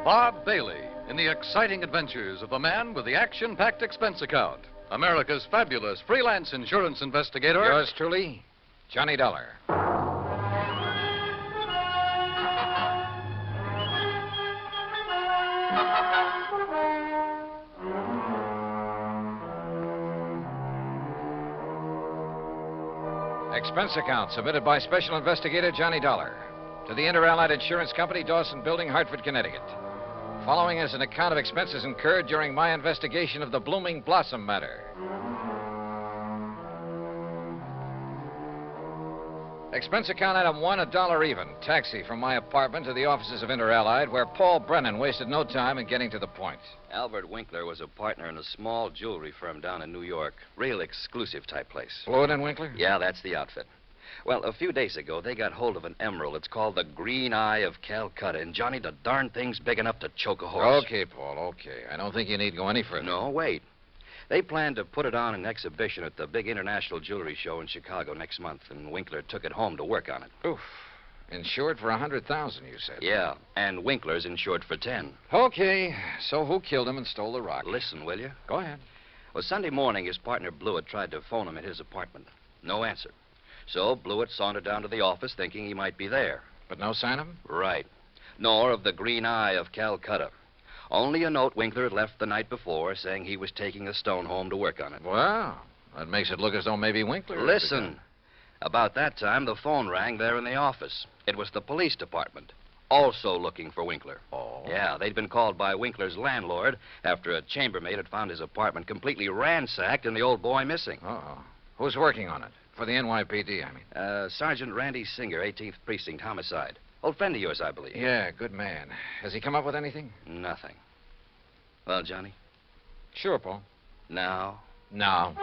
Bob Bailey in the exciting adventures of the man with the action-packed expense account. America's fabulous freelance insurance investigator. Yours truly, Johnny Dollar. Expense account submitted by Special Investigator Johnny Dollar to the Inter-Allied Insurance Company, Dawson Building, Hartford, Connecticut. Following is an account of expenses incurred during my investigation of the Blooming Blossom Matter. Expense account item 1, $1 even. Taxi from my apartment to the offices of Inter-Allied, where Paul Brennan wasted no time in getting to the point. Albert Winkler was a partner in a small jewelry firm down in New York. Real exclusive type place. Fluid and Winkler? Yeah, that's the outfit. Well, a few days ago, they got hold of an emerald. It's called the Green Eye of Calcutta. And, Johnny, the darn thing's big enough to choke a horse. Okay, Paul, okay. I don't think you need go any further. No, wait. They planned to put it on an exhibition at the big international jewelry show in Chicago next month, and Winkler took it home to work on it. Oof. Insured for 100,000, you said. Yeah, and Winkler's insured for 10. Okay, so who killed him and stole the rock? Listen, will you? Go ahead. Well, Sunday morning, his partner Blewett tried to phone him at his apartment. No answer. So Blewett sauntered down to the office thinking he might be there. But no sign of him? Right. Nor of the Green Eye of Calcutta. Only a note Winkler had left the night before saying he was taking a stone home to work on it. Well, that makes it look as though maybe Winkler... Listen. About that time, the phone rang there in the office. It was the police department. also looking for Winkler. Oh? Yeah, they'd been called by Winkler's landlord after a chambermaid had found his apartment completely ransacked and the old boy missing. Uh-oh. Who's working on it? For the NYPD, I mean. Sergeant Randy Singer, 18th Precinct, homicide. Old friend of yours, I believe. Yeah, good man. Has he come up with anything? Nothing. Well, Johnny? Sure, Paul. Now? Now.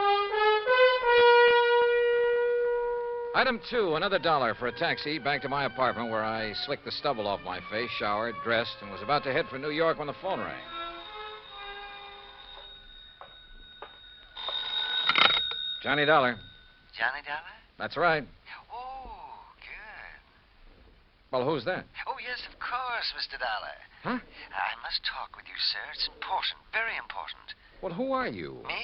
Item 2, another $1 for a taxi back to my apartment where I slicked the stubble off my face, showered, dressed, and was about to head for New York when the phone rang. Johnny Dollar. Johnny Dollar? That's right. Oh, good. Well, who's that? Oh, yes, of course, Mr. Dollar. Huh? I must talk with you, sir. It's important, very important. Well, who are you? Me?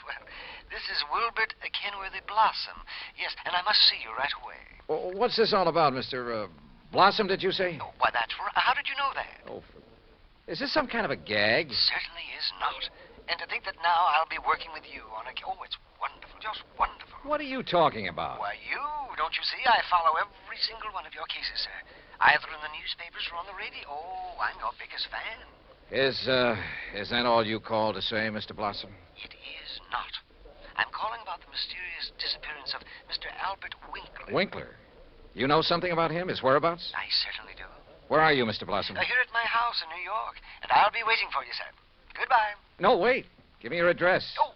Well, this is Wilbert Kenworthy Blossom. Yes, and I must see you right away. Well, what's this all about, Mr. Blossom, did you say? Oh, why, that's right. How did you know that? Oh, is this some kind of a gag? Certainly is not. And to think that now I'll be working with you on a... Oh, it's wonderful, just wonderful. What are you talking about? Why, you, don't you see? I follow every single one of your cases, sir. Either in the newspapers or on the radio. Oh, I'm your biggest fan. Is that all you call to say, Mr. Blossom? It is not. I'm calling about the mysterious disappearance of Mr. Albert Winkler. Winkler? You know something about him, his whereabouts? I certainly do. Where are you, Mr. Blossom? Here at my house in New York, and I'll be waiting for you, sir. Goodbye. No, wait. Give me your address. Oh,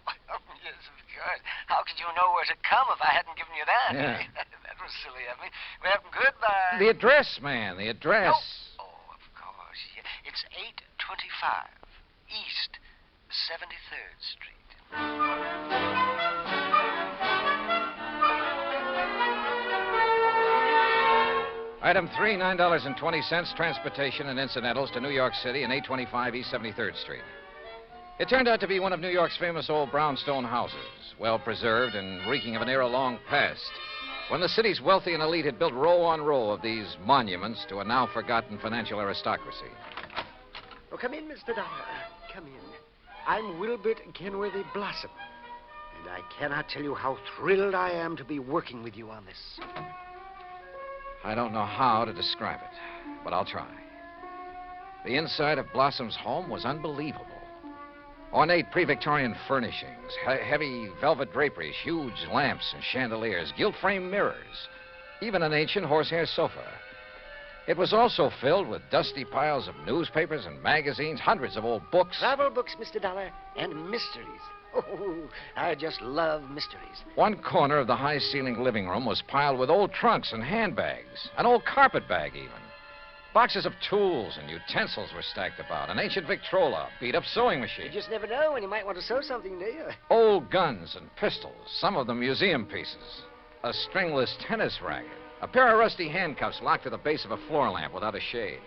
yes, of course. How could you know where to come if I hadn't given you that? Yeah. That was silly of me. Well, goodbye. The address, man, the address. Oh, of course. Yeah. It's 825 East 73rd Street. Item 3, $9.20, transportation and incidentals to New York City and 825 East 73rd Street. It turned out to be one of New York's famous old brownstone houses, well preserved and reeking of an era long past, when the city's wealthy and elite had built row on row of these monuments to a now forgotten financial aristocracy. Oh, come in, Mr. Dollar. Come in. I'm Wilbert Kenworthy Blossom, and I cannot tell you how thrilled I am to be working with you on this. I don't know how to describe it, but I'll try. The inside of Blossom's home was unbelievable. Ornate pre-Victorian furnishings, heavy velvet draperies, huge lamps and chandeliers, gilt-framed mirrors, even an ancient horsehair sofa. It was also filled with dusty piles of newspapers and magazines, hundreds of old books. Travel books, Mr. Dollar, and mysteries. Oh, I just love mysteries. One corner of the high-ceilinged living room was piled with old trunks and handbags, an old carpet bag even. Boxes of tools and utensils were stacked about, an ancient Victrola, beat-up sewing machine. You just never know when you might want to sew something, do you? Old guns and pistols, some of them museum pieces. A stringless tennis racket. A pair of rusty handcuffs locked to the base of a floor lamp without a shade.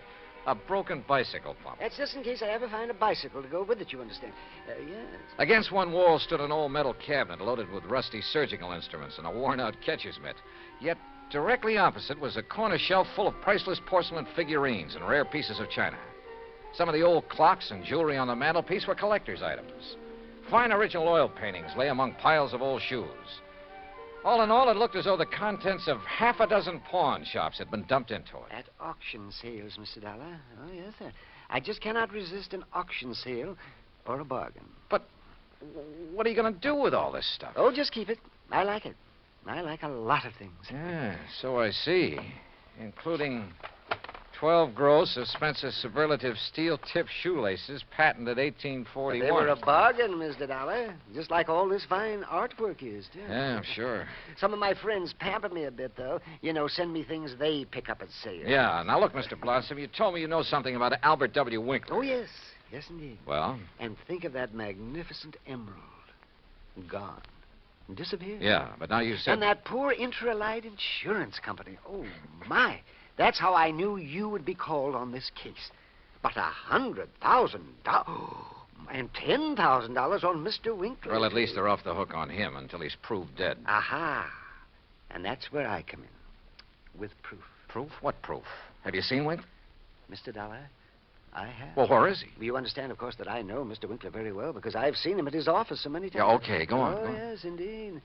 A broken bicycle pump. That's just in case I ever find a bicycle to go with it, you understand. Yes. Against one wall stood an old metal cabinet loaded with rusty surgical instruments and a worn-out catcher's mitt. Yet directly opposite was a corner shelf full of priceless porcelain figurines and rare pieces of china. Some of the old clocks and jewelry on the mantelpiece were collector's items. Fine original oil paintings lay among piles of old shoes. All in all, it looked as though the contents of half a dozen pawn shops had been dumped into it. At auction sales, Mr. Dollar. Oh, yes, sir. I just cannot resist an auction sale or a bargain. But what are you going to do with all this stuff? Oh, just keep it. I like it. I like a lot of things. Yeah, so I see. Including 12 gross of Spencer's superlative steel-tipped shoelaces, patented 1841. They were a bargain, Mr. Dollar. Just like all this fine artwork is, too. Yeah, I'm sure. Some of my friends pamper me a bit, though. You know, send me things they pick up at sale. Yeah, now look, Mr. Blossom, you told me you know something about Albert W. Winkler. Oh, yes. Yes, indeed. Well? And think of that magnificent emerald. Gone. Disappeared. Yeah, but now you said... And that poor Intralite Insurance Company. Oh, my. That's how I knew you would be called on this case. But $100,000 and $10,000 on Mr. Winkler. Well, at least they're off the hook on him until he's proved dead. Aha. And that's where I come in. With proof. Proof? What proof? Have you seen Winkler? Mr. Dollar, I have. Well, where is he? You understand, of course, that I know Mr. Winkler very well because I've seen him at his office so many times. Yeah, okay, go on. Oh, go on. Yes, indeed.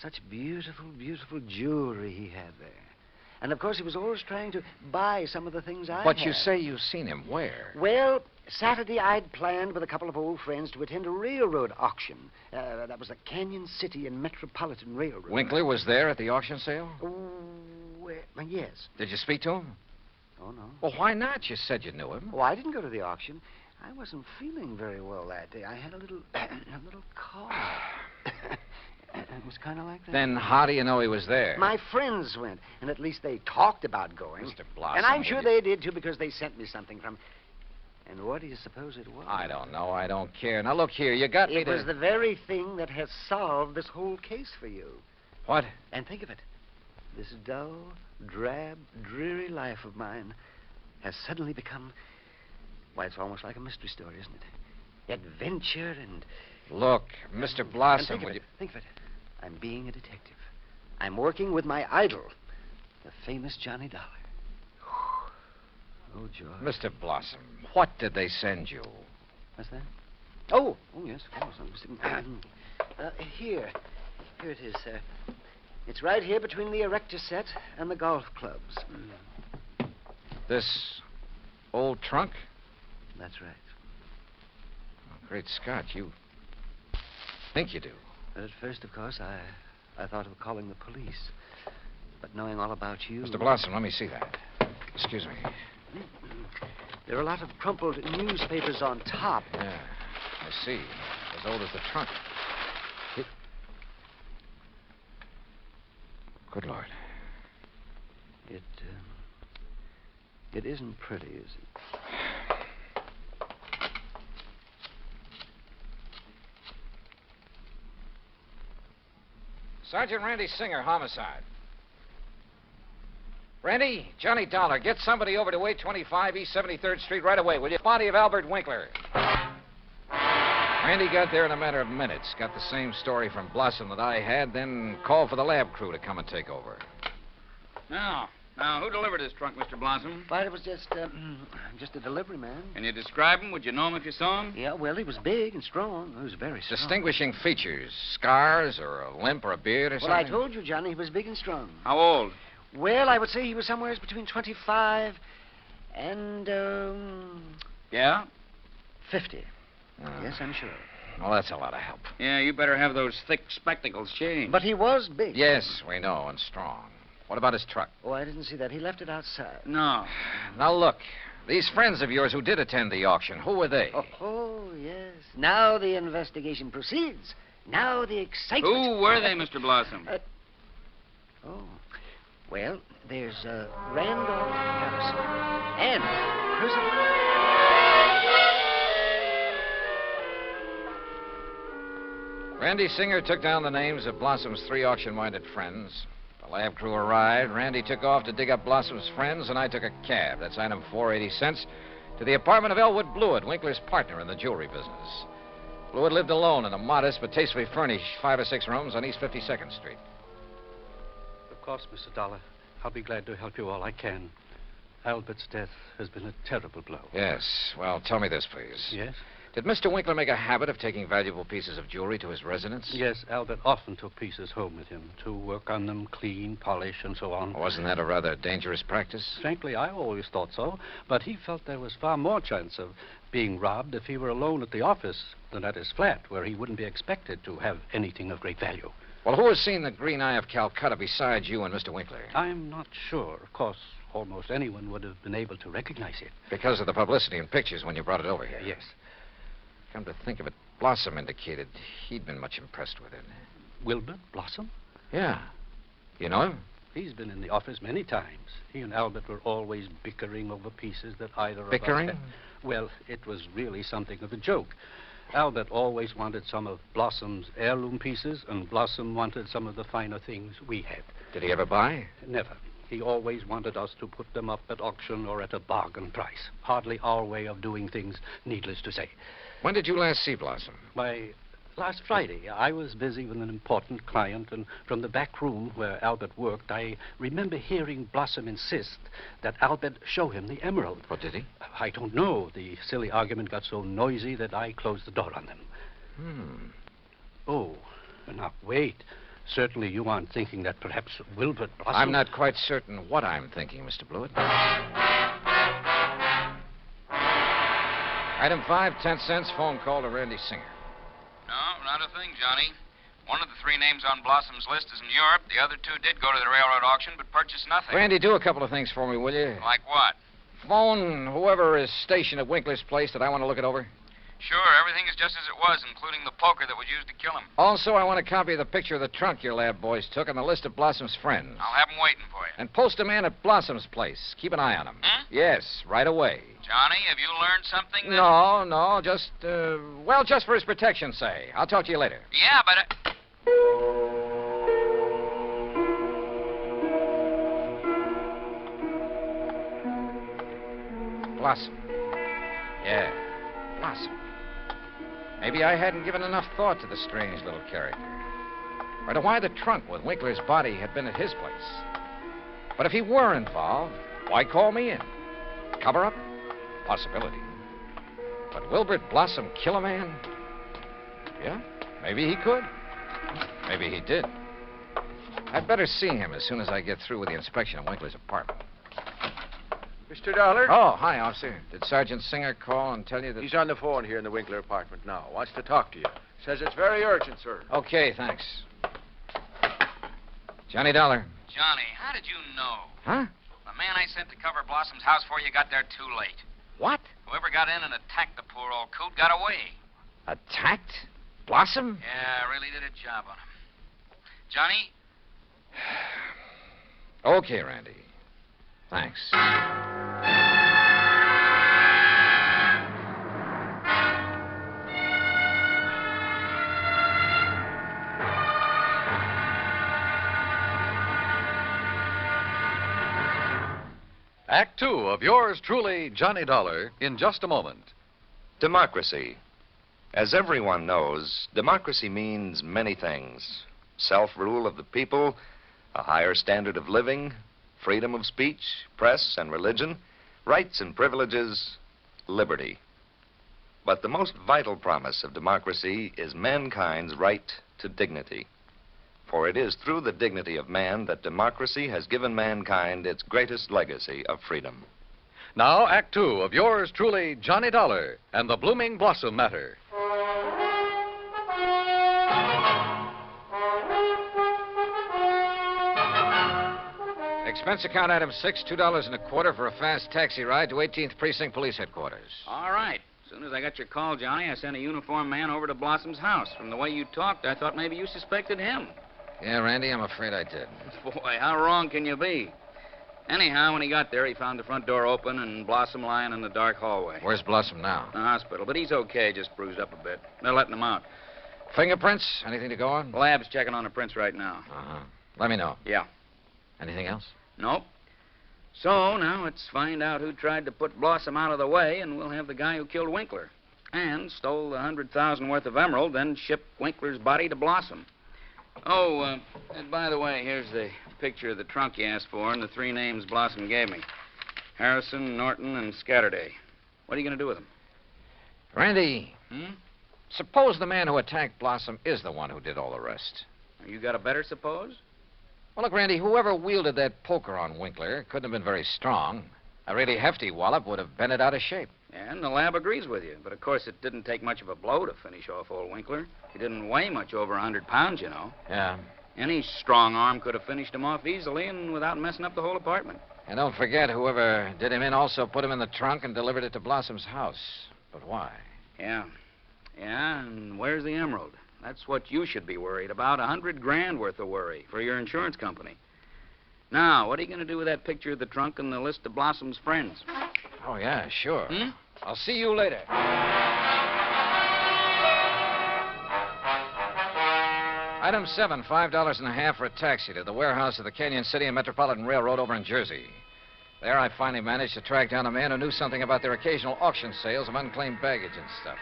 Such beautiful, beautiful jewelry he had there. And, of course, he was always trying to buy some of the things I But had. you say you've seen him. Where? Well, Saturday I'd planned with a couple of old friends to attend a railroad auction. That was the Canyon City and Metropolitan Railroad. Winkler was there at the auction sale? Yes. Did you speak to him? Oh, no. Well, why not? You said you knew him. Oh, I didn't go to the auction. I wasn't feeling very well that day. I had a little cough. It was kind of like that. Then how do you know he was there? My friends went, and at least they talked about going. Mr. Blossom. And I'm sure they did, too, because they sent me something from... And what do you suppose it was? I don't know. I don't care. Now, look here. You got me It to... was the very thing that has solved this whole case for you. What? And think of it. This dull, drab, dreary life of mine has suddenly become... Why, it's almost like a mystery story, isn't it? Adventure and... Look, Mr. Blossom, Think of it. I'm being a detective. I'm working with my idol, the famous Johnny Dollar. Oh, George. Mr. Blossom, what did they send you? What's that? Oh, yes, of course. Here it is, sir. It's right here between the erector set and the golf clubs. This old trunk? That's right. Oh, great Scott, you think you do. But at first, of course, I thought of calling the police. But knowing all about you... Mr. Blossom, let me see that. Excuse me. There are a lot of crumpled newspapers on top. Yeah, I see. As old as the trunk. Good Lord. It isn't pretty, is it? Sergeant Randy Singer, homicide. Randy, Johnny Dollar, get somebody over to 825 East 73rd Street right away, will you? Body of Albert Winkler. Randy got there in a matter of minutes. Got the same story from Blossom that I had, then called for the lab crew to come and take over. Now, who delivered this trunk, Mr. Blossom? Why, it was just a delivery man. Can you describe him? Would you know him if you saw him? Yeah, well, he was big and strong. He was very strong. Distinguishing features, scars or a limp or a beard or something? Well, I told you, Johnny, he was big and strong. How old? Well, I would say he was somewhere between 25 and, Yeah? 50. Yes, I'm sure. Well, that's a lot of help. Yeah, you better have those thick spectacles changed. But he was big. Yes, we know, and strong. What about his truck? Oh, I didn't see that. He left it outside. No. Now, look. These friends of yours who did attend the auction, who were they? Oh, yes. Now the investigation proceeds. Now the excitement. Who were they, Mr. Blossom? Well, there's Randolph Harrison and President... Randy Singer took down the names of Blossom's 3 auction-minded friends. The lab crew arrived. Randy took off to dig up Blossom's friends, and I took a cab. That's item 480 cents to the apartment of Elwood Blewett, Winkler's partner in the jewelry business. Blewett lived alone in a modest but tastefully furnished 5 or 6 rooms on East 52nd Street. Of course, Mr. Dollar. I'll be glad to help you all I can. Albert's death has been a terrible blow. Yes. Well, tell me this, please. Yes? Did Mr. Winkler make a habit of taking valuable pieces of jewelry to his residence? Yes, Albert often took pieces home with him to work on them, clean, polish, and so on. Wasn't that a rather dangerous practice? Frankly, I always thought so, but he felt there was far more chance of being robbed if he were alone at the office than at his flat, where he wouldn't be expected to have anything of great value. Well, who has seen the green eye of Calcutta besides you and Mr. Winkler? I'm not sure. Of course, almost anyone would have been able to recognize it. Because of the publicity and pictures when you brought it over here? Yes. Come to think of it, Blossom indicated he'd been much impressed with it. Wilbert Blossom? Yeah. You know him? He's been in the office many times. He and Albert were always bickering over pieces that either of us Bickering? had. Well, it was really something of a joke. Albert always wanted some of Blossom's heirloom pieces, and Blossom wanted some of the finer things we had. Did he ever buy? Never. He always wanted us to put them up at auction or at a bargain price. Hardly our way of doing things, needless to say. When did you last see Blossom? Why, last Friday. I was busy with an important client, and from the back room where Albert worked, I remember hearing Blossom insist that Albert show him the emerald. What did he? I don't know. The silly argument got so noisy that I closed the door on them. Oh, now wait. Certainly you aren't thinking that perhaps Wilbert Blossom... I'm not quite certain what I'm thinking, Mr. Blewett. Item 5, 10 cents, phone call to Randy Singer. No, not a thing, Johnny. One of the three names on Blossom's list is in Europe. The other two did go to the railroad auction, but purchased nothing. Randy, do a couple of things for me, will you? Like what? Phone whoever is stationed at Winkler's place that I want to look it over. Sure, everything is just as it was, including the poker that was used to kill him. Also, I want a copy of the picture of the trunk your lab boys took and the list of Blossom's friends. I'll have them waiting for you. And post a man at Blossom's place. Keep an eye on him. Yes, right away. Johnny, have you learned something? No, just, just for his protection, say. I'll talk to you later. Yeah, but... Blossom. Yeah, Blossom. Maybe I hadn't given enough thought to the strange little character. Or to why the trunk with Winkler's body had been at his place. But if he were involved, why call me in? Cover up? Possibility. But Wilbert Blossom kill a man? Yeah, maybe he could. Maybe he did. I'd better see him as soon as I get through with the inspection of Winkler's apartment. Mr. Dollar? Oh, hi, officer. Did Sergeant Singer call and tell you that... He's on the phone here in the Winkler apartment now. Wants to talk to you. Says it's very urgent, sir. Okay, thanks. Johnny Dollar. Johnny, how did you know? Huh? The man I sent to cover Blossom's house for you got there too late. What? Whoever got in and attacked the poor old coot got away. Attacked? Blossom? Yeah, really did a job on him. Johnny? Okay, Randy. Thanks. Act 2 of yours truly, Johnny Dollar, in just a moment. Democracy. As everyone knows, democracy means many things. Self-rule of the people, a higher standard of living, freedom of speech, press and religion, rights and privileges, liberty. But the most vital promise of democracy is mankind's right to dignity. For it is through the dignity of man that democracy has given mankind its greatest legacy of freedom. Now, Act 2 of yours truly, Johnny Dollar, and the Blooming Blossom Matter. Expense account item 6, $2.25 for a fast taxi ride to 18th Precinct Police Headquarters. All right. As soon as I got your call, Johnny, I sent a uniformed man over to Blossom's house. From the way you talked, I thought maybe you suspected him. Yeah, Randy, I'm afraid I did. Boy, how wrong can you be? Anyhow, when he got there, he found the front door open and Blossom lying in the dark hallway. Where's Blossom now? The hospital, but he's okay, just bruised up a bit. They're letting him out. Fingerprints? Anything to go on? The lab's checking on the prints right now. Uh-huh. Let me know. Yeah. Anything else? Nope. So, now let's find out who tried to put Blossom out of the way, and we'll have the guy who killed Winkler. And stole the $100,000 worth of emerald, then shipped Winkler's body to Blossom. Oh, and by the way, here's the picture of the trunk you asked for and the three names Blossom gave me. Harrison, Norton, and Scatterday. What are you going to do with them? Randy, suppose the man who attacked Blossom is the one who did all the rest. You got a better suppose? Well, look, Randy, whoever wielded that poker on Winkler couldn't have been very strong. A really hefty wallop would have bent it out of shape. And the lab agrees with you. But, of course, it didn't take much of a blow to finish off old Winkler. He didn't weigh much over 100 pounds, you know. Yeah. Any strong arm could have finished him off easily and without messing up the whole apartment. And don't forget, whoever did him in also put him in the trunk and delivered it to Blossom's house. But why? Yeah. Yeah, and where's the emerald? That's what you should be worried about. $100,000 worth of worry for your insurance company. Now, what are you going to do with that picture of the trunk and the list of Blossom's friends? Oh, yeah, sure. I'll see you later. Item 7, $5.50 for a taxi to the warehouse of the Canyon City and Metropolitan Railroad over in Jersey. There I finally managed to track down a man who knew something about their occasional auction sales of unclaimed baggage and stuff.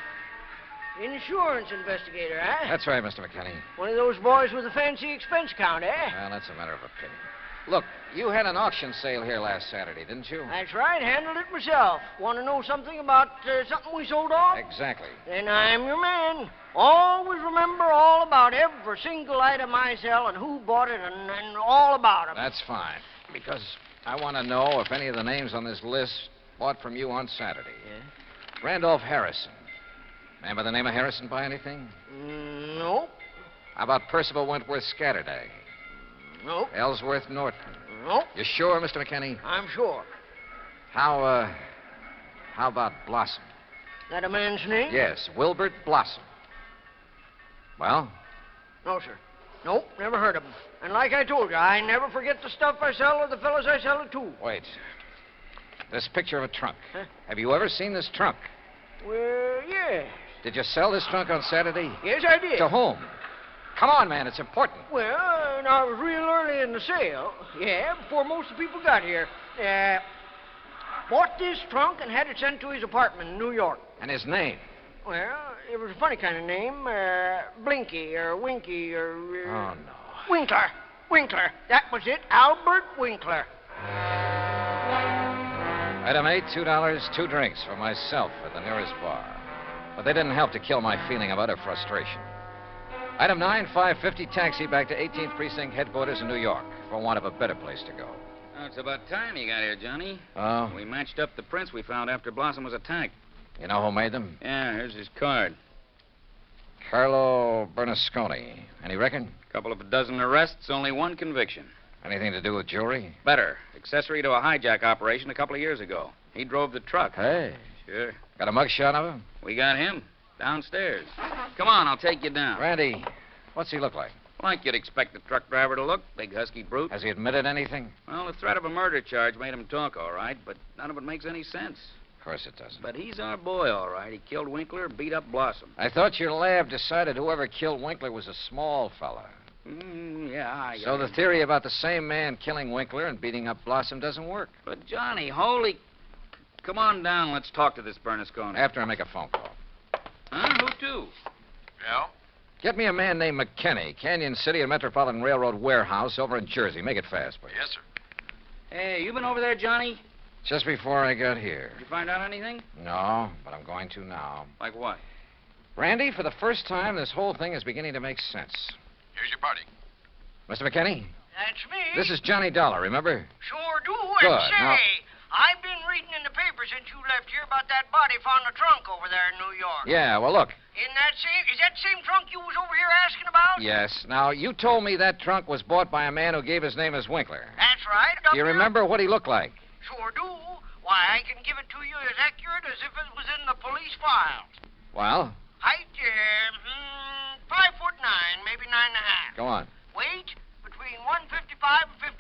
Insurance investigator, huh? That's right, Mr. McKinney. One of those boys with a fancy expense account, eh? Well, that's a matter of opinion. Look, you had an auction sale here last Saturday, didn't you? That's right. Handled it myself. Want to know something about something we sold off? Exactly. Then I'm your man. Always remember all about every single item I sell and who bought it and all about them. That's fine. Because I want to know if any of the names on this list bought from you on Saturday. Yeah? Randolph Harrison. Man by the name of Harrison buy anything? No. How about Percival Wentworth Scatterday? No. Ellsworth Norton? No. You sure, Mr. McKinney? I'm sure. How about Blossom? That a man's name? Yes, Wilbert Blossom. Well? No, sir. Nope, never heard of him. And like I told you, I never forget the stuff I sell or the fellas I sell it to. Wait. This picture of a trunk. Huh? Have you ever seen this trunk? Well, yes. Did you sell this trunk on Saturday? Yes, I did. To whom? Come on, man, it's important. Well, I was real early in the sale. Yeah, before most of the people got here. Bought this trunk and had it sent to his apartment in New York. And his name? Well, it was a funny kind of name. Blinky or Winky or... Oh, no. Winkler. Winkler. That was it. Albert Winkler. Item 8, $2, 2 drinks for myself at the nearest bar. But they didn't help to kill my feeling of utter frustration. Item 9, $5.50 taxi back to 18th Precinct headquarters in New York for want of a better place to go. Oh, it's about time you got here, Johnny. Oh? We matched up the prints we found after Blossom was attacked. You know who made them? Yeah, here's his card. Carlo Bernasconi. Any reckon? Couple of a dozen arrests, only one conviction. Anything to do with jewelry? Better. Accessory to a hijack operation a couple of years ago. He drove the truck. Hey. Sure. Got a mugshot of him? We got him. Downstairs. Come on, I'll take you down. Randy, what's he look like? Like you'd expect the truck driver to look. Big husky brute. Has he admitted anything? Well, the threat of a murder charge made him talk all right, but none of it makes any sense. Of course it doesn't. But he's our boy, all right. He killed Winkler, beat up Blossom. I thought your lab decided whoever killed Winkler was a small fella. Yeah, So the theory about the same man killing Winkler and beating up Blossom doesn't work. But, Johnny, holy... Come on down. Let's talk to this Bernasconi. After I make a phone call. Huh? Who to? Yeah? Get me a man named McKinney, Canyon City and Metropolitan Railroad Warehouse over in Jersey. Make it fast, please. Yes, sir. Hey, you been over there, Johnny? Just before I got here. Did you find out anything? No, but I'm going to now. Like what? Randy, for the first time, this whole thing is beginning to make sense. Here's your party. Mr. McKinney? That's me. This is Johnny Dollar, remember? Sure do. Good. And say, Now- I've been reading in the paper since you left here about that body found in the trunk over there in New York. Yeah, well, look. Is that the same trunk you was over here asking about? Yes. Now, you told me that trunk was bought by a man who gave his name as Winkler. That's right. Do you remember what he looked like? Sure do. Why, I can give it to you as accurate as if it was in the police files. Well, Height, 5'9", maybe 9.5. go on. Weight, between 155 and 58.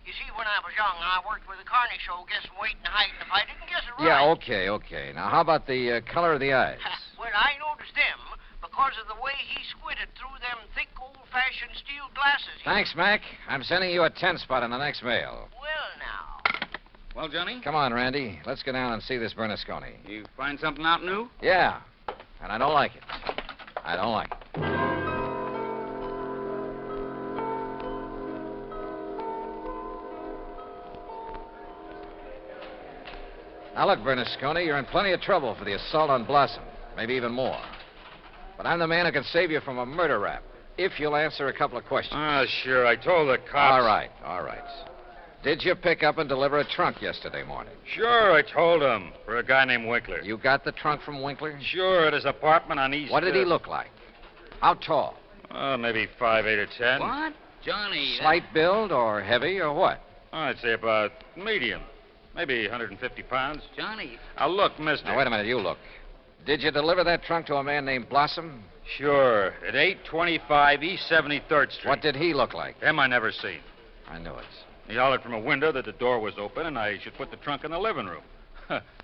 You see, when I was young, I worked with the Carney show guessing weight and height, and if I didn't guess it right... Yeah, okay. Now, how about the color of the eyes? Well, I noticed them because of the way he squinted through them thick, old-fashioned steel glasses. Thanks, Mac. I'm sending you a 10 spot in the next mail. Well, now. Well, Johnny? Come on, Randy. Let's go down and see this Bernasconi. You find something out new? Yeah, and I don't like it. I don't like it. Now, look, Bernasconi, you're in plenty of trouble for the assault on Blossom. Maybe even more. But I'm the man who can save you from a murder rap, if you'll answer a couple of questions. Sure. I told the cops. All right. Did you pick up and deliver a trunk yesterday morning? Sure, I told him. For a guy named Winkler. You got the trunk from Winkler? Sure, at his apartment on East... What did he look like? How tall? Maybe 5'8" or 10. What? Johnny... Slight build or heavy or what? I'd say about medium. Maybe 150 pounds. Johnny... Now, look, mister. Now, wait a minute, you look. Did you deliver that trunk to a man named Blossom? Sure, at 825 East 73rd Street. What did he look like? Him I never seen. I knew it. He hollered from a window that the door was open and I should put the trunk in the living room.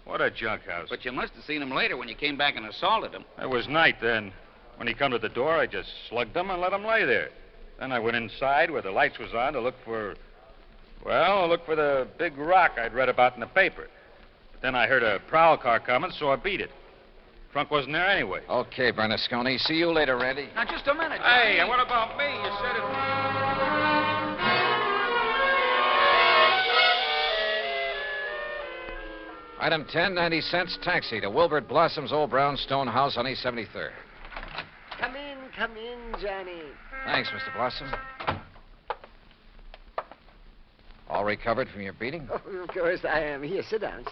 What a junk house. But you must have seen him later when you came back and assaulted him. It was night then. When he come to the door, I just slugged him and let him lay there. Then I went inside where the lights was on to look for... Well, look for the big rock I'd read about in the paper. But then I heard a prowl car coming, so I beat it. Trunk wasn't there anyway. Okay, Bernasconi. See you later, Randy. Now, just a minute, Johnny. Hey, and what about me? You said it... Item 10, 90 cents taxi to Wilbert Blossom's old brownstone house on East 73rd. Come in, Johnny. Thanks, Mr. Blossom. All recovered from your beating? Oh, of course I am. Here, sit down.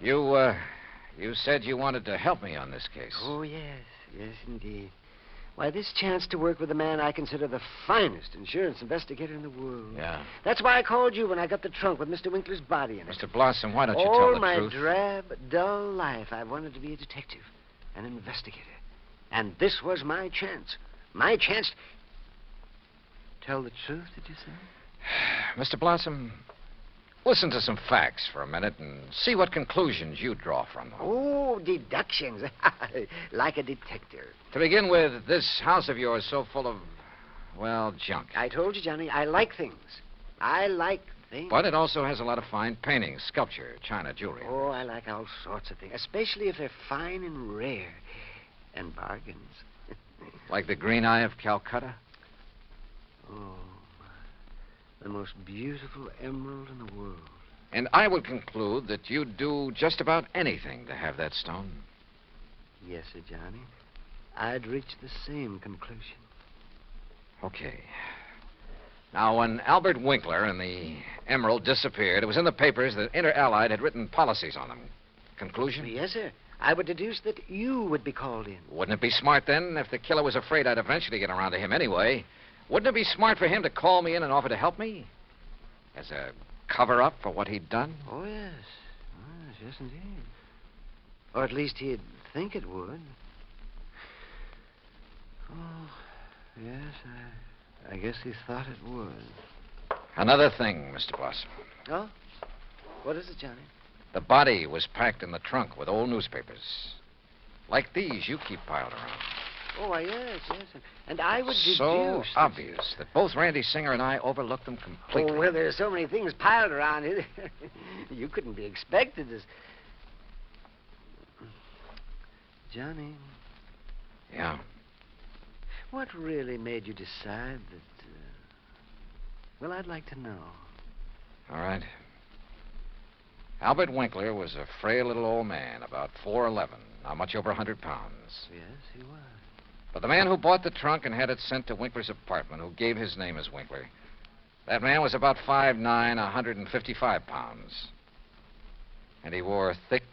You said you wanted to help me on this case. Oh, yes, indeed. Why, this chance to work with a man I consider the finest insurance investigator in the world. Yeah. That's why I called you when I got the trunk with Mr. Winkler's body in it. Mr. Blossom, why don't you All tell the my truth? drab, dull life, I've wanted to be a detective, an investigator. And this was my chance. My chance. Tell the truth, did you say? Mr. Blossom, listen to some facts for a minute and see what conclusions you draw from them. Oh, deductions. Like a detective. To begin with, this house of yours is so full of, well, junk. I told you, Johnny, I like things. I like things. But it also has a lot of fine paintings, sculpture, china, jewelry. Oh, I like all sorts of things, especially if they're fine and rare. And bargains. Like the green eye of Calcutta? Oh, the most beautiful emerald in the world. And I would conclude that you'd do just about anything to have that stone. Yes, sir, Johnny. I'd reach the same conclusion. Okay. Now, when Albert Winkler and the emerald disappeared, it was in the papers that Inter Allied had written policies on them. Conclusion? Yes, sir. I would deduce that you would be called in. Wouldn't it be smart, then, if the killer was afraid I'd eventually get around to him anyway? Wouldn't it be smart for him to call me in and offer to help me? As a cover-up for what he'd done? Oh, yes. Yes, indeed. Or at least he'd think it would. Oh, yes, I guess he thought it would. Another thing, Mr. Blossom. Oh? What is it, Johnny? The body was packed in the trunk with old newspapers. Like these you keep piled around. Oh, why, yes. And I would deduce... So obvious that both Randy Singer and I overlooked them completely. Oh, well, there's so many things piled around here. You couldn't be expected to... Johnny. Yeah? What really made you decide that... Well, I'd like to know. All right. Albert Winkler was a frail little old man, about 4'11", not much over 100 pounds. Yes, he was. But the man who bought the trunk and had it sent to Winkler's apartment, who gave his name as Winkler, that man was about 5'9", 155 pounds. And he wore thick,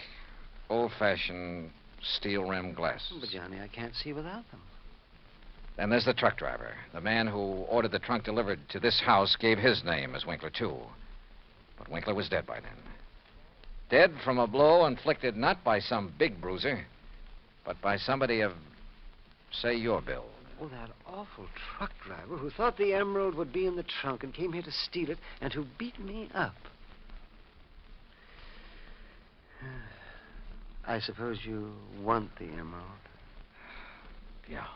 old-fashioned steel-rimmed glasses. But, Johnny, I can't see without them. Then there's the truck driver. The man who ordered the trunk delivered to this house gave his name as Winkler, too. But Winkler was dead by then. Dead from a blow inflicted not by some big bruiser, but by somebody of, say, your build. Oh, that awful truck driver who thought the emerald would be in the trunk and came here to steal it and who beat me up. I suppose you want the emerald. Yeah.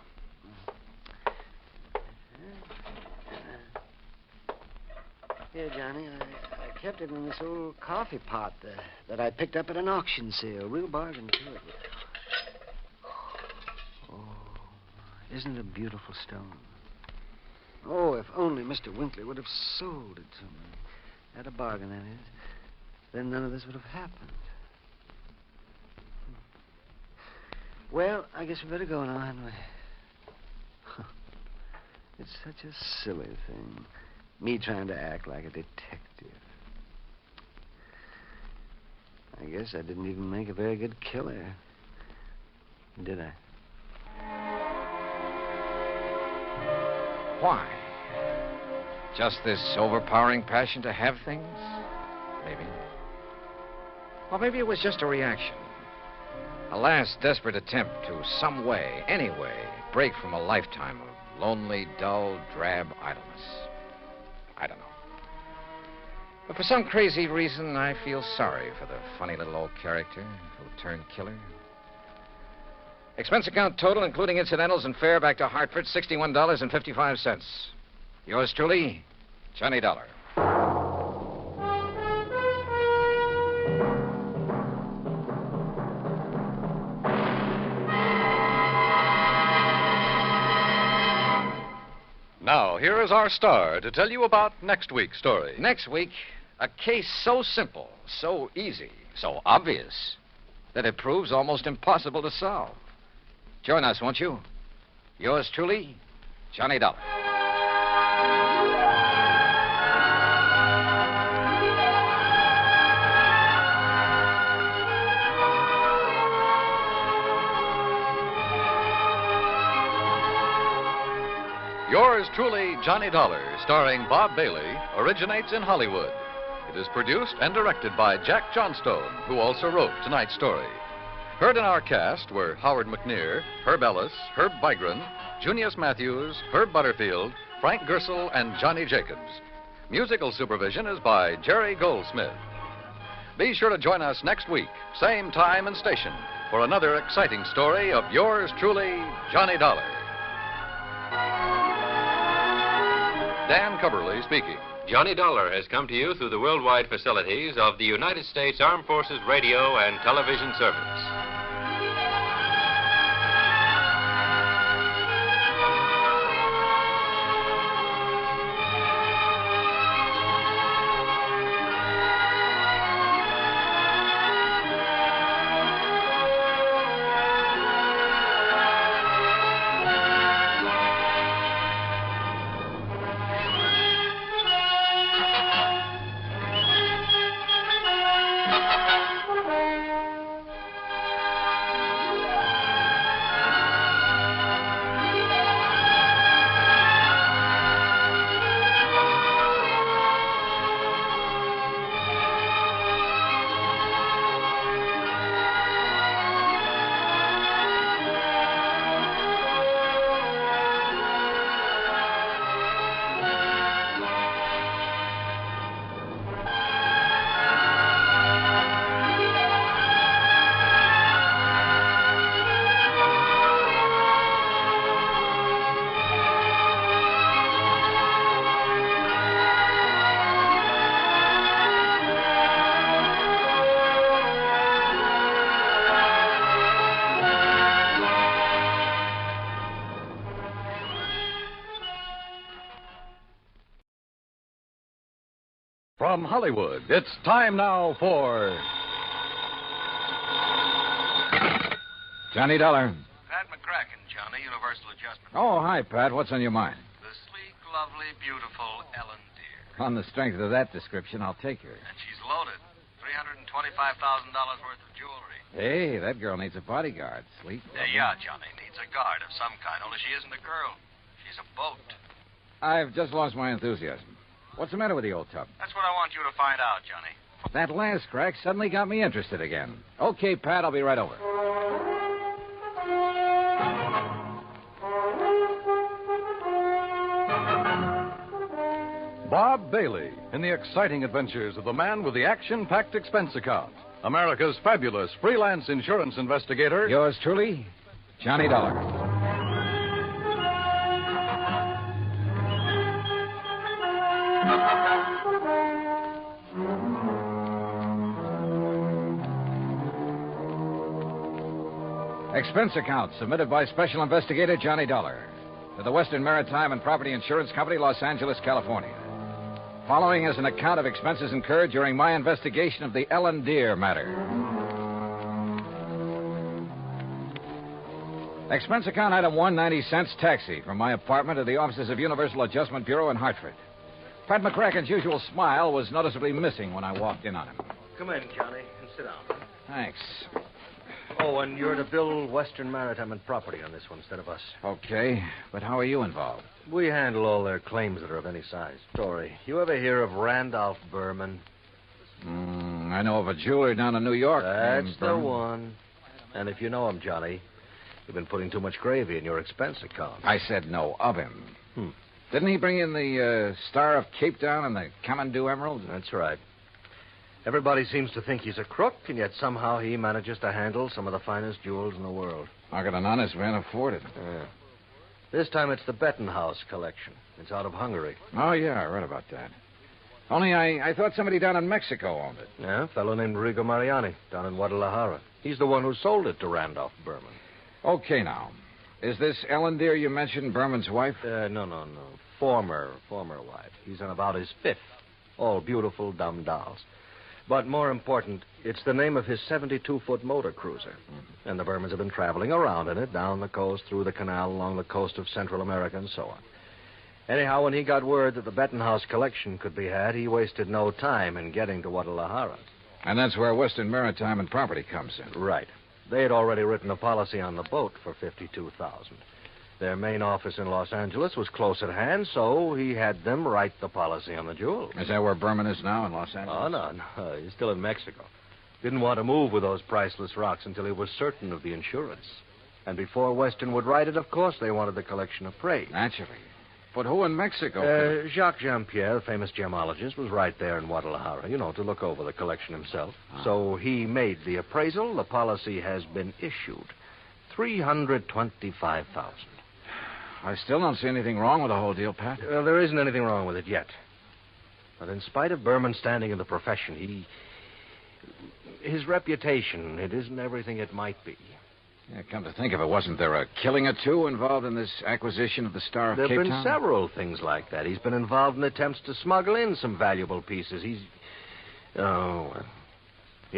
Here, Johnny, I kept it in this old coffee pot that I picked up at an auction sale. Real bargain, too. Oh, isn't it a beautiful stone? Oh, if only Mr. Winkler would have sold it to me. At a bargain, that is. Then none of this would have happened. Well, I guess we better go now, hadn't we? It's such a silly thing. Me trying to act like a detective. I guess I didn't even make a very good killer. Did I? Why? Just this overpowering passion to have things? Maybe. Or maybe it was just a reaction. A last desperate attempt to some way, any way, break from a lifetime of lonely, dull, drab idleness. I don't know. But for some crazy reason, I feel sorry for the funny little old character who turned killer. Expense account total, including incidentals and fare back to Hartford, $61.55. Yours truly, Johnny Dollar. Now, here is our star to tell you about next week's story. Next week, A case so simple, so easy, so obvious, that it proves almost impossible to solve. Join us, won't you? Yours truly, Johnny Dollar. Yours truly, Johnny Dollar, starring Bob Bailey, originates in Hollywood. It is produced and directed by Jack Johnstone, who also wrote tonight's story. Heard in our cast were Howard McNear, Herb Ellis, Herb Bygren, Junius Matthews, Herb Butterfield, Frank Gersel, and Johnny Jacobs. Musical supervision is by Jerry Goldsmith. Be sure to join us next week, same time and station, for another exciting story of yours truly, Johnny Dollar. Dan Cubberly speaking. Johnny Dollar has come to you through the worldwide facilities of the United States Armed Forces Radio and Television Service. From Hollywood, it's time now for Johnny Dollar. Pat McCracken, Johnny, Universal Adjustment. Oh, hi, Pat. What's on your mind? The sleek, lovely, beautiful Ellen Deer. On the strength of that description, I'll take her. And she's loaded. $325,000 worth of jewelry. Hey, that girl needs a bodyguard. Sleep. Yeah, Johnny, needs a guard of some kind, only she isn't a girl. She's a boat. I've just lost my enthusiasm. What's the matter with the old tub? That's what I want you to find out, Johnny. That last crack suddenly got me interested again. Okay, Pat, I'll be right over. Bob Bailey in the exciting adventures of the man with the action-packed expense account. America's fabulous freelance insurance investigator. Yours truly, Johnny Dollar. Expense account submitted by Special Investigator Johnny Dollar to the Western Maritime and Property Insurance Company, Los Angeles, California. Following is an account of expenses incurred during my investigation of the Ellen Deer matter. Expense account item 190 taxi from my apartment to the offices of Universal Adjustment Bureau in Hartford. Pat McCracken's usual smile was noticeably missing when I walked in on him. Come in, Johnny, and sit down. Thanks. Oh, and you're to bill Western Maritime and Property on this one instead of us. Okay, but how are you involved? We handle all their claims that are of any size. Story. You ever hear of Randolph Berman? I know of a jeweler down in New York. That's the one. And if you know him, Johnny, you've been putting too much gravy in your expense account. I said no of him. Didn't he bring in the Star of Cape Town and the Kathmandu Emerald? That's right. Everybody seems to think he's a crook, and yet somehow he manages to handle some of the finest jewels in the world. How could an honest man afford it? This time it's the Bettenhaus collection. It's out of Hungary. Oh, yeah, I read about that. Only I thought somebody down in Mexico owned it. Yeah, a fellow named Rigo Mariani down in Guadalajara. He's the one who sold it to Randolph Berman. Okay, now. Is this Ellen Deer you mentioned Berman's wife? No. Former wife. He's on about his fifth. All beautiful, dumb dolls. But more important, it's the name of his 72-foot motor cruiser. And the Burmans have been traveling around in it, down the coast, through the canal, along the coast of Central America, and so on. Anyhow, when he got word that the Bettenhouse collection could be had, he wasted no time in getting to Guadalajara. And that's where Western Maritime and Property comes in. Right. They had already written a policy on the boat for $52,000. Their main office in Los Angeles was close at hand, so he had them write the policy on the jewels. Is that where Berman is now, in Los Angeles? Oh, no. He's still in Mexico. Didn't want to move with those priceless rocks until he was certain of the insurance. And before Western would write it, of course, they wanted the collection appraised. Naturally. But who in Mexico? Jacques Jean-Pierre, the famous gemologist, was right there in Guadalajara, to look over the collection himself. So he made the appraisal. The policy has been issued. $325,000. I still don't see anything wrong with the whole deal, Pat. There isn't anything wrong with it yet. But in spite of Berman's standing in the profession, his reputation, it isn't everything it might be. Yeah, come to think of it, wasn't there a killing or two involved in this acquisition of the Star of Cape Town? There have been several things like that. He's been involved in attempts to smuggle in some valuable pieces. He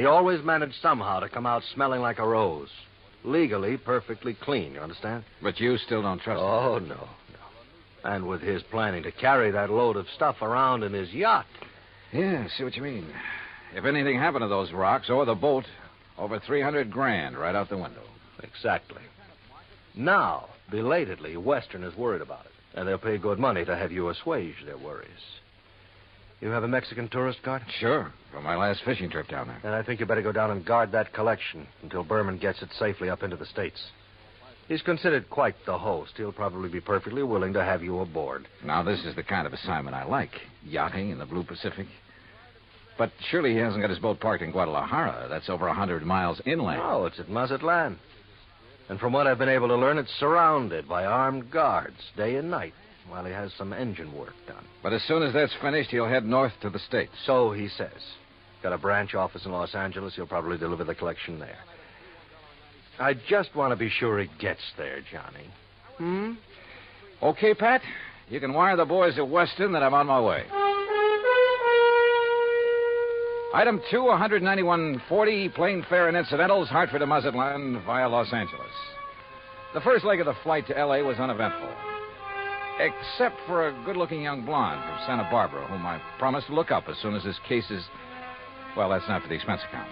always managed somehow to come out smelling like a rose. Legally, perfectly clean, you understand? But you still don't trust him? Oh, no. And with his planning to carry that load of stuff around in his yacht. Yeah, I see what you mean. If anything happened to those rocks or the boat, over $300,000 right out the window. Exactly. Now, belatedly, Western is worried about it. And they'll pay good money to have you assuage their worries. You have a Mexican tourist card? Sure, for my last fishing trip down there. And I think you better go down and guard that collection until Berman gets it safely up into the States. He's considered quite the host. He'll probably be perfectly willing to have you aboard. Now, this is the kind of assignment I like. Yachting in the Blue Pacific. But surely he hasn't got his boat parked in Guadalajara. That's over 100 miles inland. No, it's at Mazatlan. And from what I've been able to learn, it's surrounded by armed guards day and night while he has some engine work done. But as soon as that's finished, he'll head north to the States. So he says. Got a branch office in Los Angeles. He'll probably deliver the collection there. I just want to be sure he gets there, Johnny. Okay, Pat. You can wire the boys at Weston that I'm on my way. Item 2, 191.40, plane fare and incidentals, Hartford to Mazatlan via Los Angeles. The first leg of the flight to L.A. was uneventful, except for a good-looking young blonde from Santa Barbara, whom I promised to look up as soon as his case is... Well, that's not for the expense account.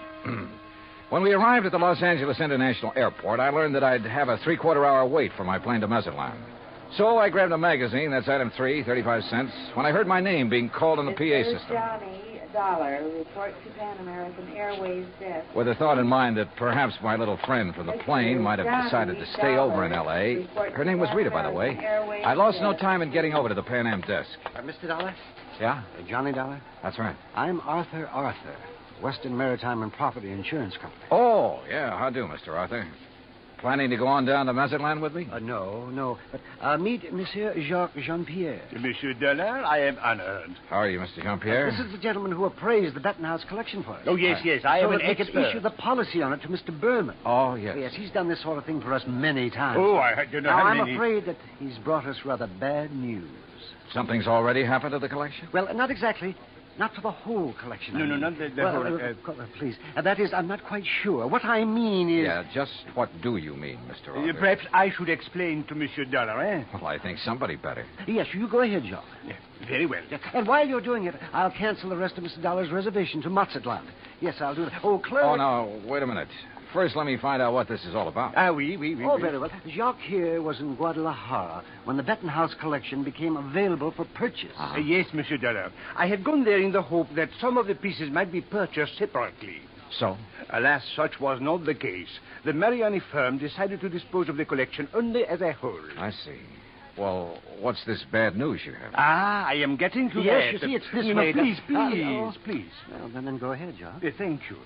When we arrived at the Los Angeles International Airport, I learned that I'd have a three-quarter-hour wait for my plane to Mazatlan. So I grabbed a magazine, that's item 3, 35 cents, when I heard my name being called on the PA system. Johnny Dollar, report to Pan American Airways desk. With the thought in mind that perhaps my little friend from the plane might have decided to stay over in L.A. Her name was Rita, by the way. I lost no time in getting over to the Pan Am desk. Mr. Dollar? Yeah? Johnny Dollar? That's right. I'm Arthur, Western Maritime and Property Insurance Company. Oh, yeah, how do, Mr. Arthur? Planning to go on down to Mazatlan with me? No. But meet Monsieur Jacques Jean-Pierre. Monsieur Dollar, I am honored. How are you, Mr. Jean-Pierre? This is the gentleman who appraised the Bettenhouse collection for us. Oh, yes, I am an expert. expert. Could issue the policy on it to Mr. Berman. Oh, yes. Yes, he's done this sort of thing for us many times. Oh, I do not have I'm any... afraid that he's brought us rather bad news. Something's already happened to the collection? Well, not exactly. Not for the whole collection. No, not the whole... Please. That is, I'm not quite sure. What I mean is... Yeah, just what do you mean, Mr. Arthur? Perhaps I should explain to Monsieur Dollar, eh? Well, I think somebody better. Yes, you go ahead, Jacques. Yeah, very well. And while you're doing it, I'll cancel the rest of Mr. Dollar's reservation to Mazatlan. Yes, I'll do that. Oh, Claire... Oh, no, wait a minute. First, let me find out what this is all about. Oui. Oh, very well. Jacques here was in Guadalajara when the Bettenhouse collection became available for purchase. Yes, Monsieur Dollar. I had gone there in the hope that some of the pieces might be purchased separately. So? Alas, such was not the case. The Mariani firm decided to dispose of the collection only as a whole. I see. Well, what's this bad news you have? I am getting to that. Yes, you see, it's this way. Please. Well, then go ahead, Jacques. Thank you.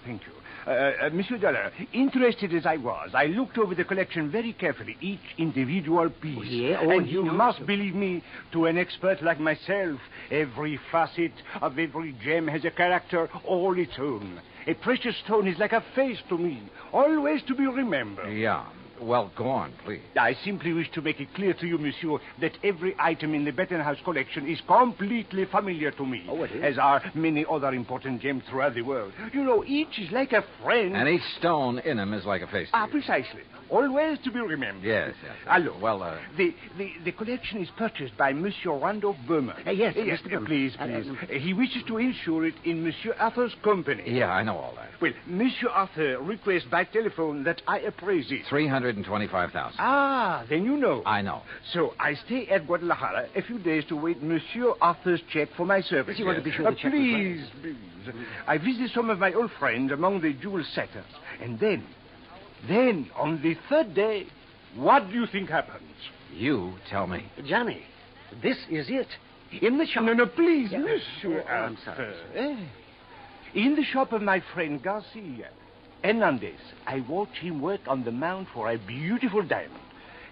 Monsieur Dollar, interested as I was, I looked over the collection very carefully, each individual piece. And you must believe me, to an expert like myself, every facet of every gem has a character all its own. A precious stone is like a face to me, always to be remembered. Yeah. Well, go on, please. I simply wish to make it clear to you, monsieur, that every item in the Bettenhouse collection is completely familiar to me. Oh, it is? As are many other important gems throughout the world. You know, each is like a friend. And each stone in him is like a face to you. Precisely. Always to be remembered. Yes. Allô. Well, The collection is purchased by Monsieur Randolph Berman. Yes, Yes, Mr. Berman. please. He wishes to insure it in Monsieur Arthur's company. Yeah, I know all that. Well, Monsieur Arthur requests by telephone that I appraise it. $325,000. Then you know. I know. So I stay at Guadalajara a few days to wait Monsieur Arthur's check for my service. You want to be sure the check was Please. I visit some of my old friends among the jewel setters. And then, on the third day, what do you think happens? You tell me. Johnny, this is it. In the shop. No, please, Yeah. Monsieur I'm sorry. Arthur. In the shop of my friend Garcia. Hernandez, I watch him work on the mount for a beautiful diamond.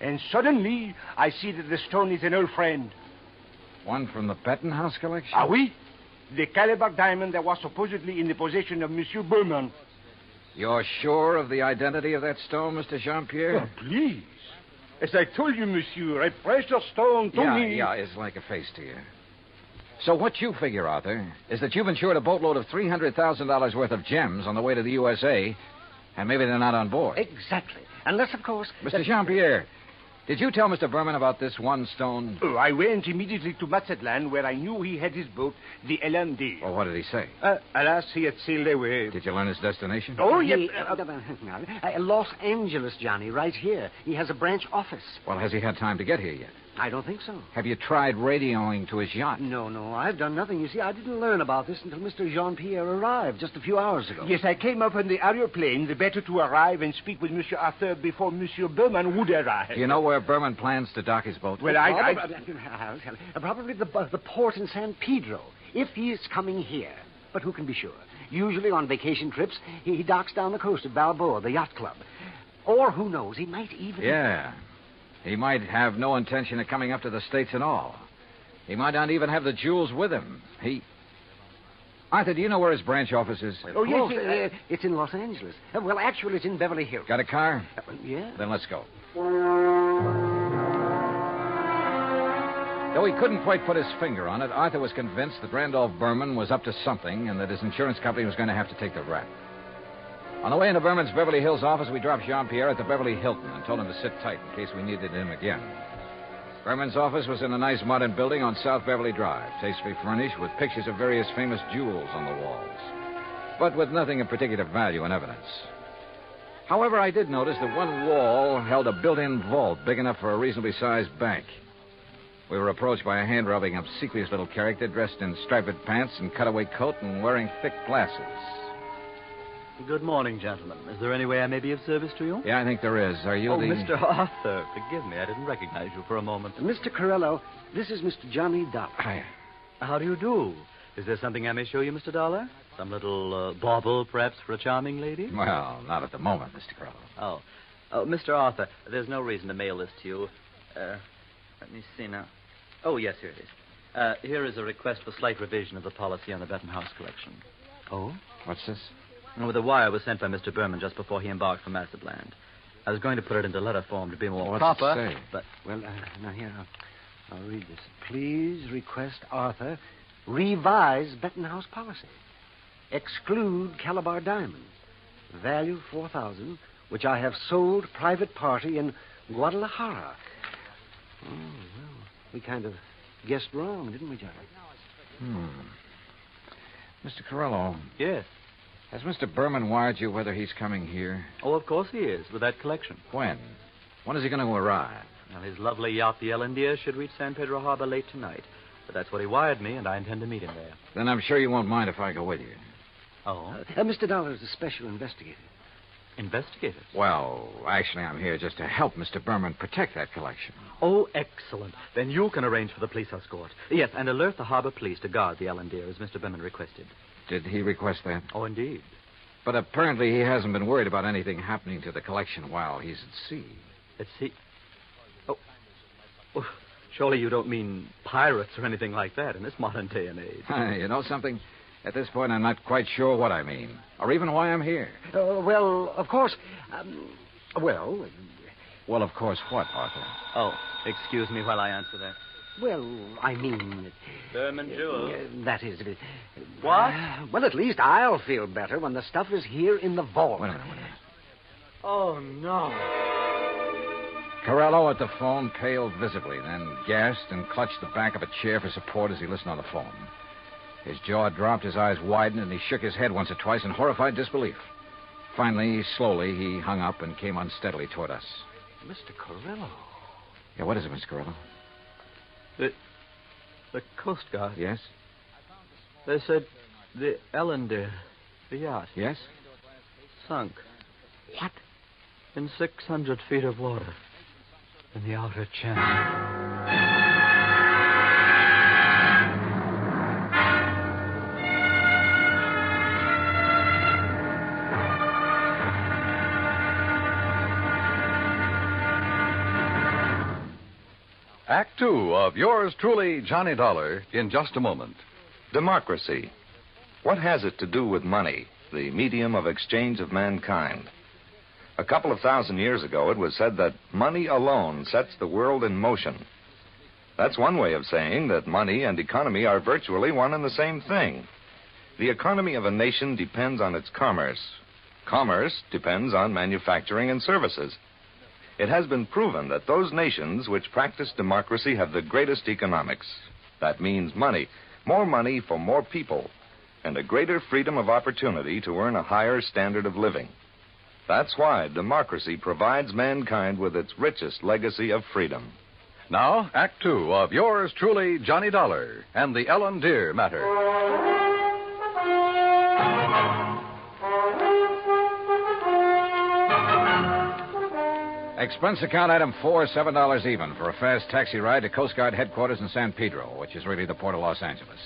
And suddenly, I see that the stone is an old friend. One from the Bettenhouse collection? Oui. The Calabar diamond that was supposedly in the possession of Monsieur Berman. You're sure of the identity of that stone, Mr. Jean-Pierre? Oh, please. As I told you, monsieur, a precious stone to me. Yeah, it's like a face to you. So what you figure, Arthur, is that you've insured a boatload of $300,000 worth of gems on the way to the USA, and maybe they're not on board. Exactly. Unless, of course... Mr. Jean-Pierre, did you tell Mr. Berman about this one stone? Oh, I went immediately to Mazatlan, where I knew he had his boat, the LMD. Well, what did he say? Alas, he had sailed away. Did you learn his destination? Oh, yes. Los Angeles, Johnny, right here. He has a branch office. Well, has he had time to get here yet? I don't think so. Have you tried radioing to his yacht? No, I've done nothing. You see, I didn't learn about this until Mr. Jean-Pierre arrived just a few hours ago. Yes, I came up on the aeroplane, the better to arrive and speak with Monsieur Arthur before Monsieur Berman would arrive. Do you know where Berman plans to dock his boat? Well, Probably the port in San Pedro, if he's coming here. But who can be sure? Usually on vacation trips, he docks down the coast at Balboa, the yacht club. Or who knows, he might even... Yeah. He might have no intention of coming up to the States at all. He might not even have the jewels with him. Arthur, do you know where his branch office is? Oh, yes, it's in Los Angeles. Well, actually, it's in Beverly Hills. Got a car? Yeah. Then let's go. Though he couldn't quite put his finger on it, Arthur was convinced that Randolph Berman was up to something and that his insurance company was going to have to take the rap. On the way into Berman's Beverly Hills office, we dropped Jean-Pierre at the Beverly Hilton and told him to sit tight in case we needed him again. Berman's office was in a nice modern building on South Beverly Drive, tastefully furnished with pictures of various famous jewels on the walls, but with nothing of particular value in evidence. However, I did notice that one wall held a built-in vault big enough for a reasonably sized bank. We were approached by a hand-rubbing, obsequious little character dressed in striped pants and cutaway coat and wearing thick glasses. Good morning, gentlemen. Is there any way I may be of service to you? Yeah, I think there is. Are you the... Mr. Arthur. Forgive me. I didn't recognize you for a moment. Mr. Corello, this is Mr. Johnny Dollar. Hi. How do you do? Is there something I may show you, Mr. Dollar? Some little bauble, perhaps, for a charming lady? Well, not at the moment, Mr. Corello. Oh, Mr. Arthur, there's no reason to mail this to you. Let me see now. Oh, yes, here it is. Here is a request for slight revision of the policy on the Bettenhouse collection. Oh? What's this? Well, the wire was sent by Mr. Berman just before he embarked for Mazatlan. I was going to put it into letter form to be more What's proper, it say? but... Well, now here, I'll read this. Please request Arthur revise Bettenhouse policy. Exclude Calabar diamonds. Value $4,000, which I have sold private party in Guadalajara. Oh, well, we kind of guessed wrong, didn't we, Johnny? Mr. Corello. Yes? Has Mr. Berman wired you whether he's coming here? Oh, of course he is, with that collection. When? When is he going to arrive? Well, his lovely yacht, the Ellendia, should reach San Pedro Harbor late tonight. But that's what he wired me, and I intend to meet him there. Then I'm sure you won't mind if I go with you. Oh? Mr. Dollar is a special investigator. Investigator? Well, actually, I'm here just to help Mr. Berman protect that collection. Oh, excellent. Then you can arrange for the police escort. Yes, and alert the harbor police to guard the Ellendia, as Mr. Berman requested. Did he request that? Oh, indeed. But apparently he hasn't been worried about anything happening to the collection while he's at sea. At sea? Oh, surely you don't mean pirates or anything like that in this modern day and age. You know something? At this point, I'm not quite sure what I mean, or even why I'm here. Well, of course, Well, of course, what, Arthur? Oh, excuse me while I answer that. Well, I mean... Berman Jewel. That is... What? Well, at least I'll feel better when the stuff is here in the vault. Wait a minute. Oh, no. Corello at the phone paled visibly, then gasped and clutched the back of a chair for support as he listened on the phone. His jaw dropped, his eyes widened, and he shook his head once or twice in horrified disbelief. Finally, slowly, he hung up and came unsteadily toward us. Mr. Corello. Yeah, what is it, Mr. Corello? The Coast Guard. Yes? They said the Ellendeer, the yacht. Yes? Sunk. What? In 600 feet of water. In the outer channel. Act Two of yours truly, Johnny Dollar, in just a moment. Democracy. What has it to do with money, the medium of exchange of mankind? A couple of thousand years ago, it was said that money alone sets the world in motion. That's one way of saying that money and economy are virtually one and the same thing. The economy of a nation depends on its commerce. Commerce depends on manufacturing and services. It has been proven that those nations which practice democracy have the greatest economics. That means money, more money for more people, and a greater freedom of opportunity to earn a higher standard of living. That's why democracy provides mankind with its richest legacy of freedom. Now, Act Two of yours truly, Johnny Dollar, and the Ellendeer Matter. Expense account item 4, $7 even for a fast taxi ride to Coast Guard headquarters in San Pedro, which is really the port of Los Angeles.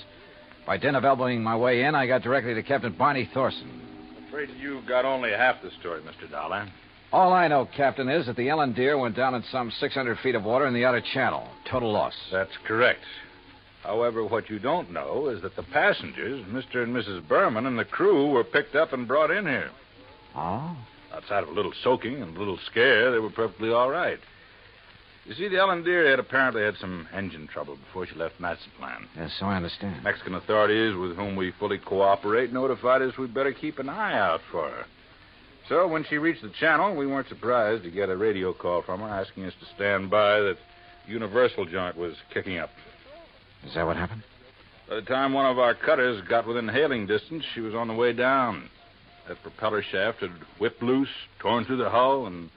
By dint of elbowing my way in, I got directly to Captain Barney Thorson. Afraid you got only half the story, Mr. Dollar. All I know, Captain, is that the Ellendeer went down in some 600 feet of water in the outer channel. Total loss. That's correct. However, what you don't know is that the passengers, Mr. and Mrs. Berman, and the crew were picked up and brought in here. Oh? Outside of a little soaking and a little scare, they were perfectly all right. You see, the Ellendeer had apparently had some engine trouble before she left Mazatlan. Yes, so I understand. Mexican authorities, with whom we fully cooperate, notified us we'd better keep an eye out for her. So when she reached the channel, we weren't surprised to get a radio call from her asking us to stand by that Universal joint was kicking up. Is that what happened? By the time one of our cutters got within hailing distance, she was on the way down. That propeller shaft had whipped loose, torn through the hull, and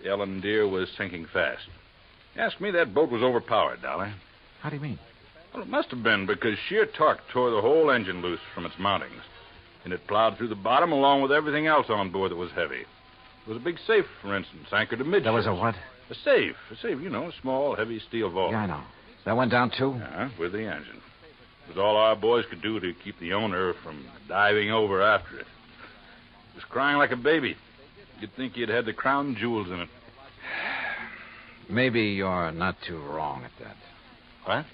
the Ellendeer was sinking fast. Ask me, that boat was overpowered, Dolly. How do you mean? Well, it must have been, because sheer torque tore the whole engine loose from its mountings. And it plowed through the bottom along with everything else on board that was heavy. There was a big safe, for instance, anchored amidships. There was a what? A safe, you know, a small, heavy steel vault. Yeah, I know. That went down, too? Yeah, with the engine. It was all our boys could do to keep the owner from diving over after it. It was crying like a baby. You'd think he'd had the crown jewels in it. Maybe you're not too wrong at that. What?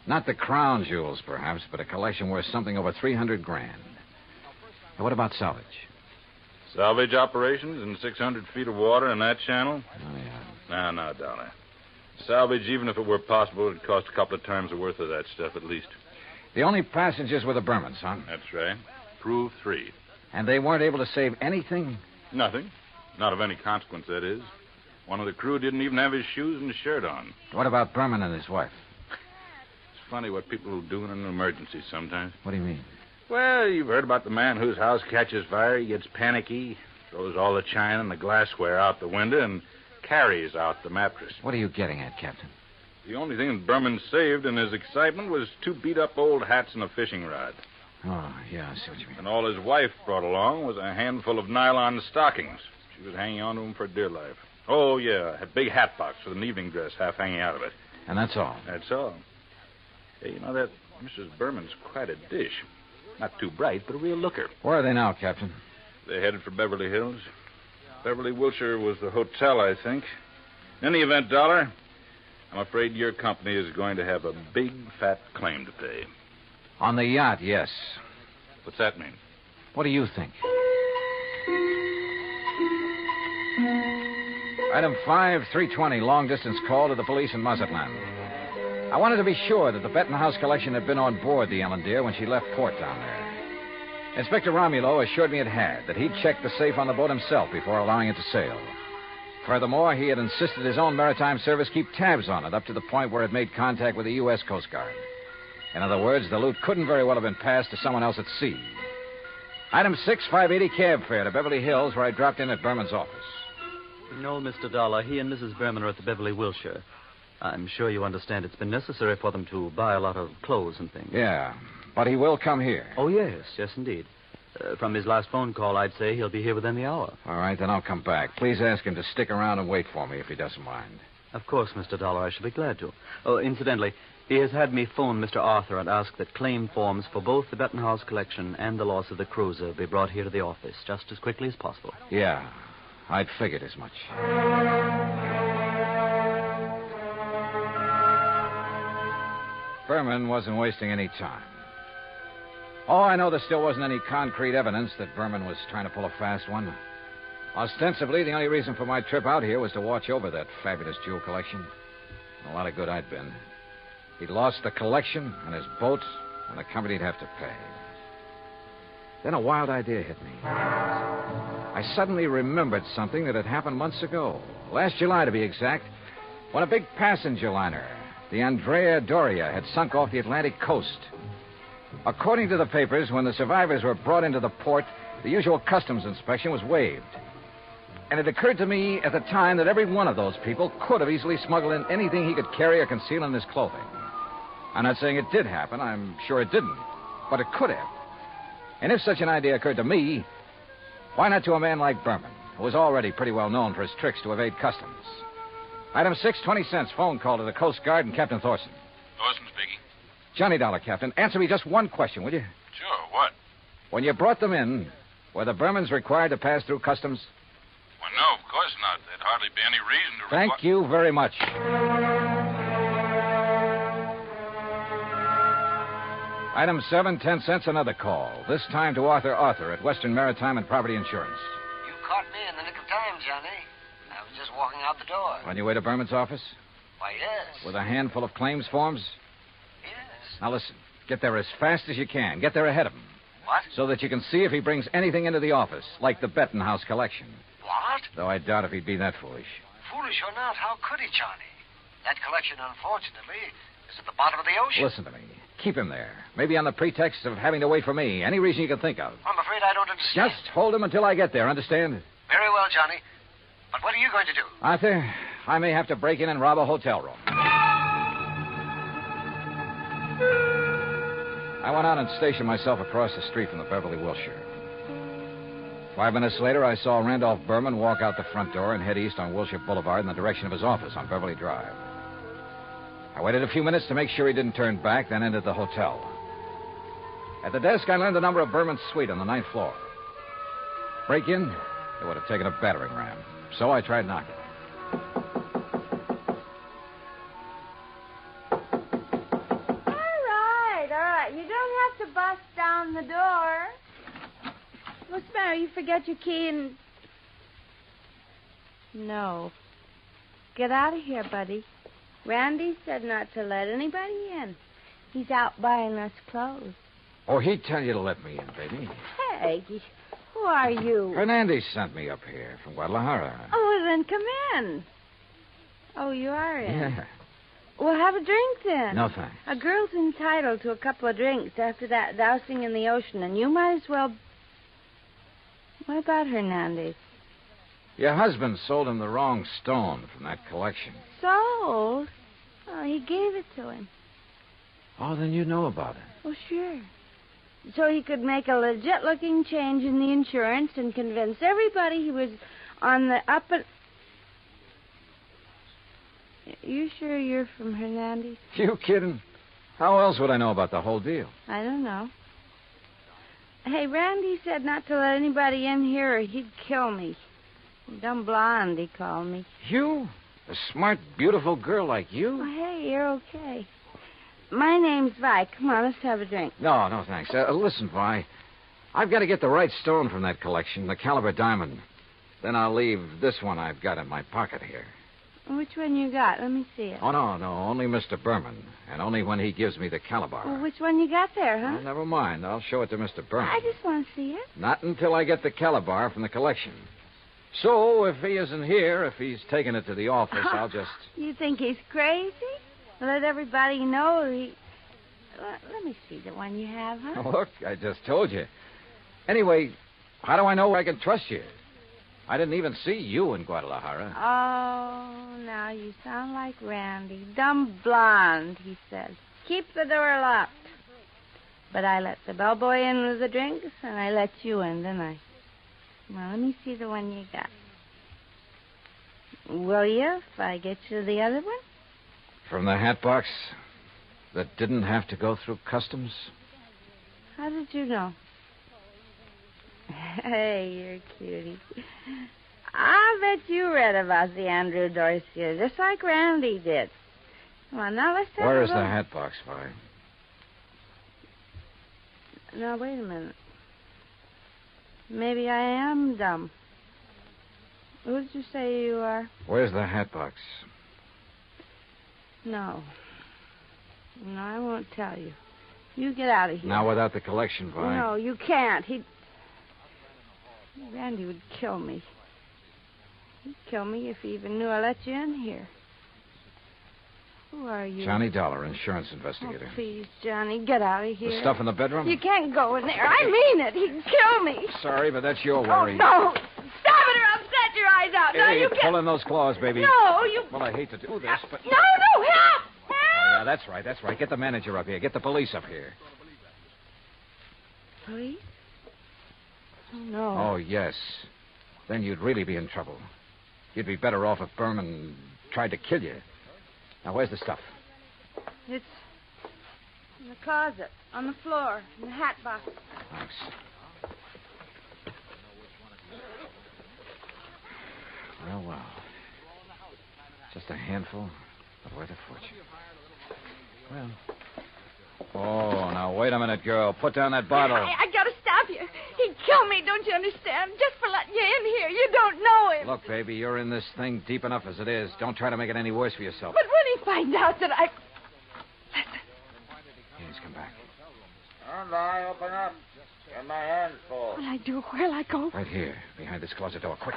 Not the crown jewels, perhaps, but a collection worth something over $300,000. Now, what about salvage? Salvage operations in 600 feet of water in that channel? Oh, yeah. No, Dolly. Salvage, even if it were possible, it'd cost a couple of times the worth of that stuff at least. The only passengers were the Bermans, huh? That's right. Prove 3. And they weren't able to save anything? Nothing. Not of any consequence, that is. One of the crew didn't even have his shoes and shirt on. What about Berman and his wife? It's funny what people will do in an emergency sometimes. What do you mean? Well, you've heard about the man whose house catches fire. He gets panicky, throws all the china and the glassware out the window, and carries out the mattress. What are you getting at, Captain? The only thing that Berman saved in his excitement was 2 beat-up old hats and a fishing rod. Oh, yeah, I see what you mean. And all his wife brought along was a handful of nylon stockings. She was hanging on to them for dear life. Oh, yeah, a big hat box with an evening dress half hanging out of it. And that's all? That's all. Hey, you know, that Mrs. Berman's quite a dish. Not too bright, but a real looker. Where are they now, Captain? They're headed for Beverly Hills. Beverly, Wilshire was the hotel, I think. In any event, Dollar, I'm afraid your company is going to have a big, fat claim to pay. On the yacht, yes. What's that mean? What do you think? Item 5, 320, long-distance call to the police in Mazatlan. I wanted to be sure that the Bettenhouse collection had been on board the Ellen Deer when she left port down there. Inspector Romulo assured me it had, that he'd checked the safe on the boat himself before allowing it to sail. Furthermore, he had insisted his own maritime service keep tabs on it up to the point where it made contact with the U.S. Coast Guard. In other words, the loot couldn't very well have been passed to someone else at sea. Item 6, 580 cab fare to Beverly Hills, where I dropped in at Berman's office. No, Mr. Dollar. He and Mrs. Berman are at the Beverly Wilshire. I'm sure you understand it's been necessary for them to buy a lot of clothes and things. Yeah, but he will come here. Oh, yes, indeed. From his last phone call, I'd say he'll be here within the hour. All right, then I'll come back. Please ask him to stick around and wait for me if he doesn't mind. Of course, Mr. Dollar, I shall be glad to. Oh, incidentally, he has had me phone Mr. Arthur and ask that claim forms for both the Bettenhouse collection and the loss of the cruiser be brought here to the office just as quickly as possible. Yeah, I'd figured as much. Berman wasn't wasting any time. Oh, I know there still wasn't any concrete evidence that Berman was trying to pull a fast one. Ostensibly, the only reason for my trip out here was to watch over that fabulous jewel collection. A lot of good I'd been. He'd lost the collection and his boat, and the company'd have to pay. Then a wild idea hit me. I suddenly remembered something that had happened months ago. Last July, to be exact, when a big passenger liner, the Andrea Doria, had sunk off the Atlantic coast. According to the papers, when the survivors were brought into the port, the usual customs inspection was waived. And it occurred to me at the time that every one of those people could have easily smuggled in anything he could carry or conceal in his clothing. I'm not saying it did happen. I'm sure it didn't. But it could have. And if such an idea occurred to me, why not to a man like Berman, who was already pretty well known for his tricks to evade customs? Item 6, 20 cents, phone call to the Coast Guard and Captain Thorson. Thorson speaking. Johnny Dollar, Captain. Answer me just one question, will you? Sure, what? When you brought them in, were the Bermans required to pass through customs? Well, no, of course not. There'd hardly be any reason to... Thank you very much. Item 7, 10 cents, another call. This time to Arthur at Western Maritime and Property Insurance. You caught me in the nick of time, Johnny. I was just walking out the door. On your way to Berman's office? Why, yes. With a handful of claims forms? Yes. Now listen, get there as fast as you can. Get there ahead of him. What? So that you can see if he brings anything into the office, like the Bettenhouse collection. What? Though I doubt if he'd be that foolish. Foolish or not, how could he, Johnny? That collection, unfortunately, is at the bottom of the ocean. Listen to me. Keep him there. Maybe on the pretext of having to wait for me. Any reason you can think of. I'm afraid I don't understand. Just hold him until I get there, understand? Very well, Johnny. But what are you going to do? Arthur, I may have to break in and rob a hotel room. I went out and stationed myself across the street from the Beverly Wilshire. 5 minutes later, I saw Randolph Berman walk out the front door and head east on Wilshire Boulevard in the direction of his office on Beverly Drive. I waited a few minutes to make sure he didn't turn back, then entered the hotel. At the desk, I learned the number of Berman's suite on the 9th floor. Break in? It would have taken a battering ram. So I tried knocking. All right. You don't have to bust down the door. What's the matter? You forget your key and... No. Get out of here, buddy. Randy said not to let anybody in. He's out buying us clothes. Oh, he'd tell you to let me in, baby. Hey, who are you? Hernandez sent me up here from Guadalajara. Oh, well, then come in. Oh, you are in? Yeah. Well, have a drink then. No, thanks. A girl's entitled to a couple of drinks after that dousing in the ocean, and you might as well... What about Hernandez? Your husband sold him the wrong stone from that collection. Sold? Oh, he gave it to him. Oh, then you know about it. Well, sure. So he could make a legit-looking change in the insurance and convince everybody he was on the up and... You sure you're from Hernandez? You kidding? How else would I know about the whole deal? I don't know. Hey, Randy said not to let anybody in here or he'd kill me. Dumb blonde, he called me. You? A smart, beautiful girl like you? Oh, hey, you're okay. My name's Vi. Come on, let's have a drink. No, thanks. Listen, Vi. I've got to get the right stone from that collection, the caliber diamond. Then I'll leave this one I've got in my pocket here. Which one you got? Let me see it. Oh, no, only Mr. Berman. And only when he gives me the calabar. Well, which one you got there, huh? Well, never mind. I'll show it to Mr. Berman. I just want to see it. Not until I get the calabar from the collection. So, if he isn't here, if he's taken it to the office, I'll just... You think he's crazy? Let everybody know he... Let me see the one you have, huh? Oh, look, I just told you. Anyway, how do I know I can trust you? I didn't even see you in Guadalajara. Oh, now you sound like Randy. Dumb blonde, he says. Keep the door locked. But I let the bellboy in with the drinks, and I let you in, didn't I? Well, let me see the one you got. Will you, if I get you the other one? From the hat box that didn't have to go through customs? How did you know? Hey, you're a cutie. I bet you read about the Andrew Doyce, just like Randy did. Come on, now let's have Where's a the look. hat box, Vi? Now, wait a minute. Maybe I am dumb. Who'd you say you are? Where's the hat box? No. No, I won't tell you. You get out of here. Now, without the collection, Vi. No, you can't. Randy would kill me. He'd kill me if he even knew I let you in here. Who are you? Johnny Dollar, insurance investigator. Oh, please, Johnny, get out of here. The stuff in the bedroom? You can't go in there. I mean it. He'd kill me. Sorry, but that's your worry. Oh, no. Stop it or I'll set your eyes out. Now Hey, you get... pull in those claws, baby. No, you... Well, I hate to do this, but... No, help! Oh, yeah, that's right. Get the manager up here. Get the police up here. Police? Oh, no. Oh, yes. Then you'd really be in trouble. You'd be better off if Berman tried to kill you. Now, where's the stuff? It's in the closet, on the floor, in the hat box. Thanks. Well. Just a handful, but worth a fortune. Well. Oh, now, wait a minute, girl. Put down that bottle. I gotta stop you. He'd kill me, don't you understand? Just for letting you in here. You don't know him. Look, baby, you're in this thing deep enough as it is. Don't try to make it any worse for yourself. But when he finds out that I... He's come back. And I open up. Get my hands full. What'll I do? Where'll I go? Right here, behind this closet door. Quick.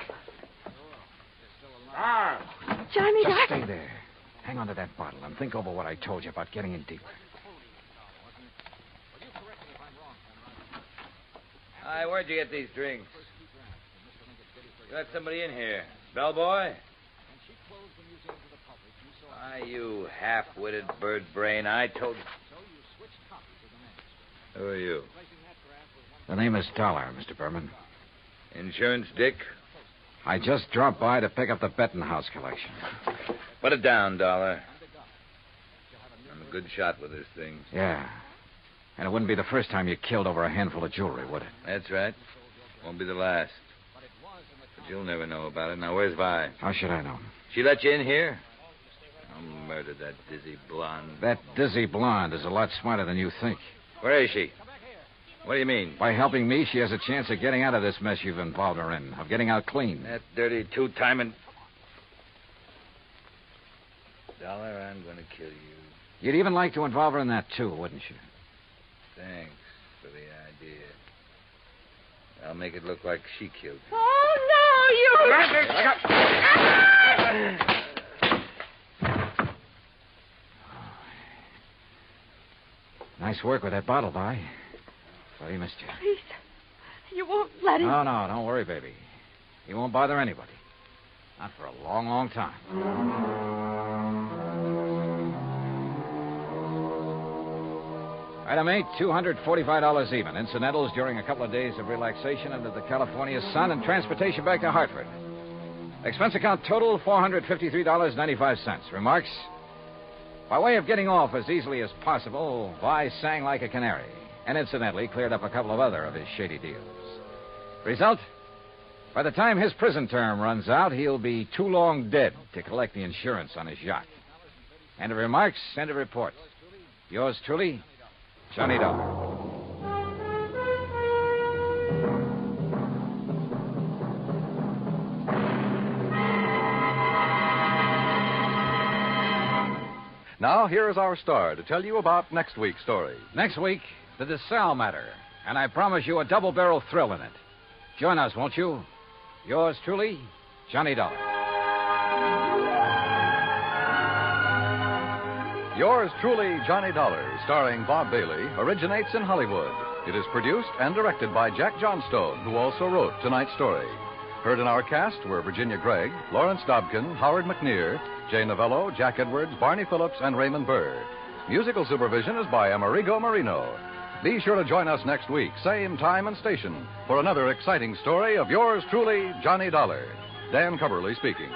Johnny, Just Doc. stay there. Hang on to that bottle and think over what I told you about getting in deep. Hi, where'd you get these drinks? You got somebody in here. Bellboy? Why, you half-witted bird brain, I told you. Who are you? The name is Dollar, Mr. Berman. Insurance dick? I just dropped by to pick up the Benton House collection. Put it down, Dollar. I'm a good shot with this thing. Yeah. And it wouldn't be the first time you killed over a handful of jewelry, would it? That's right. Won't be the last. But you'll never know about it. Now, where's Vi? How should I know? She let you in here? I'll murder that dizzy blonde. That dizzy blonde is a lot smarter than you think. Where is she? What do you mean? By helping me, she has a chance of getting out of this mess you've involved her in, of getting out clean. That dirty two-timing... Dollar, I'm going to kill you. You'd even like to involve her in that, too, wouldn't you? Thanks for the idea. I'll make it look like she killed you. Oh, no, you... Nice work with that bottle, Vi. Well, he missed you. Please, you won't let him... No, don't worry, baby. He won't bother anybody. Not for a long, long time. Item 8, $245 even. Incidentals during a couple of days of relaxation under the California sun and transportation back to Hartford. Expense account total, $453.95. Remarks? By way of getting off as easily as possible, Vi sang like a canary, and incidentally cleared up a couple of other of his shady deals. Result? By the time his prison term runs out, he'll be too long dead to collect the insurance on his yacht. End of remarks, end of report. Yours truly, Johnny Dollar. Now, here is our star to tell you about next week's story. Next week, the Desalles Matter. And I promise you a double-barrel thrill in it. Join us, won't you? Yours truly, Johnny Dollar. Yours truly, Johnny Dollar, starring Bob Bailey, originates in Hollywood. It is produced and directed by Jack Johnstone, who also wrote tonight's story. Heard in our cast were Virginia Gregg, Lawrence Dobkin, Howard McNear, Jay Novello, Jack Edwards, Barney Phillips, and Raymond Burr. Musical supervision is by Amerigo Marino. Be sure to join us next week, same time and station, for another exciting story of yours truly, Johnny Dollar. Dan Cumberly speaking.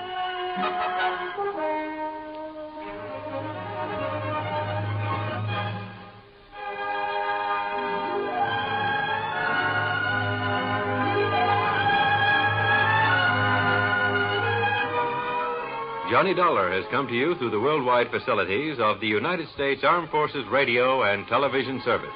Johnny Dollar has come to you through the worldwide facilities of the United States Armed Forces Radio and Television Service.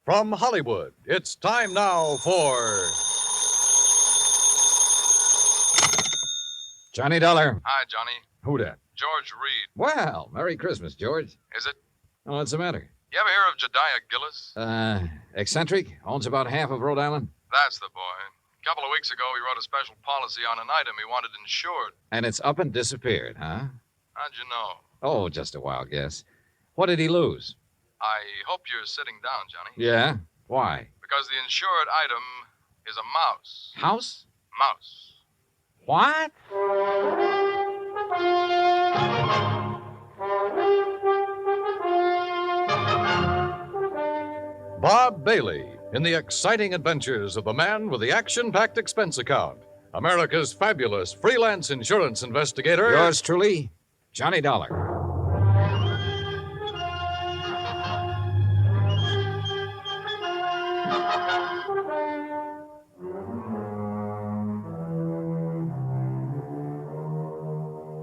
From Hollywood, it's time now for Johnny Dollar. Hi, Johnny. Who dat? George Reed. Well, Merry Christmas, George. Is it? Oh, what's the matter? You ever hear of Jediah Gillis? Eccentric? Owns about half of Rhode Island? That's the boy. A couple of weeks ago, he wrote a special policy on an item he wanted insured. And it's up and disappeared, huh? How'd you know? Oh, just a wild guess. What did he lose? I hope you're sitting down, Johnny. Yeah? Why? Because the insured item is a mouse. House? Mouse. What? Bob Bailey in the exciting adventures of the man with the action-packed expense account. America's fabulous freelance insurance investigator. Yours truly, Johnny Dollar.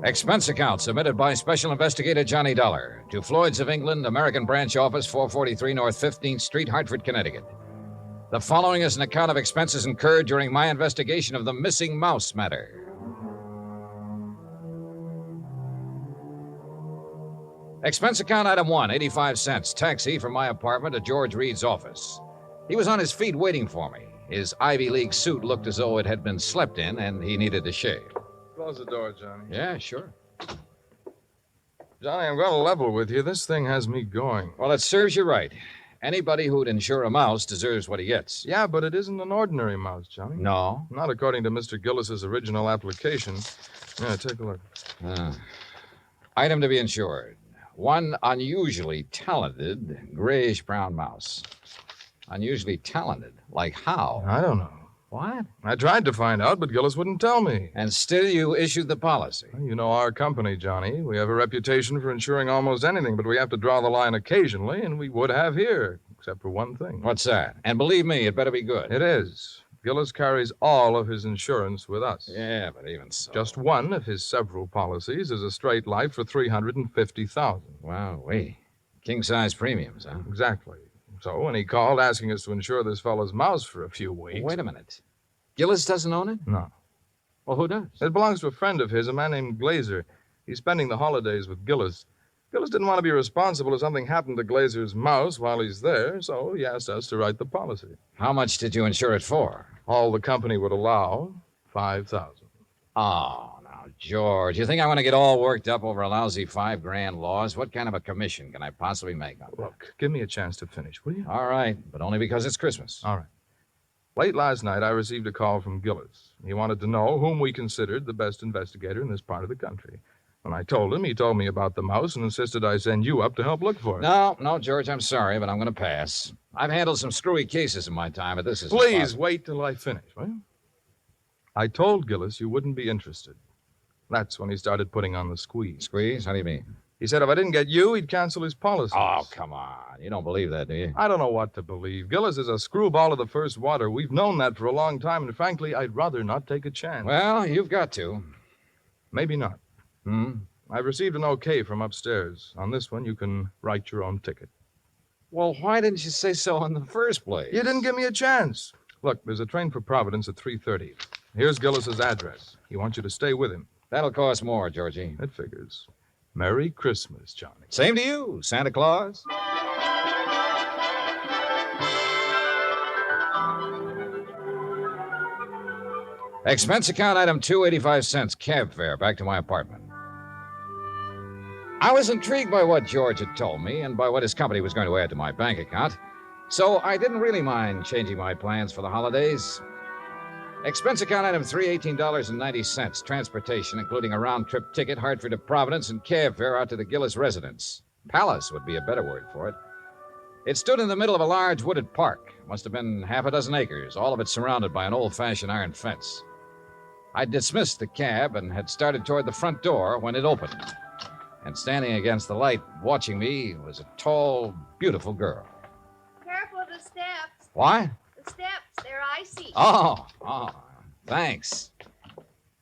Expense account submitted by Special Investigator Johnny Dollar to Floyd's of England, American Branch Office, 443 North 15th Street, Hartford, Connecticut. The following is an account of expenses incurred during my investigation of the missing mouse matter. Expense account item 1, 85 cents. Taxi from my apartment to George Reed's office. He was on his feet waiting for me. His Ivy League suit looked as though it had been slept in, and he needed a shave. Close the door, Johnny. Yeah, sure. Johnny, I'm going to level with you. This thing has me going. Well, it serves you right. Anybody who'd insure a mouse deserves what he gets. Yeah, but it isn't an ordinary mouse, Johnny. No? Not according to Mr. Gillis's original application. Yeah, take a look. Item to be insured. One unusually talented grayish-brown mouse. Unusually talented? Like how? I don't know. What? I tried to find out, but Gillis wouldn't tell me. And still you issued the policy? Well, you know our company, Johnny. We have a reputation for insuring almost anything, but we have to draw the line occasionally, and we would have here, except for one thing. What's that? And believe me, it better be good. It is. Gillis carries all of his insurance with us. Yeah, but even so. Just one of his several policies is a straight life for $350,000. Wow, king-size premiums, huh? Exactly. So when he called asking us to insure this fellow's mouse for a few weeks... Wait a minute. Gillis doesn't own it? No. Well, who does? It belongs to a friend of his, a man named Glazer. He's spending the holidays with Gillis. Gillis didn't want to be responsible if something happened to Glazer's mouse while he's there, so he asked us to write the policy. How much did you insure it for? All the company would allow, $5,000. Oh, now, George, you think I want to get all worked up over a lousy $5,000 loss? What kind of a commission can I possibly make on that? Look, give me a chance to finish, will you? All right, but only because it's Christmas. All right. Late last night, I received a call from Gillis. He wanted to know whom we considered the best investigator in this part of the country. When I told him, he told me about the mouse and insisted I send you up to help look for it. No, George, I'm sorry, but I'm going to pass. I've handled some screwy cases in my time, but this is... Please wait till I finish, will you? I told Gillis you wouldn't be interested. That's when he started putting on the squeeze. Squeeze? How do you mean? He said if I didn't get you, he'd cancel his policies. Oh, come on. You don't believe that, do you? I don't know what to believe. Gillis is a screwball of the first water. We've known that for a long time, and frankly, I'd rather not take a chance. Well, you've got to. Maybe not. I've received an okay from upstairs. On this one, you can write your own ticket. Well, why didn't you say so in the first place? You didn't give me a chance. Look, there's a train for Providence at 3:30. Here's Gillis's address. He wants you to stay with him. That'll cost more, Georgie. It figures. Merry Christmas, Johnny. Same to you, Santa Claus. Expense account item 285 cents, cab fare, back to my apartment. I was intrigued by what George had told me and by what his company was going to add to my bank account, so I didn't really mind changing my plans for the holidays. Expense account item 3, $18.90, transportation, including a round-trip ticket, Hartford to Providence, and cab fare out to the Gillis residence. Palace would be a better word for it. It stood in the middle of a large wooded park. Must have been half a dozen acres, all of it surrounded by an old-fashioned iron fence. I dismissed the cab and had started toward the front door when it opened. And standing against the light, watching me, was a tall, beautiful girl. Careful of the steps. What? The steps, they're icy. Oh, thanks.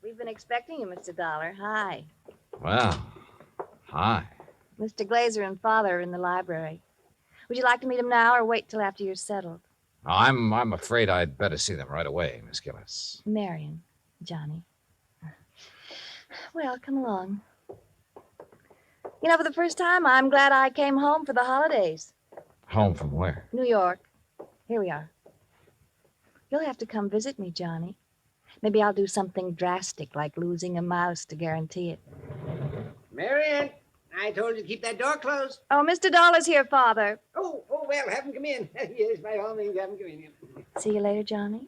We've been expecting you, Mr. Dollar. Hi. Well, hi. Mr. Glazer and Father are in the library. Would you like to meet them now or wait till after you're settled? I'm afraid I'd better see them right away, Miss Gillis. Marion, Johnny. Well, come along. You know, for the first time, I'm glad I came home for the holidays. Home from where? New York. Here we are. You'll have to come visit me, Johnny. Maybe I'll do something drastic, like losing a mouse to guarantee it. Marion, I told you to keep that door closed. Oh, Mr. Dollar's here, Father. Oh, well, have him come in. Yes, by all means, have him come in. See you later, Johnny.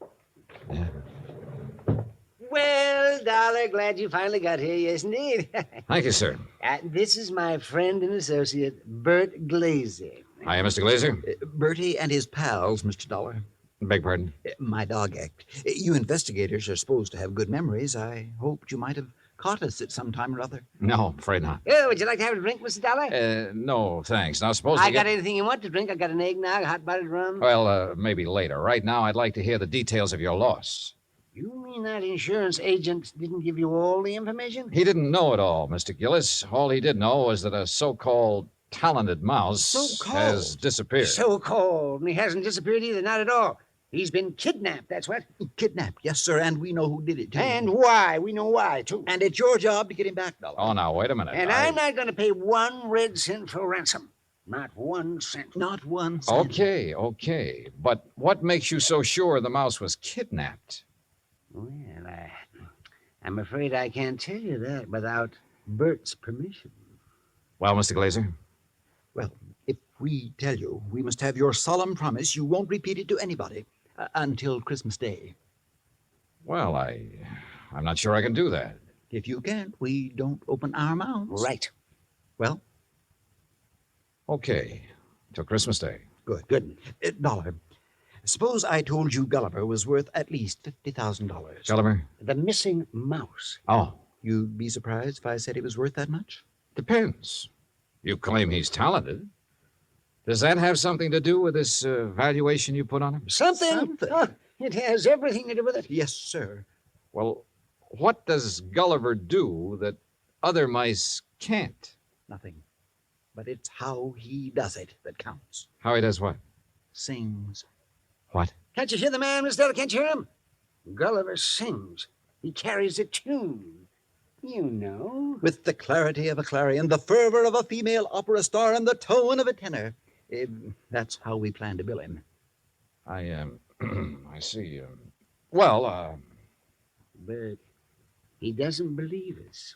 Well, Dollar, glad you finally got here. Yes, indeed. Thank you, sir. This is my friend and associate, Bert Glazer. Hiya, Mr. Glazer. Bertie and his pals, Mr. Dollar. Beg pardon? My dog act. You investigators are supposed to have good memories. I hoped you might have caught us at some time or other. No, afraid not. Oh, would you like to have a drink, Mr. Dollar? No, thanks. Now, suppose I got anything you want to drink. I got an eggnog, hot buttered rum. Well, maybe later. Right now, I'd like to hear the details of your loss. You mean that insurance agent didn't give you all the information? He didn't know it all, Mr. Gillis. All he did know was that a so-called talented mouse has disappeared. So-called. And he hasn't disappeared either, not at all. He's been kidnapped, that's what. Kidnapped, yes, sir, and we know who did it, too. And why. We know why, too. And it's your job to get him back, Dollar. Oh, now, wait a minute. And I'm not going to pay 1 red cent for ransom. Not 1 cent. Not 1 cent. Okay. But what makes you so sure the mouse was kidnapped? Well, I'm afraid I can't tell you that without Bert's permission. Well, Mr. Glazer? Well, if we tell you, we must have your solemn promise you won't repeat it to anybody until Christmas Day. Well, I'm not sure I can do that. If you can't, we don't open our mouths. Right. Well? Okay. Till Christmas Day. Good. Dollar. Suppose I told you Gulliver was worth at least $50,000. Gulliver? The missing mouse. Oh. You'd be surprised if I said he was worth that much? Depends. You claim he's talented. Does that have something to do with this valuation you put on him? Something. Oh, it has everything to do with it. Yes, sir. Well, what does Gulliver do that other mice can't? Nothing. But it's how he does it that counts. How he does what? Sings. What? Can't you hear the man, Miss Della? Can't you hear him? Gulliver sings. He carries a tune. You know. With the clarity of a clarion, the fervor of a female opera star, and the tone of a tenor. That's how we plan to bill him. I see. But he doesn't believe us.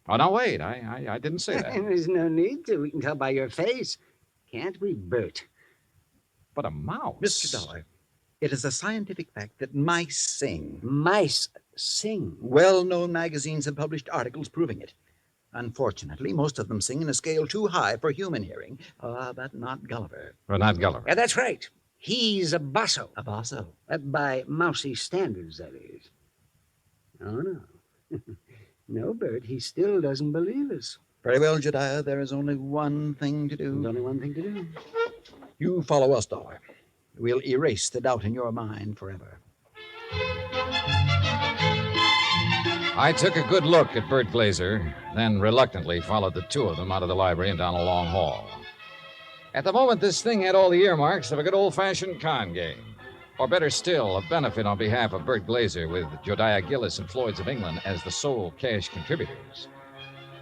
Oh, no, wait. I didn't say that. There's no need to. We can tell by your face. Can't we, Bert? But a mouse. Mr. Dollar, it is a scientific fact that mice sing. Mice sing? Well-known magazines have published articles proving it. Unfortunately, most of them sing in a scale too high for human hearing. But not Gulliver. Well, not Gulliver. Yeah, that's right. He's a basso. A basso? By mousy standards, that is. Oh, no. No, Bert, he still doesn't believe us. Very well, Jedediah, there is only one thing to do. There's only one thing to do. You follow us, Dollar. We'll erase the doubt in your mind forever. I took a good look at Bert Glazer, then reluctantly followed the two of them out of the library and down a long hall. At the moment, this thing had all the earmarks of a good old-fashioned con game. Or better still, a benefit on behalf of Bert Glazer with Jodiah Gillis and Floyd's of England as the sole cash contributors.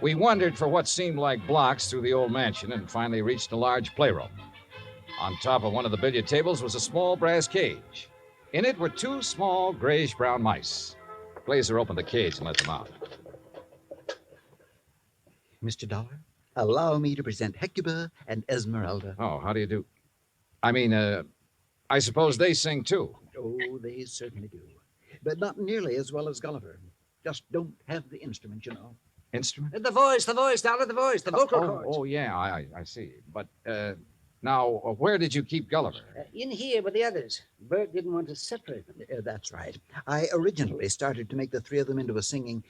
We wandered for what seemed like blocks through the old mansion and finally reached a large playroom. On top of one of the billiard tables was a small brass cage. In it were two small grayish-brown mice. Glazer opened the cage and let them out. Mr. Dollar, allow me to present Hecuba and Esmeralda. Oh, how do you do? I suppose they sing, too. Oh, they certainly do. But not nearly as well as Gulliver. Just don't have the instrument, you know. Instrument? The voice, Dollar, the voice, the vocal cords. Oh, yeah, I see. But, now, where did you keep Gulliver? In here with the others. Bert didn't want to separate them. That's right. I originally started to make the three of them into a singing,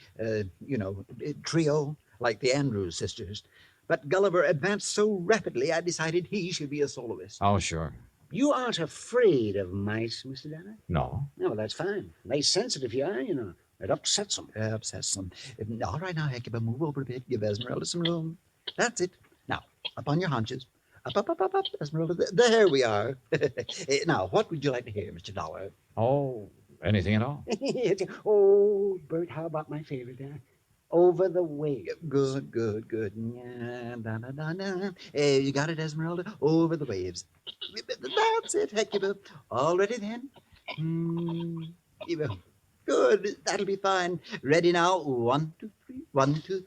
trio, like the Andrews sisters. But Gulliver advanced so rapidly, I decided he should be a soloist. Oh, sure. You aren't afraid of mice, Mr. Dollar? No. No, well, that's fine. They sense it if you are, you know. It upsets them. Upsets them. All right, now, Hecuba, move over a bit. Give Esmeralda some room. That's it. Now, up on your haunches. Up, Esmeralda. There we are. Now, what would you like to hear, Mr. Dollar? Oh, anything at all? Oh, Bert, how about my favorite, Over the Waves. Good. Yeah, you got it, Esmeralda? Over the Waves. That's it, Hecuba. All ready then? Good. That'll be fine. Ready now? 1, 2, 3. 1, 2, 3.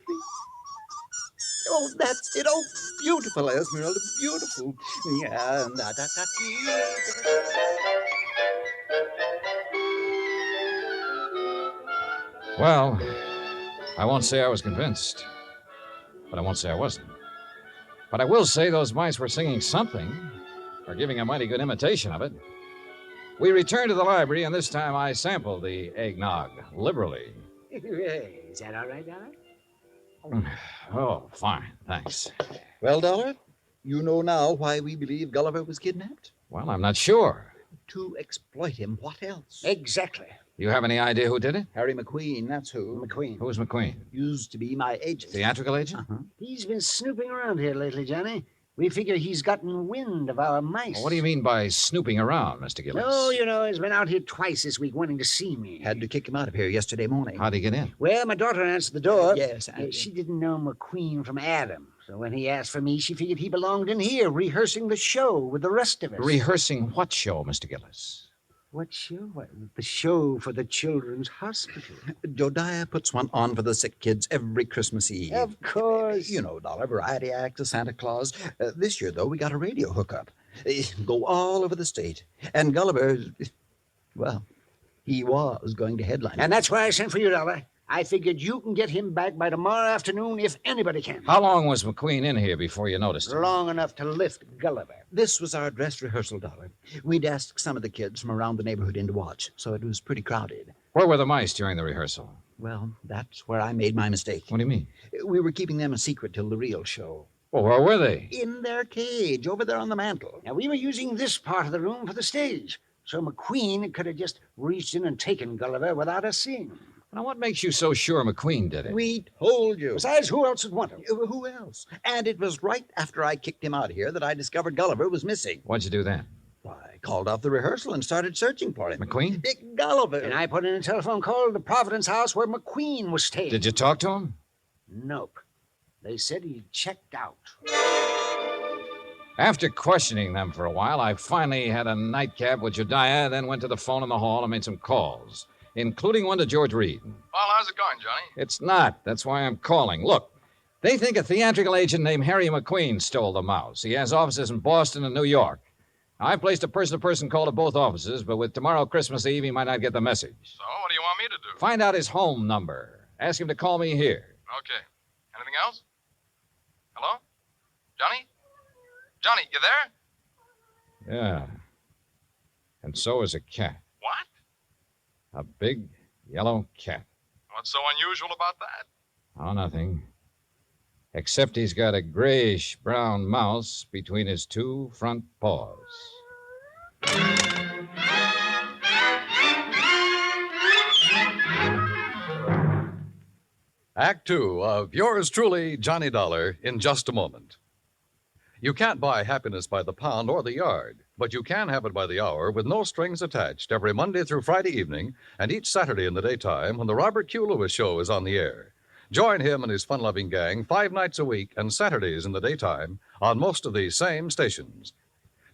Oh, that's it. Oh, beautiful, Esmeralda. Beautiful. Yeah. Well, I won't say I was convinced, but I won't say I wasn't. But I will say those mice were singing something, or giving a mighty good imitation of it. We returned to the library, and this time I sampled the eggnog liberally. Is that all right, Dollar? Oh, fine, thanks. Well, Dollar, you know now why we believe Gulliver was kidnapped? Well, I'm not sure. To exploit him. What else? Exactly. You have any idea who did it? Harry McQueen, that's who. McQueen. Who's McQueen? Used to be my agent. Theatrical agent? Uh-huh. He's been snooping around here lately, Johnny. We figure he's gotten wind of our mice. Well, what do you mean by snooping around, Mr. Gillis? Oh, you know, he's been out here twice this week wanting to see me. Had to kick him out of here yesterday morning. How'd he get in? Well, my daughter answered the door. Yes. She didn't know McQueen from Adam. So when he asked for me, she figured he belonged in here, rehearsing the show with the rest of us. Rehearsing what show, Mr. Gillis? What show? The show for the Children's Hospital. Jodiah puts one on for the sick kids every Christmas Eve. Of course. You know, Dollar, variety act, a Santa Claus. This year, though, we got a radio hookup. Go all over the state. And Gulliver, well, he was going to headline. And that's why I sent for you, Dollar. I figured you can get him back by tomorrow afternoon if anybody can. How long was McQueen in here before you noticed him? Long enough to lift Gulliver. This was our dress rehearsal, Dollar. We'd asked some of the kids from around the neighborhood in to watch, so it was pretty crowded. Where were the mice during the rehearsal? Well, that's where I made my mistake. What do you mean? We were keeping them a secret till the real show. Well, where were they? In their cage, over there on the mantel. Now, we were using this part of the room for the stage, so McQueen could have just reached in and taken Gulliver without us seeing him. Now, what makes you so sure McQueen did it? We told you. Besides, who else would want him? Who else? And it was right after I kicked him out of here that I discovered Gulliver was missing. What'd you do then? Why, called off the rehearsal and started searching for him. McQueen? Dick Gulliver. And I put in a telephone call to the Providence house where McQueen was staying. Did you talk to him? Nope. They said he checked out. After questioning them for a while, I finally had a nightcap with Jediah, then went to the phone in the hall and made some calls, including one to George Reed. Well, how's it going, Johnny? It's not. That's why I'm calling. Look, they think a theatrical agent named Harry McQueen stole the mouse. He has offices in Boston and New York. I placed a person-to-person call to both offices, but with tomorrow Christmas Eve, he might not get the message. So, what do you want me to do? Find out his home number. Ask him to call me here. Okay. Anything else? Hello? Johnny? Johnny, you there? Yeah. And so is a cat. What? A big yellow cat. What's so unusual about that? Oh, nothing. Except he's got a grayish-brown mouse between his two front paws. Act Two of yours truly, Johnny Dollar, in just a moment. You can't buy happiness by the pound or the yard, but you can have it by the hour with no strings attached every Monday through Friday evening and each Saturday in the daytime when the Robert Q. Lewis Show is on the air. Join him and his fun-loving gang 5 nights a week and Saturdays in the daytime on most of these same stations.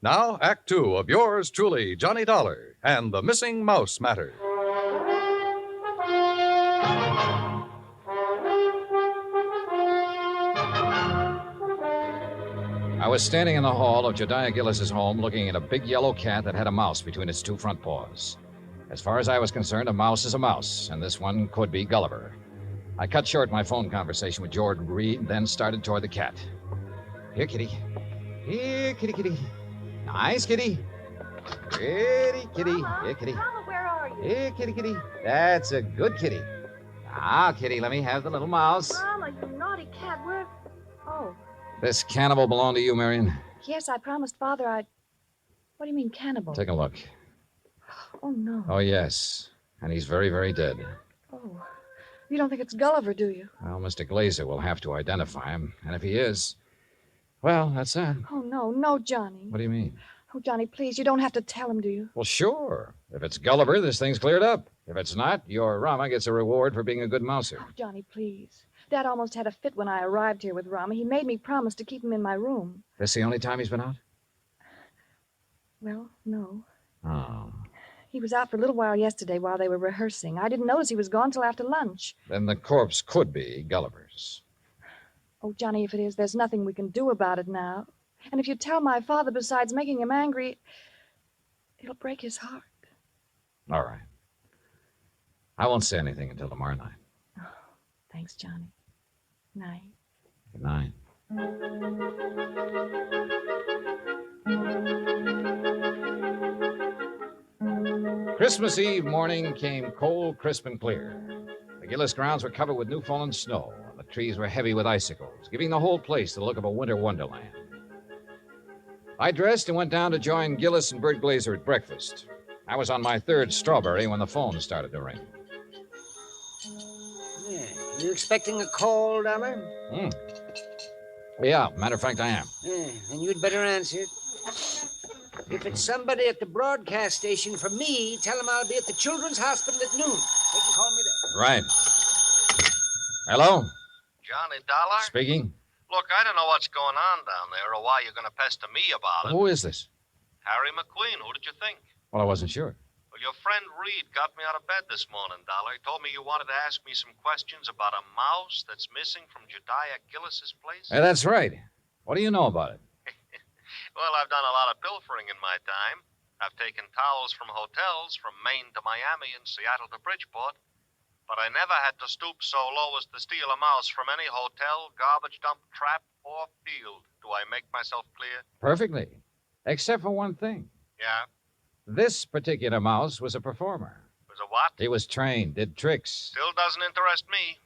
Now, Act Two of yours truly, Johnny Dollar, and the Missing Mouse Matter. I was standing in the hall of Jediah Gillis's home looking at a big yellow cat that had a mouse between its two front paws. As far as I was concerned, a mouse is a mouse, and this one could be Gulliver. I cut short my phone conversation with George Reed, then started toward the cat. Here, kitty. Here, kitty, kitty. Nice, kitty. Pretty kitty. Mama, Here, kitty. Mama, where are you? Here, kitty, kitty. That's a good kitty. Now, kitty, let me have the little mouse. Mama, you naughty cat, where... Oh, This cannibal belonged to you, Marion? yes, I promised Father I'd... What do you mean, cannibal? Take a look. Oh, no. Oh, yes. And he's very, very dead. Oh, you don't think it's Gulliver, do you? Well, Mr. Glazer will have to identify him. And if he is, well, that's that. Oh, no, Johnny. What do you mean? Oh, Johnny, please, you don't have to tell him, do you? Well, sure. If it's Gulliver, this thing's cleared up. If it's not, your Rama gets a reward for being a good mouser. Oh, Johnny, please. Dad almost had a fit when I arrived here with Rama. He made me promise to keep him in my room. This the only time he's been out? Well, no. Oh. He was out for a little while yesterday while they were rehearsing. I didn't notice he was gone till after lunch. Then the corpse could be Gulliver's. Oh, Johnny, if it is, there's nothing we can do about it now. And if you tell my father, besides making him angry, it'll break his heart. All right. I won't say anything until tomorrow night. Oh, thanks, Johnny. Night. Good night. Christmas Eve morning came cold, crisp, and clear. The Gillis grounds were covered with new fallen snow, and the trees were heavy with icicles, giving the whole place the look of a winter wonderland. I dressed and went down to join Gillis and Bert Glazer at breakfast. I was on my third strawberry when the phone started to ring. Yeah. You expecting a call, Dollar? Yeah, matter of fact, I am. Yeah, and you'd better answer it. If it's somebody at the broadcast station for me, tell them I'll be at the Children's Hospital at noon. They can call me there. Right. Hello? Johnny Dollar? Speaking. Look, I don't know what's going on down there or why you're going to pester me about it. Who is this? Harry McQueen. Who did you think? Well, I wasn't sure. Well, your friend Reed got me out of bed this morning, Dollar. He told me you wanted to ask me some questions about a mouse that's missing from Jediah Gillis's place. Hey, that's right. What do you know about it? Well, I've done a lot of pilfering in my time. I've taken towels from hotels from Maine to Miami and Seattle to Bridgeport. But I never had to stoop so low as to steal a mouse from any hotel, garbage dump, trap, or field. Do I make myself clear? Perfectly. Except for one thing. Yeah? This particular mouse was a performer. Was a what? He was trained, did tricks. Still doesn't interest me.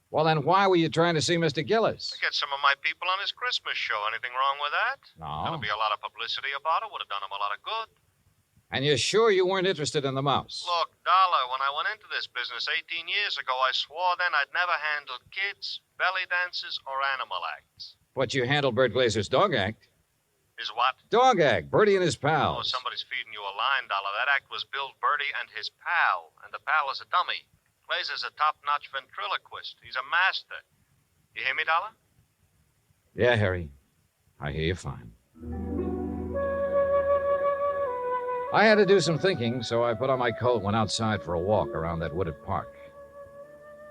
Well, then why were you trying to see Mr. Gillis? To get some of my people on his Christmas show. Anything wrong with that? No. There'll be a lot of publicity about it. Would have done him a lot of good. And you're sure you weren't interested in the mouse? Look, Dollar, when I went into this business 18 years ago, I swore then I'd never handled kids, belly dances, or animal acts. But you handled Bert Glazer's dog act. His what? Dog act. Bertie and his Oh, pals. somebody's feeding you a line, Dollar. That act was Bill Birdie and his pal. And the pal is a dummy. Glazer's a top-notch ventriloquist. He's a master. You hear me, Dollar? Yeah, Harry. I hear you fine. I had to do some thinking, so I put on my coat and went outside for a walk around that wooded park.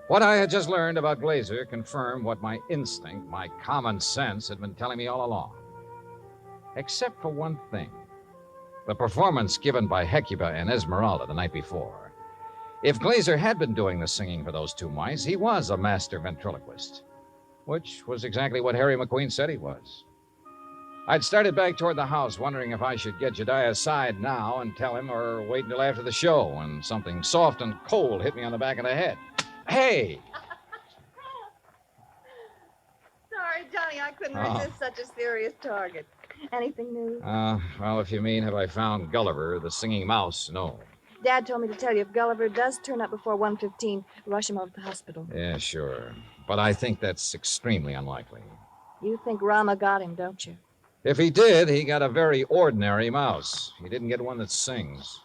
What I had just learned about Glazer confirmed what my instinct, my common sense, had been telling me all along. Except for one thing. The performance given by Hecuba and Esmeralda the night before. If Glazer had been doing the singing for those two mice, he was a master ventriloquist. Which was exactly what Harry McQueen said he was. I'd started back toward the house, wondering if I should get Jediah aside now and tell him or wait until after the show, when something soft and cold hit me on the back of the head. Hey! Sorry, Johnny, I couldn't resist such a serious target. Anything new? Well, if you mean, have I found Gulliver, the singing mouse? No. Dad told me to tell you if Gulliver does turn up before 1:15, rush him over to the hospital. Yeah, sure. But I think that's extremely unlikely. You think Rama got him, don't you? If he did, he got a very ordinary mouse. He didn't get one that sings.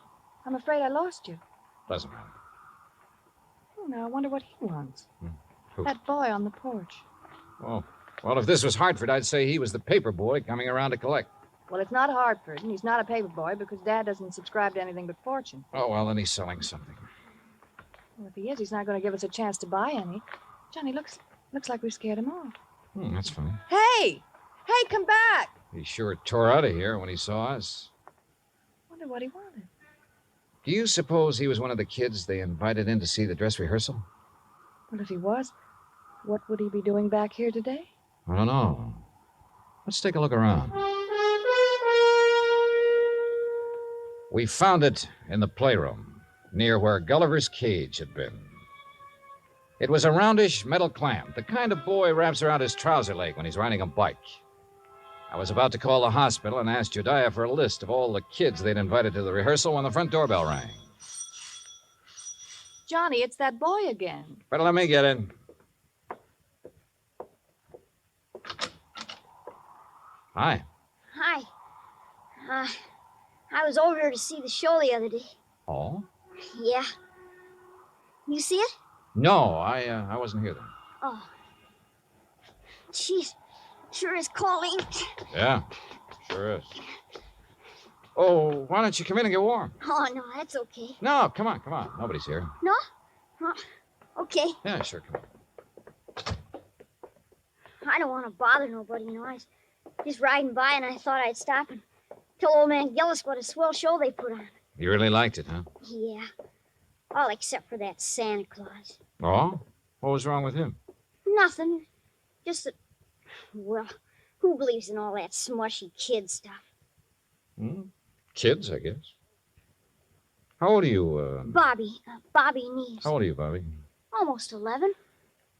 I'm afraid I lost you. Doesn't matter. Oh, now I wonder what he wants. Who? That boy on the porch. Oh, well, if this was Hartford, I'd say he was the paper boy coming around to collect. Well, it's not Hartford, and he's not a paper boy because Dad doesn't subscribe to anything but Fortune. Oh, well, then he's selling something. Well, if he is, he's not going to give us a chance to buy any. Johnny, looks like we scared him off. That's funny. Hey! Hey, come back! He sure tore out of here when he saw us. Wonder what he wanted. Do you suppose he was one of the kids they invited in to see the dress rehearsal? Well, if he was, what would he be doing back here today? I don't know. Let's take a look around. We found it in the playroom, near where Gulliver's cage had been. It was a roundish metal clamp, the kind of boy wraps around his trouser leg when he's riding a bike. I was about to call the hospital and ask Jediah for a list of all the kids they'd invited to the rehearsal when the front doorbell rang. Johnny, it's that boy again. Better let me get in. Hi. Hi. I was over here to see the show the other day. Oh? Yeah. You see it? No, I wasn't here then. Oh. Jeez, sure is cold, ain't it? Yeah, sure is. Oh, why don't you come in and get warm? Oh, no, that's okay. No, come on. Nobody's here. No? Oh, okay. Yeah, sure, come on. I don't want to bother nobody, you know. I was just riding by and I thought I'd stop and tell old man Gillis what a swell show they put on. You really liked it, huh? Yeah. All except for that Santa Claus. Oh? What was wrong with him? Nothing. Just that, well, who believes in all that smushy kid stuff? Kids, I guess. How old are you, Bobby Neves. How old are you, Bobby? Almost 11.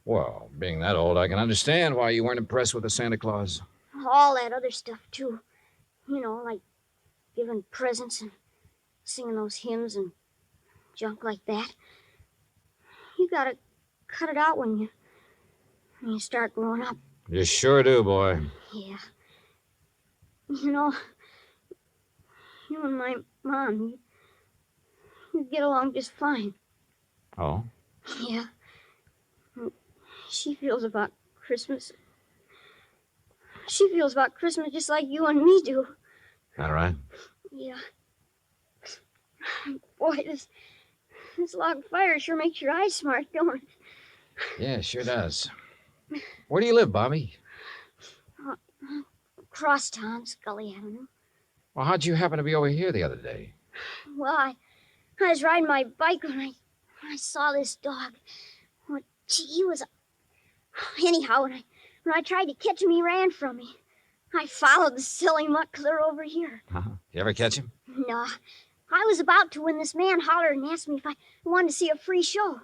Well, being that old, I can understand why you weren't impressed with the Santa Claus. All that other stuff, too. You know, like giving presents and singing those hymns and junk like that. You gotta cut it out when you start growing up. You sure do, boy. Yeah. You know, you and my mom, you get along just fine. Oh? Yeah. She feels about Christmas. She feels about Christmas just like you and me do. All right. Yeah. Boy, this log fire sure makes your eyes smart, don't it? Yeah, it sure does. Where do you live, Bobby? Crosstown, Scully Avenue. Well, how'd you happen to be over here the other day? Well, I was riding my bike when I saw this dog. Well, gee, he was... Anyhow, when I tried to catch him, he ran from me. I followed the silly mutt clear over here. You ever catch him? No. I was about to when this man hollered and asked me if I wanted to see a free show.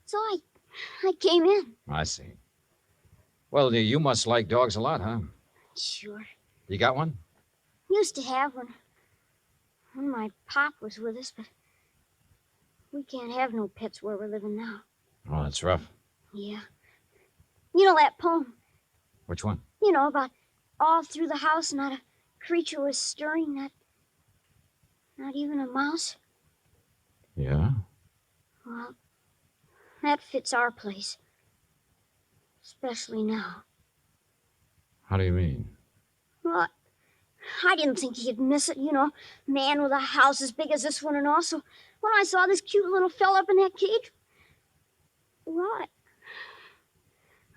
So I came in. I see. Well, you must like dogs a lot, huh? Sure. You got one? Used to have one when my pop was with us, but we can't have no pets where we're living now. Oh, that's rough. Yeah. You know that poem? Which one? You know, about all through the house, not creature was stirring, not even a mouse? Yeah? Well, that fits our place. Especially now. How do you mean? Well, I didn't think he'd miss it, man with a house as big as this one and all. So when I saw this cute little fella up in that cage, well,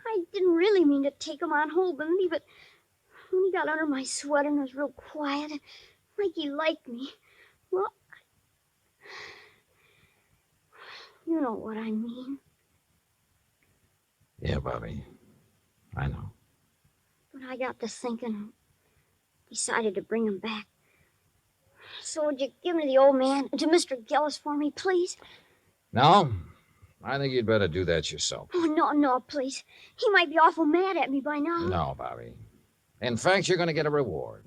I didn't really mean to take him on hold with me, but when he got under my sweater and was real quiet, like he liked me, well, you know what I mean. Yeah, Bobby. I know. But I got to thinking and decided to bring him back. So would you give him to the old man, to Mr. Gillis for me, please? No, I think you'd better do that yourself. Oh, no, please. He might be awful mad at me by now. No, Bobby. In fact, you're going to get a reward.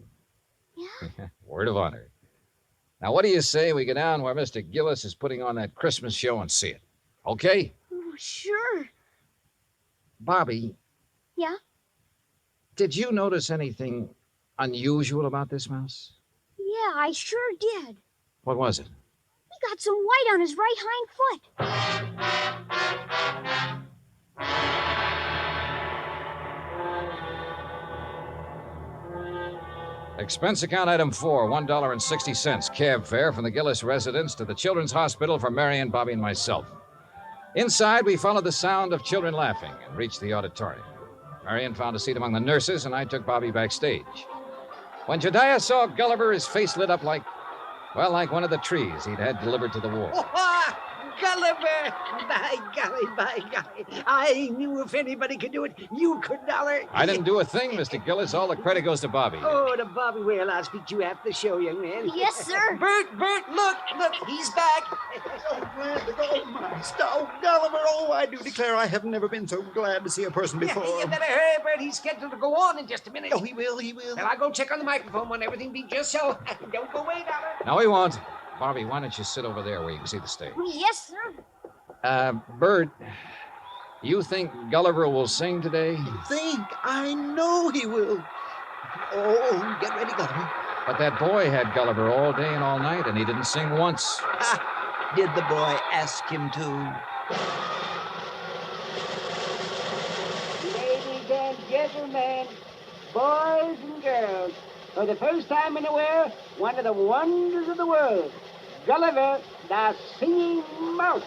Yeah? Word of honor. Now, what do you say we go down where Mr. Gillis is putting on that Christmas show and see it? Okay? Oh, sure. Bobby, Yeah? did you notice anything unusual about this mouse? Yeah, I sure did. What was it? He got some white on his right hind foot. Expense account item 4, $1.60. Cab fare from the Gillis residence to the Children's Hospital for Marion, Bobby, and myself. Inside, we followed the sound of children laughing and reached the auditorium. Marion found a seat among the nurses, and I took Bobby backstage. When Jediah saw Gulliver, his face lit up like one of the trees he'd had delivered to the war. Oh, Gulliver! By golly. I knew if anybody could do it, you could, Dollar. I didn't do a thing, Mr. Gillis. All the credit goes to Bobby. Oh, to Bobby. Well, I'll speak to you after the show, young man. Yes, sir. Bert, look, he's back. Oh, glad to go, my stout Gulliver. Oh, I do declare I have never been so glad to see a person before. You better hurry, Bert. He's scheduled to go on in just a minute. Oh, he will. Well, I'll go check on the microphone when everything be just so. Don't go away, Dollar. No, he won't. Bobby, why don't you sit over there where you can see the stage? Yes, sir. Bert, you think Gulliver will sing today? I know he will. Oh, get ready, Gulliver. But that boy had Gulliver all day and all night, and he didn't sing once. Did the boy ask him to? Ladies and gentlemen, boys and girls, for the first time in the world, one of the wonders of the world, Gulliver, the singing mouse.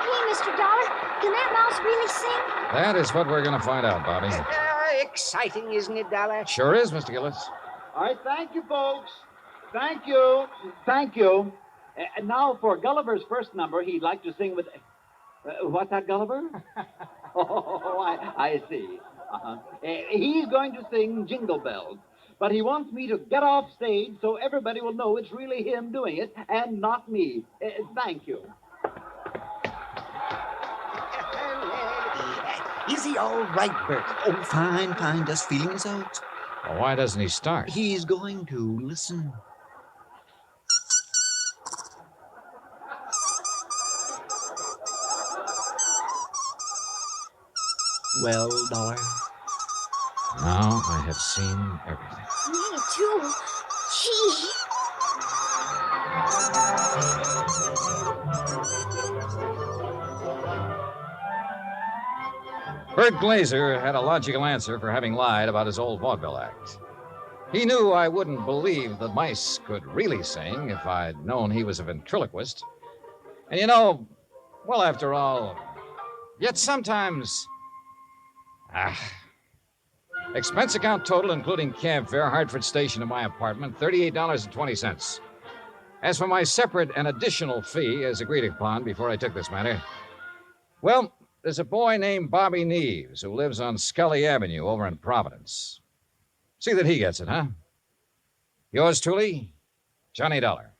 Hey, Mr. Dollar, can that mouse really sing? That is what we're going to find out, Bobby. Exciting, isn't it, Dollar? Sure is, Mr. Gillis. All right, thank you, folks. Thank you. And now for Gulliver's first number, he'd like to sing with... what's that, Gulliver? I see. He's going to sing Jingle Bells. But he wants me to get off stage so everybody will know it's really him doing it and not me. Thank you. Is he all right, Bert? Oh, fine. Just feeling his out. Well, why doesn't he start? He's going to. Listen. Well, Dollar? Now I have seen everything. Me too. Gee. Bert Glazer had a logical answer for having lied about his old vaudeville act. He knew I wouldn't believe the mice could really sing if I'd known he was a ventriloquist. And well, after all, yet sometimes... Expense account total, including cab fare, Hartford Station to my apartment, $38.20. As for my separate and additional fee, as agreed upon before I took this matter, well, there's a boy named Bobby Neves who lives on Scully Avenue over in Providence. See that he gets it, huh? Yours truly, Johnny Dollar.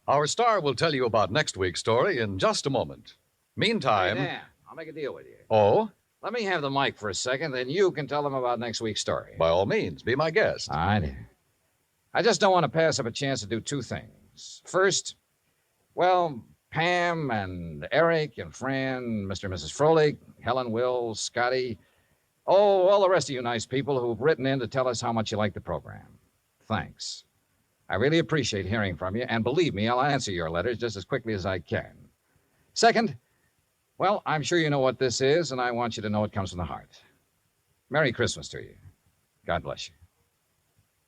Our star will tell you about next week's story in just a moment. Meantime... Hey, Dan, I'll make a deal with you. Oh? Let me have the mic for a second, then you can tell them about next week's story. By all means, be my guest. All right. I just don't want to pass up a chance to do two things. First, well, Pam and Eric and Fran, Mr. and Mrs. Froelich, Helen, Will, Scotty, all the rest of you nice people who've written in to tell us how much you like the program. Thanks. I really appreciate hearing from you, and believe me, I'll answer your letters just as quickly as I can. Second, well, I'm sure you know what this is, and I want you to know it comes from the heart. Merry Christmas to you. God bless you.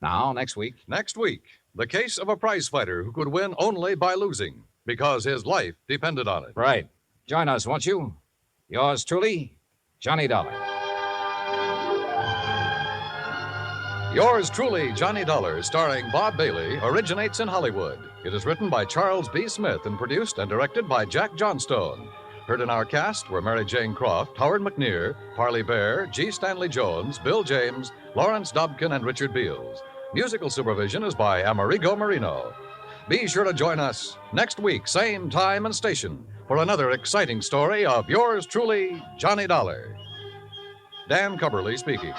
Now, next week. Next week, the case of a prize fighter who could win only by losing because his life depended on it. Right. Join us, won't you? Yours truly, Johnny Dollar. Yours truly, Johnny Dollar, starring Bob Bailey, originates in Hollywood. It is written by Charles B. Smith and produced and directed by Jack Johnstone. Heard in our cast were Mary Jane Croft, Howard McNear, Parley Bear, G. Stanley Jones, Bill James, Lawrence Dobkin, and Richard Beals. Musical supervision is by Amerigo Marino. Be sure to join us next week, same time and station, for another exciting story of yours truly, Johnny Dollar. Dan Cubberly speaking.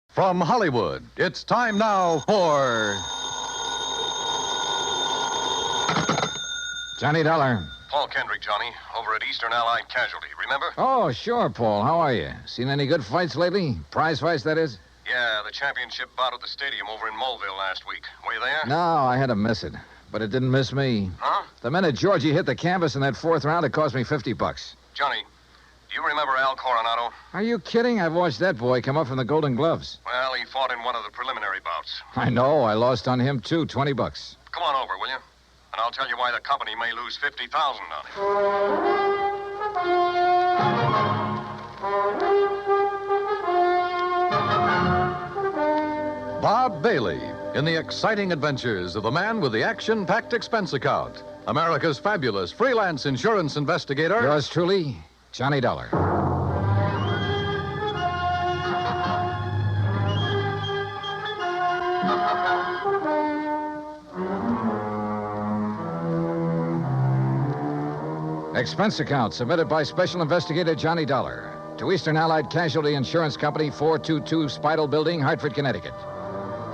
From Hollywood, it's time now for Johnny Dollar. Paul Kendrick, Johnny, over at Eastern Allied Casualty, remember? Oh, sure, Paul. How are you? Seen any good fights lately? Prize fights, that is? Yeah, the championship bout at the stadium over in Mulville last week. Were you there? No, I had to miss it. But it didn't miss me. Huh? The minute Georgie hit the canvas in that fourth round, it cost me $50. Johnny, do you remember Al Coronado? Are you kidding? I've watched that boy come up from the Golden Gloves. Well, he fought in one of the preliminary bouts. I know. I lost on him, too. $20. Come on over, will you? And I'll tell you why the company may lose $50,000 on him. Bob Bailey in the exciting adventures of the man with the action-packed expense account. America's fabulous freelance insurance investigator. Yours truly, Johnny Dollar. Expense account submitted by Special Investigator Johnny Dollar to Eastern Allied Casualty Insurance Company, 422 Spidal Building, Hartford, Connecticut.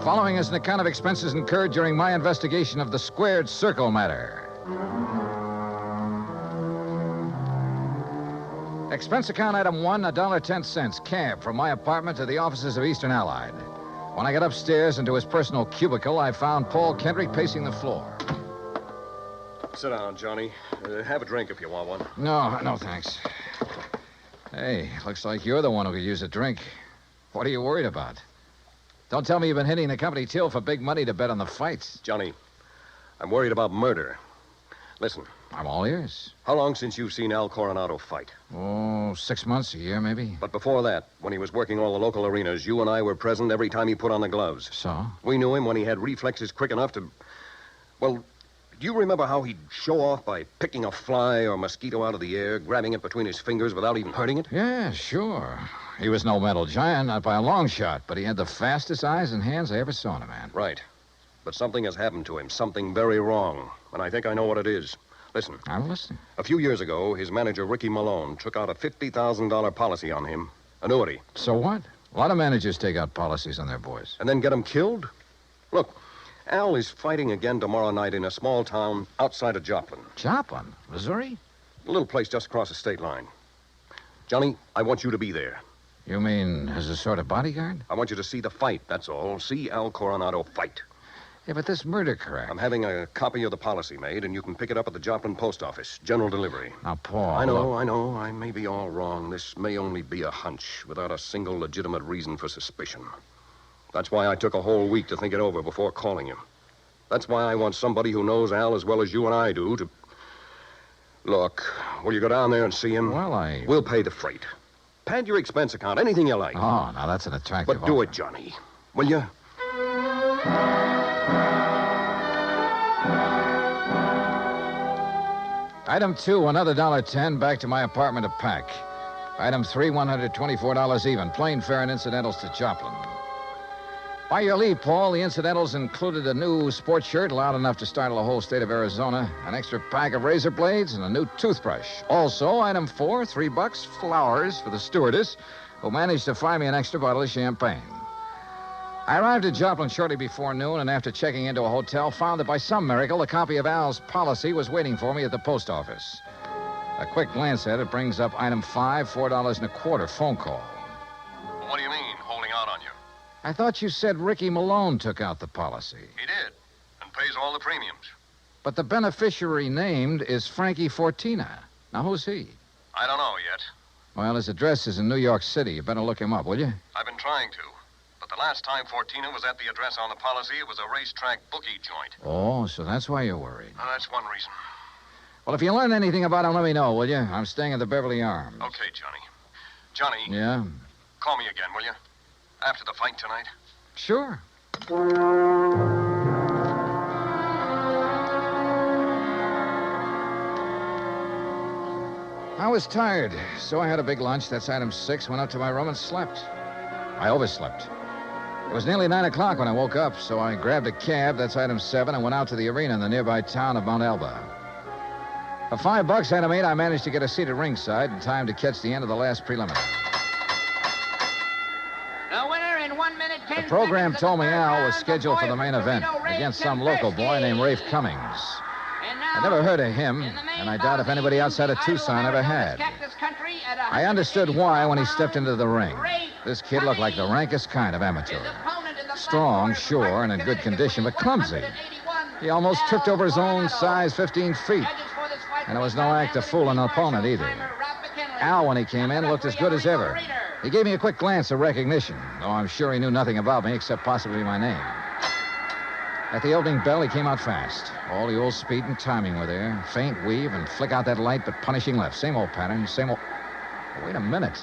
Following is an account of expenses incurred during my investigation of the Squared Circle matter. Expense account item 1, $1.10, cab from my apartment to the offices of Eastern Allied. When I got upstairs into his personal cubicle, I found Paul Kendrick pacing the floor. Sit down, Johnny. Have a drink if you want one. No, thanks. Hey, looks like you're the one who could use a drink. What are you worried about? Don't tell me you've been hitting the company till for big money to bet on the fights. Johnny, I'm worried about murder. Listen. I'm all ears. How long since you've seen Al Coronado fight? Oh, 6 months, a year, maybe. But before that, when he was working all the local arenas, you and I were present every time he put on the gloves. So? We knew him when he had reflexes quick enough to... Well, do you remember how he'd show off by picking a fly or mosquito out of the air, grabbing it between his fingers without even hurting it? Yeah, sure. He was no mental giant, not by a long shot, but he had the fastest eyes and hands I ever saw in a man. Right. But something has happened to him, something very wrong, and I think I know what it is. Listen. I'm listening. A few years ago, his manager, Ricky Malone, took out a $50,000 policy on him. Annuity. So what? A lot of managers take out policies on their boys. And then get them killed? Look, Al is fighting again tomorrow night in a small town outside of Joplin. Joplin? Missouri? A little place just across the state line. Johnny, I want you to be there. You mean as a sort of bodyguard? I want you to see the fight, that's all. See Al Coronado fight. Yeah, but this murder crack. I'm having a copy of the policy made, and you can pick it up at the Joplin post office. General delivery. Now, Paul... I know. I may be all wrong. This may only be a hunch, without a single legitimate reason for suspicion. That's why I took a whole week to think it over before calling you. That's why I want somebody who knows Al as well as you and I do to... Look, will you go down there and see him? Well, We'll pay the freight. Pad your expense account, anything you like. Oh, now that's an attractive But do offer. it, Johnny. Will you? Item 2, another $1.10 back to my apartment to pack. Item 3, $124 even. Plane fare and incidentals to Joplin. By your leave, Paul, the incidentals included a new sports shirt loud enough to startle the whole state of Arizona, an extra pack of razor blades, and a new toothbrush. Also, item 4, $3, flowers for the stewardess, who managed to find me an extra bottle of champagne. I arrived at Joplin shortly before noon, and after checking into a hotel, found that by some miracle, a copy of Al's policy was waiting for me at the post office. A quick glance at it brings up item 5, $4.25 phone call. What do you mean, holding out on you? I thought you said Ricky Malone took out the policy. He did, and pays all the premiums. But the beneficiary named is Frankie Fortina. Now, who's he? I don't know yet. Well, his address is in New York City. You better look him up, will you? I've been trying to. But the last time Fortina was at the address on the policy, it was a racetrack bookie joint. Oh, so that's why you're worried. That's one reason. Well, if you learn anything about him, let me know, will you? I'm staying at the Beverly Arms. Okay, Johnny. Johnny. Yeah? Call me again, will you? After the fight tonight. Sure. I was tired, so I had a big lunch. That's item 6. Went up to my room and slept. I overslept. It was nearly 9 o'clock when I woke up, so I grabbed a cab, that's item 7, and went out to the arena in the nearby town of Mount Elba. For $5, item 8, I managed to get a seat at ringside in time to catch the end of the last preliminary. The winner in 1 minute, 10 The program seconds told me of the Al third was round, scheduled the for the boy main from event Toledo, Ray against some local boy Kemist. named Rafe Cummings. I never heard of him, and I doubt if anybody outside of Tucson ever had. I understood why when he stepped into the ring. This kid looked like the rankest kind of amateur. Strong, sure, and in good condition, but clumsy. He almost tripped over his own size 15 feet. And it was no act of fooling an opponent either. Al, when he came in, looked as good as ever. He gave me a quick glance of recognition, though I'm sure he knew nothing about me except possibly my name. At the opening bell, he came out fast. All the old speed and timing were there. Faint weave and flick out that light, but punishing left. Same old pattern, same old... Wait a minute.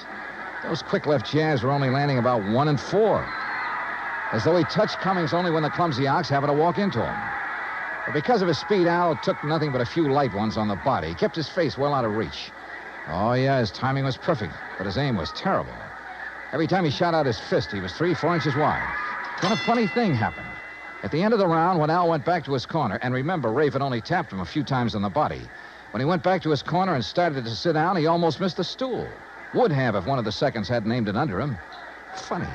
Those quick left jabs were only landing about 1 and 4. As though he touched Cummings only when the clumsy ox happened to walk into him. But because of his speed, Al took nothing but a few light ones on the body. He kept his face well out of reach. Oh, yeah, his timing was perfect, but his aim was terrible. Every time he shot out his fist, he was 3-4 inches wide. Then a funny thing happened. At the end of the round, when Al went back to his corner, and remember, Rafe had only tapped him a few times on the body. When he went back to his corner and started to sit down, he almost missed the stool. Would have if one of the seconds hadn't aimed it under him. Funny.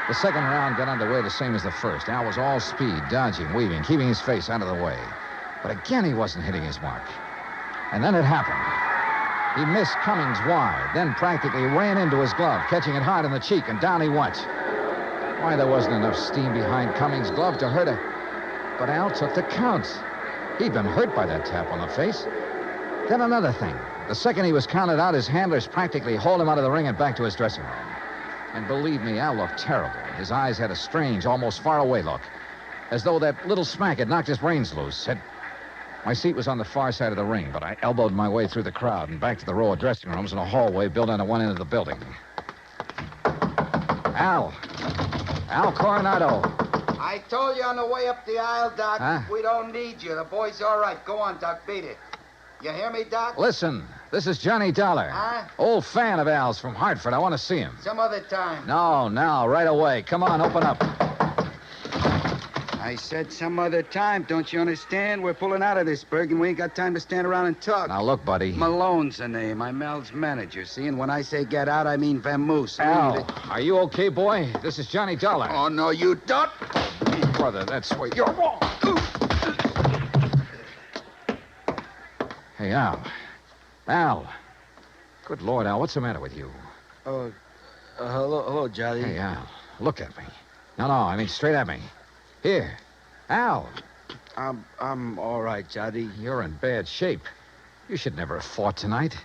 The second round got underway the same as the first. Al was all speed, dodging, weaving, keeping his face out of the way. But again, he wasn't hitting his mark. And then it happened. He missed Cummings wide, then practically ran into his glove, catching it hard in the cheek, and down he went. Why, there wasn't enough steam behind Cummings' glove to hurt her. But Al took the count. He'd been hurt by that tap on the face. Then another thing. The second he was counted out, his handlers practically hauled him out of the ring and back to his dressing room. And believe me, Al looked terrible. His eyes had a strange, almost far-away look. As though that little smack had knocked his brains loose. My seat was on the far side of the ring, but I elbowed my way through the crowd and back to the row of dressing rooms in a hallway built on one end of the building. Al Coronado. I told you on the way up the aisle, Doc, Huh? we don't need you. The boy's all right. Go on, Doc, beat it. You hear me, Doc? Listen, this is Johnny Dollar. Huh? Old fan of Al's from Hartford. I want to see him. Some other time. No, now, right away. Come on, open up. I said some other time. Don't you understand? We're pulling out of this, Berg, and we ain't got time to stand around and talk. Now, look, buddy. Malone's the name. I'm Al's manager, see? And when I say get out, I mean vamoose. Al, are you okay, boy? This is Johnny Dollar. Oh, no, you don't. Brother, that's where you're wrong. Hey, Al. Al. Good Lord, Al, what's the matter with you? Hello, Johnny. Hey, Al, look at me. No, I mean straight at me. Here. Al. I'm all right, Johnny. You're in bad shape. You should never have fought tonight.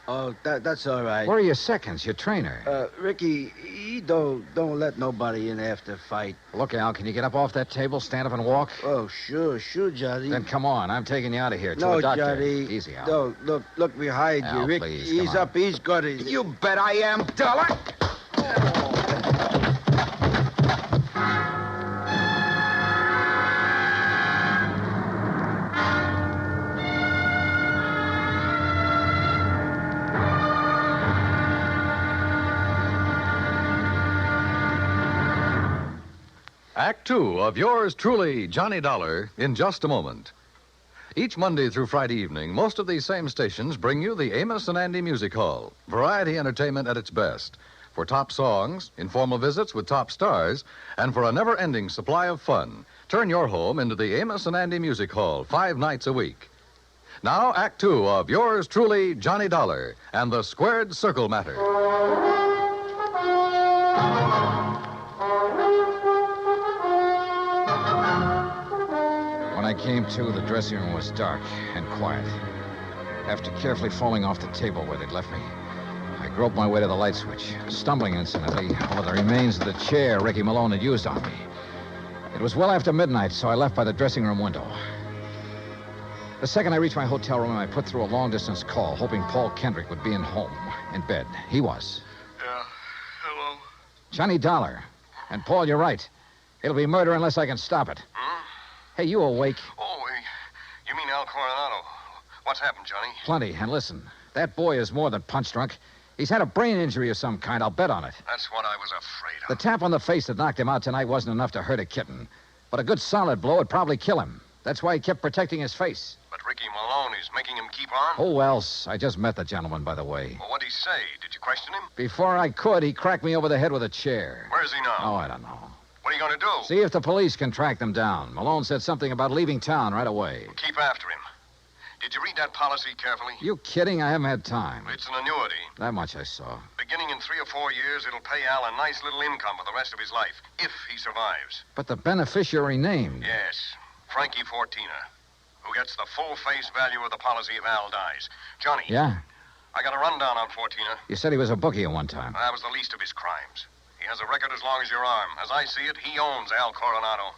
Oh, that's all right. Where are your seconds, your trainer? Ricky, he don't let nobody in after fight. Look, Al, can you get up off that table, stand up and walk? Oh, sure, Johnny. Then come on, I'm taking you out of here to No, a doctor. Johnny. Easy, Al. No, look behind Al, you, Rick. please, He's come on. up, he's got it. You bet I am, Dollar. Act Two of yours truly, Johnny Dollar, in just a moment. Each Monday through Friday evening, most of these same stations bring you the Amos and Andy Music Hall. Variety entertainment at its best. For top songs, informal visits with top stars, and for a never-ending supply of fun. Turn your home into the Amos and Andy Music Hall 5 nights a week. Now, Act Two of yours truly, Johnny Dollar, and the Squared Circle Matter. When I came to, the dressing room was dark and quiet. After carefully falling off the table where they'd left me, I groped my way to the light switch, stumbling incidentally over the remains of the chair Ricky Malone had used on me. It was well after midnight, so I left by the dressing room window. The second I reached my hotel room, I put through a long-distance call, hoping Paul Kendrick would be in bed. He was. Yeah, hello? Johnny Dollar. And, Paul, you're right. It'll be murder unless I can stop it. Hey, you awake? Oh, you mean Al Coronado? What's happened, Johnny? Plenty. And listen, that boy is more than punch-drunk. He's had a brain injury of some kind. I'll bet on it. That's what I was afraid of. The tap on the face that knocked him out tonight wasn't enough to hurt a kitten. But a good solid blow would probably kill him. That's why he kept protecting his face. But Ricky Malone is making him keep on? Who else? I just met the gentleman, by the way. Well, what'd he say? Did you question him? Before I could, he cracked me over the head with a chair. Where's he now? Oh, I don't know. What are you going to do? See if the police can track them down. Malone said something about leaving town right away. Keep after him. Did you read that policy carefully? You kidding? I haven't had time. It's an annuity. That much I saw. Beginning in 3 or 4 years, it'll pay Al a nice little income for the rest of his life, if he survives. But the beneficiary named. Yes, Frankie Fortina, who gets the full face value of the policy if Al dies. Johnny. Yeah? I got a rundown on Fortina. You said he was a bookie at one time. That was the least of his crimes. He has a record as long as your arm. As I see it, he owns Al Coronado.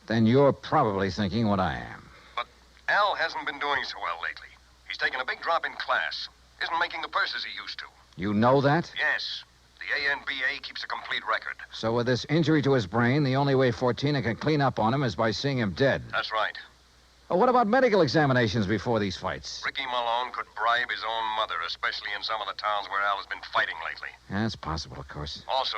Then you're probably thinking what I am. But Al hasn't been doing so well lately. He's taken a big drop in class. Isn't making the purses he used to. You know that? Yes. The ANBA keeps a complete record. So with this injury to his brain, the only way Fortina can clean up on him is by seeing him dead. That's right. Well, what about medical examinations before these fights? Ricky Malone could bribe his own mother, especially in some of the towns where Al has been fighting lately. Yeah, it's possible, of course. Also,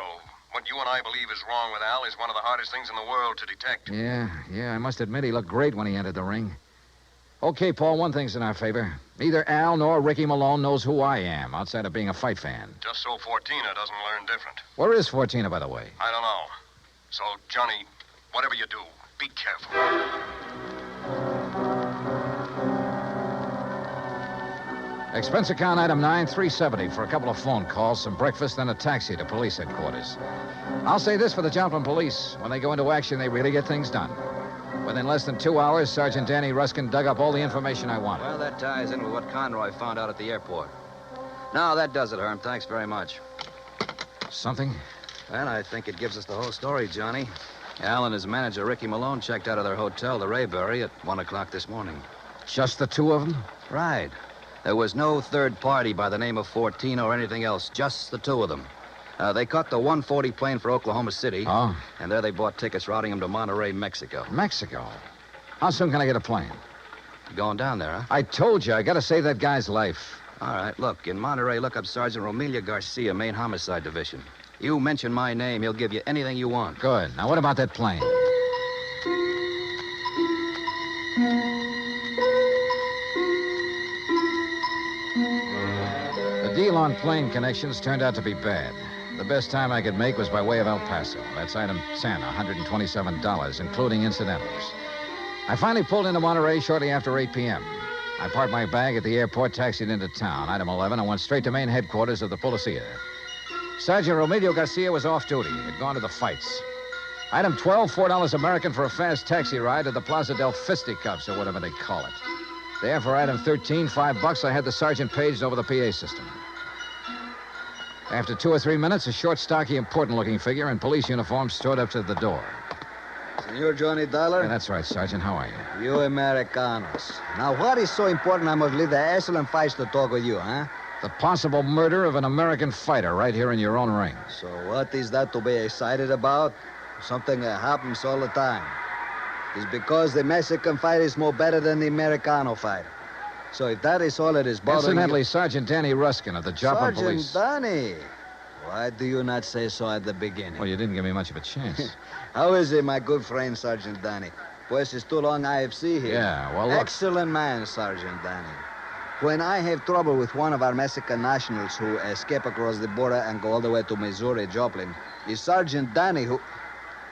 what you and I believe is wrong with Al is one of the hardest things in the world to detect. Yeah, I must admit he looked great when he entered the ring. Okay, Paul, one thing's in our favor. Neither Al nor Ricky Malone knows who I am, outside of being a fight fan. Just so Fortina doesn't learn different. Where is Fortina, by the way? I don't know. So, Johnny, whatever you do, be careful. Expense account item 9, $370 for a couple of phone calls, some breakfast, and a taxi to police headquarters. I'll say this for the Joplin police. When they go into action, they really get things done. Within less than 2 hours, Sergeant Danny Ruskin dug up all the information I wanted. Well, that ties in with what Conroy found out at the airport. No, that does it, Herm. Thanks very much. Something? And I think it gives us the whole story, Johnny. Al and his manager, Ricky Malone, checked out of their hotel, the Rayberry, at 1 o'clock this morning. Just the two of them? Right. There was no third party by the name of Fortina or anything else, just the two of them. They caught the 140 plane for Oklahoma City. Oh? And there they bought tickets routing them to Monterey, Mexico. Mexico? How soon can I get a plane? You going down there, huh? I told you, I gotta save that guy's life. All right, look, in Monterey, look up Sergeant Romelia Garcia, Main Homicide Division. You mention my name, he'll give you anything you want. Good. Now, what about that plane? deal on plane connections turned out to be bad. The best time I could make was by way of El Paso. That's item 10, $127, including incidentals. I finally pulled into Monterey shortly after 8 p.m. I parked my bag at the airport, taxied into town. Item 11, and went straight to main headquarters of the Policia. Sergeant Romeo Garcia was off duty. Had gone to the fights. Item 12, $4 American for a fast taxi ride to the Plaza del Fisticuffs, or whatever they call it. There, for item 13, $5, I had the sergeant paged over the PA system. After 2 or 3 minutes, a short, stocky, important-looking figure in police uniform strode up to the door. Senor Johnny Dollar? Yeah, that's right, Sergeant. How are you? You Americanos. Now, what is so important I must leave the excellent fights to talk with you, huh? The possible murder of an American fighter right here in your own ring. So what is that to be excited about? Something that happens all the time. It's because the Mexican fighter is more better than the Americano fighter. So if that is all that is bothering Incidentally, you... Sergeant Danny Ruskin of the Joplin Police. Sergeant Danny. Why do you not say so at the beginning? Well, you didn't give me much of a chance. How is it, my good friend, Sergeant Danny? Pues it's too long I have seen here. Yeah, well, look. Excellent man, Sergeant Danny. When I have trouble with one of our Mexican nationals who escape across the border and go all the way to Missouri, Joplin, it's Sergeant Danny who...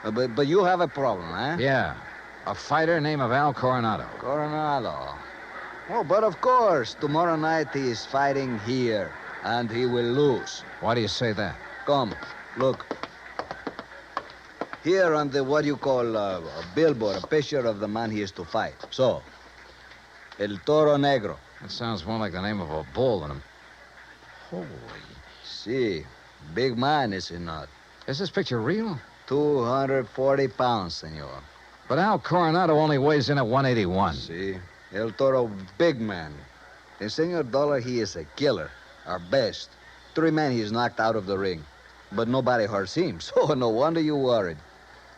But you have a problem, huh? Yeah. A fighter named Al Coronado. Coronado. Oh, but of course, tomorrow night he is fighting here, and he will lose. Why do you say that? Come, look. Here on the, what you call, a billboard, a picture of the man he is to fight. So, El Toro Negro. That sounds more like the name of a bull than a... Holy. See, big man, is he not? Is this picture real? 240 pounds, senor. But Al Coronado only weighs in at 181. See? El Toro, big man. And Senor Dollar, he is a killer. Our best. 3 men he's knocked out of the ring. But nobody hurts him, so no wonder you're worried.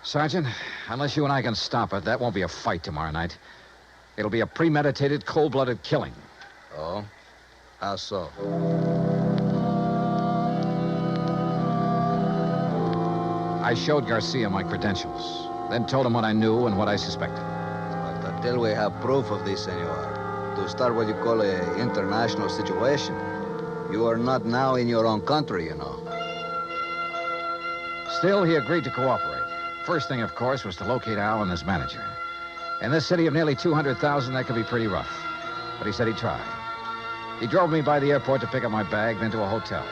Sergeant, unless you and I can stop it, that won't be a fight tomorrow night. It'll be a premeditated, cold-blooded killing. Oh? How so? I showed Garcia my credentials, then told him what I knew and what I suspected. But until we have proof of this, senor, to start what you call an international situation, you are not now in your own country, you know. Still, he agreed to cooperate. First thing, of course, was to locate Al and his manager. In this city of nearly 200,000, that could be pretty rough. But he said he'd try. He drove me by the airport to pick up my bag, then to a hotel.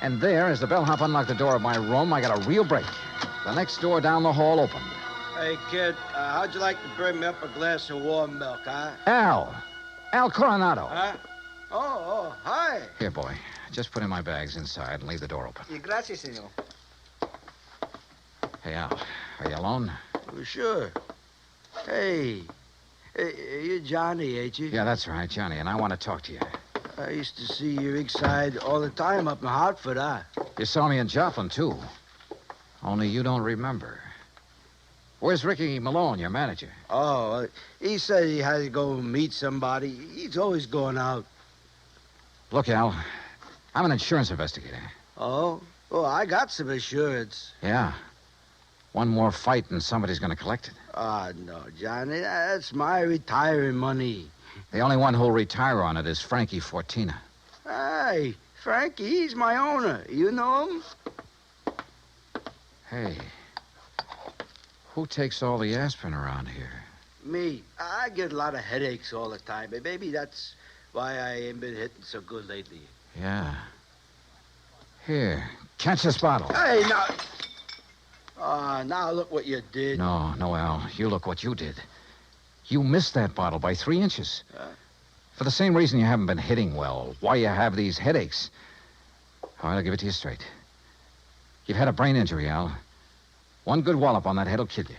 And there, as the bellhop unlocked the door of my room, I got a real break. The next door down the hall opened. Hey, kid, how'd you like to bring me up a glass of warm milk, huh? Al Coronado. Huh? Oh, hi. Here, boy. Just put in my bags inside and leave the door open. Gracias, senor. Hey, Al, are you alone? Oh, sure. Hey, you're Johnny, ain't you? Yeah, that's right, Johnny, and I want to talk to you. I used to see your rig side all the time up in Hartford, huh? You saw me in Joplin, too. Only you don't remember. Where's Ricky Malone, your manager? Oh, he said he had to go meet somebody. He's always going out. Look, Al, I'm an insurance investigator. Oh? Oh, I got some insurance. Yeah. One more fight and somebody's going to collect it. Ah, no, Johnny, that's my retiring money. The only one who'll retire on it is Frankie Fortina. Hey, Frankie, he's my owner. You know him? Hey, who takes all the aspirin around here? Me. I get a lot of headaches all the time. And maybe that's why I ain't been hitting so good lately. Yeah. Here, catch this bottle. Hey, now... now look what you did. No, Al. You look what you did. You missed that bottle by 3 inches. For the same reason you haven't been hitting well. Why you have these headaches. All right, I'll give it to you straight. You've had a brain injury, Al. One good wallop on that head will kill you.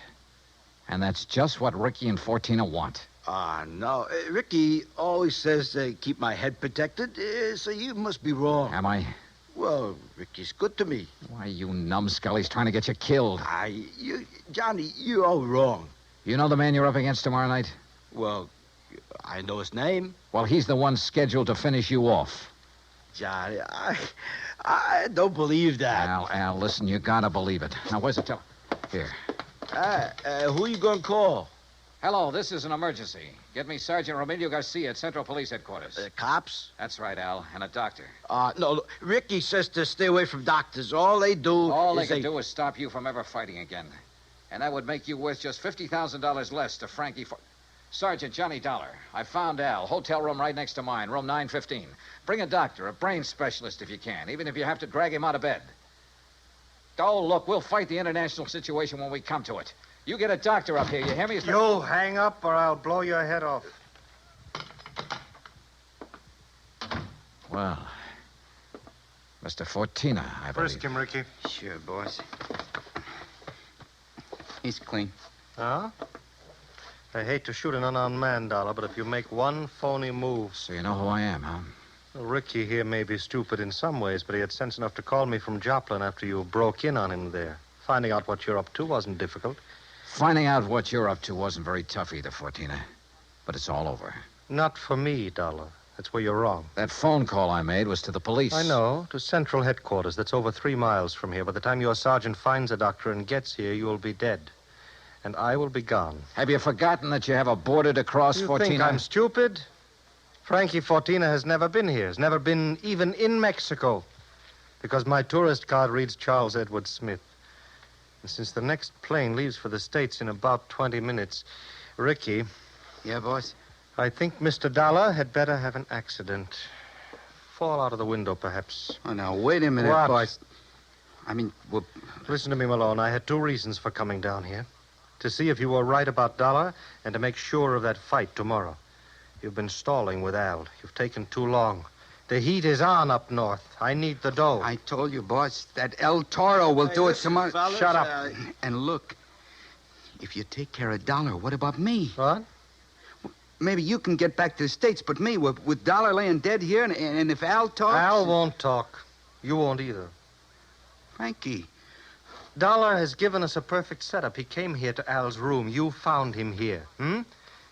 And that's just what Ricky and Fortina want. No. Ricky always says to keep my head protected, so you must be wrong. Am I? Well, Ricky's good to me. Why, you numbskull, he's trying to get you killed. Johnny, you're all wrong. You know the man you're up against tomorrow night? Well, I know his name. Well, he's the one scheduled to finish you off. Johnny, I don't believe that. Al, listen, you gotta believe it. Now, where's the Here. Who you gonna call? Hello, this is an emergency. Get me Sergeant Romilio Garcia at Central Police Headquarters. Cops? That's right, Al, and a doctor. No, look, Ricky says to stay away from doctors. All they do All is they can do is stop you from ever fighting again. And that would make you worth just $50,000 less to Frankie for... Sergeant Johnny Dollar, I found Al. Hotel room right next to mine, room 915. Bring a doctor, a brain specialist if you can, even if you have to drag him out of bed. Oh, look, we'll fight the international situation when we come to it. You get a doctor up here, you hear me? You hang up or I'll blow your head off. Well, Mr. Fortina, I believe. Frisk him, Ricky. Sure, boss. He's clean. Huh? I hate to shoot an unarmed man, Dollar, but if you make one phony move... So you know who I am, huh? Well, Ricky here may be stupid in some ways, but he had sense enough to call me from Joplin after you broke in on him there. Finding out what you're up to wasn't difficult. Finding out what you're up to wasn't very tough either, Fortina. But it's all over. Not for me, Dollar. That's where you're wrong. That phone call I made was to the police. I know, to Central Headquarters. That's over 3 miles from here. By the time your sergeant finds a doctor and gets here, you'll be dead. And I will be gone. Have you forgotten that you have a border to cross, You Fortina? think I'm stupid? Frankie Fortina has never been here. Has never been even in Mexico. Because my tourist card reads Charles Edward Smith. And since the next plane leaves for the States in about 20 minutes, Ricky... Yeah, boss? I think Mr. Dollar had better have an accident. Fall out of the window, perhaps. Oh, now, wait a minute, What? boss. I mean, well... Listen to me, Malone. I had 2 reasons for coming down here. To see if you were right about Dollar and to make sure of that fight tomorrow. You've been stalling with Al. You've taken too long. The heat is on up north. I need the dough. I told you, boss, that El Toro will do it tomorrow. fellas, Shut up. And look, if you take care of Dollar, what about me? What? Maybe you can get back to the States, but me, with Dollar laying dead here, and if Al talks... Al won't talk. You won't either. Frankie. Dollar has given us a perfect setup. He came here to Al's room. You found him here.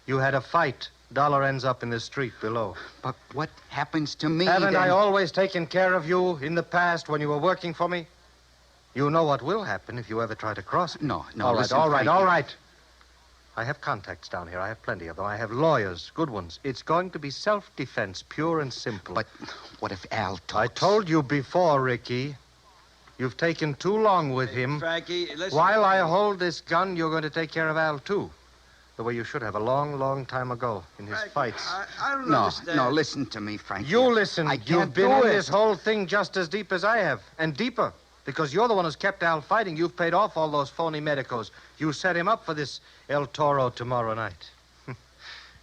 You had a fight. Dollar ends up in the street below. But what happens to me? Haven't then? I always taken care of you in the past when you were working for me? You know what will happen if you ever try to cross me. No. All right, listen, all right, Frankie. all right. I have contacts down here. I have plenty of them. I have lawyers, good ones. It's going to be self-defense, pure and simple. But what if Al talks? I told you before, Ricky. You've taken too long with him. Frankie, listen. While I hold this gun, you're going to take care of Al, too. The way you should have a long, long time ago in his fights. I don't understand. No, listen to me, Frankie. You listen. I can't You've been do in it. this whole thing just as deep as I have, and deeper. Because you're the one who's kept Al fighting. You've paid off all those phony medicos. You set him up for this El Toro tomorrow night.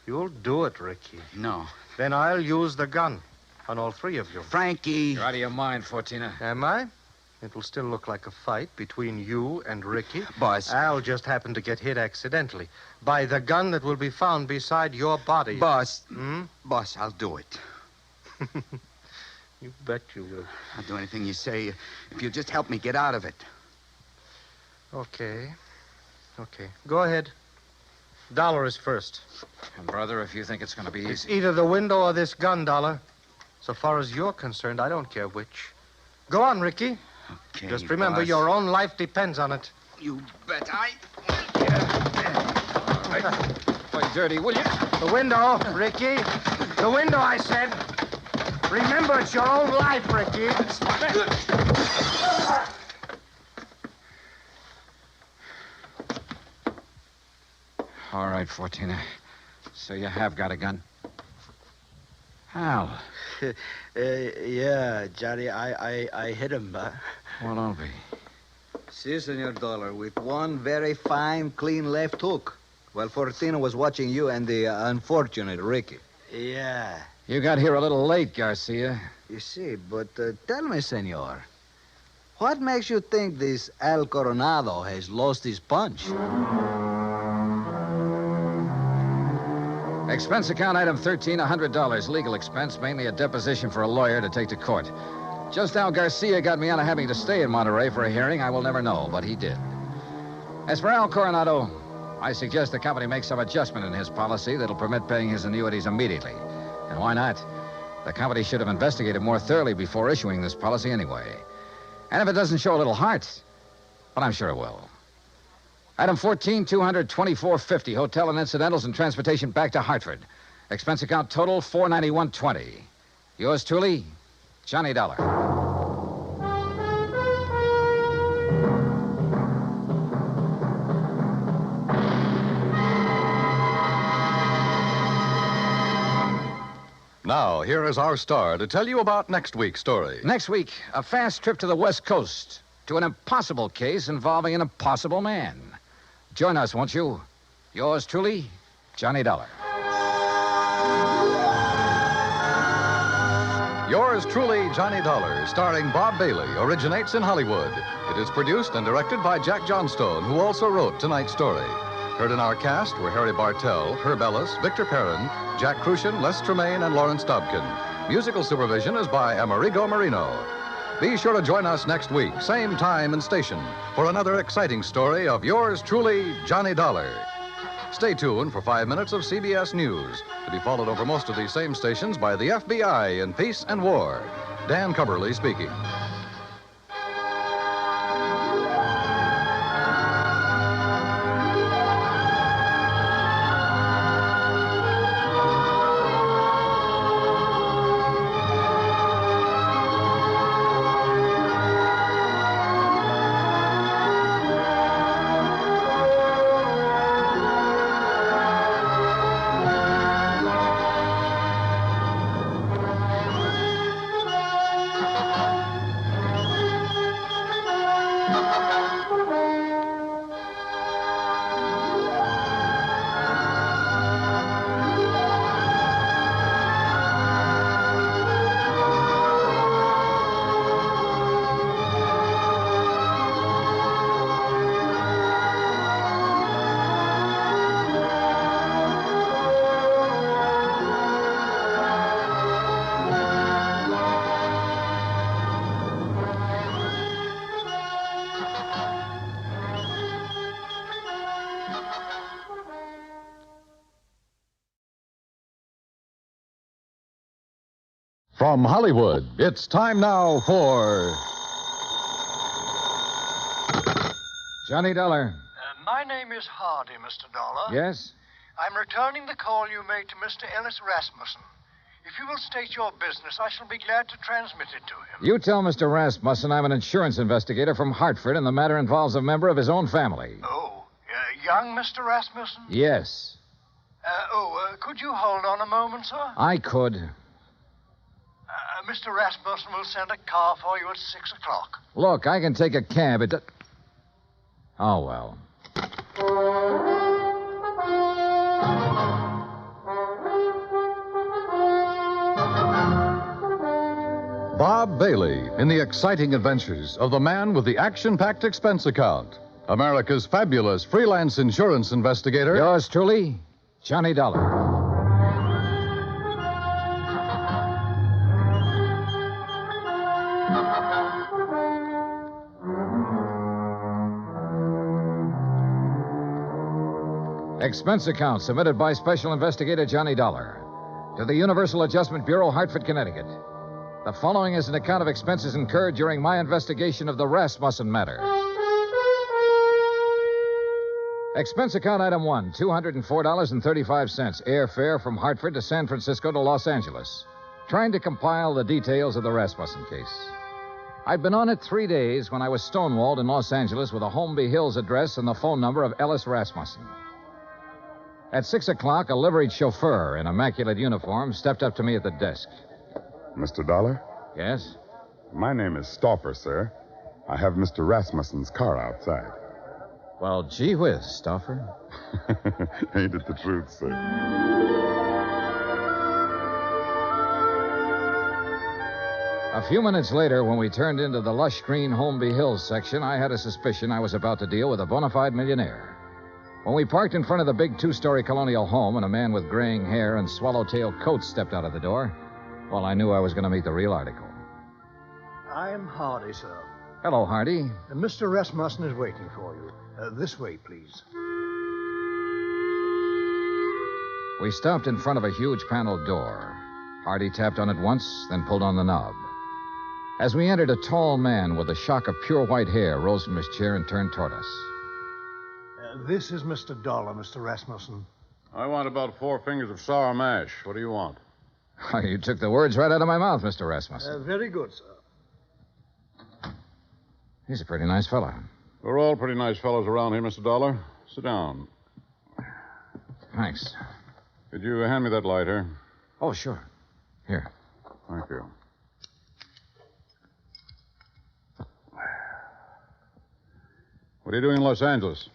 You'll do it, Ricky. No. Then I'll use the gun on all 3 of you. Frankie. You're out of your mind, Fortina. Am I? It'll still look like a fight between you and Ricky. Boss. Al just happened to get hit accidentally by the gun that will be found beside your body. Boss. Boss, I'll do it. You bet you will. I'll do anything you say if you just help me get out of it. Okay. Go ahead. Dollar is first. And, brother, if you think it's going to be It's easy... either the window or this gun, Dollar. So far as you're concerned, I don't care which. Go on, Ricky. Okay, Just remember, boss. your own life depends on it. You bet I... Play dirty, will you? The window, Ricky. The window, I said. Remember, it's your own life, Ricky. All right, Fortina. So you have got a gun? Al. Yeah, Johnny, I hit him. Well, don't be. Si, Senor Dollar, with one very fine, clean left hook. While Fortino was watching you and the unfortunate Ricky. Yeah. You got here a little late, Garcia. You see, but tell me, Senor, what makes you think this Al Coronado has lost his punch? Expense account item 13, $100. Legal expense, mainly a deposition for a lawyer to take to court. Just how Garcia got me out of having to stay in Monterey for a hearing, I will never know, but he did. As for Al Coronado, I suggest the company make some adjustment in his policy that'll permit paying his annuities immediately. And why not? The company should have investigated more thoroughly before issuing this policy anyway. And if it doesn't show a little heart, but I'm sure it will. Item 14, $224.50. Hotel and incidentals and transportation back to Hartford. Expense account total, $491.20. Yours truly, Johnny Dollar. Now, here is our star to tell you about next week's story. Next week, a fast trip to the West Coast to an impossible case involving an impossible man. Join us, won't you? Yours truly, Johnny Dollar. Yours truly, Johnny Dollar, starring Bob Bailey, originates in Hollywood. It is produced and directed by Jack Johnstone, who also wrote tonight's story. Heard in our cast were Harry Bartell, Herb Ellis, Victor Perrin, Jack Crucian, Les Tremaine, and Lawrence Dobkin. Musical supervision is by Amerigo Marino. Be sure to join us next week, same time and station, for another exciting story of yours truly, Johnny Dollar. Stay tuned for 5 minutes of CBS News, to be followed over most of these same stations by the FBI in Peace and War. Dan Cubberly speaking. From Hollywood, it's time now for Johnny Dollar. My name is Hardy, Mr. Dollar. Yes? I'm returning the call you made to Mr. Ellis Rasmussen. If you will state your business, I shall be glad to transmit it to him. You tell Mr. Rasmussen I'm an insurance investigator from Hartford, and the matter involves a member of his own family. Oh, young Mr. Rasmussen? Yes. Could you hold on a moment, sir? I could. Mr. Rasmussen will send a car for you at 6 o'clock. Look, I can take a cab. Oh, well. Bob Bailey in the exciting adventures of the man with the action-packed expense account. America's fabulous freelance insurance investigator. Yours truly, Johnny Dollar. Expense account submitted by Special Investigator Johnny Dollar to the Universal Adjustment Bureau, Hartford, Connecticut. The following is an account of expenses incurred during my investigation of the Rasmussen Matter. Expense account item 1, $204.35, airfare from Hartford to San Francisco to Los Angeles. Trying to compile the details of the Rasmussen case. I'd been on it 3 days when I was stonewalled in Los Angeles with a Holmby Hills address and the phone number of Ellis Rasmussen. At 6 o'clock, a liveried chauffeur in immaculate uniform stepped up to me at the desk. Mr. Dollar? Yes? My name is Stauffer, sir. I have Mr. Rasmussen's car outside. Well, gee whiz, Stauffer. Ain't it the truth, sir? A few minutes later, when we turned into the lush green Holmby Hills section, I had a suspicion I was about to deal with a bona fide millionaire. When we parked in front of the big two-story colonial home and a man with graying hair and swallowtail coat stepped out of the door, well, I knew I was going to meet the real article. I'm Hardy, sir. Hello, Hardy. Mr. Rasmussen is waiting for you. This way, please. We stopped in front of a huge paneled door. Hardy tapped on it once, then pulled on the knob. As we entered, a tall man with a shock of pure white hair rose from his chair and turned toward us. This is Mr. Dollar, Mr. Rasmussen. I want about 4 fingers of sour mash. What do you want? Oh, you took the words right out of my mouth, Mr. Rasmussen. Very good, sir. He's a pretty nice fellow. We're all pretty nice fellows around here, Mr. Dollar. Sit down. Thanks. Could you hand me that lighter? Oh, sure. Here. Thank you. What are you doing in Los Angeles?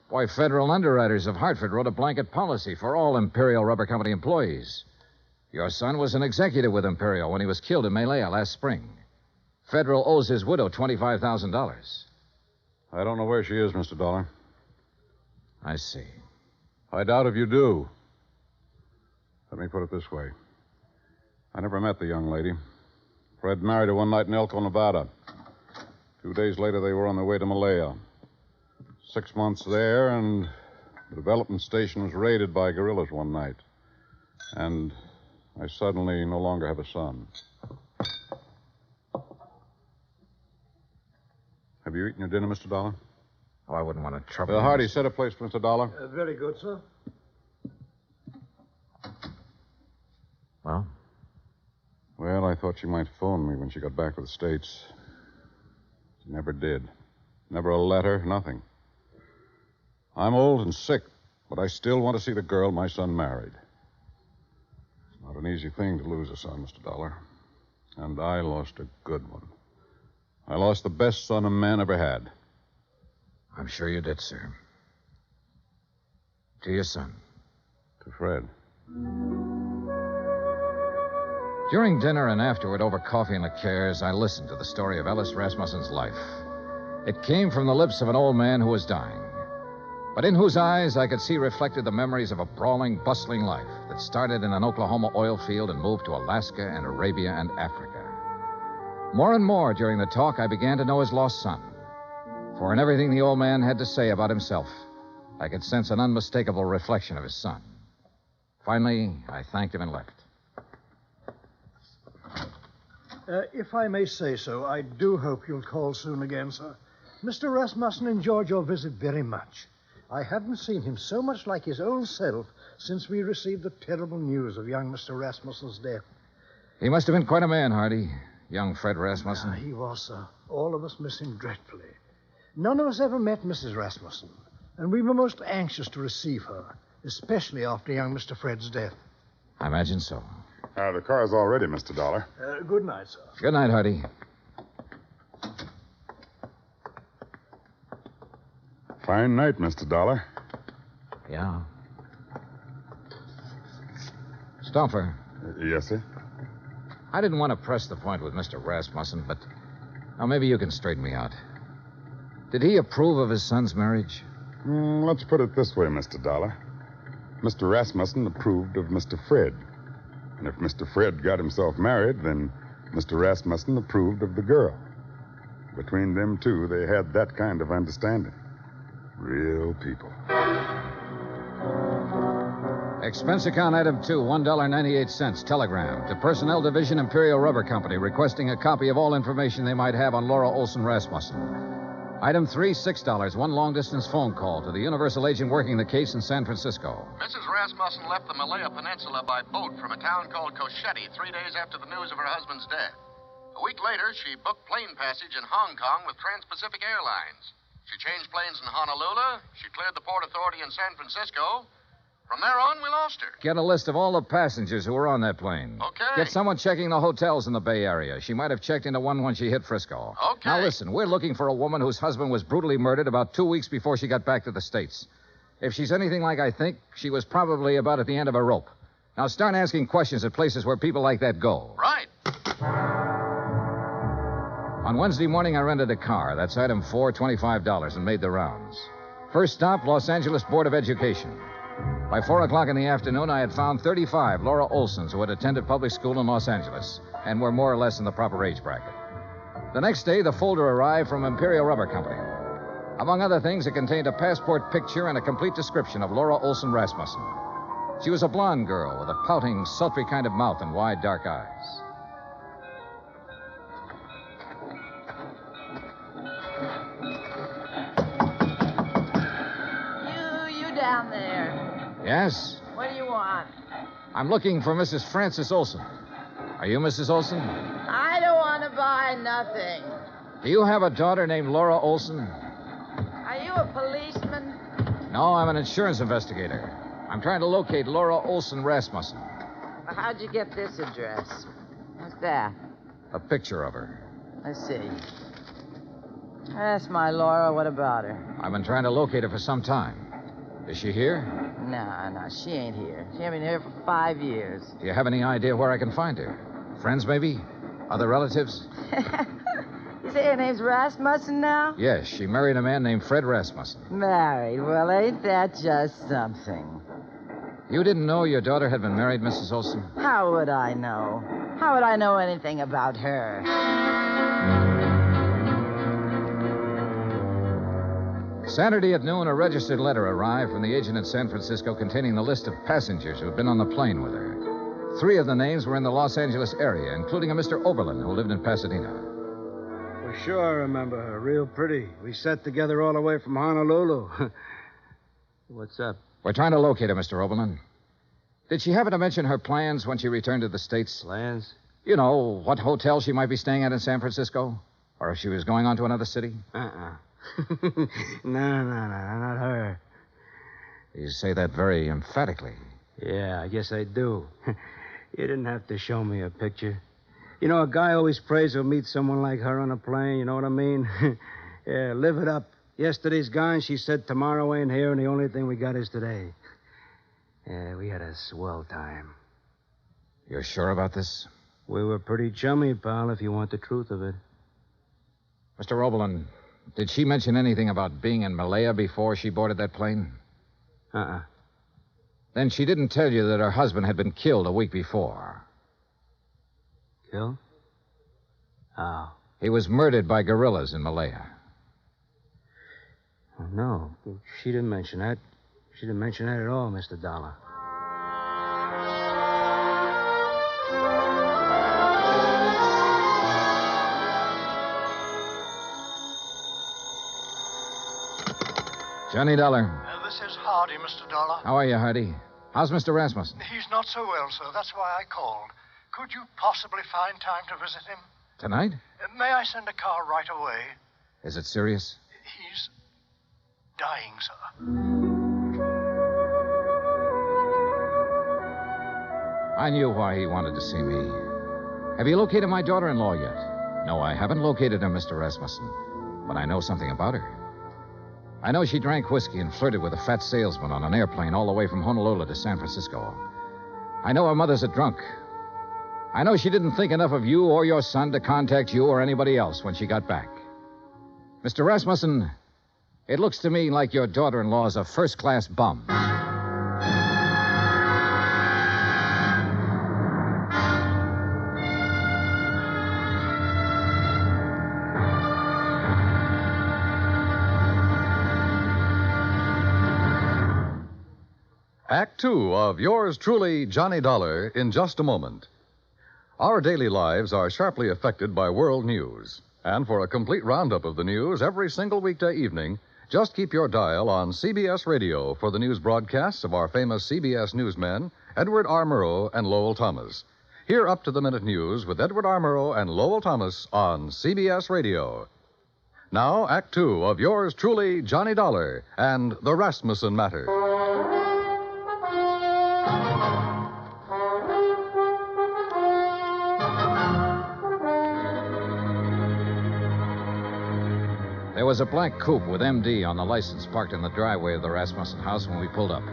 Why, federal underwriters of Hartford wrote a blanket policy for all Imperial Rubber Company employees. Your son was an executive with Imperial when he was killed in Malaya last spring. Federal owes his widow $25,000. I don't know where she is, Mr. Dollar. I see. I doubt if you do. Let me put it this way. I never met the young lady. Fred married her one night in Elko, Nevada. 2 days later, they were on their way to Malaya. 6 months there, and the development station was raided by guerrillas one night. And I suddenly no longer have a son. Have you eaten your dinner, Mr. Dollar? Oh, I wouldn't want to trouble you. Hardy, set a place for Mr. Dollar. Very good, sir. Well? Well, I thought she might phone me when she got back to the States. She never did. Never a letter, nothing. I'm old and sick, but I still want to see the girl my son married. It's not an easy thing to lose a son, Mr. Dollar. And I lost a good one. I lost the best son a man ever had. I'm sure you did, sir. To your son. To Fred. During dinner and afterward over coffee and liqueurs, I listened to the story of Ellis Rasmussen's life. It came from the lips of an old man who was dying, but in whose eyes I could see reflected the memories of a brawling, bustling life that started in an Oklahoma oil field and moved to Alaska and Arabia and Africa. More and more during the talk, I began to know his lost son. For in everything the old man had to say about himself, I could sense an unmistakable reflection of his son. Finally, I thanked him and left. If I may say so, I do hope you'll call soon again, sir. Mr. Rasmussen enjoyed your visit very much. I haven't seen him so much like his old self since we received the terrible news of young Mr. Rasmussen's death. He must have been quite a man, Hardy. Young Fred Rasmussen. He was, sir. All of us miss him dreadfully. None of us ever met Mrs. Rasmussen, and we were most anxious to receive her, especially after young Mr. Fred's death. I imagine so. The car's all ready, Mr. Dollar. Good night, sir. Good night, Hardy. Fine night, Mr. Dollar. Yeah. Stauffer. Yes, sir? I didn't want to press the point with Mr. Rasmussen, but now maybe you can straighten me out. Did he approve of his son's marriage? Let's put it this way, Mr. Dollar. Mr. Rasmussen approved of Mr. Fred. And if Mr. Fred got himself married, then Mr. Rasmussen approved of the girl. Between them two, they had that kind of understanding. Real people. Expense account item 2, $1.98. Telegram to Personnel Division, Imperial Rubber Company, requesting a copy of all information they might have on Laura Olson Rasmussen. Item 3, $6. One long-distance phone call to the Universal agent working the case in San Francisco. Mrs. Rasmussen left the Malaya Peninsula by boat from a town called Cosheti 3 days after the news of her husband's death. A week later, she booked plane passage in Hong Kong with Trans-Pacific Airlines. She changed planes in Honolulu. She cleared the Port Authority in San Francisco. From there on, we lost her. Get a list of all the passengers who were on that plane. Okay. Get someone checking the hotels in the Bay Area. She might have checked into one when she hit Frisco. Okay. Now listen, we're looking for a woman whose husband was brutally murdered about 2 weeks before she got back to the States. If she's anything like I think, she was probably about at the end of a rope. Now start asking questions at places where people like that go. Right. On Wednesday morning, I rented a car. That's item 4, $25, and made the rounds. First stop, Los Angeles Board of Education. By 4 o'clock in the afternoon, I had found 35 Laura Olsons who had attended public school in Los Angeles and were more or less in the proper age bracket. The next day, the folder arrived from Imperial Rubber Company. Among other things, it contained a passport picture and a complete description of Laura Olson Rasmussen. She was a blonde girl with a pouting, sultry kind of mouth and wide, dark eyes. Yes? What do you want? I'm looking for Mrs. Frances Olson. Are you Mrs. Olson? I don't want to buy nothing. Do you have a daughter named Laura Olson? Are you a policeman? No, I'm an insurance investigator. I'm trying to locate Laura Olson Rasmussen. Well, how'd you get this address? What's that? A picture of her. Let's see. That's my Laura. What about her? I've been trying to locate her for some time. Is she here? No, she ain't here. She ain't been here for 5 years. Do you have any idea where I can find her? Friends, maybe? Other relatives? You say her name's Rasmussen now? Yes, she married a man named Fred Rasmussen. Married? Well, ain't that just something? You didn't know your daughter had been married, Mrs. Olson? How would I know? How would I know anything about her? Saturday at noon, a registered letter arrived from the agent in San Francisco containing the list of passengers who had been on the plane with her. 3 of the names were in the Los Angeles area, including a Mr. Oberlin, who lived in Pasadena. Well, sure, I remember her. Real pretty. We sat together all the way from Honolulu. What's up? We're trying to locate her, Mr. Oberlin. Did she happen to mention her plans when she returned to the States? Plans? You know, what hotel she might be staying at in San Francisco? Or if she was going on to another city? No, not her. You say that very emphatically. Yeah, I guess I do. You didn't have to show me a picture. You know, a guy always prays he'll meet someone like her on a plane, you know what I mean? Yeah, live it up. Yesterday's gone, she said tomorrow ain't here, and the only thing we got is today. Yeah, we had a swell time. You're sure about this? We were pretty chummy, pal, if you want the truth of it. Mr. Oberlin, did she mention anything about being in Malaya before she boarded that plane? Then she didn't tell you that her husband had been killed a week before. Killed? How? He was murdered by guerrillas in Malaya. Oh, no, she didn't mention that. She didn't mention that at all, Mr. Dollar. Johnny Dollar. This is Hardy, Mr. Dollar. How are you, Hardy? How's Mr. Rasmussen? He's not so well, sir. That's why I called. Could you possibly find time to visit him? Tonight? May I send a car right away? Is it serious? He's dying, sir. I knew why he wanted to see me. Have you located my daughter-in-law yet? No, I haven't located her, Mr. Rasmussen. But I know something about her. I know she drank whiskey and flirted with a fat salesman on an airplane all the way from Honolulu to San Francisco. I know her mother's a drunk. I know she didn't think enough of you or your son to contact you or anybody else when she got back. Mr. Rasmussen, it looks to me like your daughter-in-law is a first-class bum. Act Two of yours truly, Johnny Dollar, in just a moment. Our daily lives are sharply affected by world news. And for a complete roundup of the news every single weekday evening, just keep your dial on CBS Radio for the news broadcasts of our famous CBS newsmen, Edward R. Murrow and Lowell Thomas. Hear up-to-the-minute news with Edward R. Murrow and Lowell Thomas on CBS Radio. Now, Act Two of yours truly, Johnny Dollar, and the Rasmussen Matter. There was a black coupe with MD on the license parked in the driveway of the Rasmussen house when we pulled up.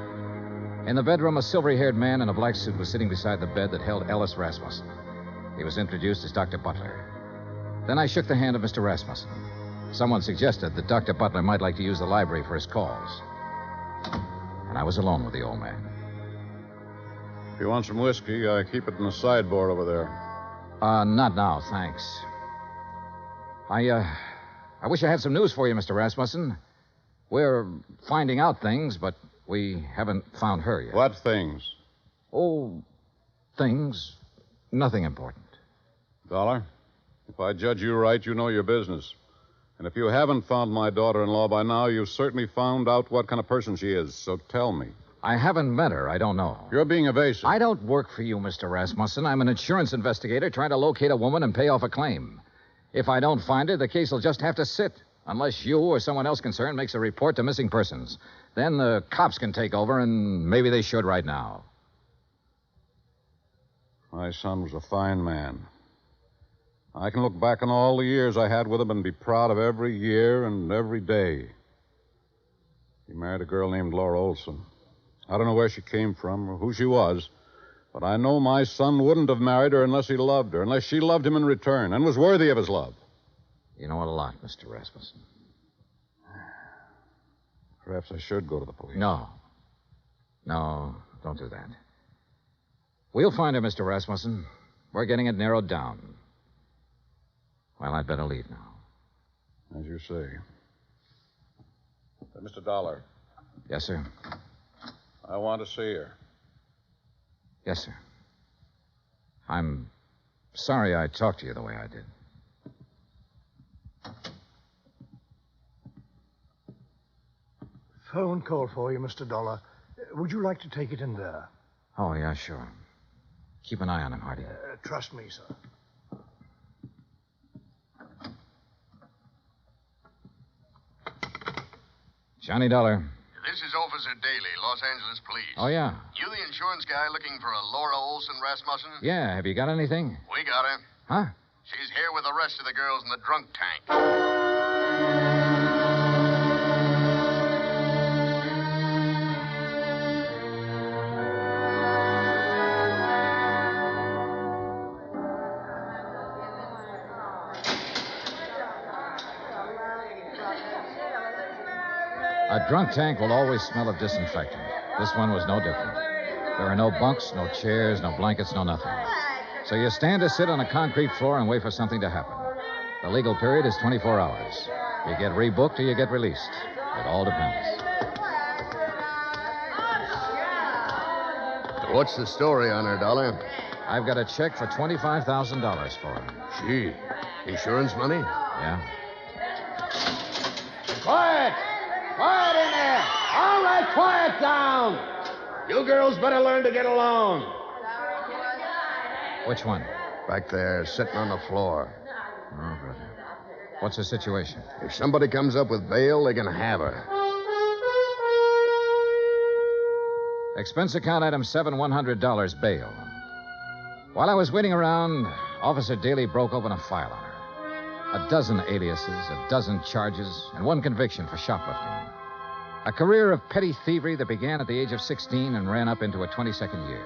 In the bedroom, a silvery-haired man in a black suit was sitting beside the bed that held Ellis Rasmussen. He was introduced as Dr. Butler. Then I shook the hand of Mr. Rasmussen. Someone suggested that Dr. Butler might like to use the library for his calls. And I was alone with the old man. If you want some whiskey, I keep it in the sideboard over there. Not now, thanks. I wish I had some news for you, Mr. Rasmussen. We're finding out things, but we haven't found her yet. What things? Oh, things. Nothing important. Dollar, if I judge you right, you know your business. And if you haven't found my daughter-in-law by now, you've certainly found out what kind of person she is. So tell me. I haven't met her. I don't know. You're being evasive. I don't work for you, Mr. Rasmussen. I'm an insurance investigator trying to locate a woman and pay off a claim. If I don't find her, the case will just have to sit, unless you or someone else concerned makes a report to missing persons. Then the cops can take over, and maybe they should right now. My son was a fine man. I can look back on all the years I had with him and be proud of every year and every day. He married a girl named Laura Olson. I don't know where she came from or who she was, but I know my son wouldn't have married her unless he loved her, unless she loved him in return and was worthy of his love. You know a lot, Mr. Rasmussen. Perhaps I should go to the police. No, don't do that. We'll find her, Mr. Rasmussen. We're getting it narrowed down. Well, I'd better leave now. As you say. Mr. Dollar. Yes, sir. I want to see her. Yes, sir. I'm sorry I talked to you the way I did. Phone call for you, Mr. Dollar. Would you like to take it in there? Oh, yeah, sure. Keep an eye on him, Hardy. Trust me, sir. Johnny Dollar. This is Officer Daly, Los Angeles Police. Oh, yeah. You the insurance guy looking for a Laura Olson Rasmussen? Yeah, have you got anything? We got her. Huh? She's here with the rest of the girls in the drunk tank. A drunk tank will always smell of disinfectant. This one was no different. There are no bunks, no chairs, no blankets, no nothing. So you stand or sit on a concrete floor and wait for something to happen. The legal period is 24 hours. You get rebooked or you get released. It all depends. What's the story on her, Dollar? I've got a check for $25,000 for her. Gee, insurance money? Yeah. Quiet! Quiet in there! All right, quiet down! You girls better learn to get along. Which one? Back there, sitting on the floor. Oh, brother. What's the situation? If somebody comes up with bail, they can have her. Expense account item 7, $100 bail. While I was waiting around, Officer Daly broke open a file on her. A dozen aliases, a dozen charges, and one conviction for shoplifting. A career of petty thievery that began at the age of 16 and ran up into a 22nd year.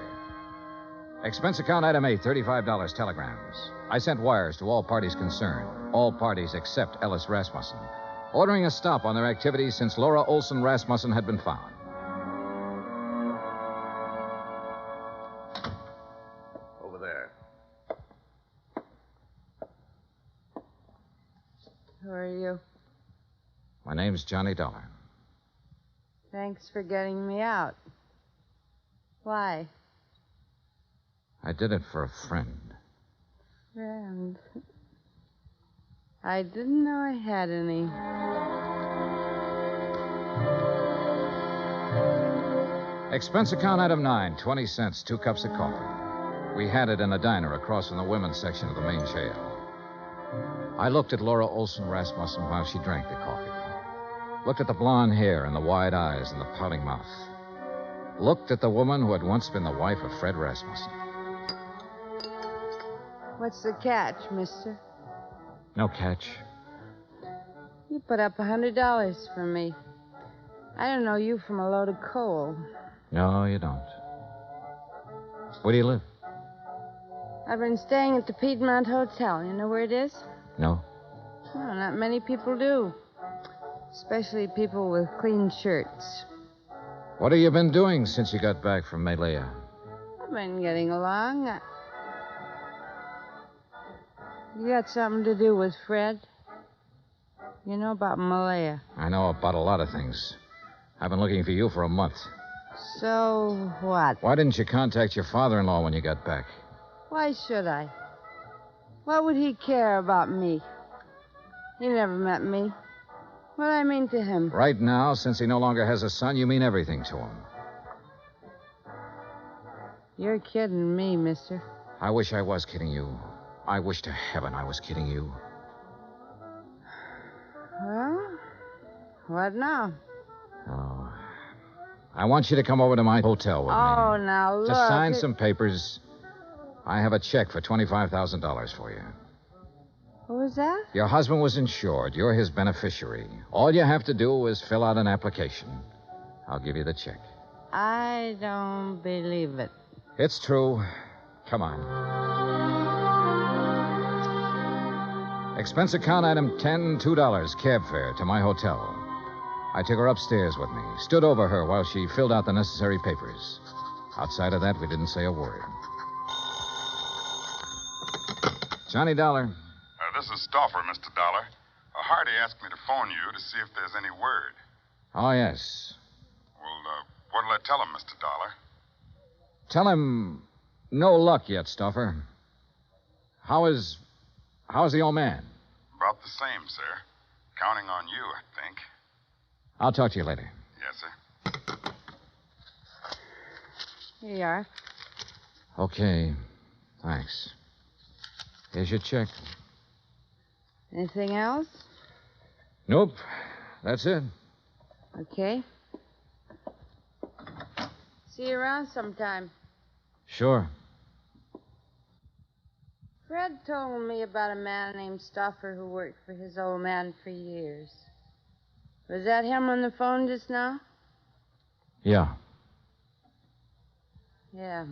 Expense account item A, $35 telegrams. I sent wires to all parties concerned, all parties except Ellis Rasmussen, ordering a stop on their activities since Laura Olson Rasmussen had been found. Over there. Who are you? My name's Johnny Dollar. Thanks for getting me out. Why? I did it for a friend. Friend. I didn't know I had any. Expense account item 9, 20 cents, 2 cups of coffee. We had it in a diner across from the women's section of the main jail. I looked at Laura Olson Rasmussen while she drank the coffee. Looked at the blonde hair and the wide eyes and the pouting mouth. Looked at the woman who had once been the wife of Fred Rasmussen. What's the catch, mister? No catch. You put up $100 for me. I don't know you from a load of coal. No, you don't. Where do you live? I've been staying at the Piedmont Hotel. You know where it is? No. Well, not many people do. Especially people with clean shirts. What have you been doing since you got back from Malaya? I've been getting along. You got something to do with Fred? You know about Malaya. I know about a lot of things. I've been looking for you for a month. So what? Why didn't you contact your father-in-law when you got back? Why should I? What would he care about me? He never met me. What do I mean to him? Right now, since he no longer has a son, you mean everything to him. You're kidding me, mister. I wish I was kidding you. I wish to heaven I was kidding you. Well, what now? Oh. I want you to come over to my hotel with me. Oh, now look. To sign some papers. I have a check for $25,000 for you. What was that? Your husband was insured. You're his beneficiary. All you have to do is fill out an application. I'll give you the check. I don't believe it. It's true. Come on. Expense account item 10, $2, cab fare to my hotel. I took her upstairs with me, stood over her while she filled out the necessary papers. Outside of that, we didn't say a word. Johnny Dollar. This is Stauffer, Mr. Dollar. Hardy asked me to phone you to see if there's any word. Oh, yes. Well, what'll I tell him, Mr. Dollar? Tell him no luck yet, Stauffer. How's the old man? About the same, sir. Counting on you, I think. I'll talk to you later. Yes, sir. Here you are. Okay. Thanks. Here's your check. Anything else? Nope. That's it. Okay. See you around sometime. Sure. Fred told me about a man named Stauffer who worked for his old man for years. Was that him on the phone just now? Yeah. Yeah.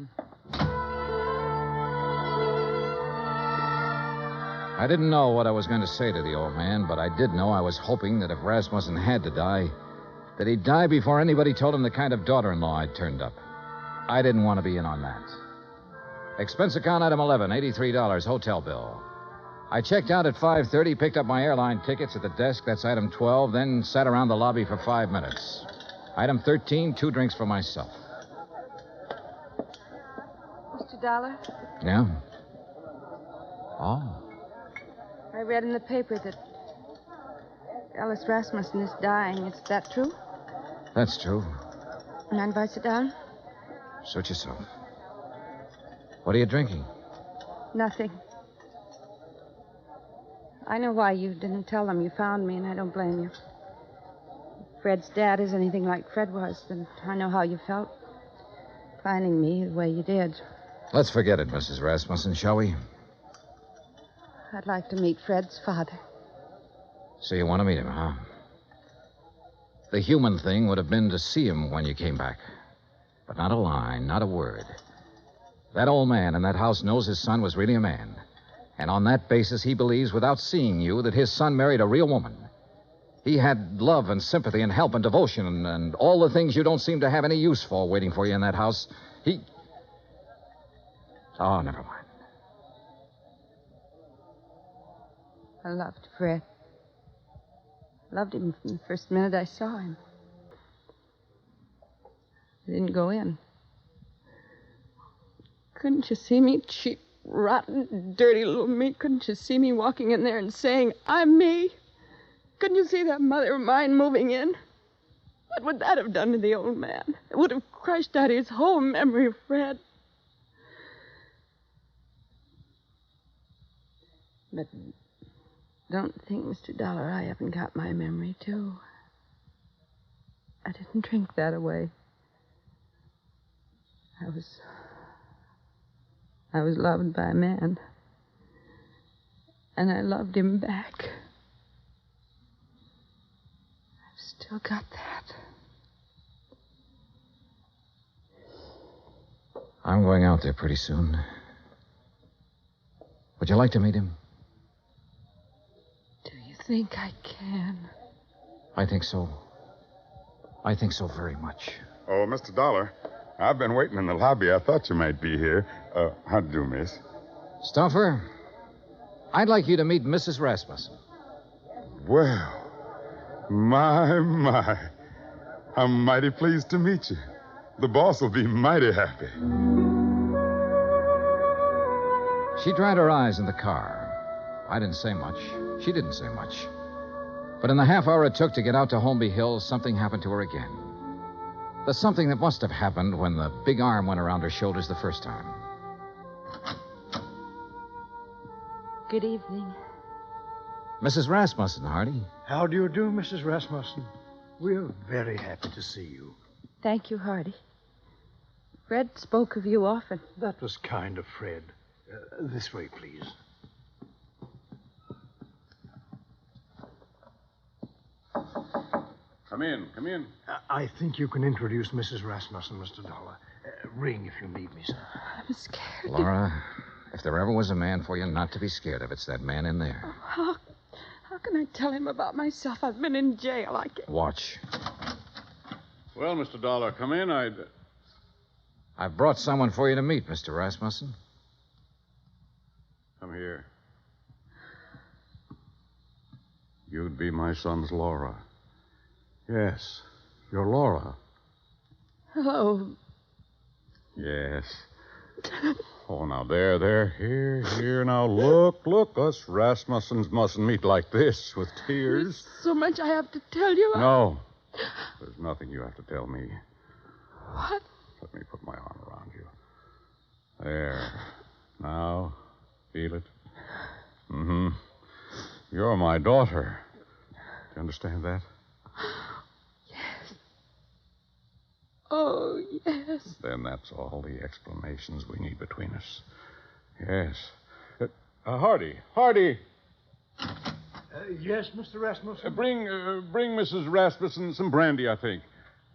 I didn't know what I was going to say to the old man, but I did know I was hoping that if Rasmussen had to die, that he'd die before anybody told him the kind of daughter-in-law I'd turned up. I didn't want to be in on that. Expense account item 11, $83, hotel bill. I checked out at 5:30, picked up my airline tickets at the desk, that's item 12, then sat around the lobby for 5 minutes. Item 13, 2 drinks for myself. Mr. Dollar, Yeah? Oh. I read in the paper that Alice Rasmussen is dying. Is that true? That's true. Mind if I sit down? Suit yourself. What are you drinking? Nothing. I know why you didn't tell them you found me, and I don't blame you. If Fred's dad is anything like Fred was, then I know how you felt. Finding me the way you did. Let's forget it, Mrs. Rasmussen, shall we? I'd like to meet Fred's father. So you want to meet him, huh? The human thing would have been to see him when you came back. But not a line, not a word. That old man in that house knows his son was really a man. And on that basis, he believes, without seeing you, that his son married a real woman. He had love and sympathy and help and devotion and all the things you don't seem to have any use for waiting for you in that house. Oh, never mind. I loved Fred. Loved him from the first minute I saw him. I didn't go in. Couldn't you see me, cheap, rotten, dirty little me? Couldn't you see me walking in there and saying, I'm me? Couldn't you see that mother of mine moving in? What would that have done to the old man? It would have crushed out his whole memory of Fred. But don't think, Mr. Dollar, I haven't got my memory, too. I didn't drink that away. I was loved by a man. And I loved him back. I've still got that. I'm going out there pretty soon. Would you like to meet him? Do you think I can? I think so. I think so very much. Oh, Mr. Dollar, I've been waiting in the lobby. I thought you might be here. How'd you do, miss? Stauffer, I'd like you to meet Mrs. Rasmussen. Well, my. I'm mighty pleased to meet you. The boss will be mighty happy. She dried her eyes in the car. I didn't say much. She didn't say much. But in the half hour it took to get out to Holmby Hills, something happened to her again. There's something that must have happened when the big arm went around her shoulders the first time. Good evening. Mrs. Rasmussen, Hardy. How do you do, Mrs. Rasmussen? We're very happy to see you. Thank you, Hardy. Fred spoke of you often. That was kind of Fred. This way, please. Come in, come in. I think you can introduce Mrs. Rasmussen, Mr. Dollar. Ring if you need me, sir. I'm scared. Laura, if there ever was a man for you not to be scared of, it's that man in there. How can I tell him about myself? I've been in jail. I can't. Watch. Well, Mr. Dollar, come in. I've brought someone for you to meet, Mr. Rasmussen. Come here. You'd be my son's Laura. Yes, you're Laura. Hello. Yes. Oh, now, there. Here. Now, look. Us Rasmussens mustn't meet like this with tears. There's so much I have to tell you. No. There's nothing you have to tell me. What? Let me put my arm around you. There. Now, feel it? Mm-hmm. You're my daughter. Do you understand that? Yes. Oh, yes. Then that's all the explanations we need between us. Yes. Hardy. Yes, Mr. Rasmussen? Bring Mrs. Rasmussen some brandy, I think.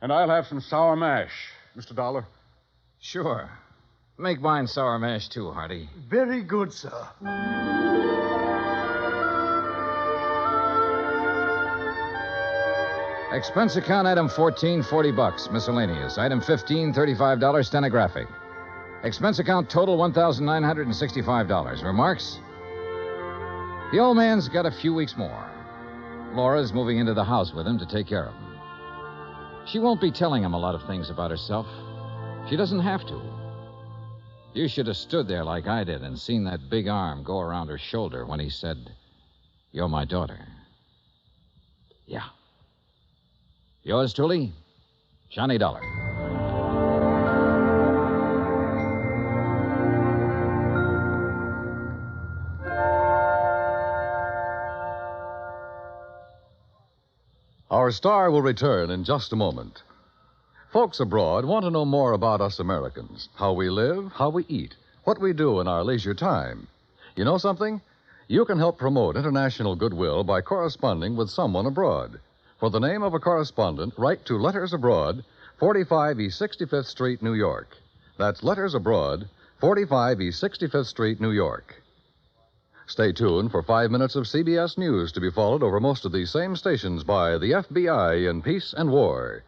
And I'll have some sour mash. Mr. Dollar? Sure. Make mine sour mash, too, Hardy. Very good, sir. Expense account item 14, $40. Miscellaneous. Item 15, $35, stenographic. Expense account total, $1,965. Remarks? The old man's got a few weeks more. Laura's moving into the house with him to take care of him. She won't be telling him a lot of things about herself. She doesn't have to. You should have stood there like I did and seen that big arm go around her shoulder when he said, "You're my daughter." Yeah. Yours truly, Johnny Dollar. Our star will return in just a moment. Folks abroad want to know more about us Americans, how we live, how we eat, what we do in our leisure time. You know something? You can help promote international goodwill by corresponding with someone abroad. For the name of a correspondent, write to Letters Abroad, 45 East 65th Street, New York. That's Letters Abroad, 45 East 65th Street, New York. Stay tuned for 5 minutes of CBS News to be followed over most of these same stations by the FBI in Peace and War.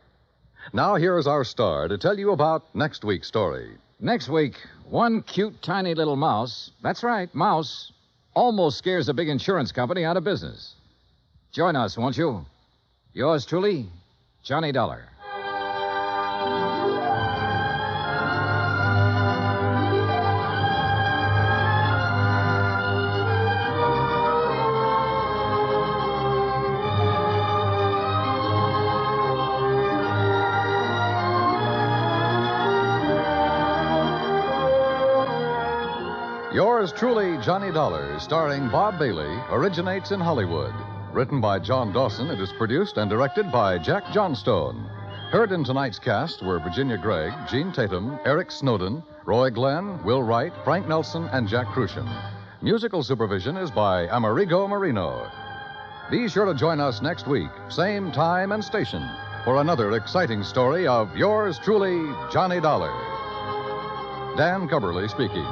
Now, here is our star to tell you about next week's story. Next week, one cute, tiny little mouse, that's right, mouse, almost scares a big insurance company out of business. Join us, won't you? Yours truly, Johnny Dollar. Yours truly, Johnny Dollar, starring Bob Bailey, originates in Hollywood. Written by John Dawson, it is produced and directed by Jack Johnstone. Heard in tonight's cast were Virginia Gregg, Gene Tatum, Eric Snowden, Roy Glenn, Will Wright, Frank Nelson, and Jack Crucian. Musical supervision is by Amerigo Marino. Be sure to join us next week, same time and station, for another exciting story of yours truly, Johnny Dollar. Dan Cubberly speaking.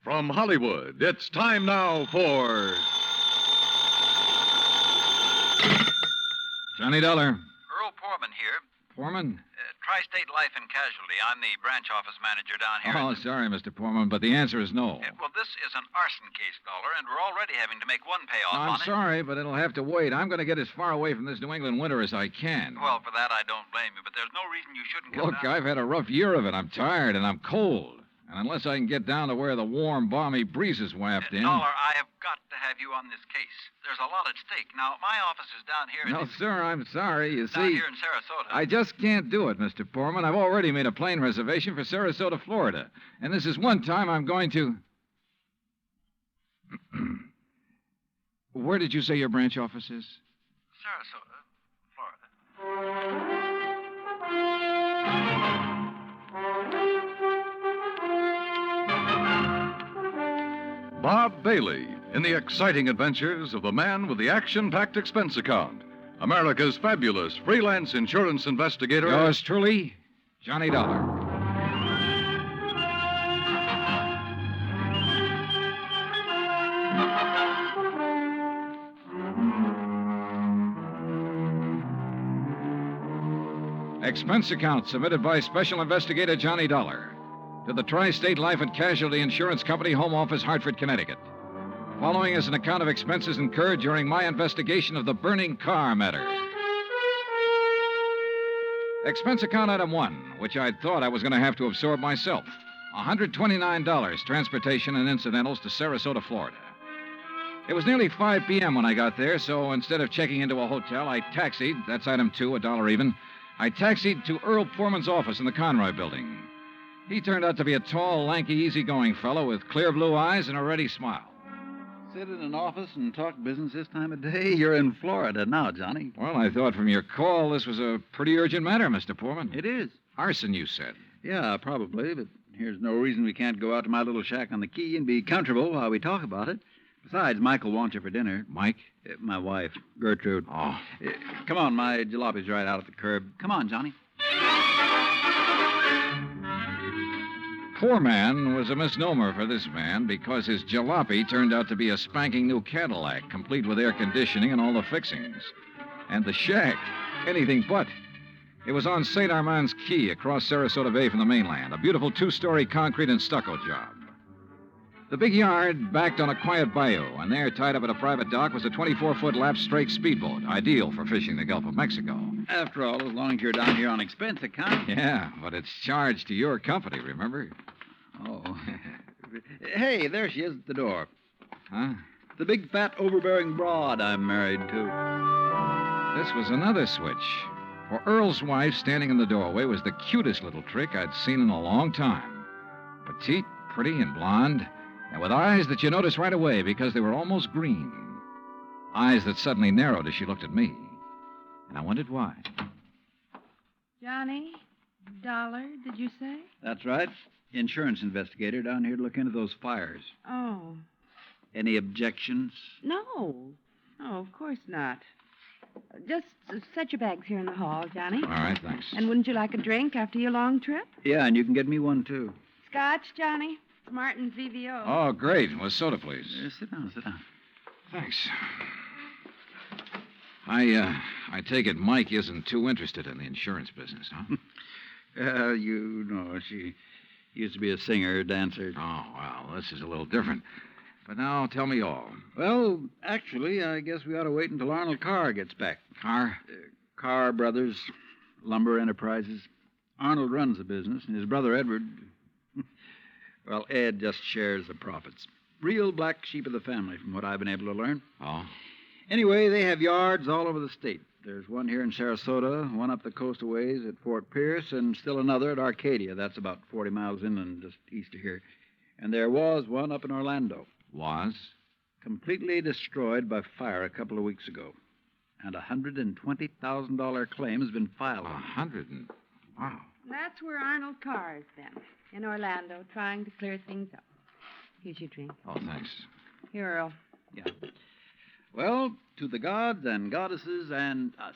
From Hollywood, it's time now for Johnny Dollar. Earl Foreman here. Foreman? Tri-State Life and Casualty. I'm the branch office manager down here. Oh, sorry, Mr. Foreman, but the answer is no. Well, this is an arson case, Dollar, and we're already having to make one payoff I'm on it. sorry, but it'll have to wait. I'm going to get as far away from this New England winter as I can. Well, for that, I don't blame you, but there's no reason you shouldn't come Look, down. I've had a rough year of it. I'm tired and I'm cold. And unless I can get down to where the warm, balmy breezes waft in... Dollar, I have got to have you on this case. There's a lot at stake. Now, my office is down here... No, sir, I'm sorry. You down see... here in Sarasota. I just can't do it, Mr. Foreman. I've already made a plane reservation for Sarasota, Florida. And this is one time I'm going to... Where did you say your branch office is? Sarasota, Florida. Bob Bailey in the exciting adventures of the man with the action-packed expense account. America's fabulous freelance insurance investigator. Yours truly, Johnny Dollar. Expense account submitted by Special Investigator Johnny Dollar to the Tri-State Life and Casualty Insurance Company, Home Office, Hartford, Connecticut. Following is an account of expenses incurred during my investigation of the burning Carr matter. Expense account item 1, which I'd thought I was going to have to absorb myself. $129, transportation and incidentals to Sarasota, Florida. It was nearly 5 p.m. when I got there, so instead of checking into a hotel, I taxied, that's item 2, $1 even, I taxied to Earl Foreman's office in the Conroy building. He turned out to be a tall, lanky, easygoing fellow with clear blue eyes and a ready smile. Sit in an office and talk business this time of day? You're in Florida now, Johnny. Well, I thought from your call this was a pretty urgent matter, Mr. Foreman. It is. Arson, you said. Yeah, probably, but here's no reason we can't go out to my little shack on the quay and be comfortable while we talk about it. Besides, Michael wants you for dinner. Mike? My wife, Gertrude. Oh. Come on, my jalopy's right out at the curb. Come on, Johnny. Poor man was a misnomer for this man because his jalopy turned out to be a spanking new Cadillac, complete with air conditioning and all the fixings. And the shack, anything but. It was on St. Armand's Key across Sarasota Bay from the mainland, a beautiful 2-story concrete and stucco job. The big yard backed on a quiet bayou, and there, tied up at a private dock, was a 24-foot lap strake speedboat, ideal for fishing the Gulf of Mexico. After all, as long as you're down here on expense account. Yeah, but it's charged to your company, remember? Oh. Hey, there she is at the door. Huh? The big, fat, overbearing broad I'm married to. This was another switch. For Earl's wife, standing in the doorway, was the cutest little trick I'd seen in a long time. Petite, pretty, and blonde, and with eyes that you noticed right away because they were almost green. Eyes that suddenly narrowed as she looked at me. And I wondered why. Johnny? Dollar, did you say? That's right. Insurance investigator down here to look into those fires. Oh. Any objections? No. Oh, of course not. Just set your bags here in the hall, Johnny. All right, thanks. And wouldn't you like a drink after your long trip? Yeah, and you can get me one, too. Scotch, Johnny? Martin's VVO. Oh, great. Well, soda, please. Sit down, sit down. Thanks. I take it Mike isn't too interested in the insurance business, huh? You know, she used to be a singer, dancer. Oh, well, this is a little different. But now, tell me all. Well, actually, I guess we ought to wait until Arnold Carr gets back. Carr? Carr Brothers, Lumber Enterprises. Arnold runs the business, and his brother Edward... Well, Ed just shares the profits. Real black sheep of the family, from what I've been able to learn. Oh? Anyway, they have yards all over the state. There's one here in Sarasota, one up the coast a ways at Fort Pierce, and still another at Arcadia. That's about 40 miles inland, just east of here. And there was one up in Orlando. Was? Completely destroyed by fire a couple of weeks ago. And a $120,000 claim has been filed. Wow. That's where Arnold Carr is then, in Orlando, trying to clear things up. Here's your drink. Oh, thanks. Here, Earl. Yeah. Well, to the gods and goddesses and us.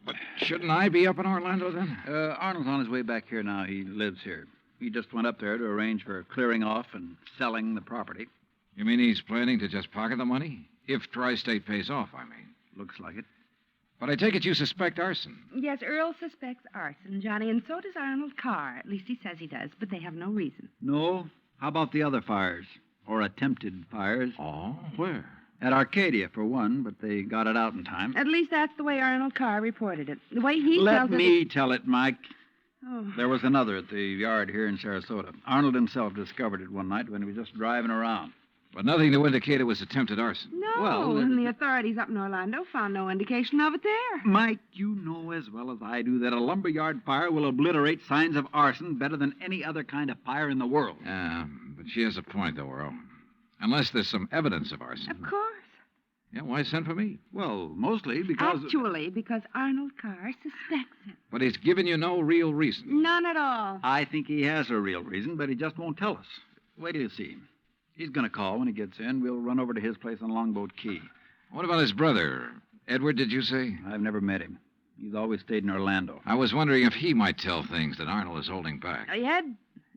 But shouldn't I be up in Orlando then? Arnold's on his way back here now. He lives here. He just went up there to arrange for clearing off and selling the property. You mean he's planning to just pocket the money? If Tri-State pays off, I mean. Looks like it. But I take it you suspect arson. Yes, Earl suspects arson, Johnny, and so does Arnold Carr. At least he says he does, but they have no reason. No? How about the other fires? Or attempted fires? Oh, where? At Arcadia, for one, but they got it out in time. At least that's the way Arnold Carr reported it. The way he Let tells me tell it, Mike. Oh. There was another at the yard here in Sarasota. Arnold himself discovered it one night when he was just driving around. But nothing to indicate it was attempted arson. No, Well, and the authorities up in Orlando found no indication of it there. Mike, you know as well as I do that a lumberyard fire will obliterate signs of arson better than any other kind of fire in the world. Yeah, but she has a point, though, Earl. Unless there's some evidence of arson. Of course. Yeah, why send for me? Well, mostly because... Actually, because Arnold Carr suspects it. But he's given you no real reason. None at all. I think he has a real reason, but he just won't tell us. Wait till you see him. He's going to call when he gets in. We'll run over to his place on Longboat Key. What about his brother? Edward, did you say? I've never met him. He's always stayed in Orlando. I was wondering if he might tell things that Arnold is holding back.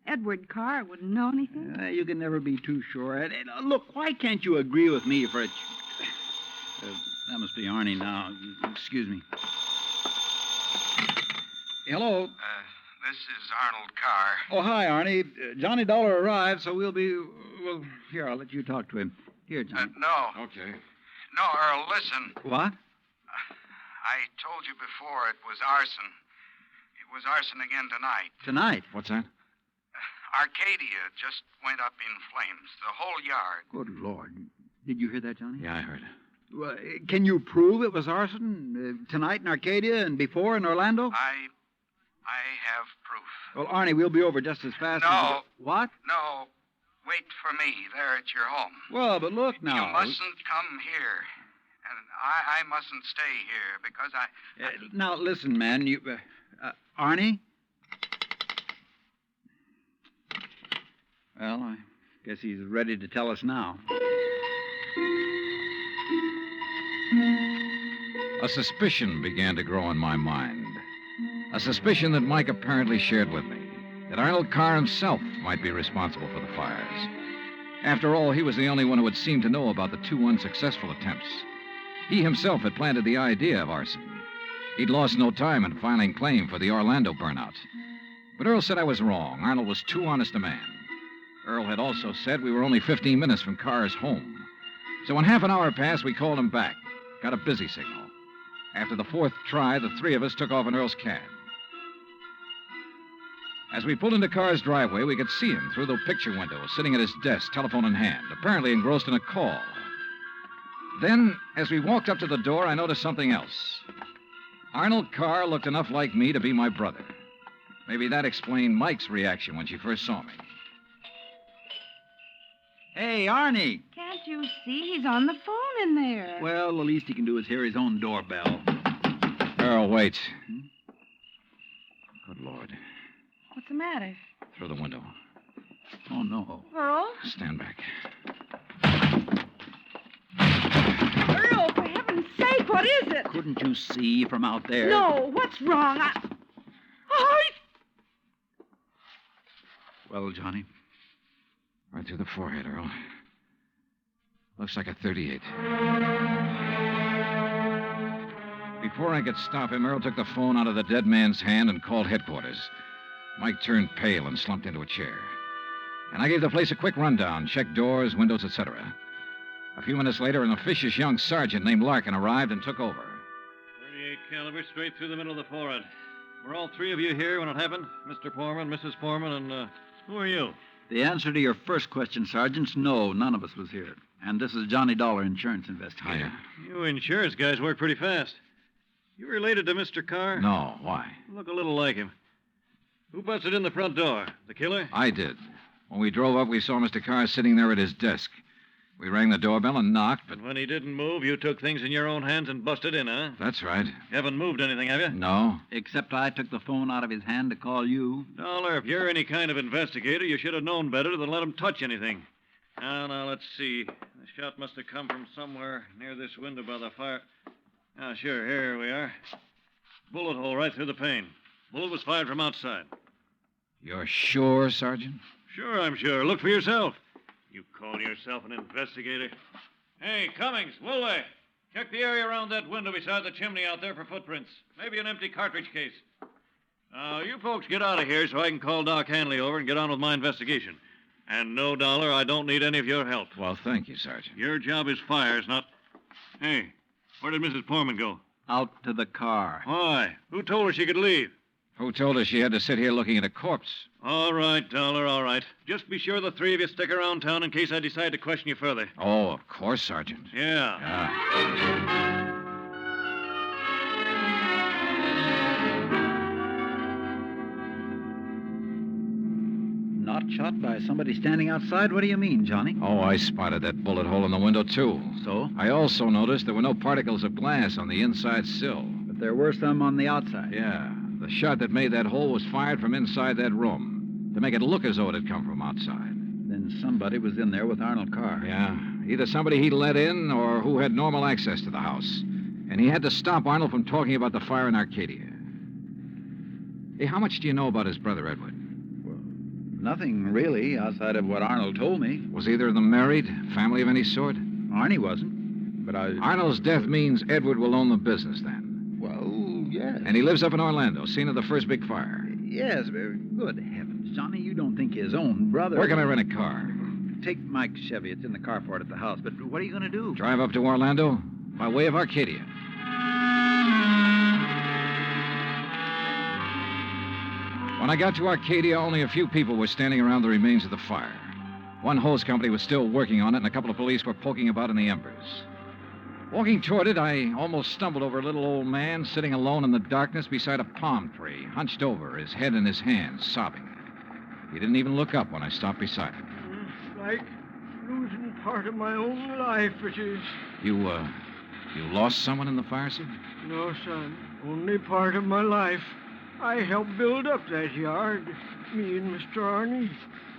Edward Carr wouldn't know anything. You can never be too sure. Look, why can't you agree with me for a... that must be Arnie now. Excuse me. Hello. This is Arnold Carr. Oh, hi, Arnie. Johnny Dollar arrived, so we'll be... Well, here, I'll let you talk to him. Here, Johnny. No. Okay. No, Earl, listen. What? I told you before it was arson. It was arson again tonight. Tonight? What's that? Arcadia just went up in flames. The whole yard. Good Lord. Did you hear that, Johnny? Yeah, I heard it. Well, can you prove it was arson tonight in Arcadia and before in Orlando? I have proof. Well, Arnie, we'll be over just as fast as... No. What? No. Wait for me there at your home. Well, but look now. You mustn't come here. And I mustn't stay here because I... Now, listen, man. You... Arnie? Well, I guess he's ready to tell us now. A suspicion began to grow in my mind. A suspicion that Mike apparently shared with me. That Arnold Carr himself might be responsible for the fires. After all, he was the only one who had seemed to know about the two unsuccessful attempts. He himself had planted the idea of arson. He'd lost no time in filing claim for the Orlando burnout. But Earl said I was wrong. Arnold was too honest a man. Earl had also said we were only 15 minutes from Carr's home. So when half an hour passed, we called him back. Got a busy signal. After the fourth try, the three of us took off in Earl's cab. As we pulled into Carr's driveway, we could see him through the picture window, sitting at his desk, telephone in hand, apparently engrossed in a call. Then, as we walked up to the door, I noticed something else. Arnold Carr looked enough like me to be my brother. Maybe that explained Mike's reaction when she first saw me. Hey, Arnie. Can't you see? He's on the phone in there. Well, the least he can do is hear his own doorbell. Earl, wait. Good Lord. What's the matter? Through the window. Oh, no. Earl? Stand back. Earl, for heaven's sake, what is it? Couldn't you see from out there? No, what's wrong? Oh, Well, Johnny? Right through the forehead, Earl. Looks like a 38. Before I could stop him, Earl took the phone out of the dead man's hand and called headquarters. Mike turned pale and slumped into a chair. And I gave the place a quick rundown, checked doors, windows, etc. A few minutes later, an officious young sergeant named Larkin arrived and took over. 38 caliber straight through the middle of the forehead. Were all three of you here when it happened? Mr. Foreman, Mrs. Foreman, and who are you? The answer to your first question, Sergeant, no, none of us was here. And this is Johnny Dollar, insurance investigator. Hiya. You insurance guys work pretty fast. You related to Mr. Carr? No, why? Look a little like him. Who busted in the front door? The killer? I did. When we drove up, we saw Mr. Carr sitting there at his desk. We rang the doorbell and knocked, but... And when he didn't move, you took things in your own hands and busted in, huh? That's right. You haven't moved anything, have you? No. Except I took the phone out of his hand to call you. Dollar, if you're any kind of investigator, you should have known better than let him touch anything. Now, let's see. The shot must have come from somewhere near this window by the fire. Ah, sure, here we are. Bullet hole right through the pane. Bullet was fired from outside. You're sure, Sergeant? Sure, I'm sure. Look for yourself. You call yourself an investigator? Hey, Cummings, Woolway, check the area around that window beside the chimney out there for footprints. Maybe an empty cartridge case. Now, you folks get out of here so I can call Doc Hanley over and get on with my investigation. And no, Dollar, I don't need any of your help. Well, thank you, Sergeant. Your job is fires, not... Hey, where did Mrs. Portman go? Out to the car. Why? Who told her she could leave? Who told her she had to sit here looking at a corpse? All right, Dollar, all right. Just be sure the three of you stick around town in case I decide to question you further. Oh, of course, Sergeant. Yeah. Not shot by somebody standing outside? What do you mean, Johnny? Oh, I spotted that bullet hole in the window, too. So? I also noticed there were no particles of glass on the inside sill. But there were some on the outside. Yeah. The shot that made that hole was fired from inside that room to make it look as though it had come from outside. Then somebody was in there with Arnold Carr. Yeah. Either somebody he let in or who had normal access to the house. And he had to stop Arnold from talking about the fire in Arcadia. Hey, how much do you know about his brother, Edward? Nothing, really, outside of what Arnold told me. Was either of them married? Family of any sort? Arnie wasn't. But Arnold's death means Edward will own the business then. Well, yes. And he lives up in Orlando, scene of the first big fire. Yes, very good heavens. Johnny, you don't think his own brother... Where can I rent a car? Take Mike's Chevy. It's in the carport at the house. But what are you going to do? Drive up to Orlando by way of Arcadia. When I got to Arcadia, only a few people were standing around the remains of the fire. One hose company was still working on it, and a couple of police were poking about in the embers. Walking toward it, I almost stumbled over a little old man sitting alone in the darkness beside a palm tree, hunched over, his head in his hands, sobbing. He didn't even look up when I stopped beside him. It's like losing part of my own life, it is. You lost someone in the fire, sir? No, son. Only part of my life. I helped build up that yard, me and Mr. Arnie.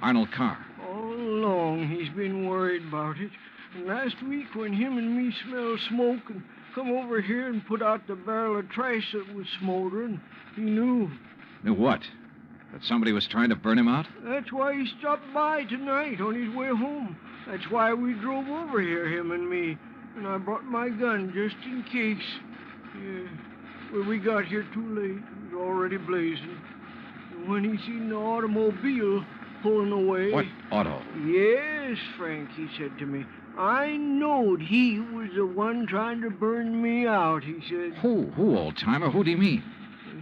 Arnold Carr. All along, he's been worried about it. And last week, when him and me smelled smoke and come over here and put out the barrel of trash that was smoldering, he knew. Knew what? That somebody was trying to burn him out? That's why he stopped by tonight on his way home. That's why we drove over here, him and me. And I brought my gun just in case. Yeah. Well, we got here too late. It was already blazing. And when he seen the automobile pulling away... What auto? Yes, Frank, he said to me. I knowed he was the one trying to burn me out, he said. Who, old-timer? Who do you mean?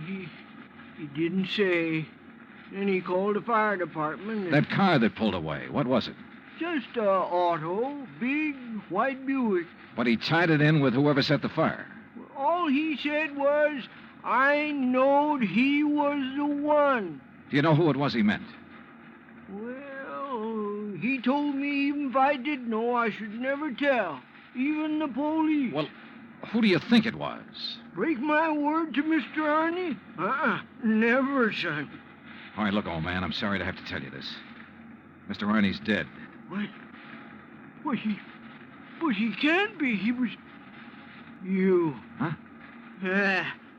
He didn't say. Then he called the fire department. That car that pulled away, what was it? Just a auto, big white Buick. But he tied it in with whoever set the fire. All he said was, I knowed he was the one. Do you know who it was he meant? Well, he told me even if I did know, I should never tell. Even the police. Well, who do you think it was? Break my word to Mr. Arnie? Never, son. All right, look, old man, I'm sorry to have to tell you this. Mr. Arnie's dead. What? But he can't be. He was... You. Huh?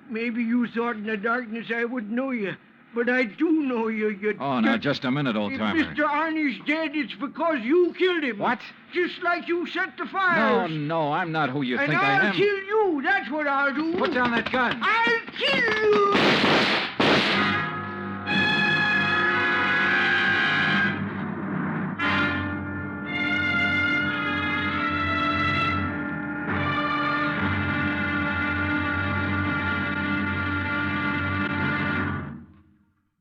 Maybe you thought in the darkness I would know you. But I do know you. Oh, now, just a minute, old-timer. If Mr. Arnie's dead, it's because you killed him. What? Just like you set the fires. No, I'm not who you think I am. And I'll kill you. That's what I'll do. Put down that gun. I'll kill you.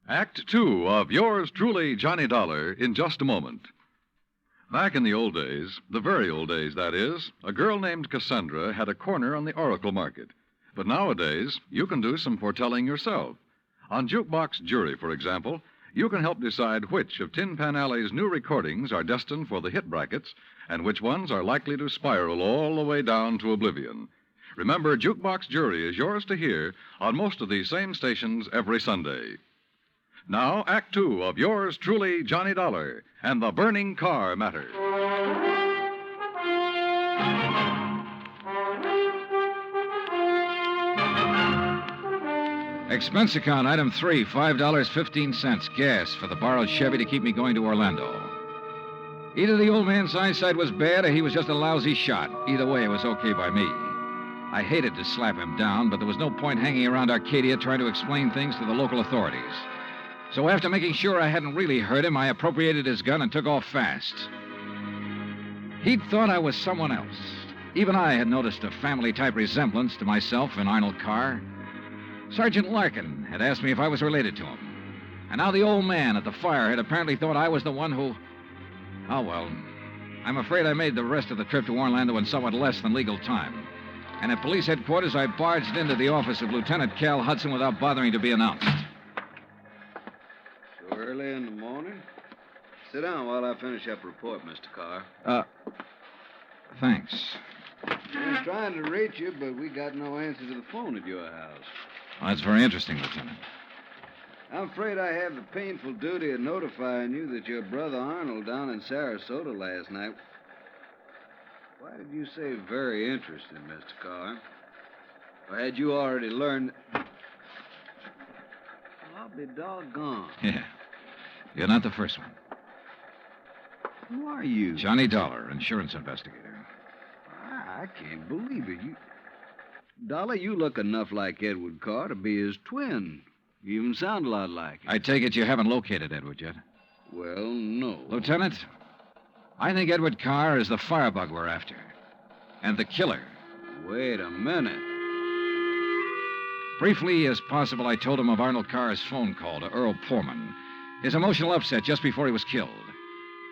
Act two of yours truly, Johnny Dollar, in just a moment. Back in the old days, the very old days, that is, a girl named Cassandra had a corner on the oracle market. But nowadays, you can do some foretelling yourself. On Jukebox Jury, for example, you can help decide which of Tin Pan Alley's new recordings are destined for the hit brackets and which ones are likely to spiral all the way down to oblivion. Remember, Jukebox Jury is yours to hear on most of these same stations every Sunday. Now, Act Two of yours truly, Johnny Dollar, and the Burning Carr Matter. Expense account, item 3, $5.15, gas for the borrowed Chevy to keep me going to Orlando. Either the old man's eyesight was bad or he was just a lousy shot. Either way, it was okay by me. I hated to slap him down, but there was no point hanging around Arcadia trying to explain things to the local authorities. So after making sure I hadn't really hurt him, I appropriated his gun and took off fast. He'd thought I was someone else. Even I had noticed a family-type resemblance to myself and Arnold Carr. Sergeant Larkin had asked me if I was related to him. And now the old man at the fire had apparently thought I was the one who... Oh, well, I'm afraid I made the rest of the trip to Orlando in somewhat less than legal time. And at police headquarters, I barged into the office of Lieutenant Cal Hudson without bothering to be announced. So early in the morning? Sit down while I finish up a report, Mr. Carr. Thanks. I was trying to reach you, but we got no answer to the phone at your house. Well, that's very interesting, Lieutenant. I'm afraid I have the painful duty of notifying you that your brother Arnold down in Sarasota last night... Why did you say very interesting, Mr. Carr? Or had you already learned... I'll be doggone. Yeah. You're not the first one. Who are you? Johnny Dollar, insurance investigator. I can't believe it. Dollar, you look enough like Edward Carr to be his twin. You even sound a lot like him. I take it you haven't located Edward yet? Well, no. Lieutenant, I think Edward Carr is the firebug we're after. And the killer. Wait a minute. Briefly as possible, I told him of Arnold Carr's phone call to Earl Poorman, his emotional upset just before he was killed.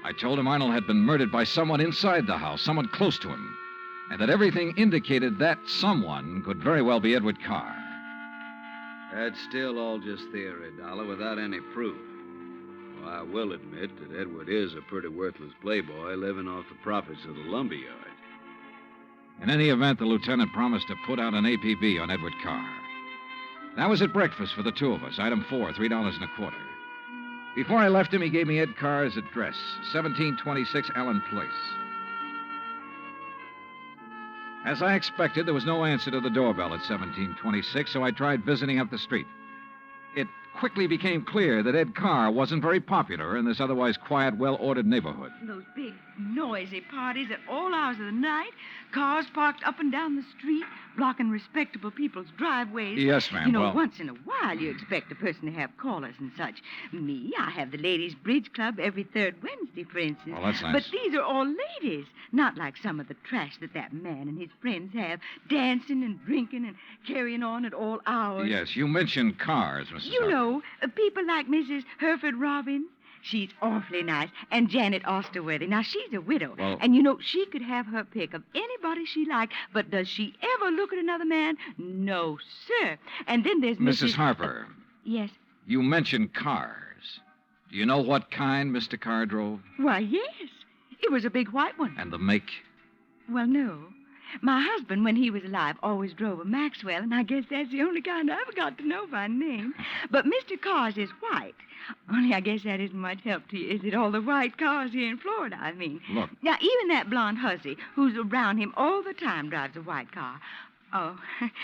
I told him Arnold had been murdered by someone inside the house, someone close to him, and that everything indicated that someone could very well be Edward Carr. That's still all just theory, Dollar, without any proof. Well, I will admit that Edward is a pretty worthless playboy living off the profits of the lumberyard. In any event, the lieutenant promised to put out an APB on Edward Carr. That was at breakfast for the two of us, item 4, $3.25. Before I left him, he gave me Ed Carr's address, 1726 Allen Place. As I expected, there was no answer to the doorbell at 1726, so I tried visiting up the street. It quickly became clear that Ed Carr wasn't very popular in this otherwise quiet, well-ordered neighborhood. Those big, noisy parties at all hours of the night, cars parked up and down the street, blocking respectable people's driveways. Yes, ma'am. You know, well... once in a while you expect a person to have callers and such. Me, I have the ladies' bridge club every third Wednesday, for instance. Well, that's nice. But these are all ladies, not like some of the trash that man and his friends have, dancing and drinking and carrying on at all hours. Yes, you mentioned cars, Mrs. You Harper. know, people like Mrs. Hereford Robbins. She's awfully nice. And Janet Osterworthy. Now, she's a widow. Well... And, you know, she could have her pick of anybody she liked, but does she ever look at another man? No, sir. And then there's Mrs. Harper. Yes? You mentioned cars. Do you know what kind Mr. Carr drove? Why, yes. It was a big white one. And the make? Well, no. My husband, when he was alive, always drove a Maxwell, and I guess that's the only kind I ever got to know by name. But Mr. Carr's is white. Only I guess that isn't much help to you, is it? All the white cars here in Florida, I mean. Look. Now, even that blonde hussy who's around him all the time drives a white car. Oh,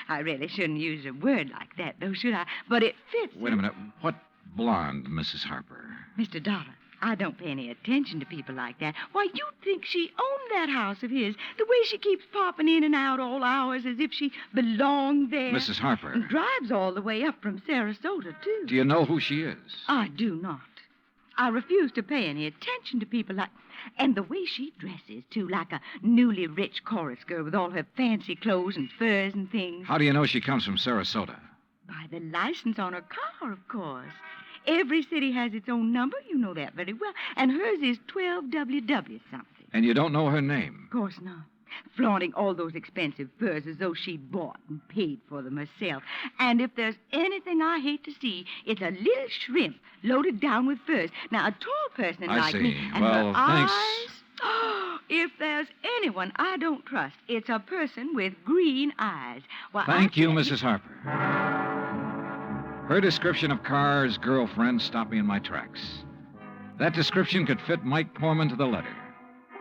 I really shouldn't use a word like that, though, should I? But it fits. Wait a minute. What blonde, Mrs. Harper? Mr. Dollar, I don't pay any attention to people like that. Why, you'd think she owned that house of his. The way she keeps popping in and out all hours as if she belonged there. Mrs. Harper. And drives all the way up from Sarasota, too. Do you know who she is? I do not. I refuse to pay any attention to people like... And the way she dresses, too, like a newly rich chorus girl with all her fancy clothes and furs and things. How do you know she comes from Sarasota? By the license on her car, of course. Every city has its own number. You know that very well. And hers is 12WW something. And you don't know her name? Of course not. Flaunting all those expensive furs as though she bought and paid for them herself. And if there's anything I hate to see, it's a little shrimp loaded down with furs. Now, a tall person I like see. me... And Well, her thanks. eyes... Oh, if there's anyone I don't trust, it's a person with green eyes. Why, Thank you, Mrs. Harper. Her description of Carr's girlfriend stopped me in my tracks. That description could fit Mike Poorman to the letter.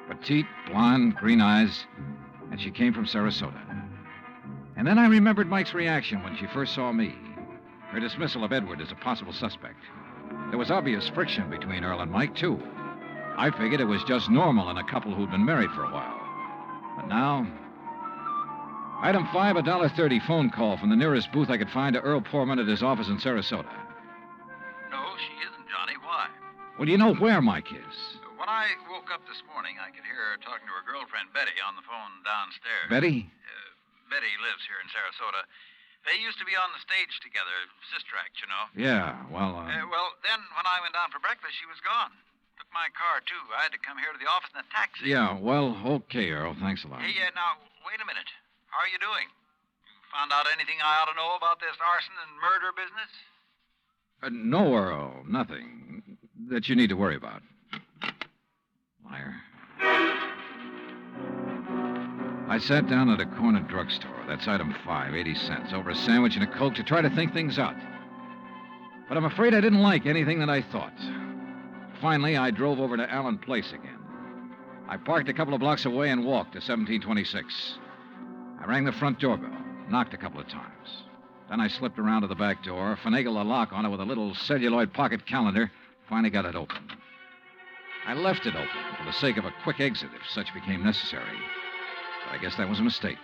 Petite, blonde, green eyes, and she came from Sarasota. And then I remembered Mike's reaction when she first saw me. Her dismissal of Edward as a possible suspect. There was obvious friction between Earl and Mike, too. I figured it was just normal in a couple who'd been married for a while. But now... Item 5, $1.30 phone call from the nearest booth I could find to Earl Poorman at his office in Sarasota. No, she isn't, Johnny. Why? Well, do you know where Mike is? When I woke up this morning, I could hear her talking to her girlfriend, Betty, on the phone downstairs. Betty? Betty lives here in Sarasota. They used to be on the stage together, sister act, you know. Yeah, well, Well, then when I went down for breakfast, she was gone. Took my car, too. I had to come here to the office in a taxi. Yeah, well, okay, Earl. Thanks a lot. Hey, now, wait a minute. How are you doing? You found out anything I ought to know about this arson and murder business? No, Earl. Nothing that you need to worry about. Liar. I sat down at a corner drugstore. That's item 5, 80 cents, over a sandwich and a Coke to try to think things out. But I'm afraid I didn't like anything that I thought. Finally, I drove over to Allen Place again. I parked a couple of blocks away and walked to 1726. I rang the front doorbell, knocked a couple of times. Then I slipped around to the back door, finagled a lock on it with a little celluloid pocket calendar, finally got it open. I left it open for the sake of a quick exit if such became necessary. But I guess that was a mistake.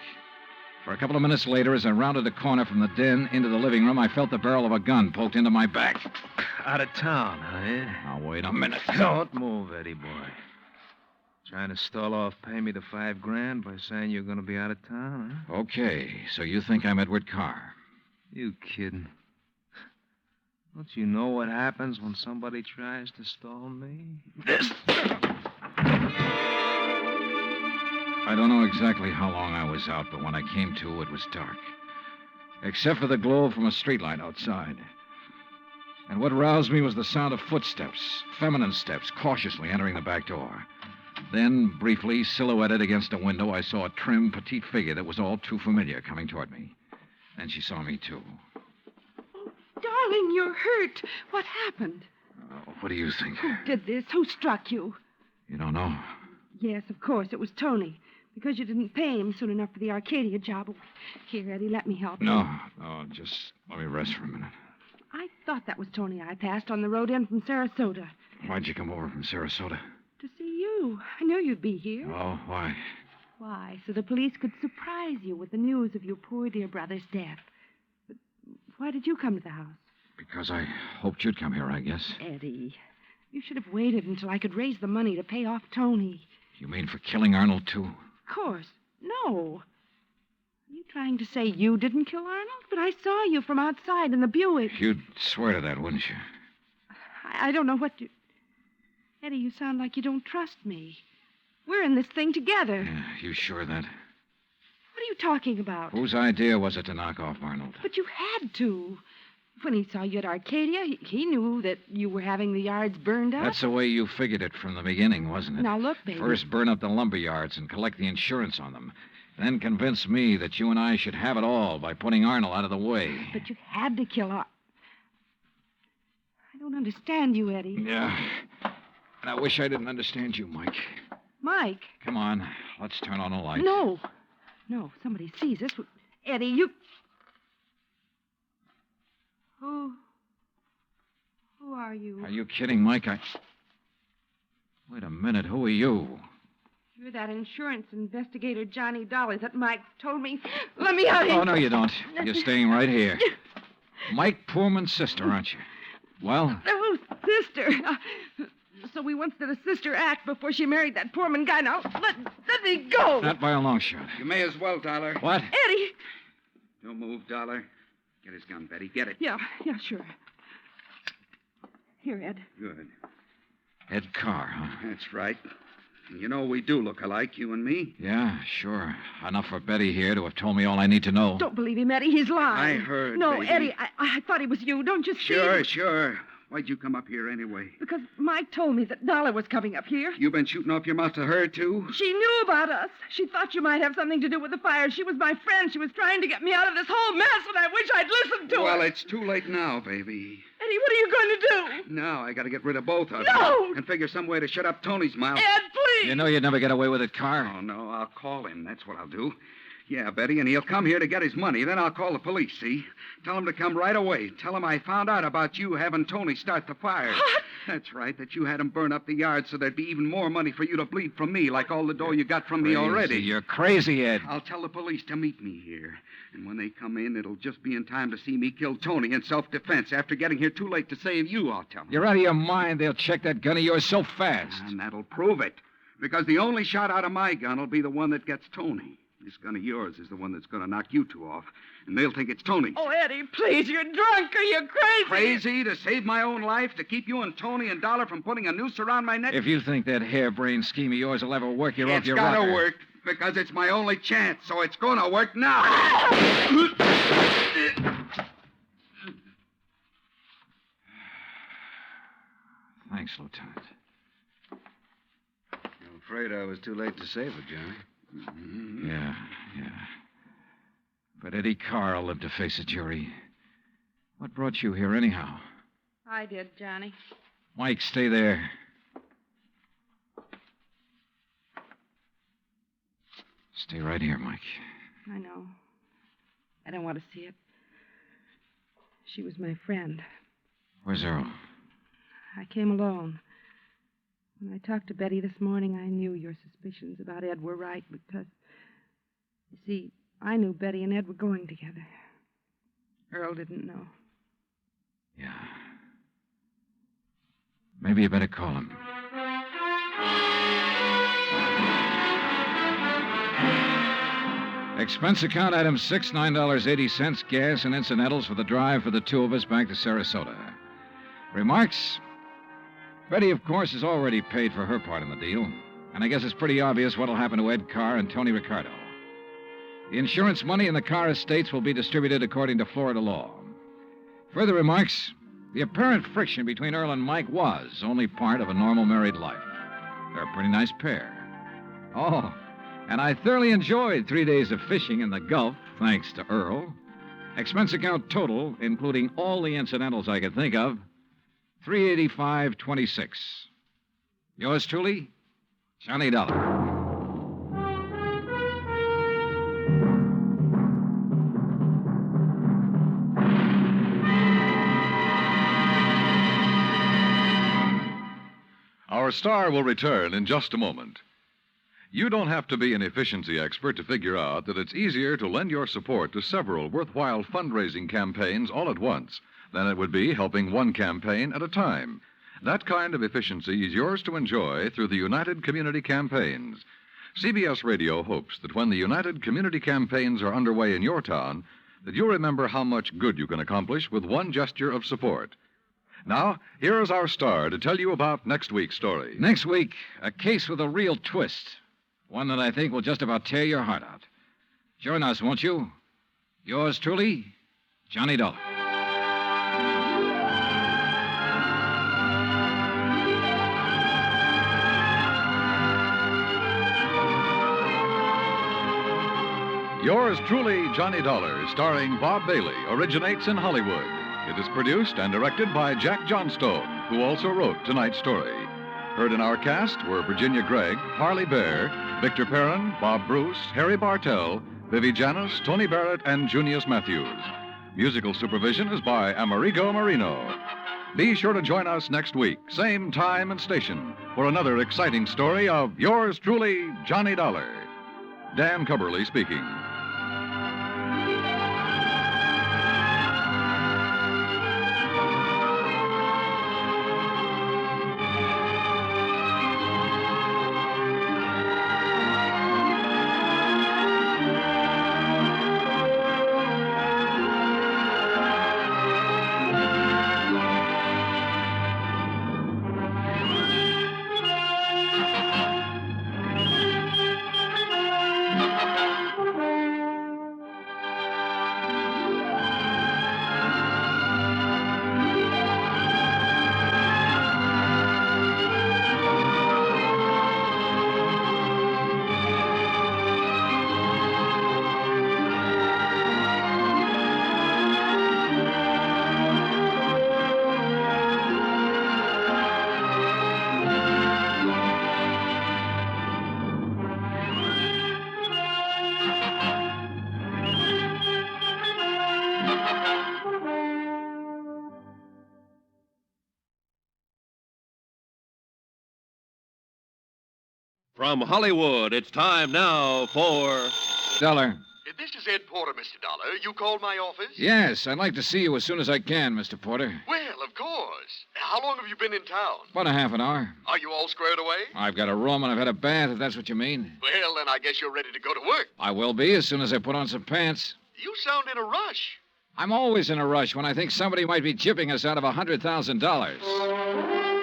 For a couple of minutes later, as I rounded a corner from the den into the living room, I felt the barrel of a gun poked into my back. Out of town, huh? Now, wait a minute. Don't move, Eddie boy. Trying to stall off pay me the $5,000 by saying you're going to be out of town, huh? Okay, so you think I'm Edward Carr? You kidding? Don't you know what happens when somebody tries to stall me? I don't know exactly how long I was out, but when I came to, it was dark. Except for the glow from a streetlight outside. And what roused me was the sound of footsteps, feminine steps, cautiously entering the back door. Then, briefly, silhouetted against a window, I saw a trim, petite figure that was all too familiar coming toward me. Then she saw me, too. Oh, darling, you're hurt. What happened? What do you think? Who did this? Who struck you? You don't know? Yes, of course. It was Tony. Because you didn't pay him soon enough for the Arcadia job. Here, Eddie, let me help you. No, just let me rest for a minute. I thought that was Tony I passed on the road in from Sarasota. Why'd you come over from Sarasota? To see you. I knew you'd be here. Oh, why? Why, so the police could surprise you with the news of your poor dear brother's death. But why did you come to the house? Because I hoped you'd come here, I guess. Eddie, you should have waited until I could raise the money to pay off Tony. You mean for killing Arnold, too? Of course. No. Are you trying to say you didn't kill Arnold? But I saw you from outside in the Buick. You'd swear to that, wouldn't you? I don't know what you... Eddie, you sound like you don't trust me. We're in this thing together. Yeah, you sure of that? What are you talking about? Whose idea was it to knock off Arnold? But you had to. When he saw you at Arcadia, he knew that you were having the yards burned up. That's the way you figured it from the beginning, wasn't it? Now, look, baby. First burn up the lumber yards and collect the insurance on them. Then convince me that you and I should have it all by putting Arnold out of the way. But you had to kill Arnold. I don't understand you, Eddie. Yeah. And I wish I didn't understand you, Mike. Mike? Come on. Let's turn on a light. No. No, if somebody sees us. Eddie, you... Who are you? Are you kidding, Mike? Wait a minute. Who are you? You're that insurance investigator, Johnny Dollar, that Mike told me. Let me out of here. Oh, no, you don't. You're staying right here. Mike Poorman's sister, aren't you? Well? Oh, sister. So we once did a sister act before she married that Poorman guy. Now, let me go. Not by a long shot. You may as well, Dollar. What? Eddie. Don't move, Dollar. Get his gun, Betty. Get it. Yeah, sure. Here, Ed. Good. Ed Carr, huh? That's right. You know, we do look alike, you and me. Yeah, sure. Enough for Betty here to have told me all I need to know. Don't believe him, Eddie. He's lying. I heard, No, baby. Eddie, I thought he was you. Don't you see? Sure. Why'd you come up here anyway? Because Mike told me that Dollar was coming up here. You been shooting off your mouth to her, too? She knew about us. She thought you might have something to do with the fire. She was my friend. She was trying to get me out of this whole mess, and I wish I'd listened to her. Well, it's too late now, baby. Eddie, what are you going to do? Now I gotta get rid of both of No! you. And figure some way to shut up Tony's mouth. Ed, please! You know you'd never get away with it, Carr. Oh, no, I'll call him. That's what I'll do. Yeah, Betty, and he'll come here to get his money. Then I'll call the police, see? Tell him to come right away. Tell him I found out about you having Tony start the fire. What? That's right, that you had him burn up the yard so there'd be even more money for you to bleed from me, like all the dough you got from me already. You're crazy, Ed. I'll tell the police to meet me here. And when they come in, it'll just be in time to see me kill Tony in self-defense. After getting here too late to save you, I'll tell them. You're out of your mind. They'll check that gun of yours so fast. And that'll prove it. Because the only shot out of my gun will be the one that gets Tony. This gun of yours is the one that's going to knock you two off. And they'll think it's Tony's. Oh, Eddie, please, you're drunk or you're crazy. Crazy to save my own life, to keep you and Tony and Dollar from putting a noose around my neck? If you think that harebrained scheme of yours will ever work, you're off your rocker. It's gotta work, because it's my only chance, so it's gonna work now. Thanks, Lieutenant. I'm afraid I was too late to save her, Johnny. Yeah. But Eddie Carr will live to face a jury. What brought you here, anyhow? I did, Johnny. Mike, stay there. Stay right here, Mike. I know. I don't want to see it. She was my friend. Where's Earl? I came alone. When I talked to Betty this morning, I knew your suspicions about Ed were right because, you see, I knew Betty and Ed were going together. Earl didn't know. Yeah. Maybe you better call him. Expense account item 6, $9.80, gas and incidentals for the drive for the two of us back to Sarasota. Remarks? Betty, of course, has already paid for her part in the deal, and I guess it's pretty obvious what'll happen to Ed Carr and Tony Ricardo. The insurance money in the Carr estates will be distributed according to Florida law. Further remarks? The apparent friction between Earl and Mike was only part of a normal married life. They're a pretty nice pair. Oh, and I thoroughly enjoyed 3 days of fishing in the Gulf, thanks to Earl. Expense account total, including all the incidentals I could think of, $385.26. Yours truly, Johnny Dollar. Our star will return in just a moment. You don't have to be an efficiency expert to figure out that it's easier to lend your support to several worthwhile fundraising campaigns all at once than it would be helping one campaign at a time. That kind of efficiency is yours to enjoy through the United Community Campaigns. CBS Radio hopes that when the United Community Campaigns are underway in your town, that you'll remember how much good you can accomplish with one gesture of support. Now, here is our star to tell you about next week's story. Next week, a case with a real twist. One that I think will just about tear your heart out. Join us, won't you? Yours truly, Johnny Dollar. Yours truly, Johnny Dollar, starring Bob Bailey, originates in Hollywood. It is produced and directed by Jack Johnstone, who also wrote tonight's story. Heard in our cast were Virginia Gregg, Harley Bear, Victor Perrin, Bob Bruce, Harry Bartell, Vivi Janis, Tony Barrett, and Junius Matthews. Musical supervision is by Amerigo Marino. Be sure to join us next week, same time and station, for another exciting story of yours truly, Johnny Dollar. Dan Cubberly speaking. From Hollywood, it's time now for... Dollar. This is Ed Porter, Mr. Dollar. You called my office? Yes, I'd like to see you as soon as I can, Mr. Porter. Well, of course. How long have you been in town? About a half an hour. Are you all squared away? I've got a room and I've had a bath, if that's what you mean. Well, then I guess you're ready to go to work. I will be as soon as I put on some pants. You sound in a rush. I'm always in a rush when I think somebody might be gypping us out of $100,000.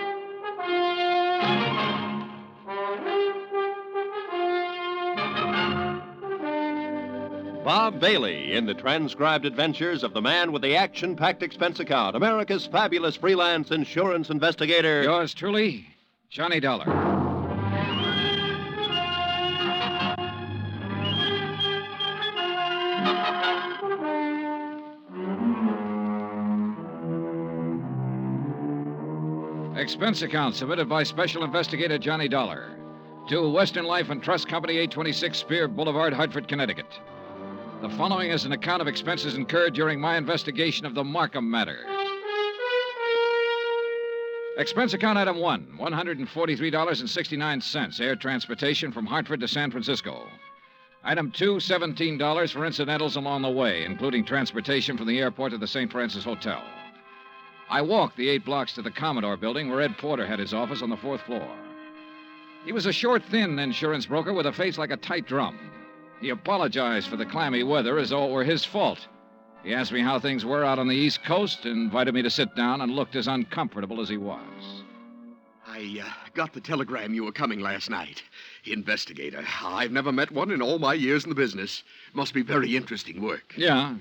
Bob Bailey in the transcribed adventures of the man with the action-packed expense account, America's fabulous freelance insurance investigator. Yours truly, Johnny Dollar. Expense account submitted by Special Investigator Johnny Dollar to Western Life and Trust Company, 826 Spear Boulevard, Hartford, Connecticut. The following is an account of expenses incurred during my investigation of the Markham Matter. Expense account item 1, $143.69, air transportation from Hartford to San Francisco. Item 2, $17 for incidentals along the way, including transportation from the airport to the St. Francis Hotel. I walked the 8 blocks to the Commodore building where Ed Porter had his office on the 4th floor. He was a short, thin insurance broker with a face like a tight drum. He apologized for the clammy weather as though it were his fault. He asked me how things were out on the East Coast, invited me to sit down, and looked as uncomfortable as he was. I got the telegram you were coming last night. Investigator. I've never met one in all my years in the business. Must be very interesting work. Yeah.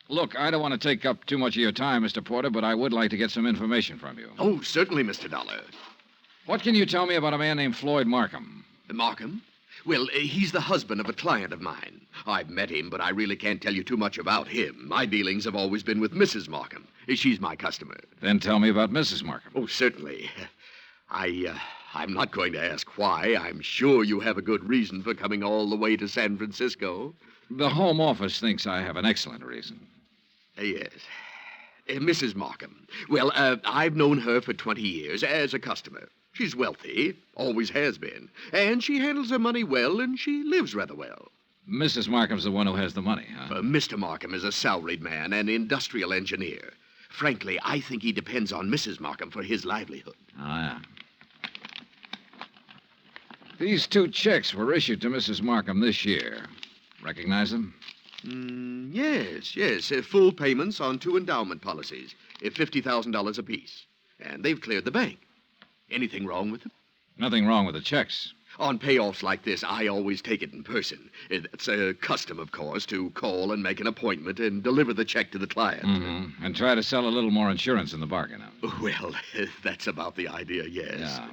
Look, I don't want to take up too much of your time, Mr. Porter, but I would like to get some information from you. Oh, certainly, Mr. Dollar. What can you tell me about a man named Floyd Markham? Markham? Well, he's the husband of a client of mine. I've met him, but I really can't tell you too much about him. My dealings have always been with Mrs. Markham. She's my customer. Then tell me about Mrs. Markham. Oh, certainly. I'm not going to ask why. I'm sure you have a good reason for coming all the way to San Francisco. The Home Office thinks I have an excellent reason. Yes. Mrs. Markham. Well, I've known her for 20 years as a customer. She's wealthy, always has been, and she handles her money well, and she lives rather well. Mrs. Markham's the one who has the money, huh? Mr. Markham is a salaried man, an industrial engineer. Frankly, I think he depends on Mrs. Markham for his livelihood. Oh, yeah. These 2 checks were issued to Mrs. Markham this year. Recognize them? Yes. Full payments on 2 endowment policies, $50,000 apiece. And they've cleared the bank. Anything wrong with them? Nothing wrong with the checks. On payoffs like this, I always take it in person. It's a custom, of course, to call and make an appointment and deliver the check to the client. Mm-hmm. And try to sell a little more insurance in the bargain. Well, that's about the idea, yes. Yeah.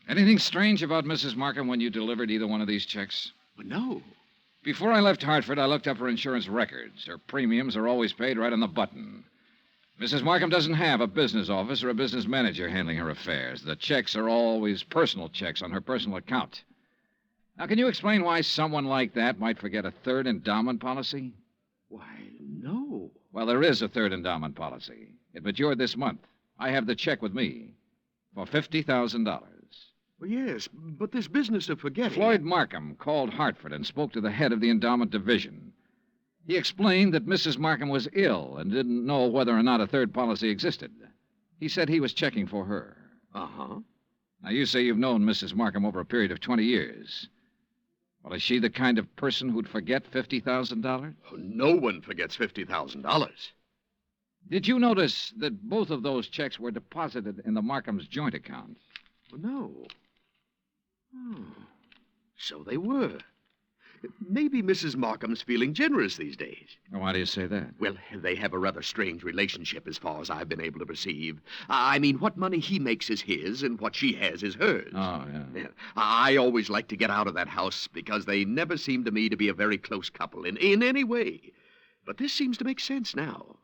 Anything strange about Mrs. Markham when you delivered either one of these checks? Well, no. Before I left Hartford, I looked up her insurance records. Her premiums are always paid right on the button. Mrs. Markham doesn't have a business office or a business manager handling her affairs. The checks are always personal checks on her personal account. Now, can you explain why someone like that might forget a 3rd endowment policy? Why, no. Well, there is a 3rd endowment policy. It matured this month. I have the check with me for $50,000. Well, yes, but this business of forgetting... Floyd Markham called Hartford and spoke to the head of the endowment division. He explained that Mrs. Markham was ill and didn't know whether or not a 3rd policy existed. He said he was checking for her. Uh-huh. Now, you say you've known Mrs. Markham over a period of 20 years. Well, is she the kind of person who'd forget $50,000? Oh, no one forgets $50,000. Did you notice that both of those checks were deposited in the Markham's joint account? Well, no. Oh, so they were. Maybe Mrs. Markham's feeling generous these days. Why do you say that? Well, they have a rather strange relationship as far as I've been able to perceive. I mean, what money he makes is his, and what she has is hers. Oh, yeah. I always like to get out of that house because they never seem to me to be a very close couple in any way. But this seems to make sense now.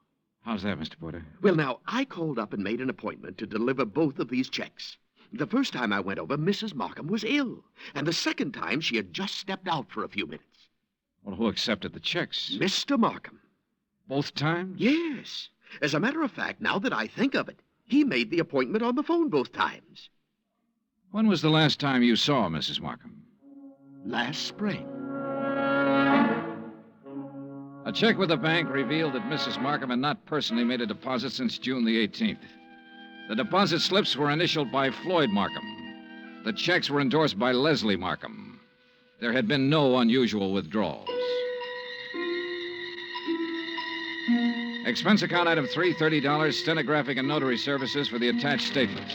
How's that, Mr. Porter? Well, now, I called up and made an appointment to deliver both of these checks. The first time I went over, Mrs. Markham was ill. And the second time, she had just stepped out for a few minutes. Well, who accepted the checks? Mr. Markham. Both times? Yes. As a matter of fact, now that I think of it, he made the appointment on the phone both times. When was the last time you saw Mrs. Markham? Last spring. A check with the bank revealed that Mrs. Markham had not personally made a deposit since June the 18th. The deposit slips were initialed by Floyd Markham. The checks were endorsed by Leslie Markham. There had been no unusual withdrawals. Expense account item 3, $30, stenographic and notary services for the attached statements.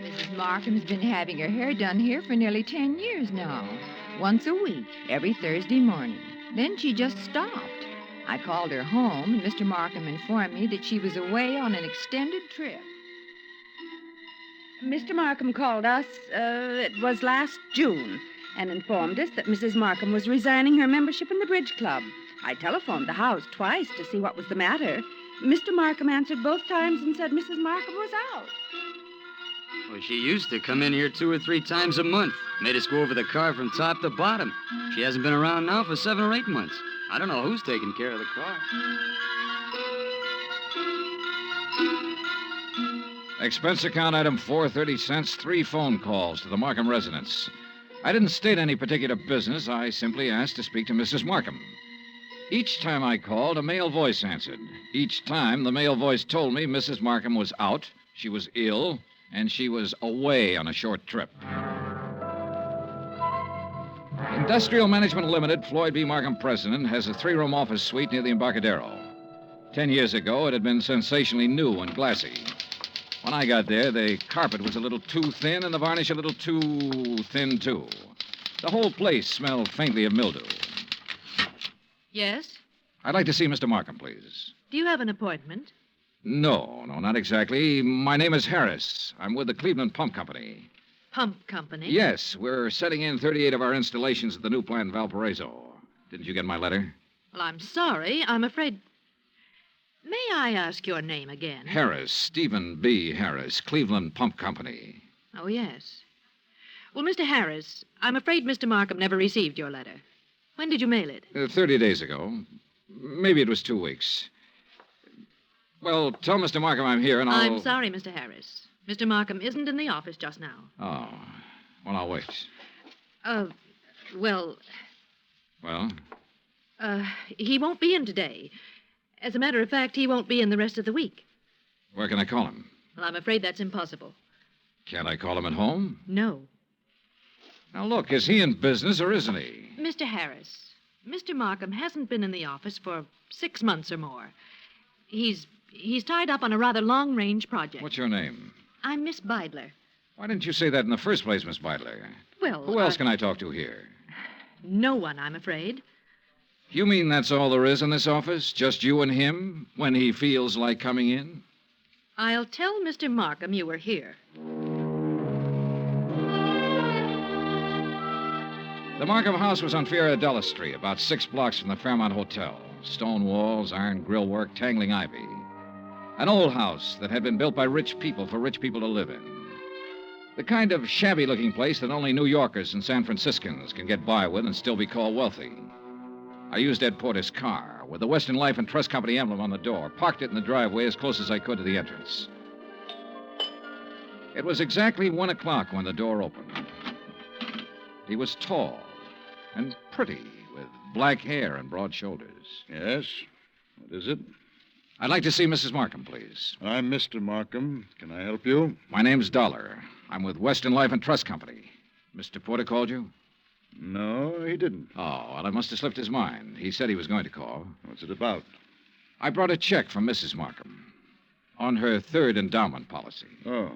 Mrs. Markham's been having her hair done here for nearly 10 years now. Once a week, every Thursday morning. Then she just stopped. I called her home, and Mr. Markham informed me that she was away on an extended trip. Mr. Markham called us, it was last June, and informed us that Mrs. Markham was resigning her membership in the Bridge Club. I telephoned the house twice to see what was the matter. Mr. Markham answered both times and said Mrs. Markham was out. Well, she used to come in here 2 or 3 times a month. Made us go over the car from top to bottom. She hasn't been around now for 7 or 8 months. I don't know who's taking care of the car. Expense account item 4, 30 cents, 3 phone calls to the Markham residence. I didn't state any particular business. I simply asked to speak to Mrs. Markham. Each time I called, a male voice answered. Each time, the male voice told me Mrs. Markham was out, she was ill, and she was away on a short trip. Industrial Management Limited, Floyd B. Markham president, has a 3-room office suite near the Embarcadero. 10 years ago, it had been sensationally new and glassy. When I got there, the carpet was a little too thin and the varnish a little too thin, too. The whole place smelled faintly of mildew. Yes? I'd like to see Mr. Markham, please. Do you have an appointment? No, not exactly. My name is Harris. I'm with the Cleveland Pump Company. Pump Company? Yes, we're setting in 38 of our installations at the new plant in Valparaiso. Didn't you get my letter? Well, I'm sorry. I'm afraid... May I ask your name again? Harris, Stephen B. Harris, Cleveland Pump Company. Oh, yes. Well, Mr. Harris, I'm afraid Mr. Markham never received your letter. When did you mail it? 30 days ago. Maybe it was 2 weeks. Well, tell Mr. Markham I'm here and I'll... I'm sorry, Mr. Harris. Mr. Markham isn't in the office just now. Oh. Well, I'll wait. Well... Well? He won't be in today. As a matter of fact, he won't be in the rest of the week. Where can I call him? Well, I'm afraid that's impossible. Can't I call him at home? No. Now, look, is he in business or isn't he? Mr. Harris, Mr. Markham hasn't been in the office for 6 months or more. He's tied up on a rather long-range project. What's your name? I'm Miss Beidler. Why didn't you say that in the first place, Miss Beidler? Well, Who else can I talk to here? No one, I'm afraid. You mean that's all there is in this office? Just you and him when he feels like coming in? I'll tell Mr. Markham you were here. The Markham house was on Fiorella Street, about 6 blocks from the Fairmont Hotel. Stone walls, iron grillwork, tangling ivy. An old house that had been built by rich people for rich people to live in. The kind of shabby-looking place that only New Yorkers and San Franciscans can get by with and still be called wealthy. I used Ed Porter's car, with the Western Life and Trust Company emblem on the door, parked it in the driveway as close as I could to the entrance. It was exactly 1 o'clock when the door opened. He was tall and pretty, with black hair and broad shoulders. Yes? What is it? I'd like to see Mrs. Markham, please. I'm Mr. Markham. Can I help you? My name's Dollar. I'm with Western Life and Trust Company. Mr. Porter called you? No, he didn't. Oh, well, it must have slipped his mind. He said he was going to call. What's it about? I brought a check from Mrs. Markham on her 3rd endowment policy. Oh.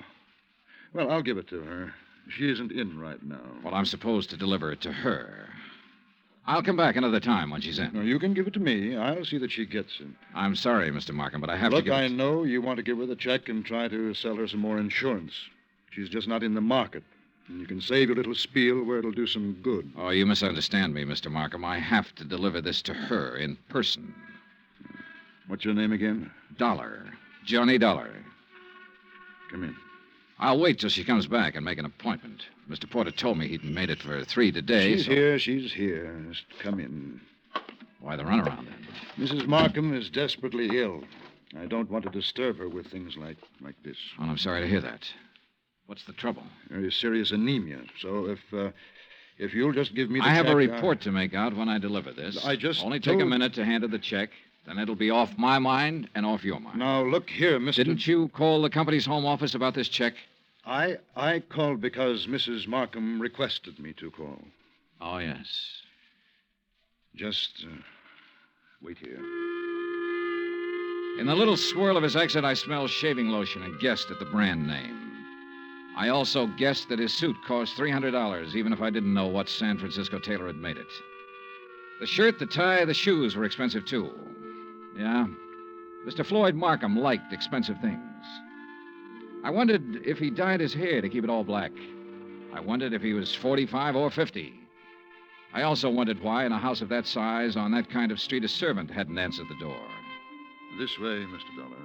Well, I'll give it to her. She isn't in right now. Well, I'm supposed to deliver it to her. I'll come back another time when she's in. No, you can give it to me. I'll see that she gets it. I'm sorry, Mr. Markham, but I have Look, to give I know you want to give her the check and try to sell her some more insurance. She's just not in the market. And you can save your little spiel where it'll do some good. Oh, you misunderstand me, Mr. Markham. I have to deliver this to her in person. What's your name again? Dollar. Johnny Dollar. Come in. I'll wait till she comes back and make an appointment. Mr. Porter told me he'd made it for 3 today. She's here. Just come in. Why the runaround, then? Mrs. Markham is desperately ill. I don't want to disturb her with things like this. Well, I'm sorry to hear that. What's the trouble? Very serious anemia. So if you'll just give me the I have check, a report to make out when I deliver this. I just Only take a told- minute to hand her the check. Then it'll be off my mind and off your mind. Now, look here, Mr. Didn't you call the company's home office about this check? I called because Mrs. Markham requested me to call. Oh, yes. Just wait here. In the little swirl of his exit, I smelled shaving lotion and guessed at the brand name. I also guessed that his suit cost $300, even if I didn't know what San Francisco tailor had made it. The shirt, the tie, the shoes were expensive, too. Yeah, Mr. Floyd Markham liked expensive things. I wondered if he dyed his hair to keep it all black. I wondered if he was 45 or 50. I also wondered why, in a house of that size, on that kind of street, a servant hadn't answered the door. This way, Mr. Dollar.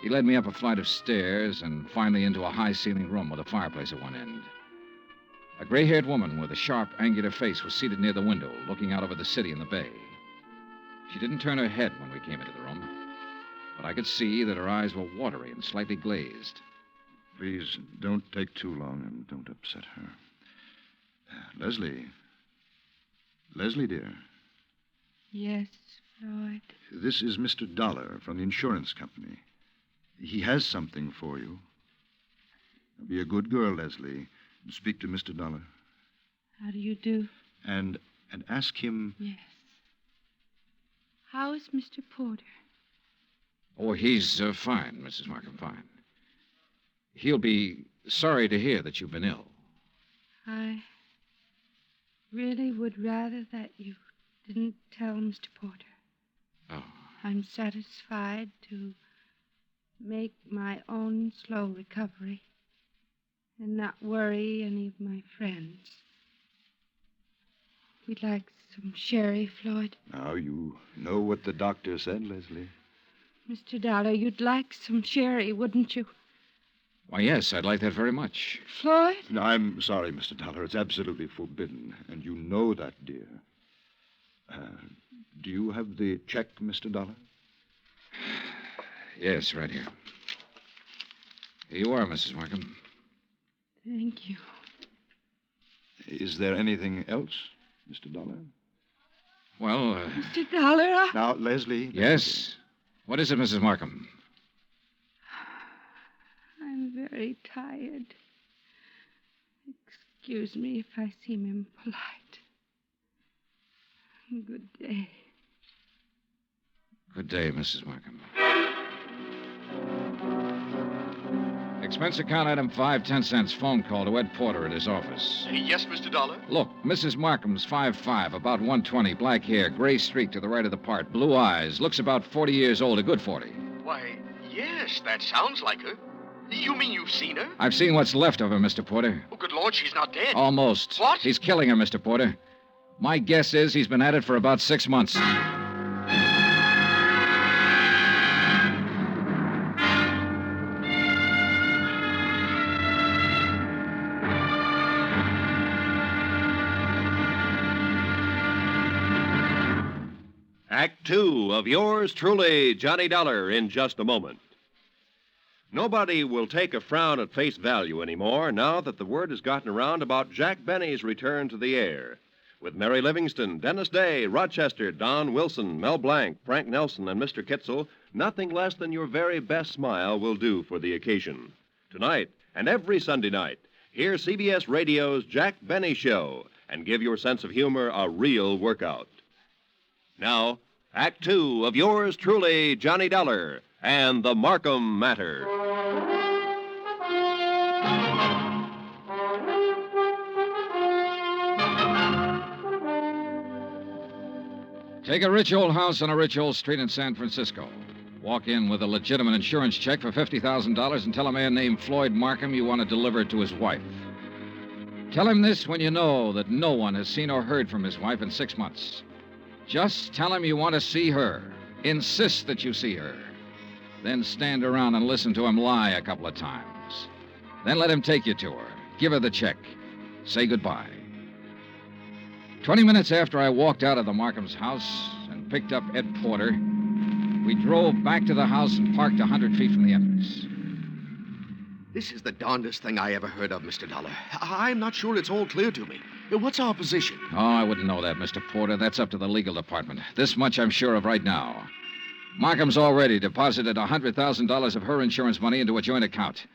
He led me up a flight of stairs and finally into a high-ceilinged room with a fireplace at one end. A gray-haired woman with a sharp, angular face was seated near the window, looking out over the city and the bay. She didn't turn her head when we came into the room, but I could see that her eyes were watery and slightly glazed. Please don't take too long and don't upset her. Leslie. Leslie, dear. Yes, Floyd. This is Mr. Dollar from the insurance company. He has something for you. Be a good girl, Leslie. Speak to Mr. Dollar. How do you do? And ask him... Yes. How is Mr. Porter? Oh, he's fine, Mrs. Markham, fine. He'll be sorry to hear that you've been ill. I really would rather that you didn't tell Mr. Porter. Oh. I'm satisfied to make my own slow recovery and not worry any of my friends. We'd like some sherry, Floyd. Now, you know what the doctor said, Leslie. Mr. Dollar, you'd like some sherry, wouldn't you? Why, yes, I'd like that very much. Floyd? No, I'm sorry, Mr. Dollar. It's absolutely forbidden, and you know that, dear. Do you have the check, Mr. Dollar? Yes, right here. Here you are, Mrs. Markham. Thank you. Is there anything else, Mr. Dollar? Well, Mr. Dollar? Now, Leslie. Yes? What is it, Mrs. Markham? I'm very tired. Excuse me if I seem impolite. Good day. Good day, Mrs. Markham. Expense account item 5, 10 cents. Phone call to Ed Porter at his office. Yes, Mr. Dollar? Look, Mrs. Markham's 5'5", about 120, black hair, gray streak to the right of the part, blue eyes, looks about 40 years old, a good 40. Why, yes, that sounds like her. You mean you've seen her? I've seen what's left of her, Mr. Porter. Oh, good Lord, she's not dead. Almost. What? He's killing her, Mr. Porter. My guess is he's been at it for about 6 months. Act 2 of yours truly, Johnny Dollar, in just a moment. Nobody will take a frown at face value anymore now that the word has gotten around about Jack Benny's return to the air. With Mary Livingston, Dennis Day, Rochester, Don Wilson, Mel Blanc, Frank Nelson, and Mr. Kitzel, nothing less than your very best smile will do for the occasion. Tonight, and every Sunday night, hear CBS Radio's Jack Benny Show and give your sense of humor a real workout. Now, Act 2 of yours truly, Johnny Dollar, and the Markham Matter. Take a rich old house on a rich old street in San Francisco. Walk in with a legitimate insurance check for $50,000 and tell a man named Floyd Markham you want to deliver it to his wife. Tell him this when you know that no one has seen or heard from his wife in 6 months. Just tell him you want to see her. Insist that you see her. Then stand around and listen to him lie a couple of times. Then let him take you to her. Give her the check. Say goodbye. 20 minutes after I walked out of the Markham's house and picked up Ed Porter, we drove back to the house and parked 100 feet from the entrance. This is the darndest thing I ever heard of, Mr. Dollar. I'm not sure it's all clear to me. What's our position? Oh, I wouldn't know that, Mr. Porter. That's up to the legal department. This much I'm sure of right now. Markham's already deposited $100,000 of her insurance money into a joint account.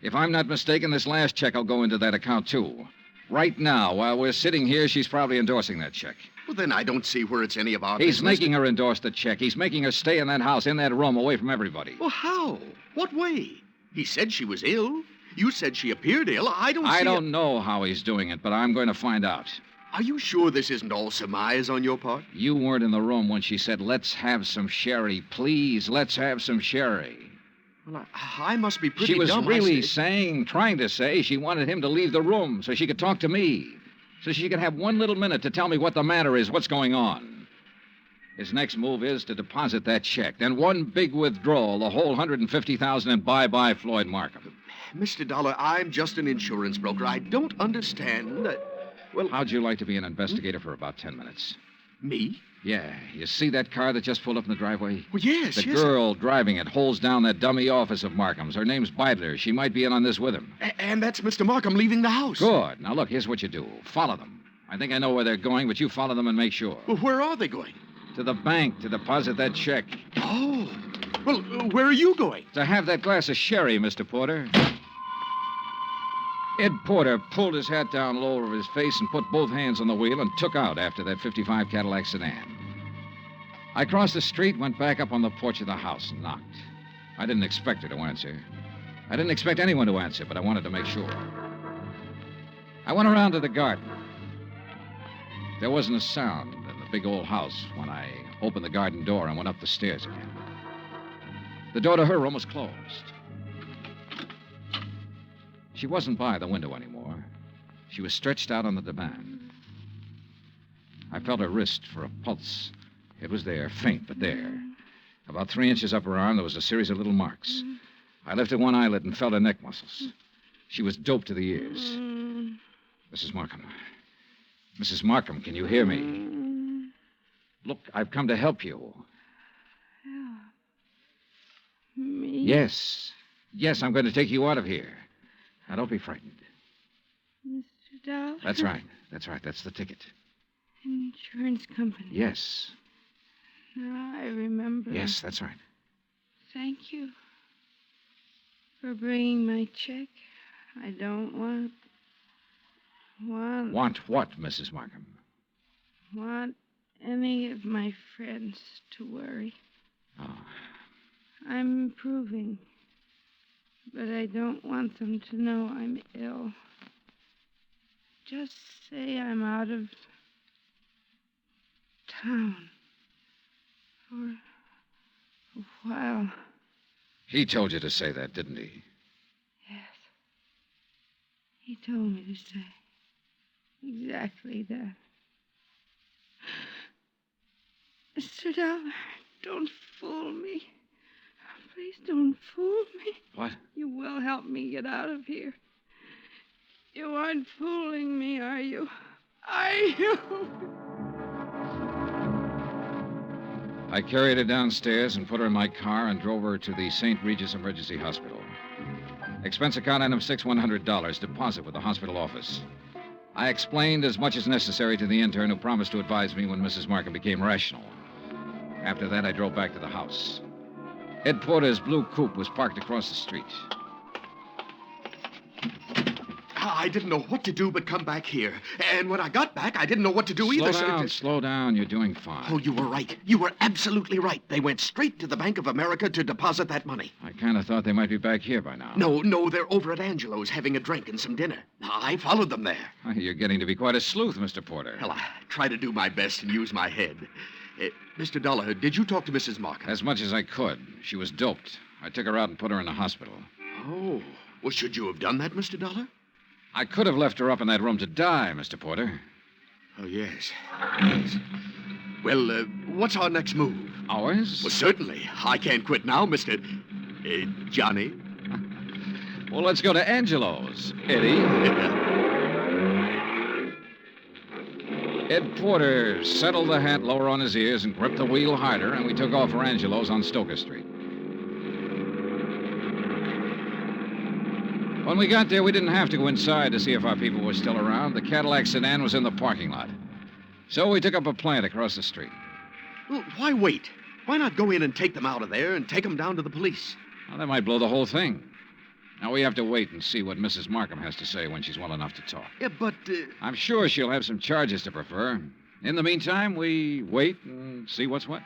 If I'm not mistaken, this last check will go into that account, too. Right now, while we're sitting here, she's probably endorsing that check. Well, then I don't see where it's any of our He's business. making her endorse the check. He's making her stay in that house, in that room, away from everybody. Well, how? What way? He said she was ill. You said she appeared ill. I don't know how he's doing it, but I'm going to find out. Are you sure this isn't all surmise on your part? You weren't in the room when she said, let's have some sherry. Please, let's have some sherry. Well, I must be pretty She was dumb. really trying to say she wanted him to leave the room so she could talk to me. So she could have one little minute to tell me what the matter is, what's going on. His next move is to deposit that check. Then one big withdrawal, the whole $150,000, and bye-bye Floyd Markham. Mr. Dollar, I'm just an insurance broker. I don't understand that... Well, how'd you like to be an investigator for about 10 minutes? Me? Yeah. You see that car that just pulled up in the driveway? Well, yes, The girl driving it holds down that dummy office of Markham's. Her name's Beidler. She might be in on this with him. And that's Mr. Markham leaving the house. Good. Now, look, here's what you do. Follow them. I think I know where they're going, but you follow them and make sure. Well, where are they going? To the bank to deposit that check. Oh. Well, where are you going? To have that glass of sherry, Mr. Porter. Ed Porter pulled his hat down low over his face and put both hands on the wheel and took out after that 55 Cadillac sedan. I crossed the street, went back up on the porch of the house and knocked. I didn't expect her to answer. I didn't expect anyone to answer, but I wanted to make sure. I went around to the garden. There wasn't a sound in the big old house when I opened the garden door and went up the stairs again. The door to her room was closed. She wasn't by the window anymore. She was stretched out on the divan. I felt her wrist for a pulse. It was there, faint, but there. About 3 inches up her arm, there was a series of little marks. I lifted one eyelid and felt her neck muscles. She was doped to the ears. Mrs. Markham. Mrs. Markham, can you hear me? Look, I've come to help you. Me? Yes. Yes, I'm going to take you out of here. Now, don't be frightened. Mr. Dollar? That's right. That's right. That's the ticket. Insurance company. Yes. Now I remember. Yes, that's right. Thank you for bringing my check. I don't want Want what, Mrs. Markham? Want any of my friends to worry. Oh. I'm improving, but I don't want them to know I'm ill. Just say I'm out of town for a while. He told you to say that, didn't he? Yes. He told me to say exactly that. Mr. Dollar, don't fool me. Please don't fool me. What? You will help me get out of here. You aren't fooling me, are you? Are you? I carried her downstairs and put her in my car and drove her to the St. Regis Emergency Hospital. Expense account item $100, deposit with the hospital office. I explained as much as necessary to the intern who promised to advise me when Mrs. Markham became rational. After that, I drove back to the house. Ed Porter's blue coupe was parked across the street. I didn't know what to do but come back here. And when I got back, I didn't know what to do either. Slow down. You're doing fine. Oh, you were right. You were absolutely right. They went straight to the Bank of America to deposit that money. I kind of thought they might be back here by now. No, they're over at Angelo's having a drink and some dinner. I followed them there. You're getting to be quite a sleuth, Mr. Porter. Well, I try to do my best and use my head. Mr. Dollar, did you talk to Mrs. Markham? As much as I could. She was doped. I took her out and put her in the hospital. Oh. Well, should you have done that, Mr. Dollar? I could have left her up in that room to die, Mr. Porter. Oh, yes. Yes. Well, what's our next move? Ours? Well, certainly. I can't quit now, Mr. Johnny. Well, let's go to Angelo's, Eddie. Ed Porter settled the hat lower on his ears and gripped the wheel harder, and we took off for Angelo's on Stoker Street. When we got there, we didn't have to go inside to see if our people were still around. The Cadillac sedan was in the parking lot. So we took up a plant across the street. Well, why wait? Why not go in and take them out of there and take them down to the police? Well, that might blow the whole thing. Now, we have to wait and see what Mrs. Markham has to say when she's well enough to talk. Yeah, but... I'm sure she'll have some charges to prefer. In the meantime, we wait and see what's what.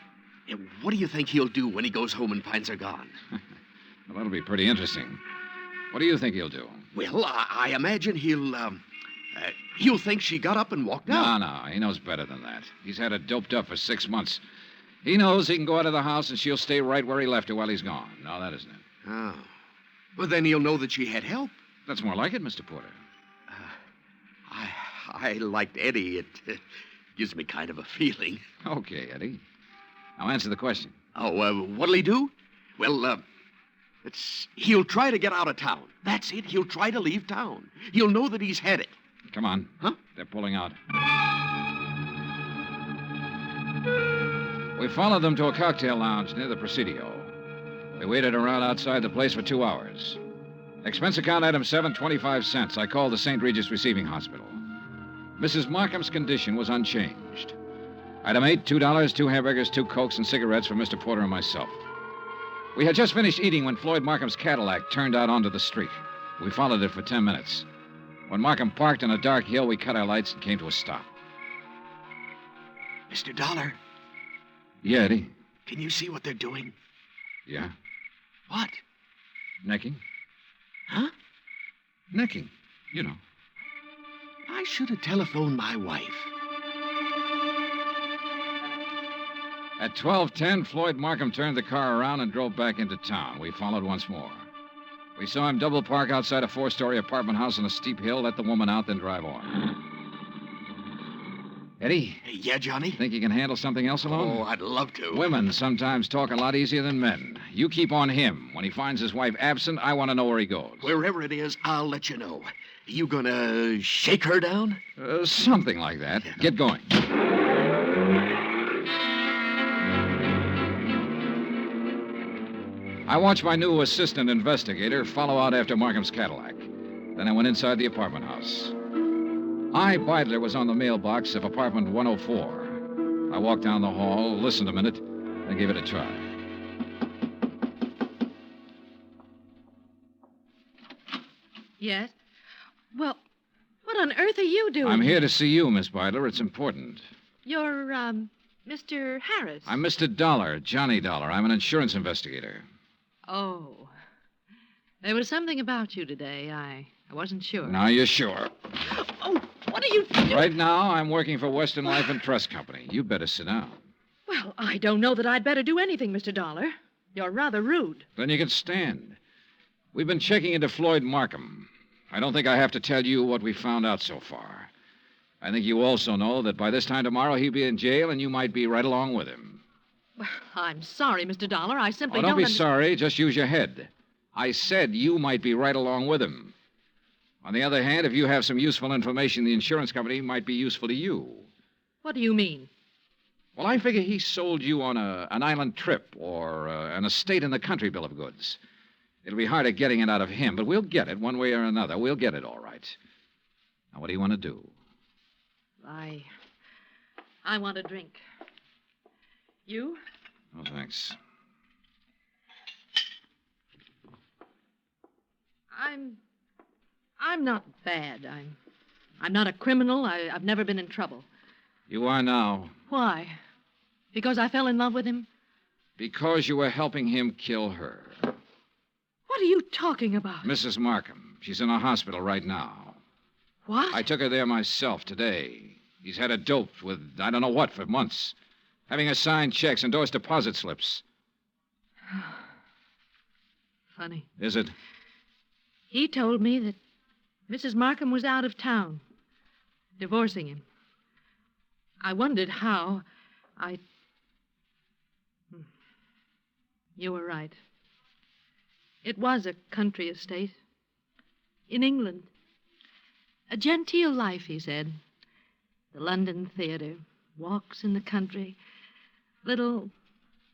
Yeah, what do you think he'll do when he goes home and finds her gone? Well, that'll be pretty interesting. What do you think he'll do? Well, I imagine he'll think she got up and walked out. No, he knows better than that. He's had her doped up for 6 months. He knows he can go out of the house and she'll stay right where he left her while he's gone. No, that isn't it. Oh. Well, then he'll know that she had help. That's more like it, Mr. Porter. I liked Eddie. It gives me kind of a feeling. Okay, Eddie. Now answer the question. Oh, what'll he do? Well, he'll try to get out of town. That's it. He'll try to leave town. He'll know that he's had it. Come on. Huh? They're pulling out. We followed them to a cocktail lounge near the Presidio. We waited around outside the place for 2 hours. Expense account item 7.25 cents. I called the St. Regis Receiving Hospital. Mrs. Markham's condition was unchanged. Item 8, $2, 2 hamburgers, 2 Cokes, and cigarettes for Mr. Porter and myself. We had just finished eating when Floyd Markham's Cadillac turned out onto the street. We followed it for 10 minutes. When Markham parked on a dark hill, we cut our lights and came to a stop. Mr. Dollar. Yeah, Eddie? Can you see what they're doing? Yeah. What? Necking. Huh? Necking. You know. I should have telephoned my wife. At 12:10, Floyd Markham turned the car around and drove back into town. We followed once more. We saw him double park outside a 4-story apartment house on a steep hill, let the woman out, then drive on. Eddie? Yeah, Johnny? Think you can handle something else alone? Oh, I'd love to. Women sometimes talk a lot easier than men. You keep on him. When he finds his wife absent, I want to know where he goes. Wherever it is, I'll let you know. You gonna shake her down? Something like that. Yeah. Get going. I watched my new assistant investigator follow out after Markham's Cadillac. Then I went inside the apartment house. Beidler was on the mailbox of apartment 104. I walked down the hall, listened a minute, and gave it a try. Yes? Well, what on earth are you doing? I'm here to see you, Miss Beidler. It's important. You're, Mr. Harris. I'm Mr. Dollar, Johnny Dollar. I'm an insurance investigator. Oh. There was something about you today. I wasn't sure. Now you're sure. Oh, what are you doing? Right now, I'm working for Western Life and Trust Company. You better sit down. Well, I don't know that I'd better do anything, Mr. Dollar. You're rather rude. Then you can stand. We've been checking into Floyd Markham. I don't think I have to tell you what we found out so far. I think you also know that by this time tomorrow he'll be in jail and you might be right along with him. Well, I'm sorry, Mr. Dollar. I simply don't be sorry. Just use your head. I said you might be right along with him. On the other hand, if you have some useful information, the insurance company might be useful to you. What do you mean? Well, I figure he sold you on an island trip or an estate in the country bill of goods. It'll be harder getting it out of him, but we'll get it one way or another. We'll get it all right. Now, what do you want to do? I want a drink. You? Oh, thanks. I'm not bad. I'm not a criminal. I've never been in trouble. You are now. Why? Because I fell in love with him? Because you were helping him kill her. What are you talking about? Mrs. Markham. She's in a hospital right now. What? I took her there myself today. He's had her doped with I don't know what for months. Having her sign checks, endorse deposit slips. Funny. Is it? He told me that Mrs. Markham was out of town, divorcing him. I wondered how. You were right. It was a country estate. In England. A genteel life, he said. The London theater, walks in the country, little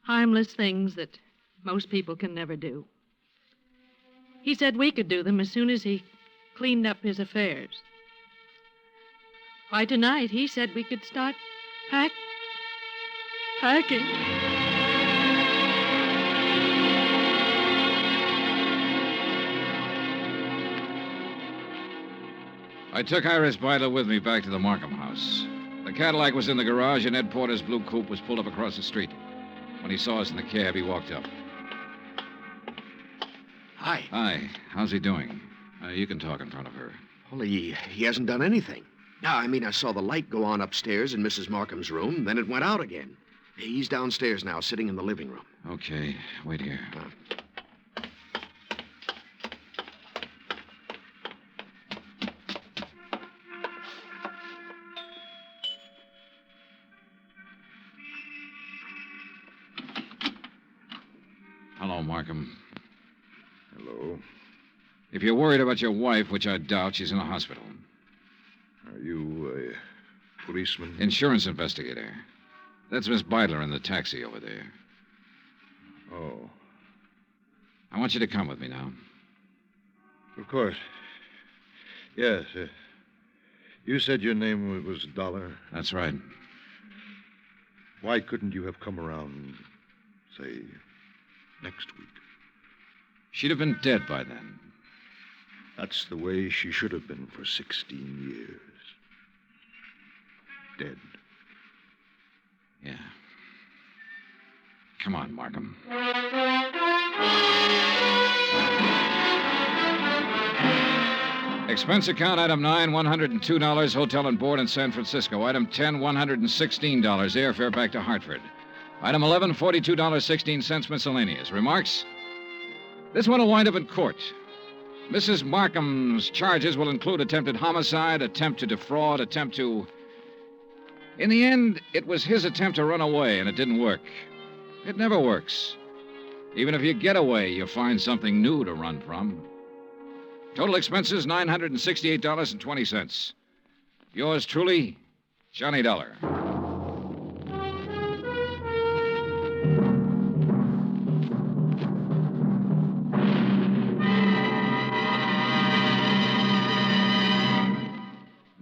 harmless things that most people can never do. He said we could do them as soon as he cleaned up his affairs. Why, tonight he said we could start packing. I took Iris Beiler with me back to the Markham house. The Cadillac was in the garage, and Ed Porter's blue coupe was pulled up across the street. When he saw us in the cab, he walked up. Hi. Hi. How's he doing? You can talk in front of her. Well, he hasn't done anything. No, I mean, I saw the light go on upstairs in Mrs. Markham's room, then it went out again. He's downstairs now, sitting in the living room. Okay. Wait here. Hello, Markham. Hello. If you're worried about your wife, which I doubt, she's in a hospital. Are you a policeman? Insurance investigator. That's Miss Beiler in the taxi over there. Oh. I want you to come with me now. Of course. Yes. You said your name was Dollar? That's right. Why couldn't you have come around, say, next week? She'd have been dead by then. That's the way she should have been for 16 years. Dead. Yeah. Come on, Markham. Expense account, item 9, $102, hotel and board in San Francisco. Item 10, $116, airfare back to Hartford. Item 11, $42.16, miscellaneous. Remarks? This one will wind up in court. Mrs. Markham's charges will include attempted homicide, attempt to defraud, attempt to... In the end, it was his attempt to run away, and it didn't work. It never works. Even if you get away, you find something new to run from. Total expenses, $968.20. Yours truly, Johnny Dollar.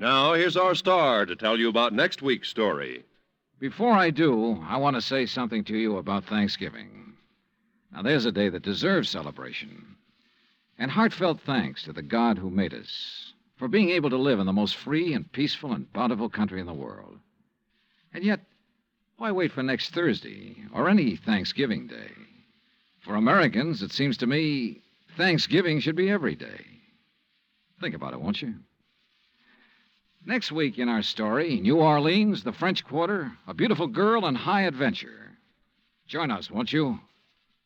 Now, here's our star to tell you about next week's story. Before I do, I want to say something to you about Thanksgiving. Now, there's a day that deserves celebration. And heartfelt thanks to the God who made us for being able to live in the most free and peaceful and bountiful country in the world. And yet, why wait for next Thursday or any Thanksgiving Day? For Americans, it seems to me, Thanksgiving should be every day. Think about it, won't you? Next week in our story, New Orleans, the French Quarter, a beautiful girl, and high adventure. Join us, won't you?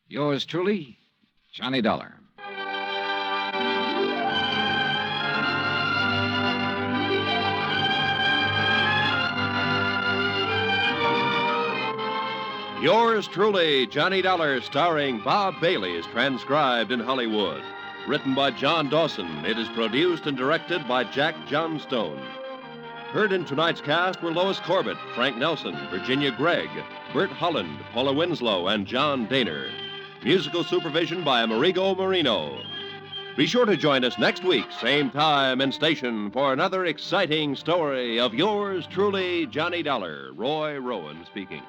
Yours truly, Johnny Dollar. Yours truly, Johnny Dollar, starring Bob Bailey, is transcribed in Hollywood. Written by John Dawson, it is produced and directed by Jack Johnstone. Heard in tonight's cast were Lois Corbett, Frank Nelson, Virginia Gregg, Bert Holland, Paula Winslow, and John Daner. Musical supervision by Amerigo Marino. Be sure to join us next week, same time and station, for another exciting story of yours truly, Johnny Dollar. Roy Rowan speaking.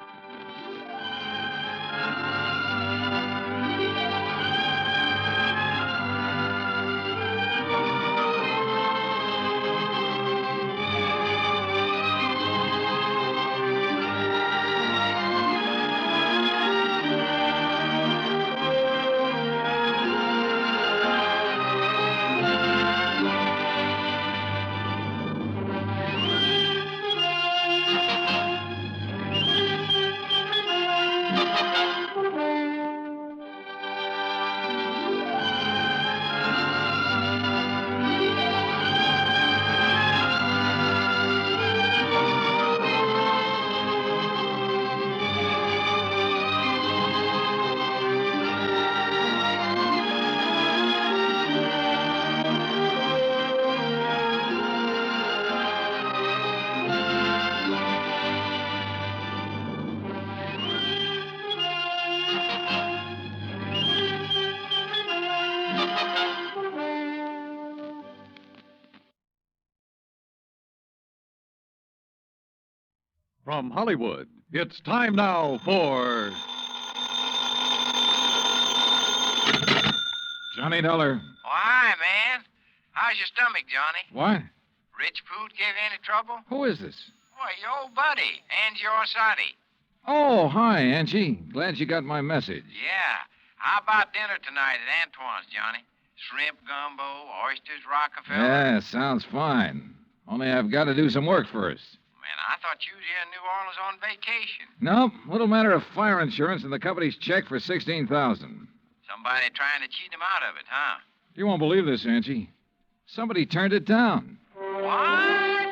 From Hollywood, it's time now for Johnny Dollar. Oh, hi, man. How's your stomach, Johnny? What? Rich food give you any trouble? Who is this? Why, your old buddy, Angie Orsatti. Oh, hi, Angie. Glad you got my message. Yeah. How about dinner tonight at Antoine's, Johnny? Shrimp gumbo, oysters, Rockefeller. Yeah, sounds fine. Only I've got to do some work first. Man, I thought you was here in New Orleans on vacation. Nope, little matter of fire insurance and the company's check for $16,000. Somebody trying to cheat him out of it, huh? You won't believe this, Angie. Somebody turned it down. What?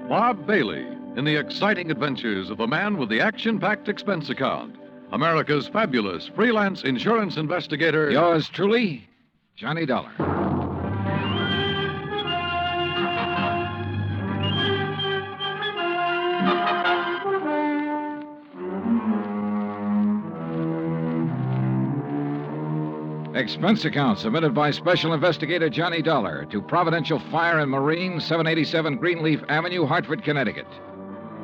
Bob Bailey in the exciting adventures of the man with the action-packed expense account. America's fabulous freelance insurance investigator. Yours truly, Johnny Dollar. Expense account submitted by Special Investigator Johnny Dollar to Providential Fire and Marine, 787 Greenleaf Avenue, Hartford, Connecticut.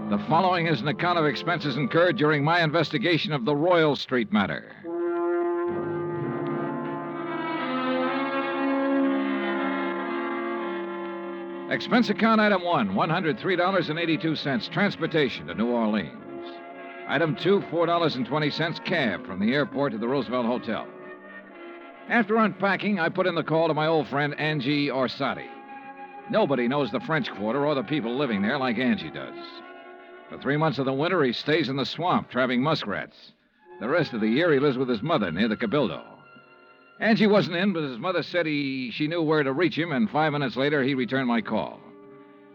The following is an account of expenses incurred during my investigation of the Royal Street matter. Expense account item 1, $103.82, transportation to New Orleans. Item 2, $4.20, cab from the airport to the Roosevelt Hotel. After unpacking, I put in the call to my old friend Angie Orsatti. Nobody knows the French Quarter or the people living there like Angie does. For 3 months of the winter, he stays in the swamp, trapping muskrats. The rest of the year, he lives with his mother near the Cabildo. Angie wasn't in, but his mother said she knew where to reach him, and 5 minutes later, he returned my call.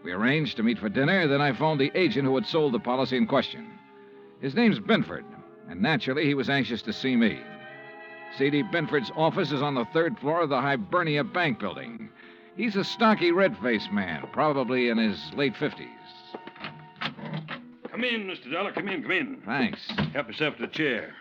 We arranged to meet for dinner, then I phoned the agent who had sold the policy in question. His name's Binford, and naturally, he was anxious to see me. C.D. Binford's office is on the 3rd floor of the Hibernia Bank building. He's a stocky, red-faced man, probably in his late 50s. Come in, Mr. Dollar. Come in. Thanks. Help yourself to the chair.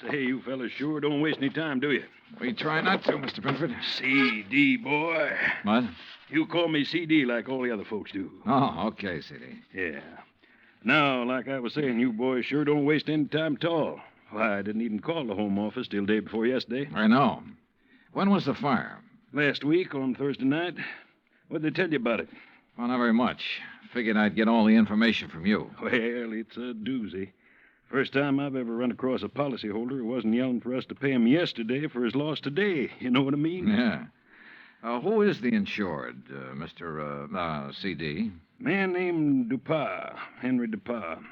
Say, you fellas sure don't waste any time, do you? We try not to, Mr. Binford. C.D., boy. What? You call me C.D. like all the other folks do. Oh, okay, C.D. Yeah. Now, like I was saying, you boys sure don't waste any time at all. Why, I didn't even call the home office till day before yesterday. I know. When was the fire? Last week on Thursday night. What'd they tell you about it? Well, not very much. Figured I'd get all the information from you. Well, it's a doozy. First time I've ever run across a policyholder who wasn't yelling for us to pay him yesterday for his loss today. You know what I mean? Yeah. Who is the insured, Mr. C.D.? Man named Dupas, Henry Dupas.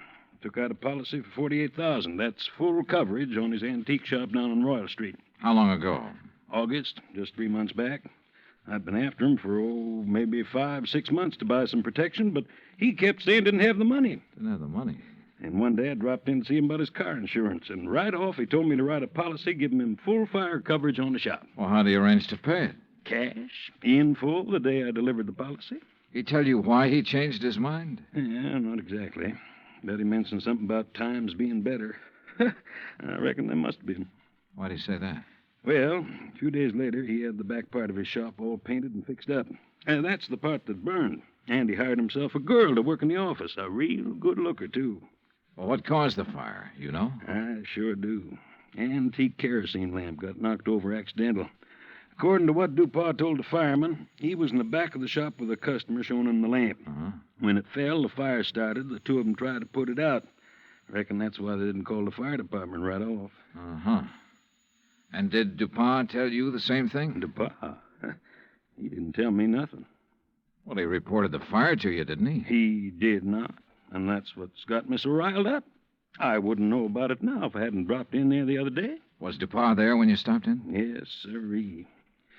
Took out a policy for $48,000. That's full coverage on his antique shop down on Royal Street. How long ago? August, just 3 months back. I'd been after him for, maybe 5-6 months to buy some protection, but he kept saying didn't have the money. Didn't have the money? And one day I dropped in to see him about his car insurance, and right off he told me to write a policy giving him full fire coverage on the shop. Well, how do you arrange to pay it? Cash, in full, the day I delivered the policy. He tell you why he changed his mind? Yeah, not exactly. Bet he mentioned something about times being better. I reckon there must have been. Why'd he say that? Well, a few days later, he had the back part of his shop all painted and fixed up. And that's the part that burned. And he hired himself a girl to work in the office. A real good looker, too. Well, what caused the fire? You know? I sure do. Antique kerosene lamp got knocked over accidental. According to what Dupas told the fireman, he was in the back of the shop with a customer showing him the lamp. Uh-huh. When it fell, the fire started. The two of them tried to put it out. I reckon that's why they didn't call the fire department right off. Uh-huh. And did Dupas tell you the same thing? Dupas? He didn't tell me nothing. Well, he reported the fire to you, didn't he? He did not. And that's what's got me so riled up. I wouldn't know about it now if I hadn't dropped in there the other day. Was Dupas there when you stopped in? Yes, sirree.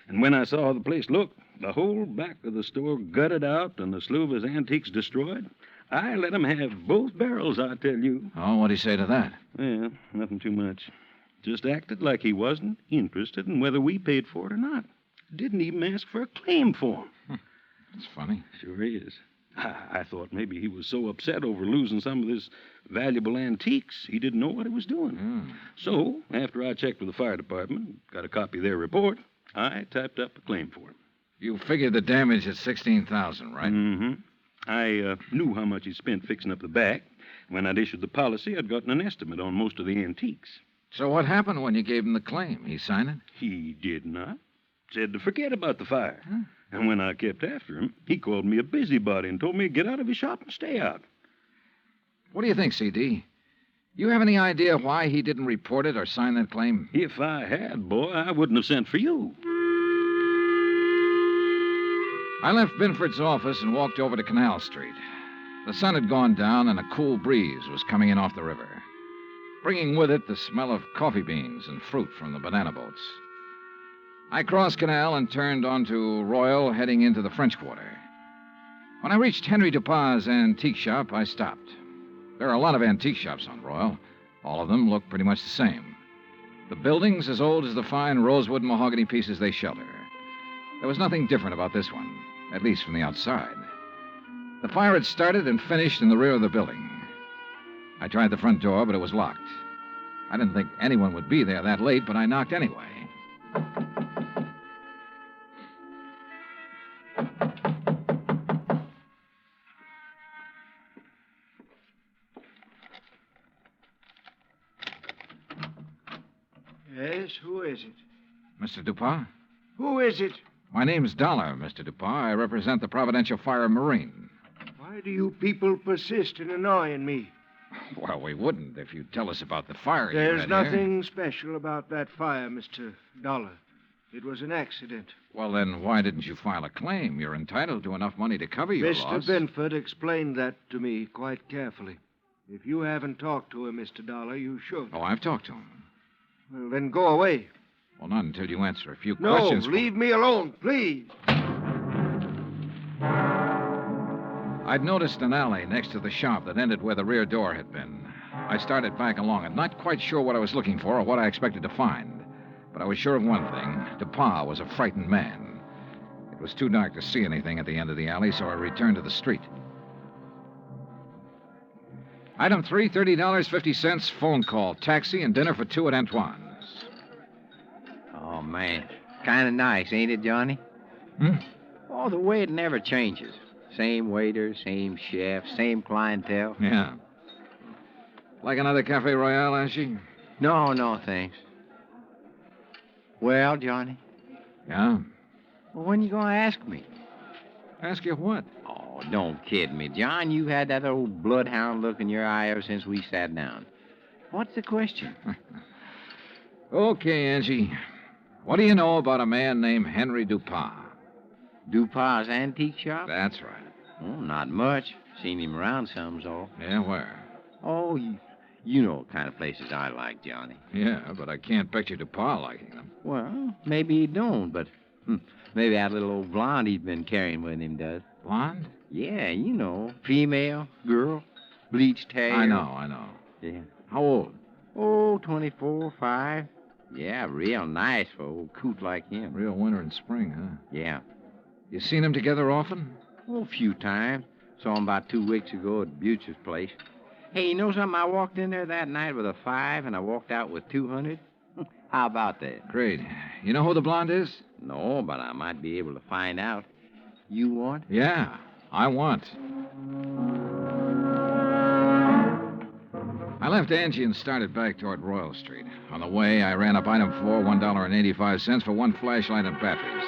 And when I saw how the place looked, the whole back of the store gutted out and the slew of his antiques destroyed, I let him have both barrels, I tell you. Oh, what'd he say to that? Well, nothing too much. Just acted like he wasn't interested in whether we paid for it or not. Didn't even ask for a claim for him. That's funny. Sure is. I thought maybe he was so upset over losing some of his valuable antiques, he didn't know what he was doing. So, after I checked with the fire department, got a copy of their report, I typed up a claim for him. You figured the damage at $16,000, right? Mm-hmm. I knew how much he spent fixing up the back. When I'd issued the policy, I'd gotten an estimate on most of the antiques. So what happened when you gave him the claim? He signed it? He did not. Said to forget about the fire. Huh? And when I kept after him, he called me a busybody and told me to get out of his shop and stay out. What do you think, C.D.? You have any idea why he didn't report it or sign that claim? If I had, boy, I wouldn't have sent for you. I left Binford's office and walked over to Canal Street. The sun had gone down and a cool breeze was coming in off the river, bringing with it the smell of coffee beans and fruit from the banana boats. I crossed Canal and turned onto Royal, heading into the French Quarter. When I reached Henry Dupas' antique shop, I stopped. There are a lot of antique shops on Royal. All of them look pretty much the same. The building's as old as the fine rosewood mahogany pieces they shelter. There was nothing different about this one, at least from the outside. The fire had started and finished in the rear of the building. I tried the front door, but it was locked. I didn't think anyone would be there that late, but I knocked anyway. Yes, who is it? Mr. Dupas? Who is it? My name's Dollar, Mr. Dupas. I represent the Providential Fire Marine. Why do you people persist in annoying me? Well, we wouldn't if you'd tell us about the fire you There's had nothing here. special about that fire, Mr. Dollar. It was an accident. Well, then why didn't you file a claim? You're entitled to enough money to cover your Mr. loss. Binford explained that to me quite carefully. If you haven't talked to him, Mr. Dollar, you should. Oh, I've talked to him. Well, then go away. Well, not until you answer a few No, questions. leave me alone, please. I'd noticed an alley next to the shop that ended where the rear door had been. I started back along it, not quite sure what I was looking for or what I expected to find. But I was sure of one thing. Dupas was a frightened man. It was too dark to see anything at the end of the alley, so I returned to the street. Item 3, $30.50, phone call, taxi, and dinner for two at Antoine's. Oh, man. Kind of nice, ain't it, Johnny? Oh, the way it never changes. Same waiter, same chef, same clientele. Yeah. Like another Cafe Royale, Ashy? No, thanks. Well, Johnny? Yeah? Well, when you going to ask me? Ask you what? Oh, don't kid me, John. You had that old bloodhound look in your eye ever since we sat down. What's the question? Okay, Angie. What do you know about a man named Henry Dupas? Dupas' antique shop? That's right. Oh, not much. Seen him around some's all. Yeah, where? Oh, you know what kind of places I like, Johnny. Yeah, but I can't picture Dupas liking them. Well, maybe he don't, but maybe that little old blonde he's been carrying with him does. Blonde? Yeah, you know. Female, girl, bleached hair. I know. Yeah. How old? Oh, 24, 5. Yeah, real nice for old coot like him. Real winter and spring, huh? Yeah. You seen them together often? Oh, a few times. Saw him about 2 weeks ago at Butcher's place. Hey, you know something? I walked in there that night with a 5, and I walked out with 200. How about that? Great. You know who the blonde is? No, but I might be able to find out. You want? Yeah, I want. I left Angie and started back toward Royal Street. On the way, I ran up item 4, $1.85 for one flashlight and batteries.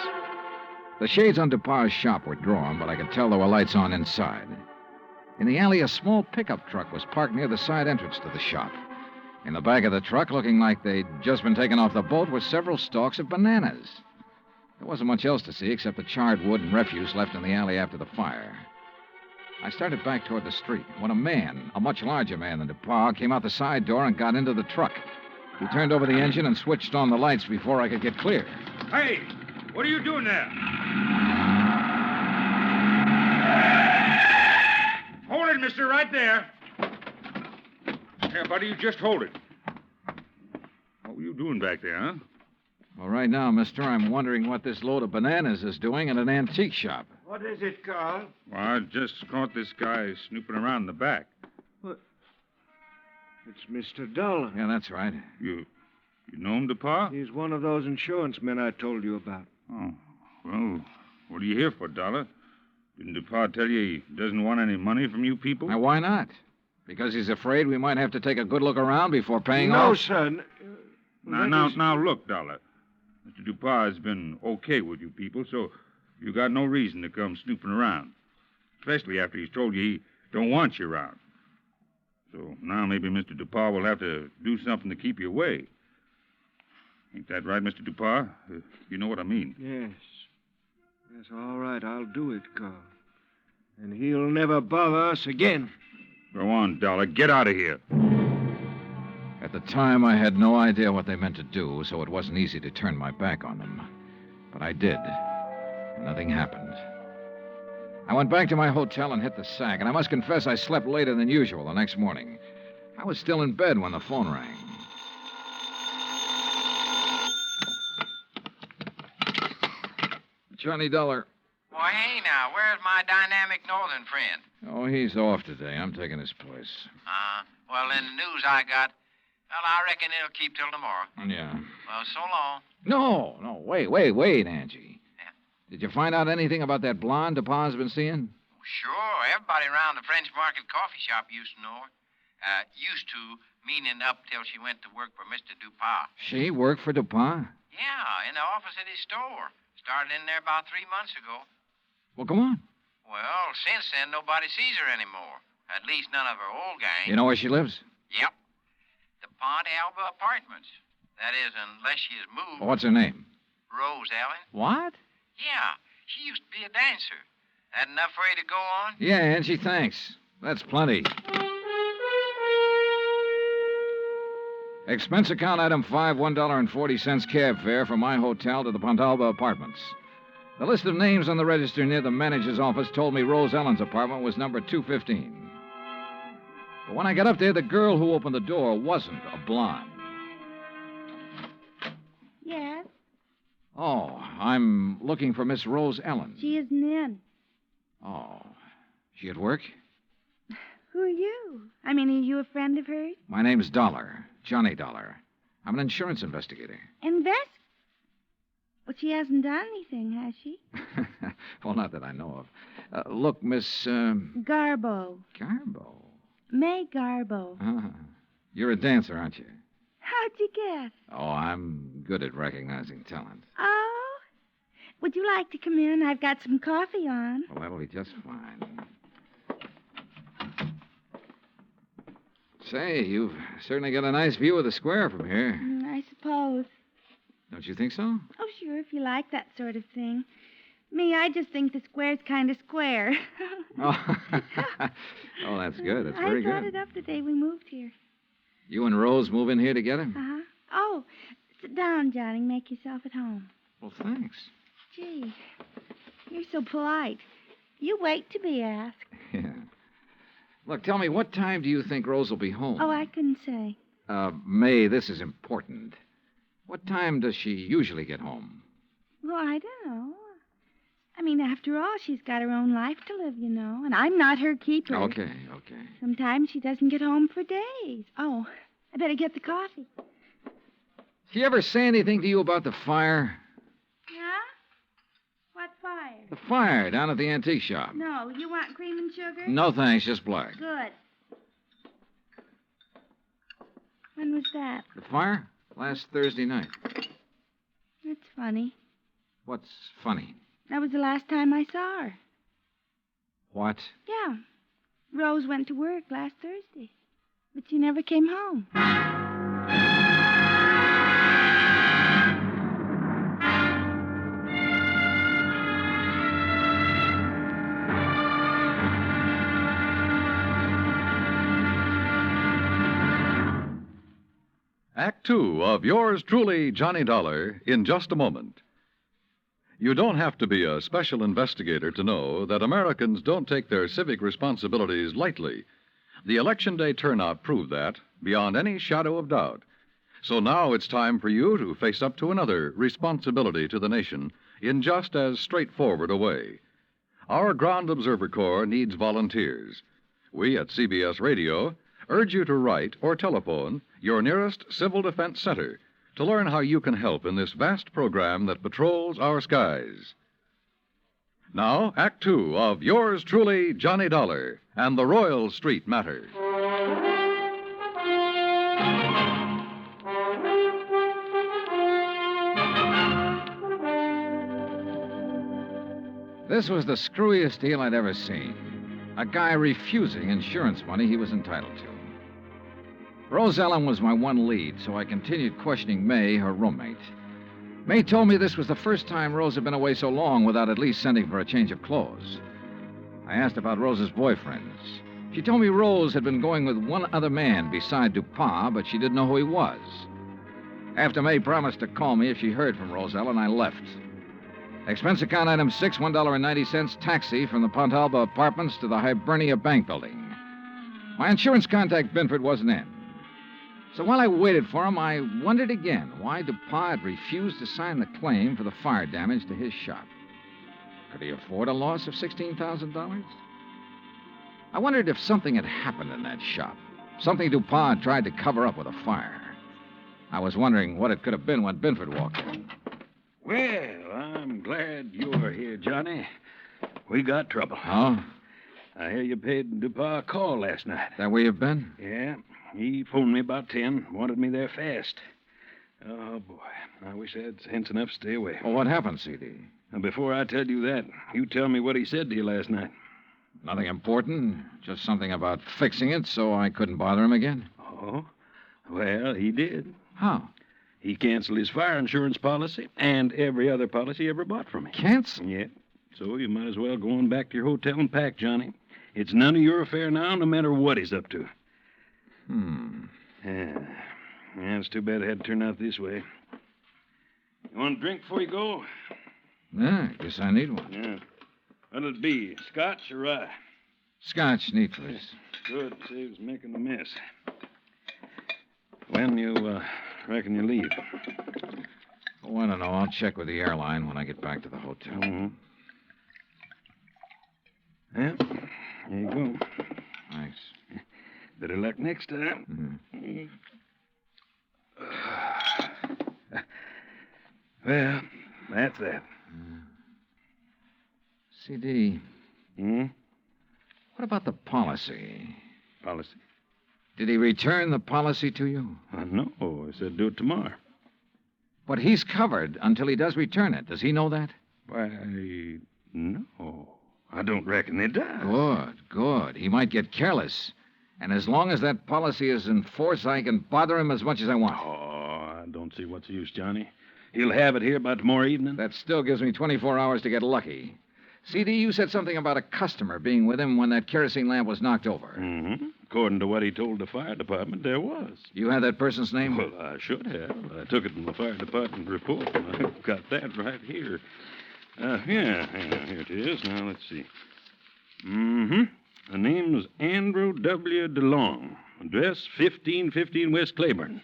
The shades on Dupas' shop were drawn, but I could tell there were lights on inside. In the alley, a small pickup truck was parked near the side entrance to the shop. In the back of the truck, looking like they'd just been taken off the boat, were several stalks of bananas. There wasn't much else to see except the charred wood and refuse left in the alley after the fire. I started back toward the street when a man, a much larger man than Dupas, came out the side door and got into the truck. He turned over the engine and switched on the lights before I could get clear. Hey, what are you doing there? Hold it, mister, right there. Here, buddy, you just hold it. What were you doing back there, huh? Well, right now, mister, I'm wondering what this load of bananas is doing at an antique shop. What is it, Carl? Well, I just caught this guy snooping around in the back. What? It's Mr. Dollar. Yeah, that's right. You know him, Dupas? He's one of those insurance men I told you about. Oh, well, What are you here for, Dollar? Didn't DuPont tell you he doesn't want any money from you people? Now, why not? Because he's afraid we might have to take a good look around before paying No, off? son. Now, look, Dollar. Mr. DuPont has been okay with you people, so you got no reason to come snooping around. Especially after he's told you he don't want you around. So now maybe Mr. DuPont will have to do something to keep you away. Ain't that right, Mr. DuPont? You know what I mean. Yes. Yes, all right, I'll do it, Carl. And he'll never bother us again. Go on, Dollar. Get out of here. At the time, I had no idea what they meant to do, so it wasn't easy to turn my back on them. But I did. And nothing happened. I went back to my hotel and hit the sack, and I must confess I slept later than usual the next morning. I was still in bed when the phone rang. Johnny Dollar. Why, hey now, where's my dynamic northern friend? Oh, he's off today. I'm taking his place. Well, in the news I got, well, I reckon it'll keep till tomorrow. Yeah. Well, so long. No, wait, Angie. Yeah. Did you find out anything about that blonde DuPont's been seeing? Sure, everybody around the French Market coffee shop used to know her. Used to, meaning up till she went to work for Mr. DuPont. She worked for DuPont? Yeah, in the office at his store. Started in there about 3 months ago. Well, come on. Well, since then, nobody sees her anymore. At least none of her old gang. You know where she lives? Yep. The Pont Alba Apartments. That is, unless she has moved. What's her name? Rose Ellen. What? Yeah, she used to be a dancer. That enough for you to go on? Yeah, Angie, thanks. That's plenty. Expense account item 5, $1.40 cab fare from my hotel to the Pontalba Apartments. The list of names on the register near the manager's office told me Rose Ellen's apartment was number 215. But when I got up there, the girl who opened the door wasn't a blonde. Yes? Oh, I'm looking for Miss Rose Ellen. She isn't in. Oh, she at work? Who are you? I mean, are you a friend of hers? My name's Dollar, Johnny Dollar. I'm an insurance investigator. Well, she hasn't done anything, has she? Well, not that I know of. Look, Miss... Garbo. Garbo? May Garbo. You're a dancer, aren't you? How'd you guess? Oh, I'm good at recognizing talent. Oh? Would you like to come in? I've got some coffee on. Well, that'll be just fine. Say, you've certainly got a nice view of the square from here. I suppose. Don't you think so? Oh, sure, if you like that sort of thing. Me, I just think the square's kind of square. Oh, oh, that's good. That's very I brought good. it up the day we moved here. You and Rose move in here together? Uh-huh. Oh, sit down, Johnny. Make yourself at home. Well, thanks. Gee, you're so polite. You wait to be asked. Yeah. Look, tell me, what time do you think Rose will be home? Oh, I couldn't say. May, this is important. What time does she usually get home? Well, I don't know. I mean, after all, she's got her own life to live, you know, and I'm not her keeper. Okay. Sometimes she doesn't get home for days. Oh, I better get the coffee. She ever say anything to you about the fire? Yeah? What fire? The fire down at the antique shop. No, you want cream and sugar? No, thanks, just black. Good. When was that? The fire? Last Thursday night. That's funny. What's funny? That was the last time I saw her. What? Yeah. Rose went to work last Thursday, but she never came home. Act Two of yours truly, Johnny Dollar, in just a moment. You don't have to be a special investigator to know that Americans don't take their civic responsibilities lightly. The Election Day turnout proved that, beyond any shadow of doubt. So now it's time for you to face up to another responsibility to the nation in just as straightforward a way. Our Ground Observer Corps needs volunteers. We at CBS Radio urge you to write or telephone your nearest Civil Defense Center to learn how you can help in this vast program that patrols our skies. Now, Act Two of yours truly, Johnny Dollar, and the Royal Street Matter. This was the screwiest deal I'd ever seen. A guy refusing insurance money he was entitled to. Rose Ellen was my one lead, so I continued questioning May, her roommate. May told me this was the first time Rose had been away so long without at least sending for a change of clothes. I asked about Rose's boyfriends. She told me Rose had been going with one other man beside Dupont, but she didn't know who he was. After May promised to call me if she heard from Rose Ellen, I left. Expense account item 6, $1.90, taxi from the Pontalba Apartments to the Hibernia Bank Building. My insurance contact, Binford, wasn't in. So while I waited for him, I wondered again why Dupont had refused to sign the claim for the fire damage to his shop. Could he afford a loss of $16,000? I wondered if something had happened in that shop, something Dupont tried to cover up with a fire. I was wondering what it could have been when Binford walked in. Well, I'm glad you're here, Johnny. We got trouble. Oh? I hear you paid Dupont a call last night. That where you've been? Yeah. He phoned me about 10, wanted me there fast. Oh, boy. I wish I had sense enough to stay away. Well, what happened, C.D.? Now, before I tell you that, you tell me what he said to you last night. Nothing important. Just something about fixing it so I couldn't bother him again. Oh? Well, he did. How? He canceled his fire insurance policy and every other policy he ever bought from me. Cancel? Yeah. So you might as well go on back to your hotel and pack, Johnny. It's none of your affair now, no matter what he's up to. Yeah, it's too bad it had to turn out this way. You want a drink before you go? Yeah, I guess I need one. Yeah. What'll it be, scotch or rye? Scotch, neat, please. Good, saves making a mess. When you reckon you leave? Oh, I don't know. I'll check with the airline when I get back to the hotel. Mm-hmm. Yeah, there you go. Thanks. Better luck next time. Mm-hmm. Well, that's that. C.D. Hmm? What about the policy? Policy? Did he return the policy to you? No, I said do it tomorrow. But he's covered until he does return it. Does he know that? Why, no. I don't reckon he does. Good. He might get careless. And as long as that policy is in force, I can bother him as much as I want. Oh, I don't see what's the use, Johnny. He'll have it here by tomorrow evening. That still gives me 24 hours to get lucky. C.D., you said something about a customer being with him when that kerosene lamp was knocked over. Mm-hmm. According to what he told the fire department, there was. You had that person's name? Well, I should have. I took it from the fire department report, and I've got that right here. Here it is. Now, let's see. Mm-hmm. The name was Andrew W. DeLong. Address 1515 West Claiborne.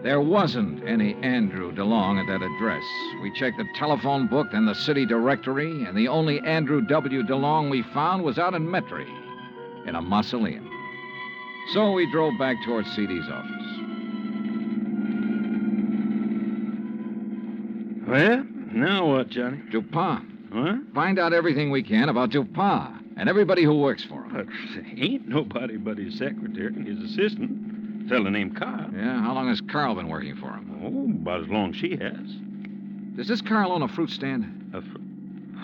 There wasn't any Andrew DeLong at that address. We checked the telephone book and the city directory, and the only Andrew W. DeLong we found was out in Metairie, in a mausoleum. So we drove back towards C.D.'s office. Well, now what, Johnny? Dupont. What? Find out everything we can about Dupont and everybody who works for him. But ain't nobody but his secretary and his assistant. A fella named Carr. Yeah, how long has Carl been working for him? Oh, about as long as she has. Does this Carl own a fruit stand?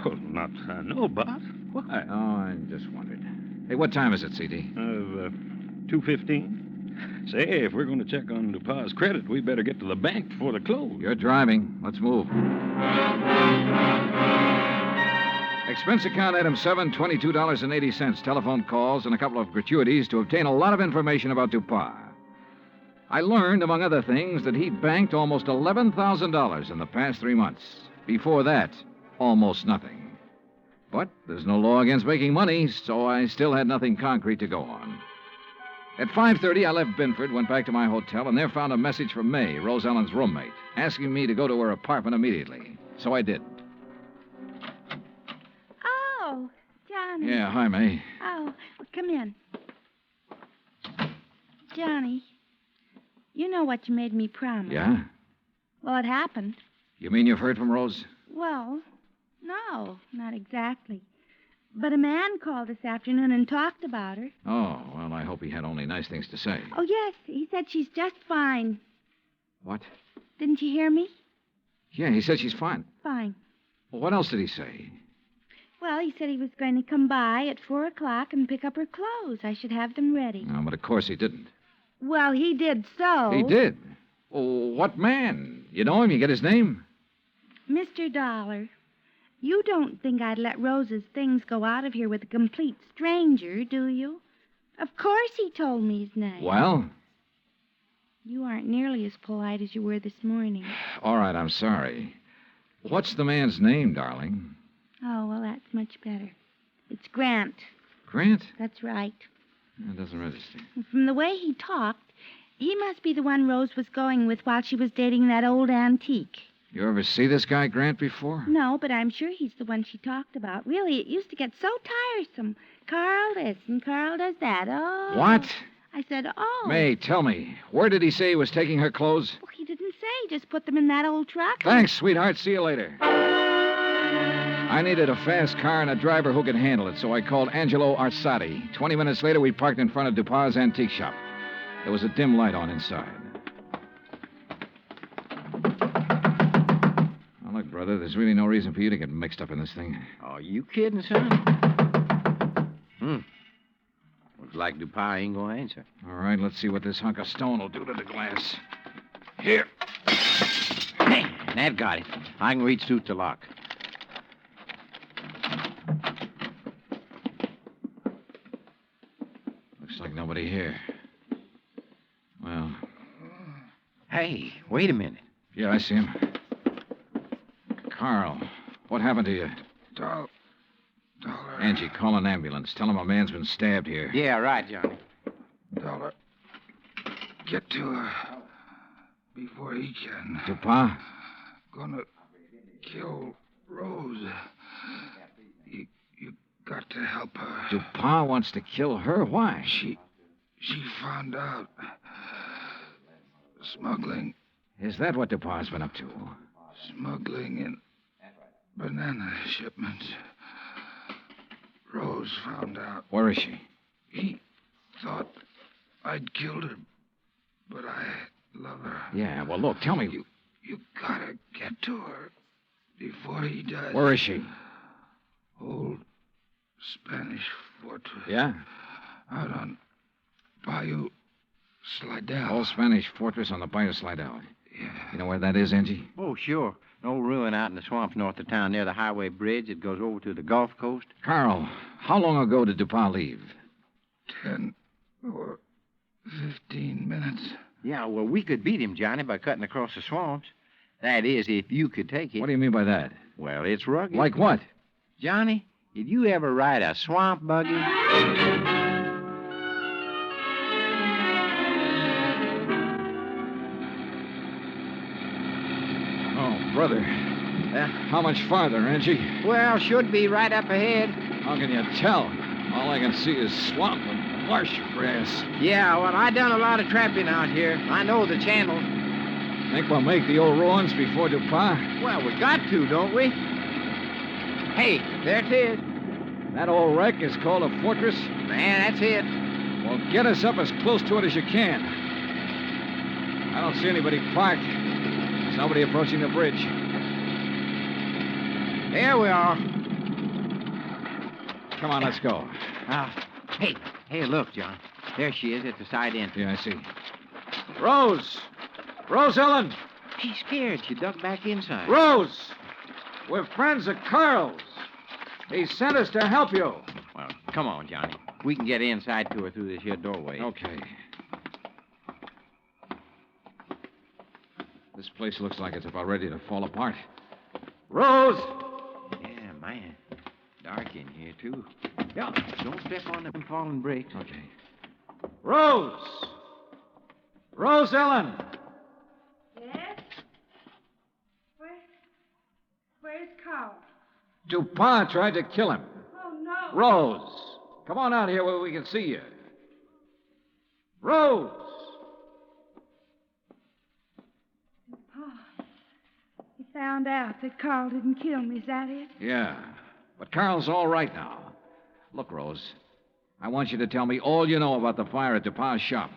Well, not I know about. Why? Oh, I just wondered. Hey, what time is it, C.D.? 2:15. Say, if we're going to check on Dupont's credit, we better get to the bank before they close. You're driving. Let's move. Expense account item 7, $22.80. Telephone calls and a couple of gratuities to obtain a lot of information about Dupont. I learned, among other things, that he'd banked almost $11,000 in the past 3 months. Before that, almost nothing. But there's no law against making money, so I still had nothing concrete to go on. At 5:30, I left Binford, went back to my hotel, and there found a message from May, Rose Ellen's roommate, asking me to go to her apartment immediately. So I did. Oh, Johnny. Yeah, hi, May. Oh, well, come in. Johnny, You know what you made me promise. Yeah? Well, it happened. You mean you've heard from Rose? Well, no, not exactly. But a man called this afternoon and talked about her. Oh, well, I hope he had only nice things to say. Oh, yes, he said she's just fine. What? Didn't you hear me? Yeah, he said she's fine. Fine. Well, what else did he say? Well, he said he was going to come by at 4 o'clock and pick up her clothes. I should have them ready. No, but of course he didn't. Well, he did so. He did? Oh, what man? You know him? You get his name? Mr. Dollar, you don't think I'd let Rose's things go out of here with a complete stranger, do you? Of course he told me his name. Well? You aren't nearly as polite as you were this morning. All right, I'm sorry. What's the man's name, darling? Oh, well, that's much better. It's Grant. Grant? That's right. That doesn't register. From the way he talked, he must be the one Rose was going with while she was dating that old antique. You ever see this guy, Grant, before? No, but I'm sure he's the one she talked about. Really, it used to get so tiresome. Carl this and Carl does that. Oh. What? I said, oh. May, tell me, where did he say he was taking her clothes? Well, he didn't say. He just put them in that old truck. Thanks, sweetheart. See you later. I needed a fast car and a driver who could handle it, so I called Angelo Arsati. 20 minutes later, we parked in front of Dupas' antique shop. There was a dim light on inside. Now, look, brother, there's really no reason for you to get mixed up in this thing. Oh, you kidding, son? Looks like Dupas ain't gonna answer. All right, let's see what this hunk of stone will do to the glass. Here. Hey, that got it. I can reach through the lock. Looks like nobody here. Well. Hey, wait a minute. Yeah, I see him. Carl, what happened to you? Dollar. Angie, call an ambulance. Tell him a man's been stabbed here. Yeah, right, Johnny. Dollar. Get to her before he can. Dupas? Gonna kill Rose. You got to help her. Dupas wants to kill her? Why? She found out. Smuggling. Is that what Dupas been up to? Smuggling in banana shipments. Rose found out. Where is she? He thought I'd killed her, but I love her. Yeah, well, look, tell me. You gotta get to her before he does. Where is she? Old Spanish fortress. Yeah? Out on Bayou Slidell. Old Spanish fortress on the Bayou Slidell. Yeah. You know where that is, Angie? Oh, sure. An old ruin out in the swamps north of town near the highway bridge that goes over to the Gulf Coast. Carl, how long ago did Dupas leave? 10 or 15 minutes. Yeah, well, we could beat him, Johnny, by cutting across the swamps. That is, if you could take it. What do you mean by that? Well, it's rugged. Like what? Johnny, did you ever ride a swamp buggy? Brother, how much farther, Angie? Well, should be right up ahead. How can you tell? All I can see is swamp and marsh grass. Yeah, well, I done a lot of trapping out here. I know the channel. Think we'll make the old ruins before Dupas? Well, we got to, don't we? Hey, there it is. That old wreck is called a fortress? Man, that's it. Well, get us up as close to it as you can. I don't see anybody parked. There's nobody approaching the bridge. There we are. Come on, let's go. Hey, look, John. There she is at the side entrance. Yeah, I see. Rose! Rose Ellen! She's scared. She ducked back inside. Rose! We're friends of Carl's. He sent us to help you. Well, come on, Johnny. We can get inside to her through this here doorway. Okay. This place looks like it's about ready to fall apart. Rose! Yeah, man. Dark in here, too. Yeah, don't step on them falling bricks. Okay. Rose! Rose Ellen! Yes? Where's Carl? Dupas tried to kill him. Oh, no. Rose! Come on out here where we can see you. Rose! found out that Carl didn't kill me, is that it? Yeah. But Carl's all right now. Look, Rose, I want you to tell me all you know about the fire at DePauw's shop.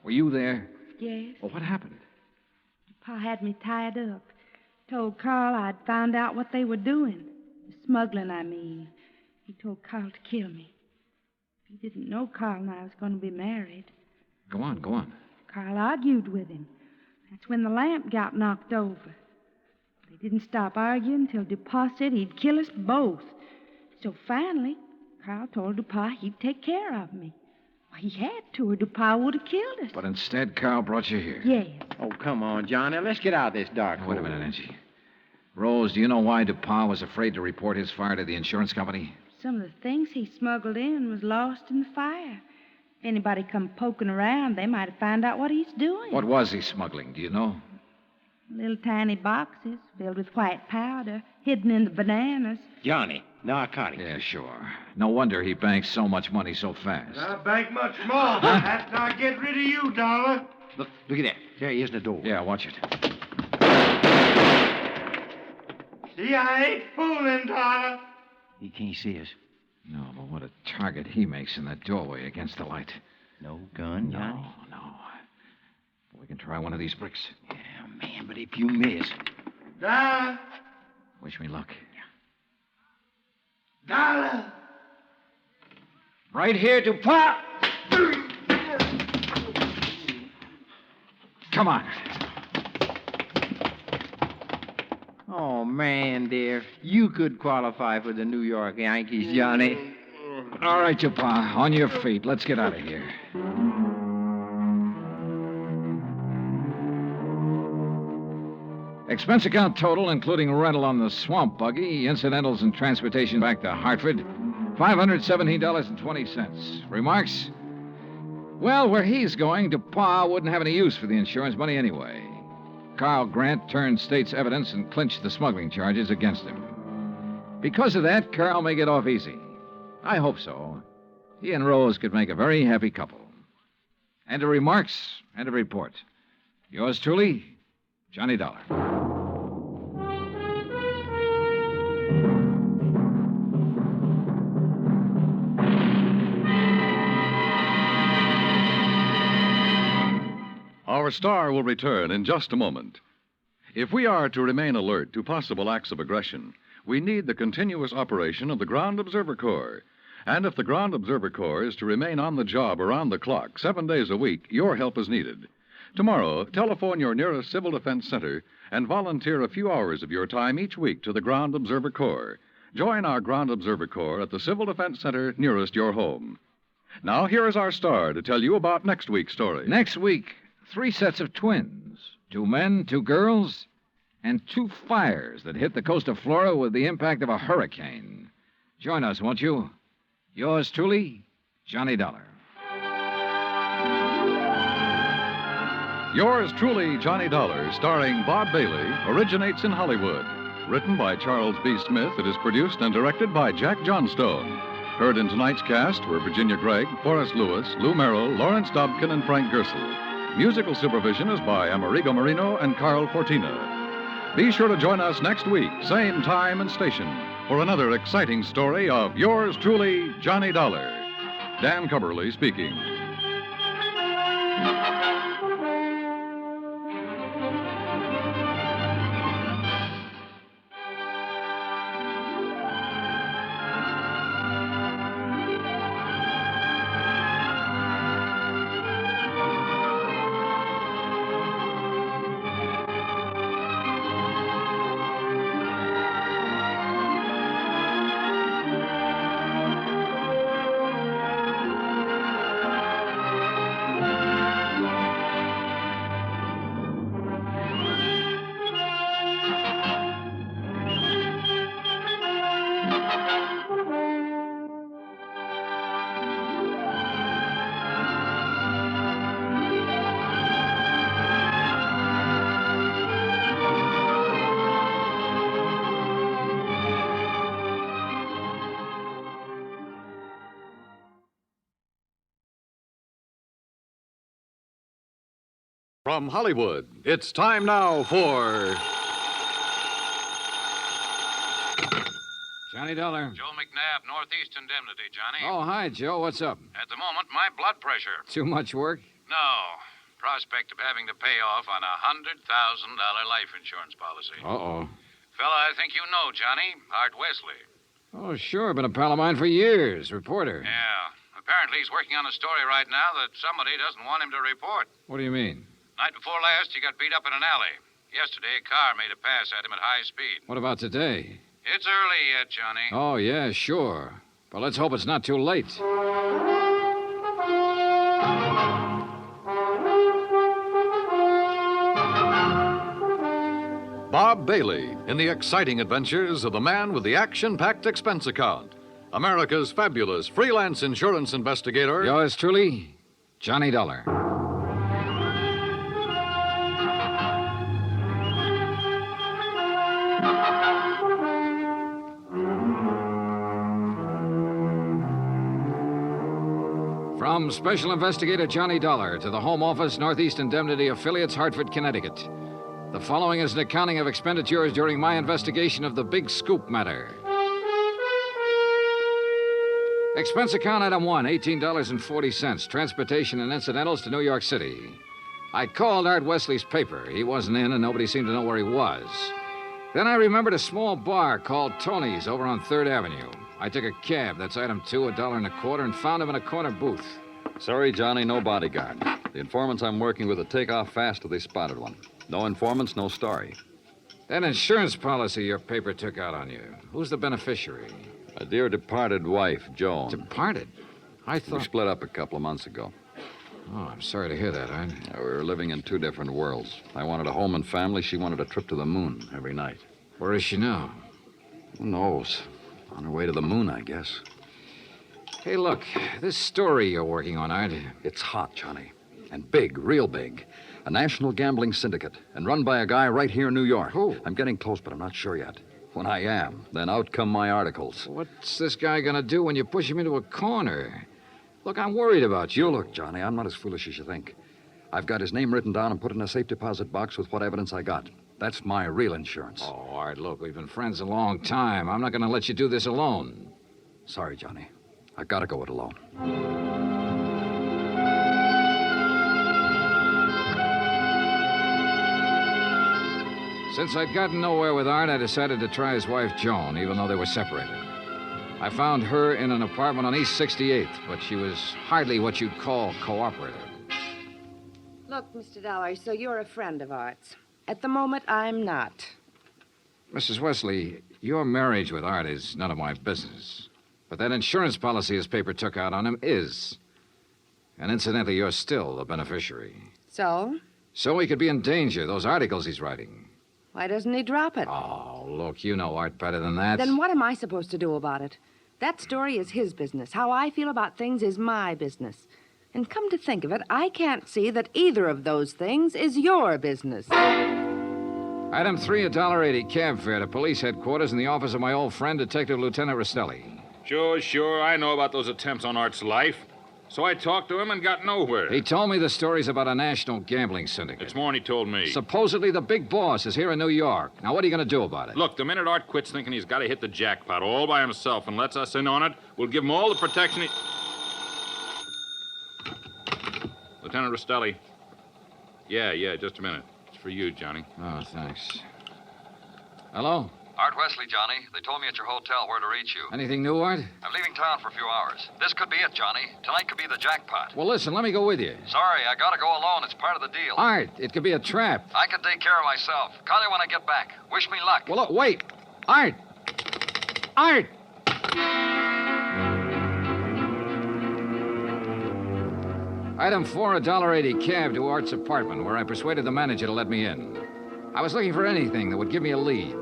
Were you there? Yes. Well, what happened? Pa had me tied up. Told Carl I'd found out what they were doing. The smuggling, I mean. He told Carl to kill me. He didn't know Carl and I was going to be married. Go on, go on. Carl argued with him. That's when the lamp got knocked over. They didn't stop arguing until DePauw said he'd kill us both. So finally, Carl told DePauw he'd take care of me. Well, he had to, or DePauw would have killed us. But instead, Carl brought you here. Yes. Oh, come on, Johnny. Let's get out of this dark Wait a minute, Angie. Rose, do you know why DePauw was afraid to report his fire to the insurance company? Some of the things he smuggled in was lost in the fire. If anybody come poking around, they might have found out what he's doing. What was he smuggling, do you know? Little tiny boxes filled with white powder, hidden in the bananas. Johnny, narcotics. Yeah, sure. No wonder he banked so much money so fast. I'll bank much more after I get rid of you, Dollar. Look at that. There he is in the door. Yeah, watch it. See, I ain't fooling, Dollar. He can't see us. No, but what a target he makes in that doorway against the light. No gun, Johnny? No. We can try one of these bricks. Yeah, man, but if you miss... Dollar. Wish me luck. Dollar. Right here to pop. Come on. Oh, man, dear. You could qualify for the New York Yankees, Johnny. All right, DePauw. On your feet. Let's get out of here. Expense account total, including rental on the swamp buggy, incidentals and transportation back to Hartford, $517.20. Remarks? Well, where he's going, DePauw wouldn't have any use for the insurance money anyway. Carl Grant turned state's evidence and clinched the smuggling charges against him. Because of that, Carl may get off easy. I hope so. He and Rose could make a very happy couple. End of remarks, end of report. Yours truly, Johnny Dollar. Our star will return in just a moment. If we are to remain alert to possible acts of aggression, we need the continuous operation of the Ground Observer Corps. And if the Ground Observer Corps is to remain on the job around the clock, 7 days a week, your help is needed. Tomorrow, telephone your nearest Civil Defense Center and volunteer a few hours of your time each week to the Ground Observer Corps. Join our Ground Observer Corps at the Civil Defense Center nearest your home. Now, here is our star to tell you about next week's story. Next week, 3 sets of twins. 2 men, 2 girls, and 2 fires that hit the coast of Florida with the impact of a hurricane. Join us, won't you? Yours truly, Johnny Dollar. Yours truly, Johnny Dollar, starring Bob Bailey, originates in Hollywood. Written by Charles B. Smith, it is produced and directed by Jack Johnstone. Heard in tonight's cast were Virginia Gregg, Forrest Lewis, Lou Merrill, Lawrence Dobkin, and Frank Gersel. Musical supervision is by Amerigo Marino and Carl Fortina. Be sure to join us next week, same time and station, for another exciting story of yours truly, Johnny Dollar. Dan Cubberly speaking. From Hollywood, it's time now for Johnny Dollar. Joe McNabb, Northeast Indemnity, Johnny. Oh, hi, Joe. What's up? At the moment, my blood pressure. Too much work? No. Prospect of having to pay off on a $100,000 life insurance policy. Uh-oh. Fella I think you know, Johnny. Art Wesley. Oh, sure. Been a pal of mine for years. Reporter. Yeah. Apparently he's working on a story right now that somebody doesn't want him to report. What do you mean? Night before last, he got beat up in an alley. Yesterday, a car made a pass at him at high speed. What about today? It's early yet, Johnny. Oh, yeah, sure. But let's hope it's not too late. Bob Bailey in the exciting adventures of the man with the action-packed expense account. America's fabulous freelance insurance investigator. Yours truly, Johnny Dollar. From Special Investigator Johnny Dollar to the Home Office, Northeast Indemnity Affiliates, Hartford, Connecticut. The following is an accounting of expenditures during my investigation of the Big Scoop matter. Expense account item 1, $18.40, transportation and incidentals to New York City. I called Art Wesley's paper. He wasn't in, and nobody seemed to know where he was. Then I remembered a small bar called Tony's over on 3rd Avenue. I took a cab, that's item 2, $1.25, and found him in a corner booth. Sorry, Johnny, no bodyguard. The informants I'm working with will take off fast if they spotted one. No informants, no story. That insurance policy your paper took out on you, who's the beneficiary? A dear departed wife, Joan. Departed? I thought... We split up a couple of months ago. Oh, I'm sorry to hear that, Art. We were living in 2 different worlds. I wanted a home and family. She wanted a trip to the moon every night. Where is she now? Who knows? On her way to the moon, I guess. Hey, look, this story you're working on, Art. It's hot, Johnny. And big, real big. A national gambling syndicate, and run by a guy right here in New York. Who? I'm getting close, but I'm not sure yet. When I am, then out come my articles. What's this guy gonna do when you push him into a corner? Look, I'm worried about you. You look, Johnny, I'm not as foolish as you think. I've got his name written down and put in a safe deposit box with what evidence I got. That's my real insurance. Oh, Art, look, we've been friends a long time. I'm not gonna let you do this alone. Sorry, Johnny. I've got to go it alone. Since I'd gotten nowhere with Art, I decided to try his wife, Joan, even though they were separated. I found her in an apartment on East 68th, but she was hardly what you'd call cooperative. Look, Mr. Dollar, so you're a friend of Art's. At the moment, I'm not. Mrs. Wesley, your marriage with Art is none of my business. But that insurance policy his paper took out on him is. And incidentally, you're still the beneficiary. So? So he could be in danger, those articles he's writing. Why doesn't he drop it? Oh, look, you know Art better than that. Then what am I supposed to do about it? That story is his business. How I feel about things is my business. And come to think of it, I can't see that either of those things is your business. Item 3, $1.80 cab fare to police headquarters in the office of my old friend, Detective Lieutenant Rastelli. Sure. I know about those attempts on Art's life. So I talked to him and got nowhere. He told me the stories about a national gambling syndicate. It's more than he told me. Supposedly the big boss is here in New York. Now, what are you going to do about it? Look, the minute Art quits thinking he's got to hit the jackpot all by himself and lets us in on it, we'll give him all the protection he... Lieutenant Rastelli. Yeah, just a minute. It's for you, Johnny. Oh, thanks. Hello? Art Wesley, Johnny. They told me at your hotel where to reach you. Anything new, Art? I'm leaving town for a few hours. This could be it, Johnny. Tonight could be the jackpot. Well, listen, let me go with you. Sorry, I gotta go alone. It's part of the deal. Art, it could be a trap. I can take care of myself. Call you when I get back. Wish me luck. Well, look, wait. Art! Art! Item 4, $1.80 cab to Art's apartment, where I persuaded the manager to let me in. I was looking for anything that would give me a lead.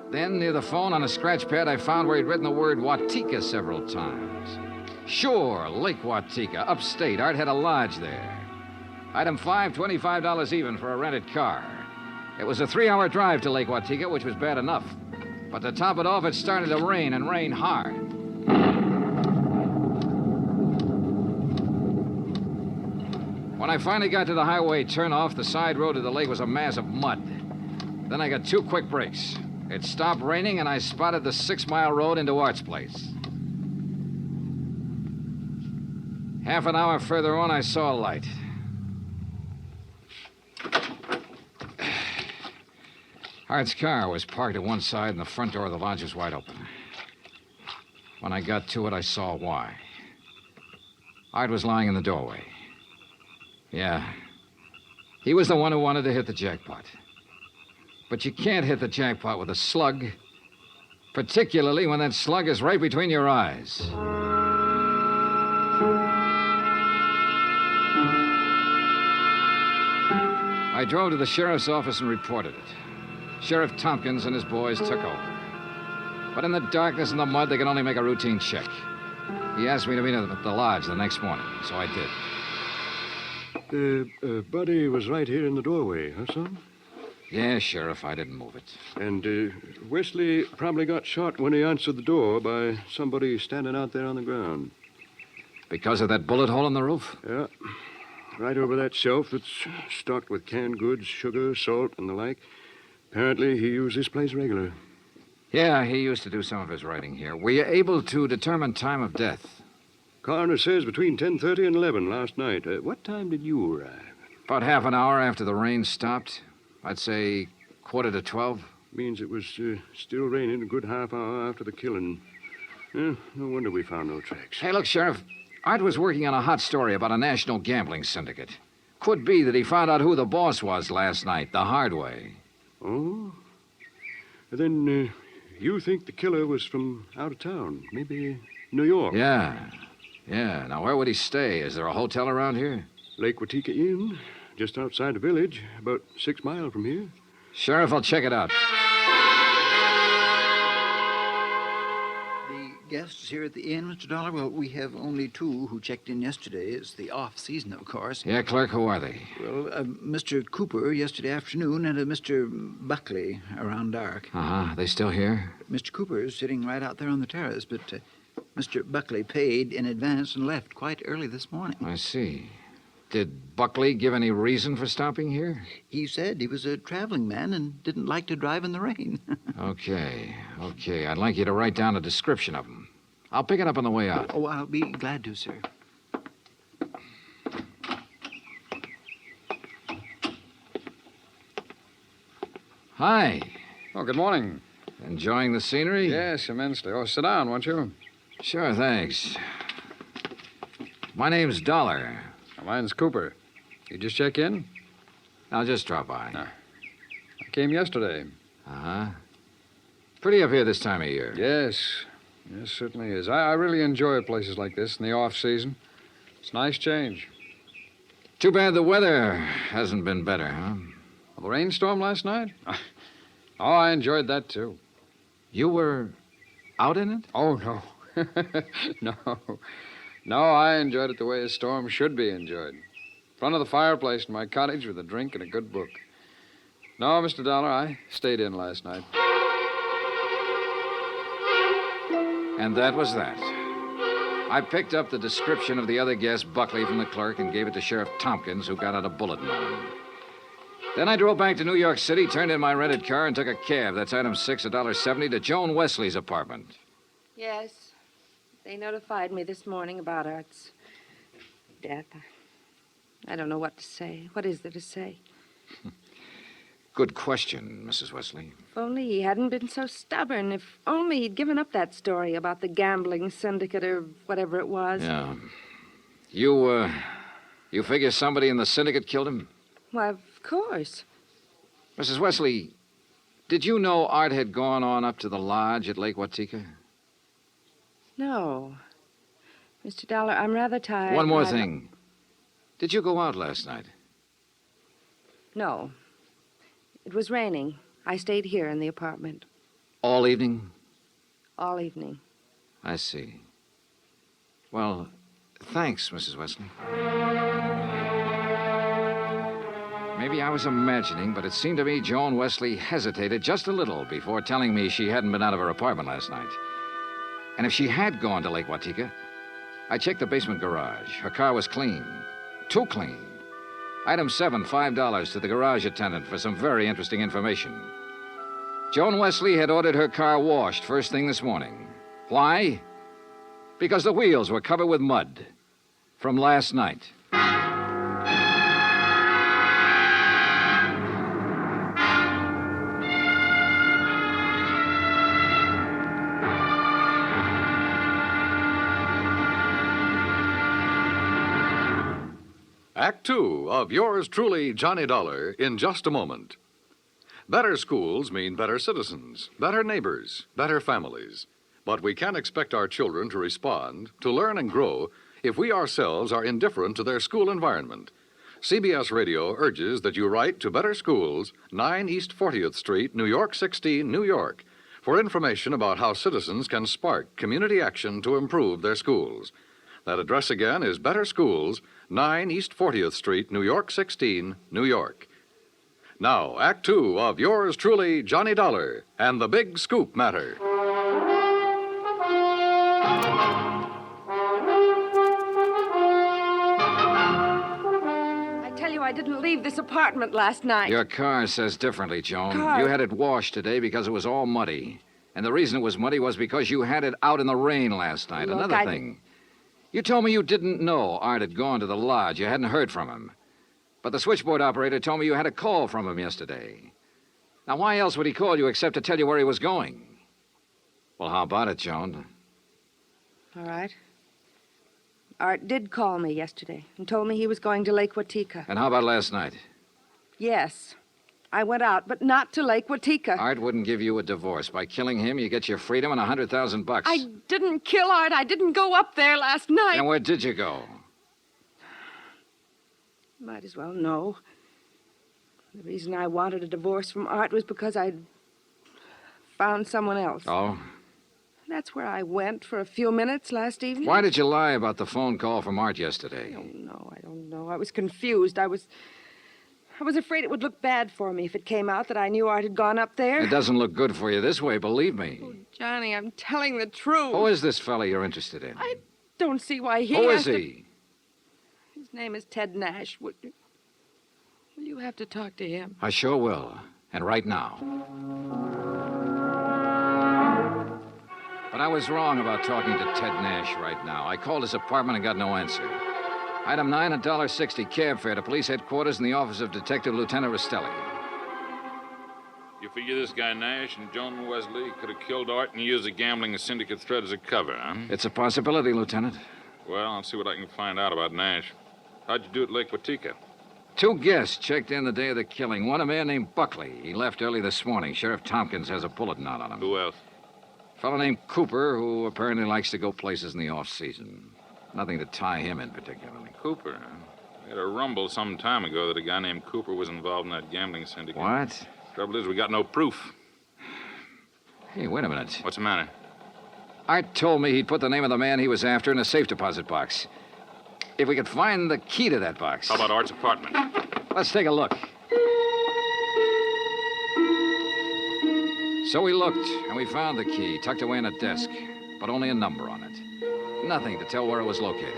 Then, near the phone on a scratch pad, I found where he'd written the word Watika several times. Sure, Lake Watika, upstate. Art had a lodge there. Item 5, $25 even for a rented car. It was a 3-hour drive to Lake Watika, which was bad enough. But to top it off, it started to rain, and rain hard. When I finally got to the highway turnoff, the side road to the lake was a mass of mud. Then I got 2 quick breaks. It stopped raining, and I spotted the 6-mile road into Art's place. Half an hour further on, I saw a light. Art's car was parked at one side, and the front door of the lodge was wide open. When I got to it, I saw why. Art was lying in the doorway. Yeah. He was the one who wanted to hit the jackpot. But you can't hit the jackpot with a slug, particularly when that slug is right between your eyes. I drove to the sheriff's office and reported it. Sheriff Tompkins and his boys took over. But in the darkness and the mud, they could only make a routine check. He asked me to meet him at the lodge the next morning, so I did. Buddy was right here in the doorway, huh, son? Yeah, Sheriff, I didn't move it. And Wesley probably got shot when he answered the door by somebody standing out there on the ground. Because of that bullet hole in the roof? Yeah. Right over that shelf that's stocked with canned goods, sugar, salt, and the like. Apparently, he used this place regular. Yeah, he used to do some of his writing here. Were you able to determine time of death? Coroner says between 10:30 and 11 last night. What time did you arrive? About half an hour after the rain stopped. I'd say 11:45. Means it was still raining a good half hour after the killing. No wonder we found no tracks. Hey, look, Sheriff. Art was working on a hot story about a national gambling syndicate. Could be that he found out who the boss was last night, the hard way. Oh? Then you think the killer was from out of town? Maybe New York? Yeah. Now, where would he stay? Is there a hotel around here? Lake Watika Inn, just outside the village, about 6 miles from here. Sheriff, I'll check it out. Guests here at the inn, Mr. Dollar? Well, we have only 2 who checked in yesterday. It's the off-season, of course. Yeah, clerk, who are they? Well, Mr. Cooper yesterday afternoon and Mr. Buckley around dark. Uh-huh. They still here? Mr. Cooper is sitting right out there on the terrace, but Mr. Buckley paid in advance and left quite early this morning. I see. Did Buckley give any reason for stopping here? He said he was a traveling man and didn't like to drive in the rain. Okay. I'd like you to write down a description of him. I'll pick it up on the way out. Oh, I'll be glad to, sir. Hi. Oh, good morning. Enjoying the scenery? Yes, immensely. Oh, sit down, won't you? Sure, thanks. My name's Dollar. Mine's Cooper. You just check in? I'll just drop by. I came yesterday. Uh-huh. Pretty up here this time of year. Yes, certainly is. I really enjoy places like this in the off-season. It's a nice change. Too bad the weather hasn't been better, huh? Well, the rainstorm last night? Oh, I enjoyed that, too. You were out in it? Oh, no. No, I enjoyed it the way a storm should be enjoyed. In front of the fireplace in my cottage with a drink and a good book. No, Mr. Dollar, I stayed in last night. And that was that. I picked up the description of the other guest, Buckley, from the clerk and gave it to Sheriff Tompkins, who got out a bulletin on him. Then I drove back to New York City, turned in my rented car, and took a cab. That's item 6, $1.70, to Joan Wesley's apartment. Yes. They notified me this morning about Art's death. I don't know what to say. What is there to say? Good question, Mrs. Wesley. If only he hadn't been so stubborn. If only he'd given up that story about the gambling syndicate or whatever it was. Yeah. You figure somebody in the syndicate killed him? Why, of course. Mrs. Wesley, did you know Art had gone on up to the lodge at Lake Watika? No. Mr. Dollar, I'm rather tired. One more thing. Did you go out last night? No. It was raining. I stayed here in the apartment. All evening? All evening. I see. Well, thanks, Mrs. Wesley. Maybe I was imagining, but it seemed to me Joan Wesley hesitated just a little before telling me she hadn't been out of her apartment last night. And if she had gone to Lake Watika, I checked the basement garage. Her car was clean. Too clean. Item 7, $5 to the garage attendant for some very interesting information. Joan Wesley had ordered her car washed first thing this morning. Why? Because the wheels were covered with mud from last night. Act Two of yours truly, Johnny Dollar, in just a moment. Better schools mean better citizens, better neighbors, better families. But we can't expect our children to respond, to learn and grow, if we ourselves are indifferent to their school environment. CBS Radio urges that you write to Better Schools, 9 East 40th Street, New York 16, New York, for information about how citizens can spark community action to improve their schools. That address again is Better Schools, 9 East 40th Street, New York 16, New York. Now, Act Two of yours truly, Johnny Dollar, and the Big Scoop Matter. I tell you, I didn't leave this apartment last night. Your car says differently, Joan. Carr. You had it washed today because it was all muddy. And the reason it was muddy was because you had it out in the rain last night. Look, Another thing. You told me you didn't know Art had gone to the lodge. You hadn't heard from him. But the switchboard operator told me you had a call from him yesterday. Now, why else would he call you except to tell you where he was going? Well, how about it, Joan? All right. Art did call me yesterday and told me he was going to Lake Watika. And how about last night? Yes. I went out, but not to Lake Watika. Art wouldn't give you a divorce. By killing him, you get your freedom and $100,000. I didn't kill Art. I didn't go up there last night. And where did you go? Might as well know. The reason I wanted a divorce from Art was because I'd found someone else. Oh? That's where I went for a few minutes last evening. Why did you lie about the phone call from Art yesterday? I don't know. I was confused. I was afraid it would look bad for me if it came out that I knew Art had gone up there. It doesn't look good for you this way, believe me. Oh, Johnny, I'm telling the truth. Who is this fella you're interested in? I don't see why he Who has is to- he? His name is Ted Nash. Will you have to talk to him? I sure will. And right now. But I was wrong about talking to Ted Nash right now. I called his apartment and got no answer. Item 9, $1.60 cab fare to police headquarters in the office of Detective Lieutenant Rastelli. You figure this guy Nash and Joan Wesley could have killed Art and used the gambling syndicate threat as a cover, huh? It's a possibility, Lieutenant. Well, I'll see what I can find out about Nash. How'd you do at Lake Watika? 2 guests checked in the day of the killing. One, a man named Buckley. He left early this morning. Sheriff Tompkins has a bulletin out on him. Who else? A fellow named Cooper, who apparently likes to go places in the off-season. Nothing to tie him in particularly. Cooper, huh? We had a rumble some time ago that a guy named Cooper was involved in that gambling syndicate. What? Trouble is, we got no proof. Hey, wait a minute. What's the matter? Art told me he'd put the name of the man he was after in a safe deposit box. If we could find the key to that box. How about Art's apartment? Let's take a look. So we looked, and we found the key tucked away in a desk, but only a number on it. Nothing to tell where it was located.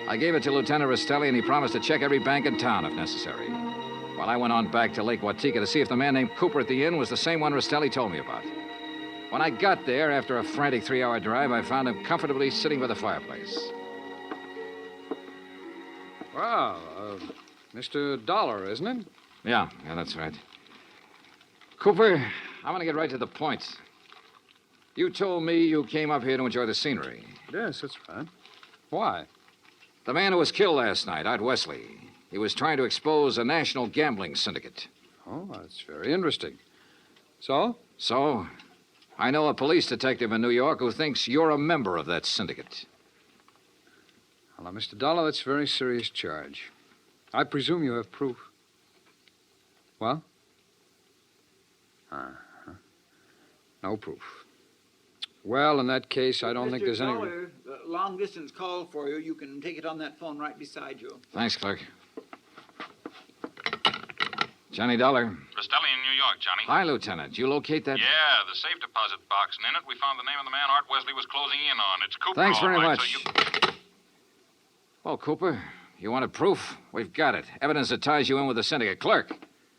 I gave it to Lieutenant Rastelli, and he promised to check every bank in town if necessary. While I went on back to Lake Watika to see if the man named Cooper at the inn was the same one Rastelli told me about. When I got there, after a frantic 3-hour drive, I found him comfortably sitting by the fireplace. Well, Mr. Dollar, isn't it? Yeah, that's right. Cooper, I'm going to get right to the point. You told me you came up here to enjoy the scenery. Yes, that's right. Why? The man who was killed last night, Art Wesley, he was trying to expose a national gambling syndicate. Oh, that's very interesting. So? So, I know a police detective in New York who thinks you're a member of that syndicate. Well, now, Mr. Dollar, that's a very serious charge. I presume you have proof. Well? Uh-huh. No proof. Well, in that case, I don't think there's any... Dollar, the long-distance call for you. You can take it on that phone right beside you. Thanks, clerk. Johnny Dollar. Rastelli in New York, Johnny. Hi, Lieutenant. You locate that? Yeah, the safe deposit box, and in it we found the name of the man Art Wesley was closing in on. It's Cooper. Thanks very all right, much. So you... Well, Cooper, you wanted proof? We've got it. Evidence that ties you in with the syndicate. Clerk.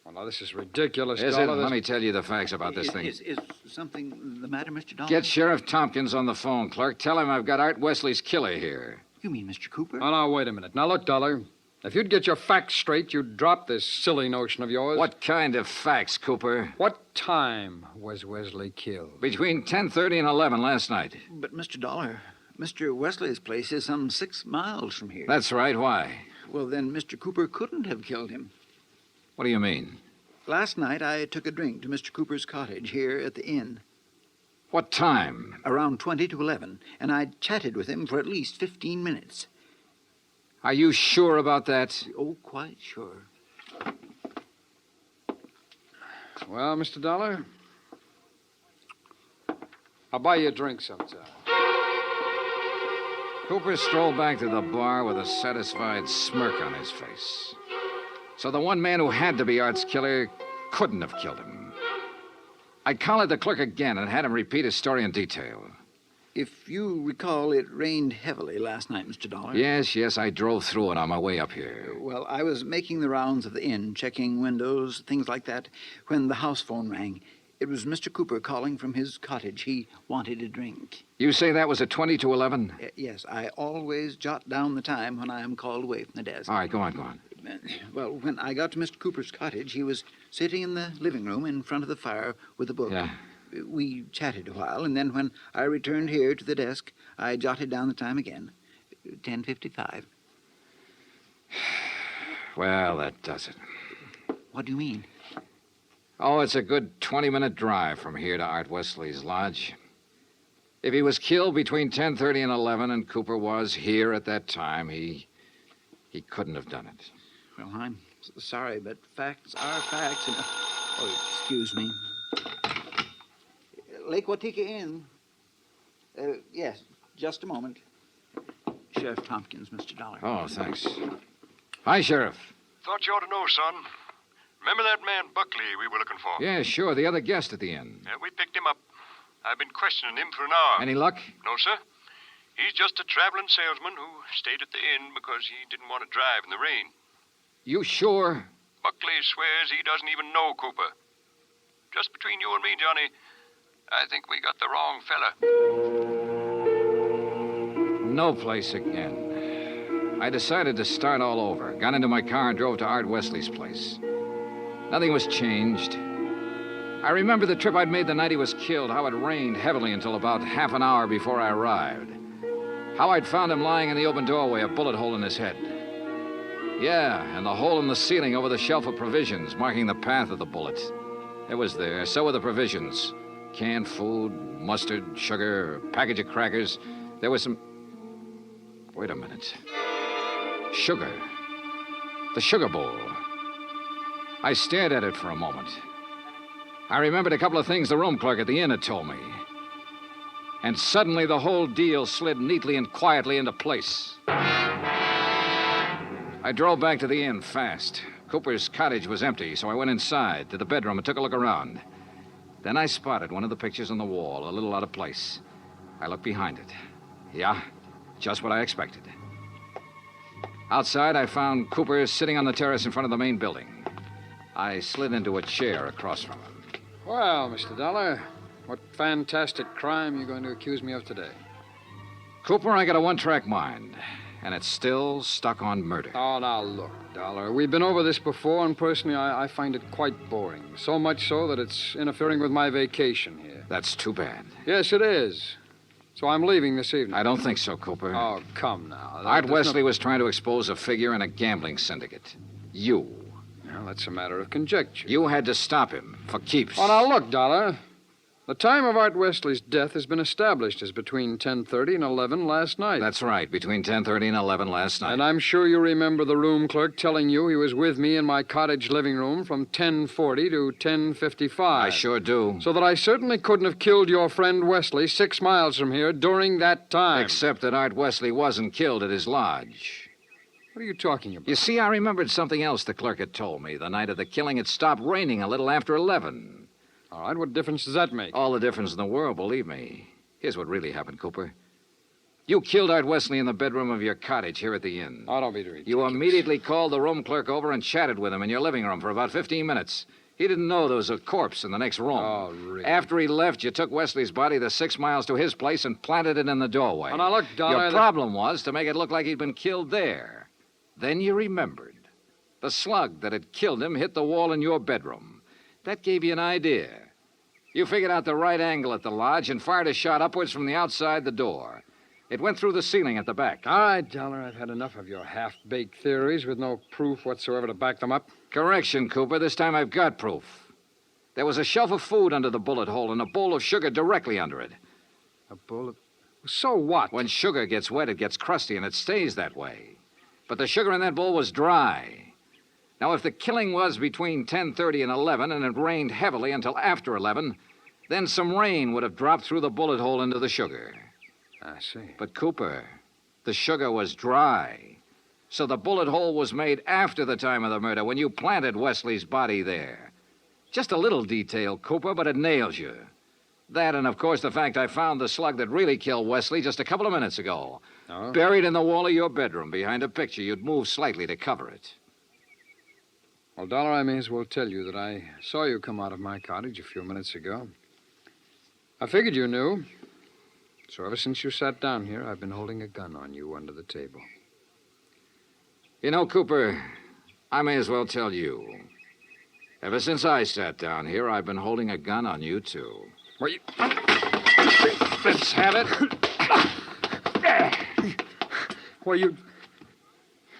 Oh, now, this is ridiculous, Is it? Dollar. Let me tell you the facts about this thing. Is something the matter, Mr. Dollar? Get Sheriff Tompkins on the phone, clerk. Tell him I've got Art Wesley's killer here. You mean Mr. Cooper? Oh, now, wait a minute. Now, look, Dollar. If you'd get your facts straight, you'd drop this silly notion of yours. What kind of facts, Cooper? What time was Wesley killed? Between 10:30 and 11 last night. But, Mr. Dollar, Mr. Wesley's place is some 6 miles from here. That's right. Why? Well, then Mr. Cooper couldn't have killed him. What do you mean? Last night, I took a drink to Mr. Cooper's cottage here at the inn. What time? Around 20 to 11, and I chatted with him for at least 15 minutes. Are you sure about that? Oh, quite sure. Well, Mr. Dollar, I'll buy you a drink sometime. Cooper strolled back to the bar with a satisfied smirk on his face. So the one man who had to be Art's killer couldn't have killed him. I collared the clerk again and had him repeat his story in detail. If you recall, it rained heavily last night, Mr. Dollar. Yes, I drove through it on my way up here. Well, I was making the rounds of the inn, checking windows, things like that, when the house phone rang. It was Mr. Cooper calling from his cottage. He wanted a drink. You say that was at 20 to 11? Yes, I always jot down the time when I am called away from the desk. All right, go on. Well, when I got to Mr. Cooper's cottage, he was sitting in the living room in front of the fire with a book. Yeah. We chatted a while, and then when I returned here to the desk, I jotted down the time again. 10:55. Well, that does it. What do you mean? Oh, it's a good 20-minute drive from here to Art Wesley's lodge. If he was killed between 10:30 and 11 and Cooper was here at that time, he couldn't have done it. Well, I'm sorry, but facts are facts. And... Oh, excuse me. Lake Watika Inn. Yes, just a moment. Sheriff Tompkins, Mr. Dollar. Oh, thanks. Hi, Sheriff. Thought you ought to know, son. Remember that man Buckley we were looking for? Yeah, sure, the other guest at the inn. Yeah, we picked him up. I've been questioning him for an hour. Any luck? No, sir. He's just a traveling salesman who stayed at the inn because he didn't want to drive in the rain. You sure? Buckley swears he doesn't even know Cooper. Just between you and me, Johnny, I think we got the wrong fella. No place again. I decided to start all over. Got into my car and drove to Art Wesley's place. Nothing was changed. I remember the trip I'd made the night he was killed, how it rained heavily until about half an hour before I arrived. How I'd found him lying in the open doorway, a bullet hole in his head. Yeah, and the hole in the ceiling over the shelf of provisions, marking the path of the bullet. It was there. So were the provisions. Canned food, mustard, sugar, a package of crackers. There was some... Wait a minute. Sugar. The sugar bowl. I stared at it for a moment. I remembered a couple of things the room clerk at the inn had told me. And suddenly the whole deal slid neatly and quietly into place. I drove back to the inn fast. Cooper's cottage was empty, so I went inside to the bedroom and took a look around. Then I spotted one of the pictures on the wall, a little out of place. I looked behind it. Yeah, just what I expected. Outside, I found Cooper sitting on the terrace in front of the main building. I slid into a chair across from him. Well, Mr. Dollar, what fantastic crime are you going to accuse me of today? Cooper, I got a one-track mind, and it's still stuck on murder. Oh, now look, Dollar. We've been over this before, and personally, I find it quite boring. So much so that it's interfering with my vacation here. That's too bad. Yes, it is. So I'm leaving this evening. I don't think so, Cooper. Oh, come now. Art Wesley was trying to expose a figure in a gambling syndicate. You. Well, that's a matter of conjecture. You had to stop him, for keeps. Oh, now look, Dollar. The time of Art Wesley's death has been established as between 10:30 and 11 last night. That's right, between 10:30 and 11 last night. And I'm sure you remember the room clerk telling you he was with me in my cottage living room from 10:40 to 10:55. I sure do. So that I certainly couldn't have killed your friend Wesley 6 miles from here during that time. Except that Art Wesley wasn't killed at his lodge. What are you talking about? You see, I remembered something else the clerk had told me. The night of the killing, it stopped raining a little after 11. All right, what difference does that make? All the difference in the world, believe me. Here's what really happened, Cooper. You killed Art Wesley in the bedroom of your cottage here at the inn. Oh, don't be ridiculous. You immediately called the room clerk over and chatted with him in your living room for about 15 minutes. He didn't know there was a corpse in the next room. Oh, really? After he left, you took Wesley's body the 6 miles to his place and planted it in the doorway. Oh, now, look, Dollar... Your problem was to make it look like he'd been killed there. Then you remembered. The slug that had killed him hit the wall in your bedroom. That gave you an idea. You figured out the right angle at the lodge and fired a shot upwards from the outside the door. It went through the ceiling at the back. All right, Dollar, I've had enough of your half-baked theories with no proof whatsoever to back them up. Correction, Cooper. This time I've got proof. There was a shelf of food under the bullet hole and a bowl of sugar directly under it. A bowl of... So what? When sugar gets wet, it gets crusty, and it stays that way. But the sugar in that bowl was dry. Now, if the killing was between 10:30 and 11, and it rained heavily until after 11, then some rain would have dropped through the bullet hole into the sugar. I see. But, Cooper, the sugar was dry. So the bullet hole was made after the time of the murder, when you planted Wesley's body there. Just a little detail, Cooper, but it nails you. That, and of course, the fact I found the slug that really killed Wesley just a couple of minutes ago. Oh? Buried in the wall of your bedroom behind a picture you'd moved slightly to cover it. Well, Dollar, I may as well tell you that I saw you come out of my cottage a few minutes ago. I figured you knew. So ever since you sat down here, I've been holding a gun on you under the table. You know, Cooper, I may as well tell you. Ever since I sat down here, I've been holding a gun on you, too. Well, you... Let's have it. Well, you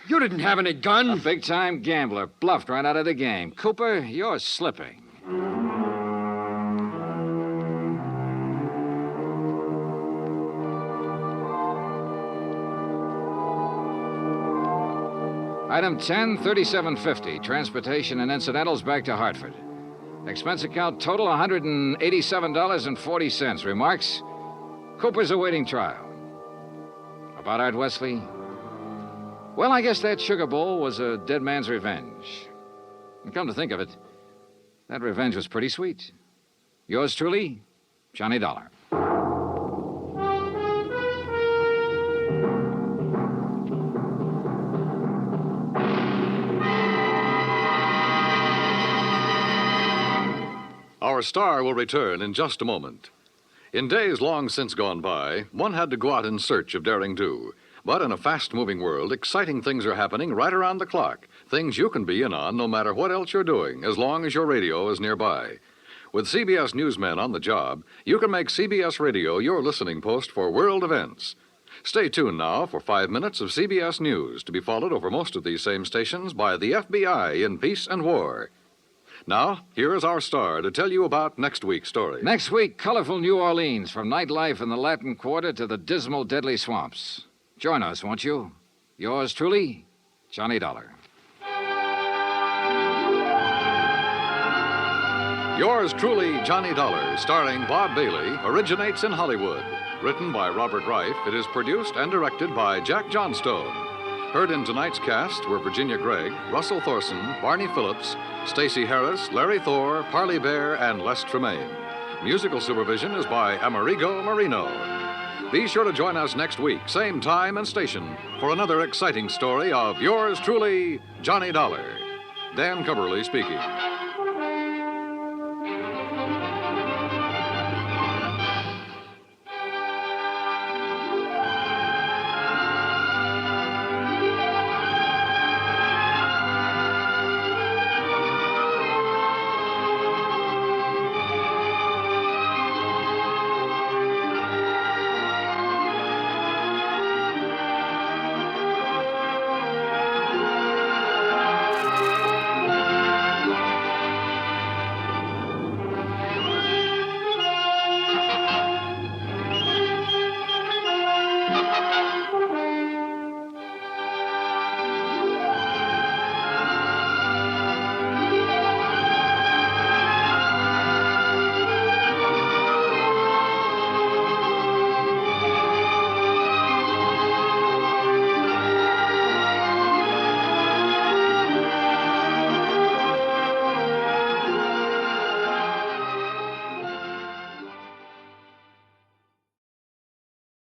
didn't have any gun. A big-time gambler, bluffed right out of the game. Cooper, you're slipping. Item 10, $37.50. Transportation and incidentals back to Hartford. Expense account total $187.40. Remarks? Cooper's awaiting trial. About Art Wesley? Well, I guess that sugar bowl was a dead man's revenge. And come to think of it, that revenge was pretty sweet. Yours truly, Johnny Dollar. Our star will return in just a moment. In days long since gone by, one had to go out in search of daring do. But in a fast-moving world, exciting things are happening right around the clock. Things you can be in on no matter what else you're doing, as long as your radio is nearby. With CBS newsmen on the job, you can make CBS Radio your listening post for world events. Stay tuned now for 5 minutes of CBS News, to be followed over most of these same stations by the FBI in peace and war. Now, here is our star to tell you about next week's story. Next week, colorful New Orleans, from nightlife in the Latin Quarter to the dismal, deadly swamps. Join us, won't you? Yours truly, Johnny Dollar. Yours truly, Johnny Dollar, starring Bob Bailey, originates in Hollywood. Written by Robert Reif, it is produced and directed by Jack Johnstone. Heard in tonight's cast were Virginia Gregg, Russell Thorson, Barney Phillips, Stacey Harris, Larry Thor, Parley Bear, and Les Tremaine. Musical supervision is by Amerigo Marino. Be sure to join us next week, same time and station, for another exciting story of yours truly, Johnny Dollar. Dan Coverly speaking.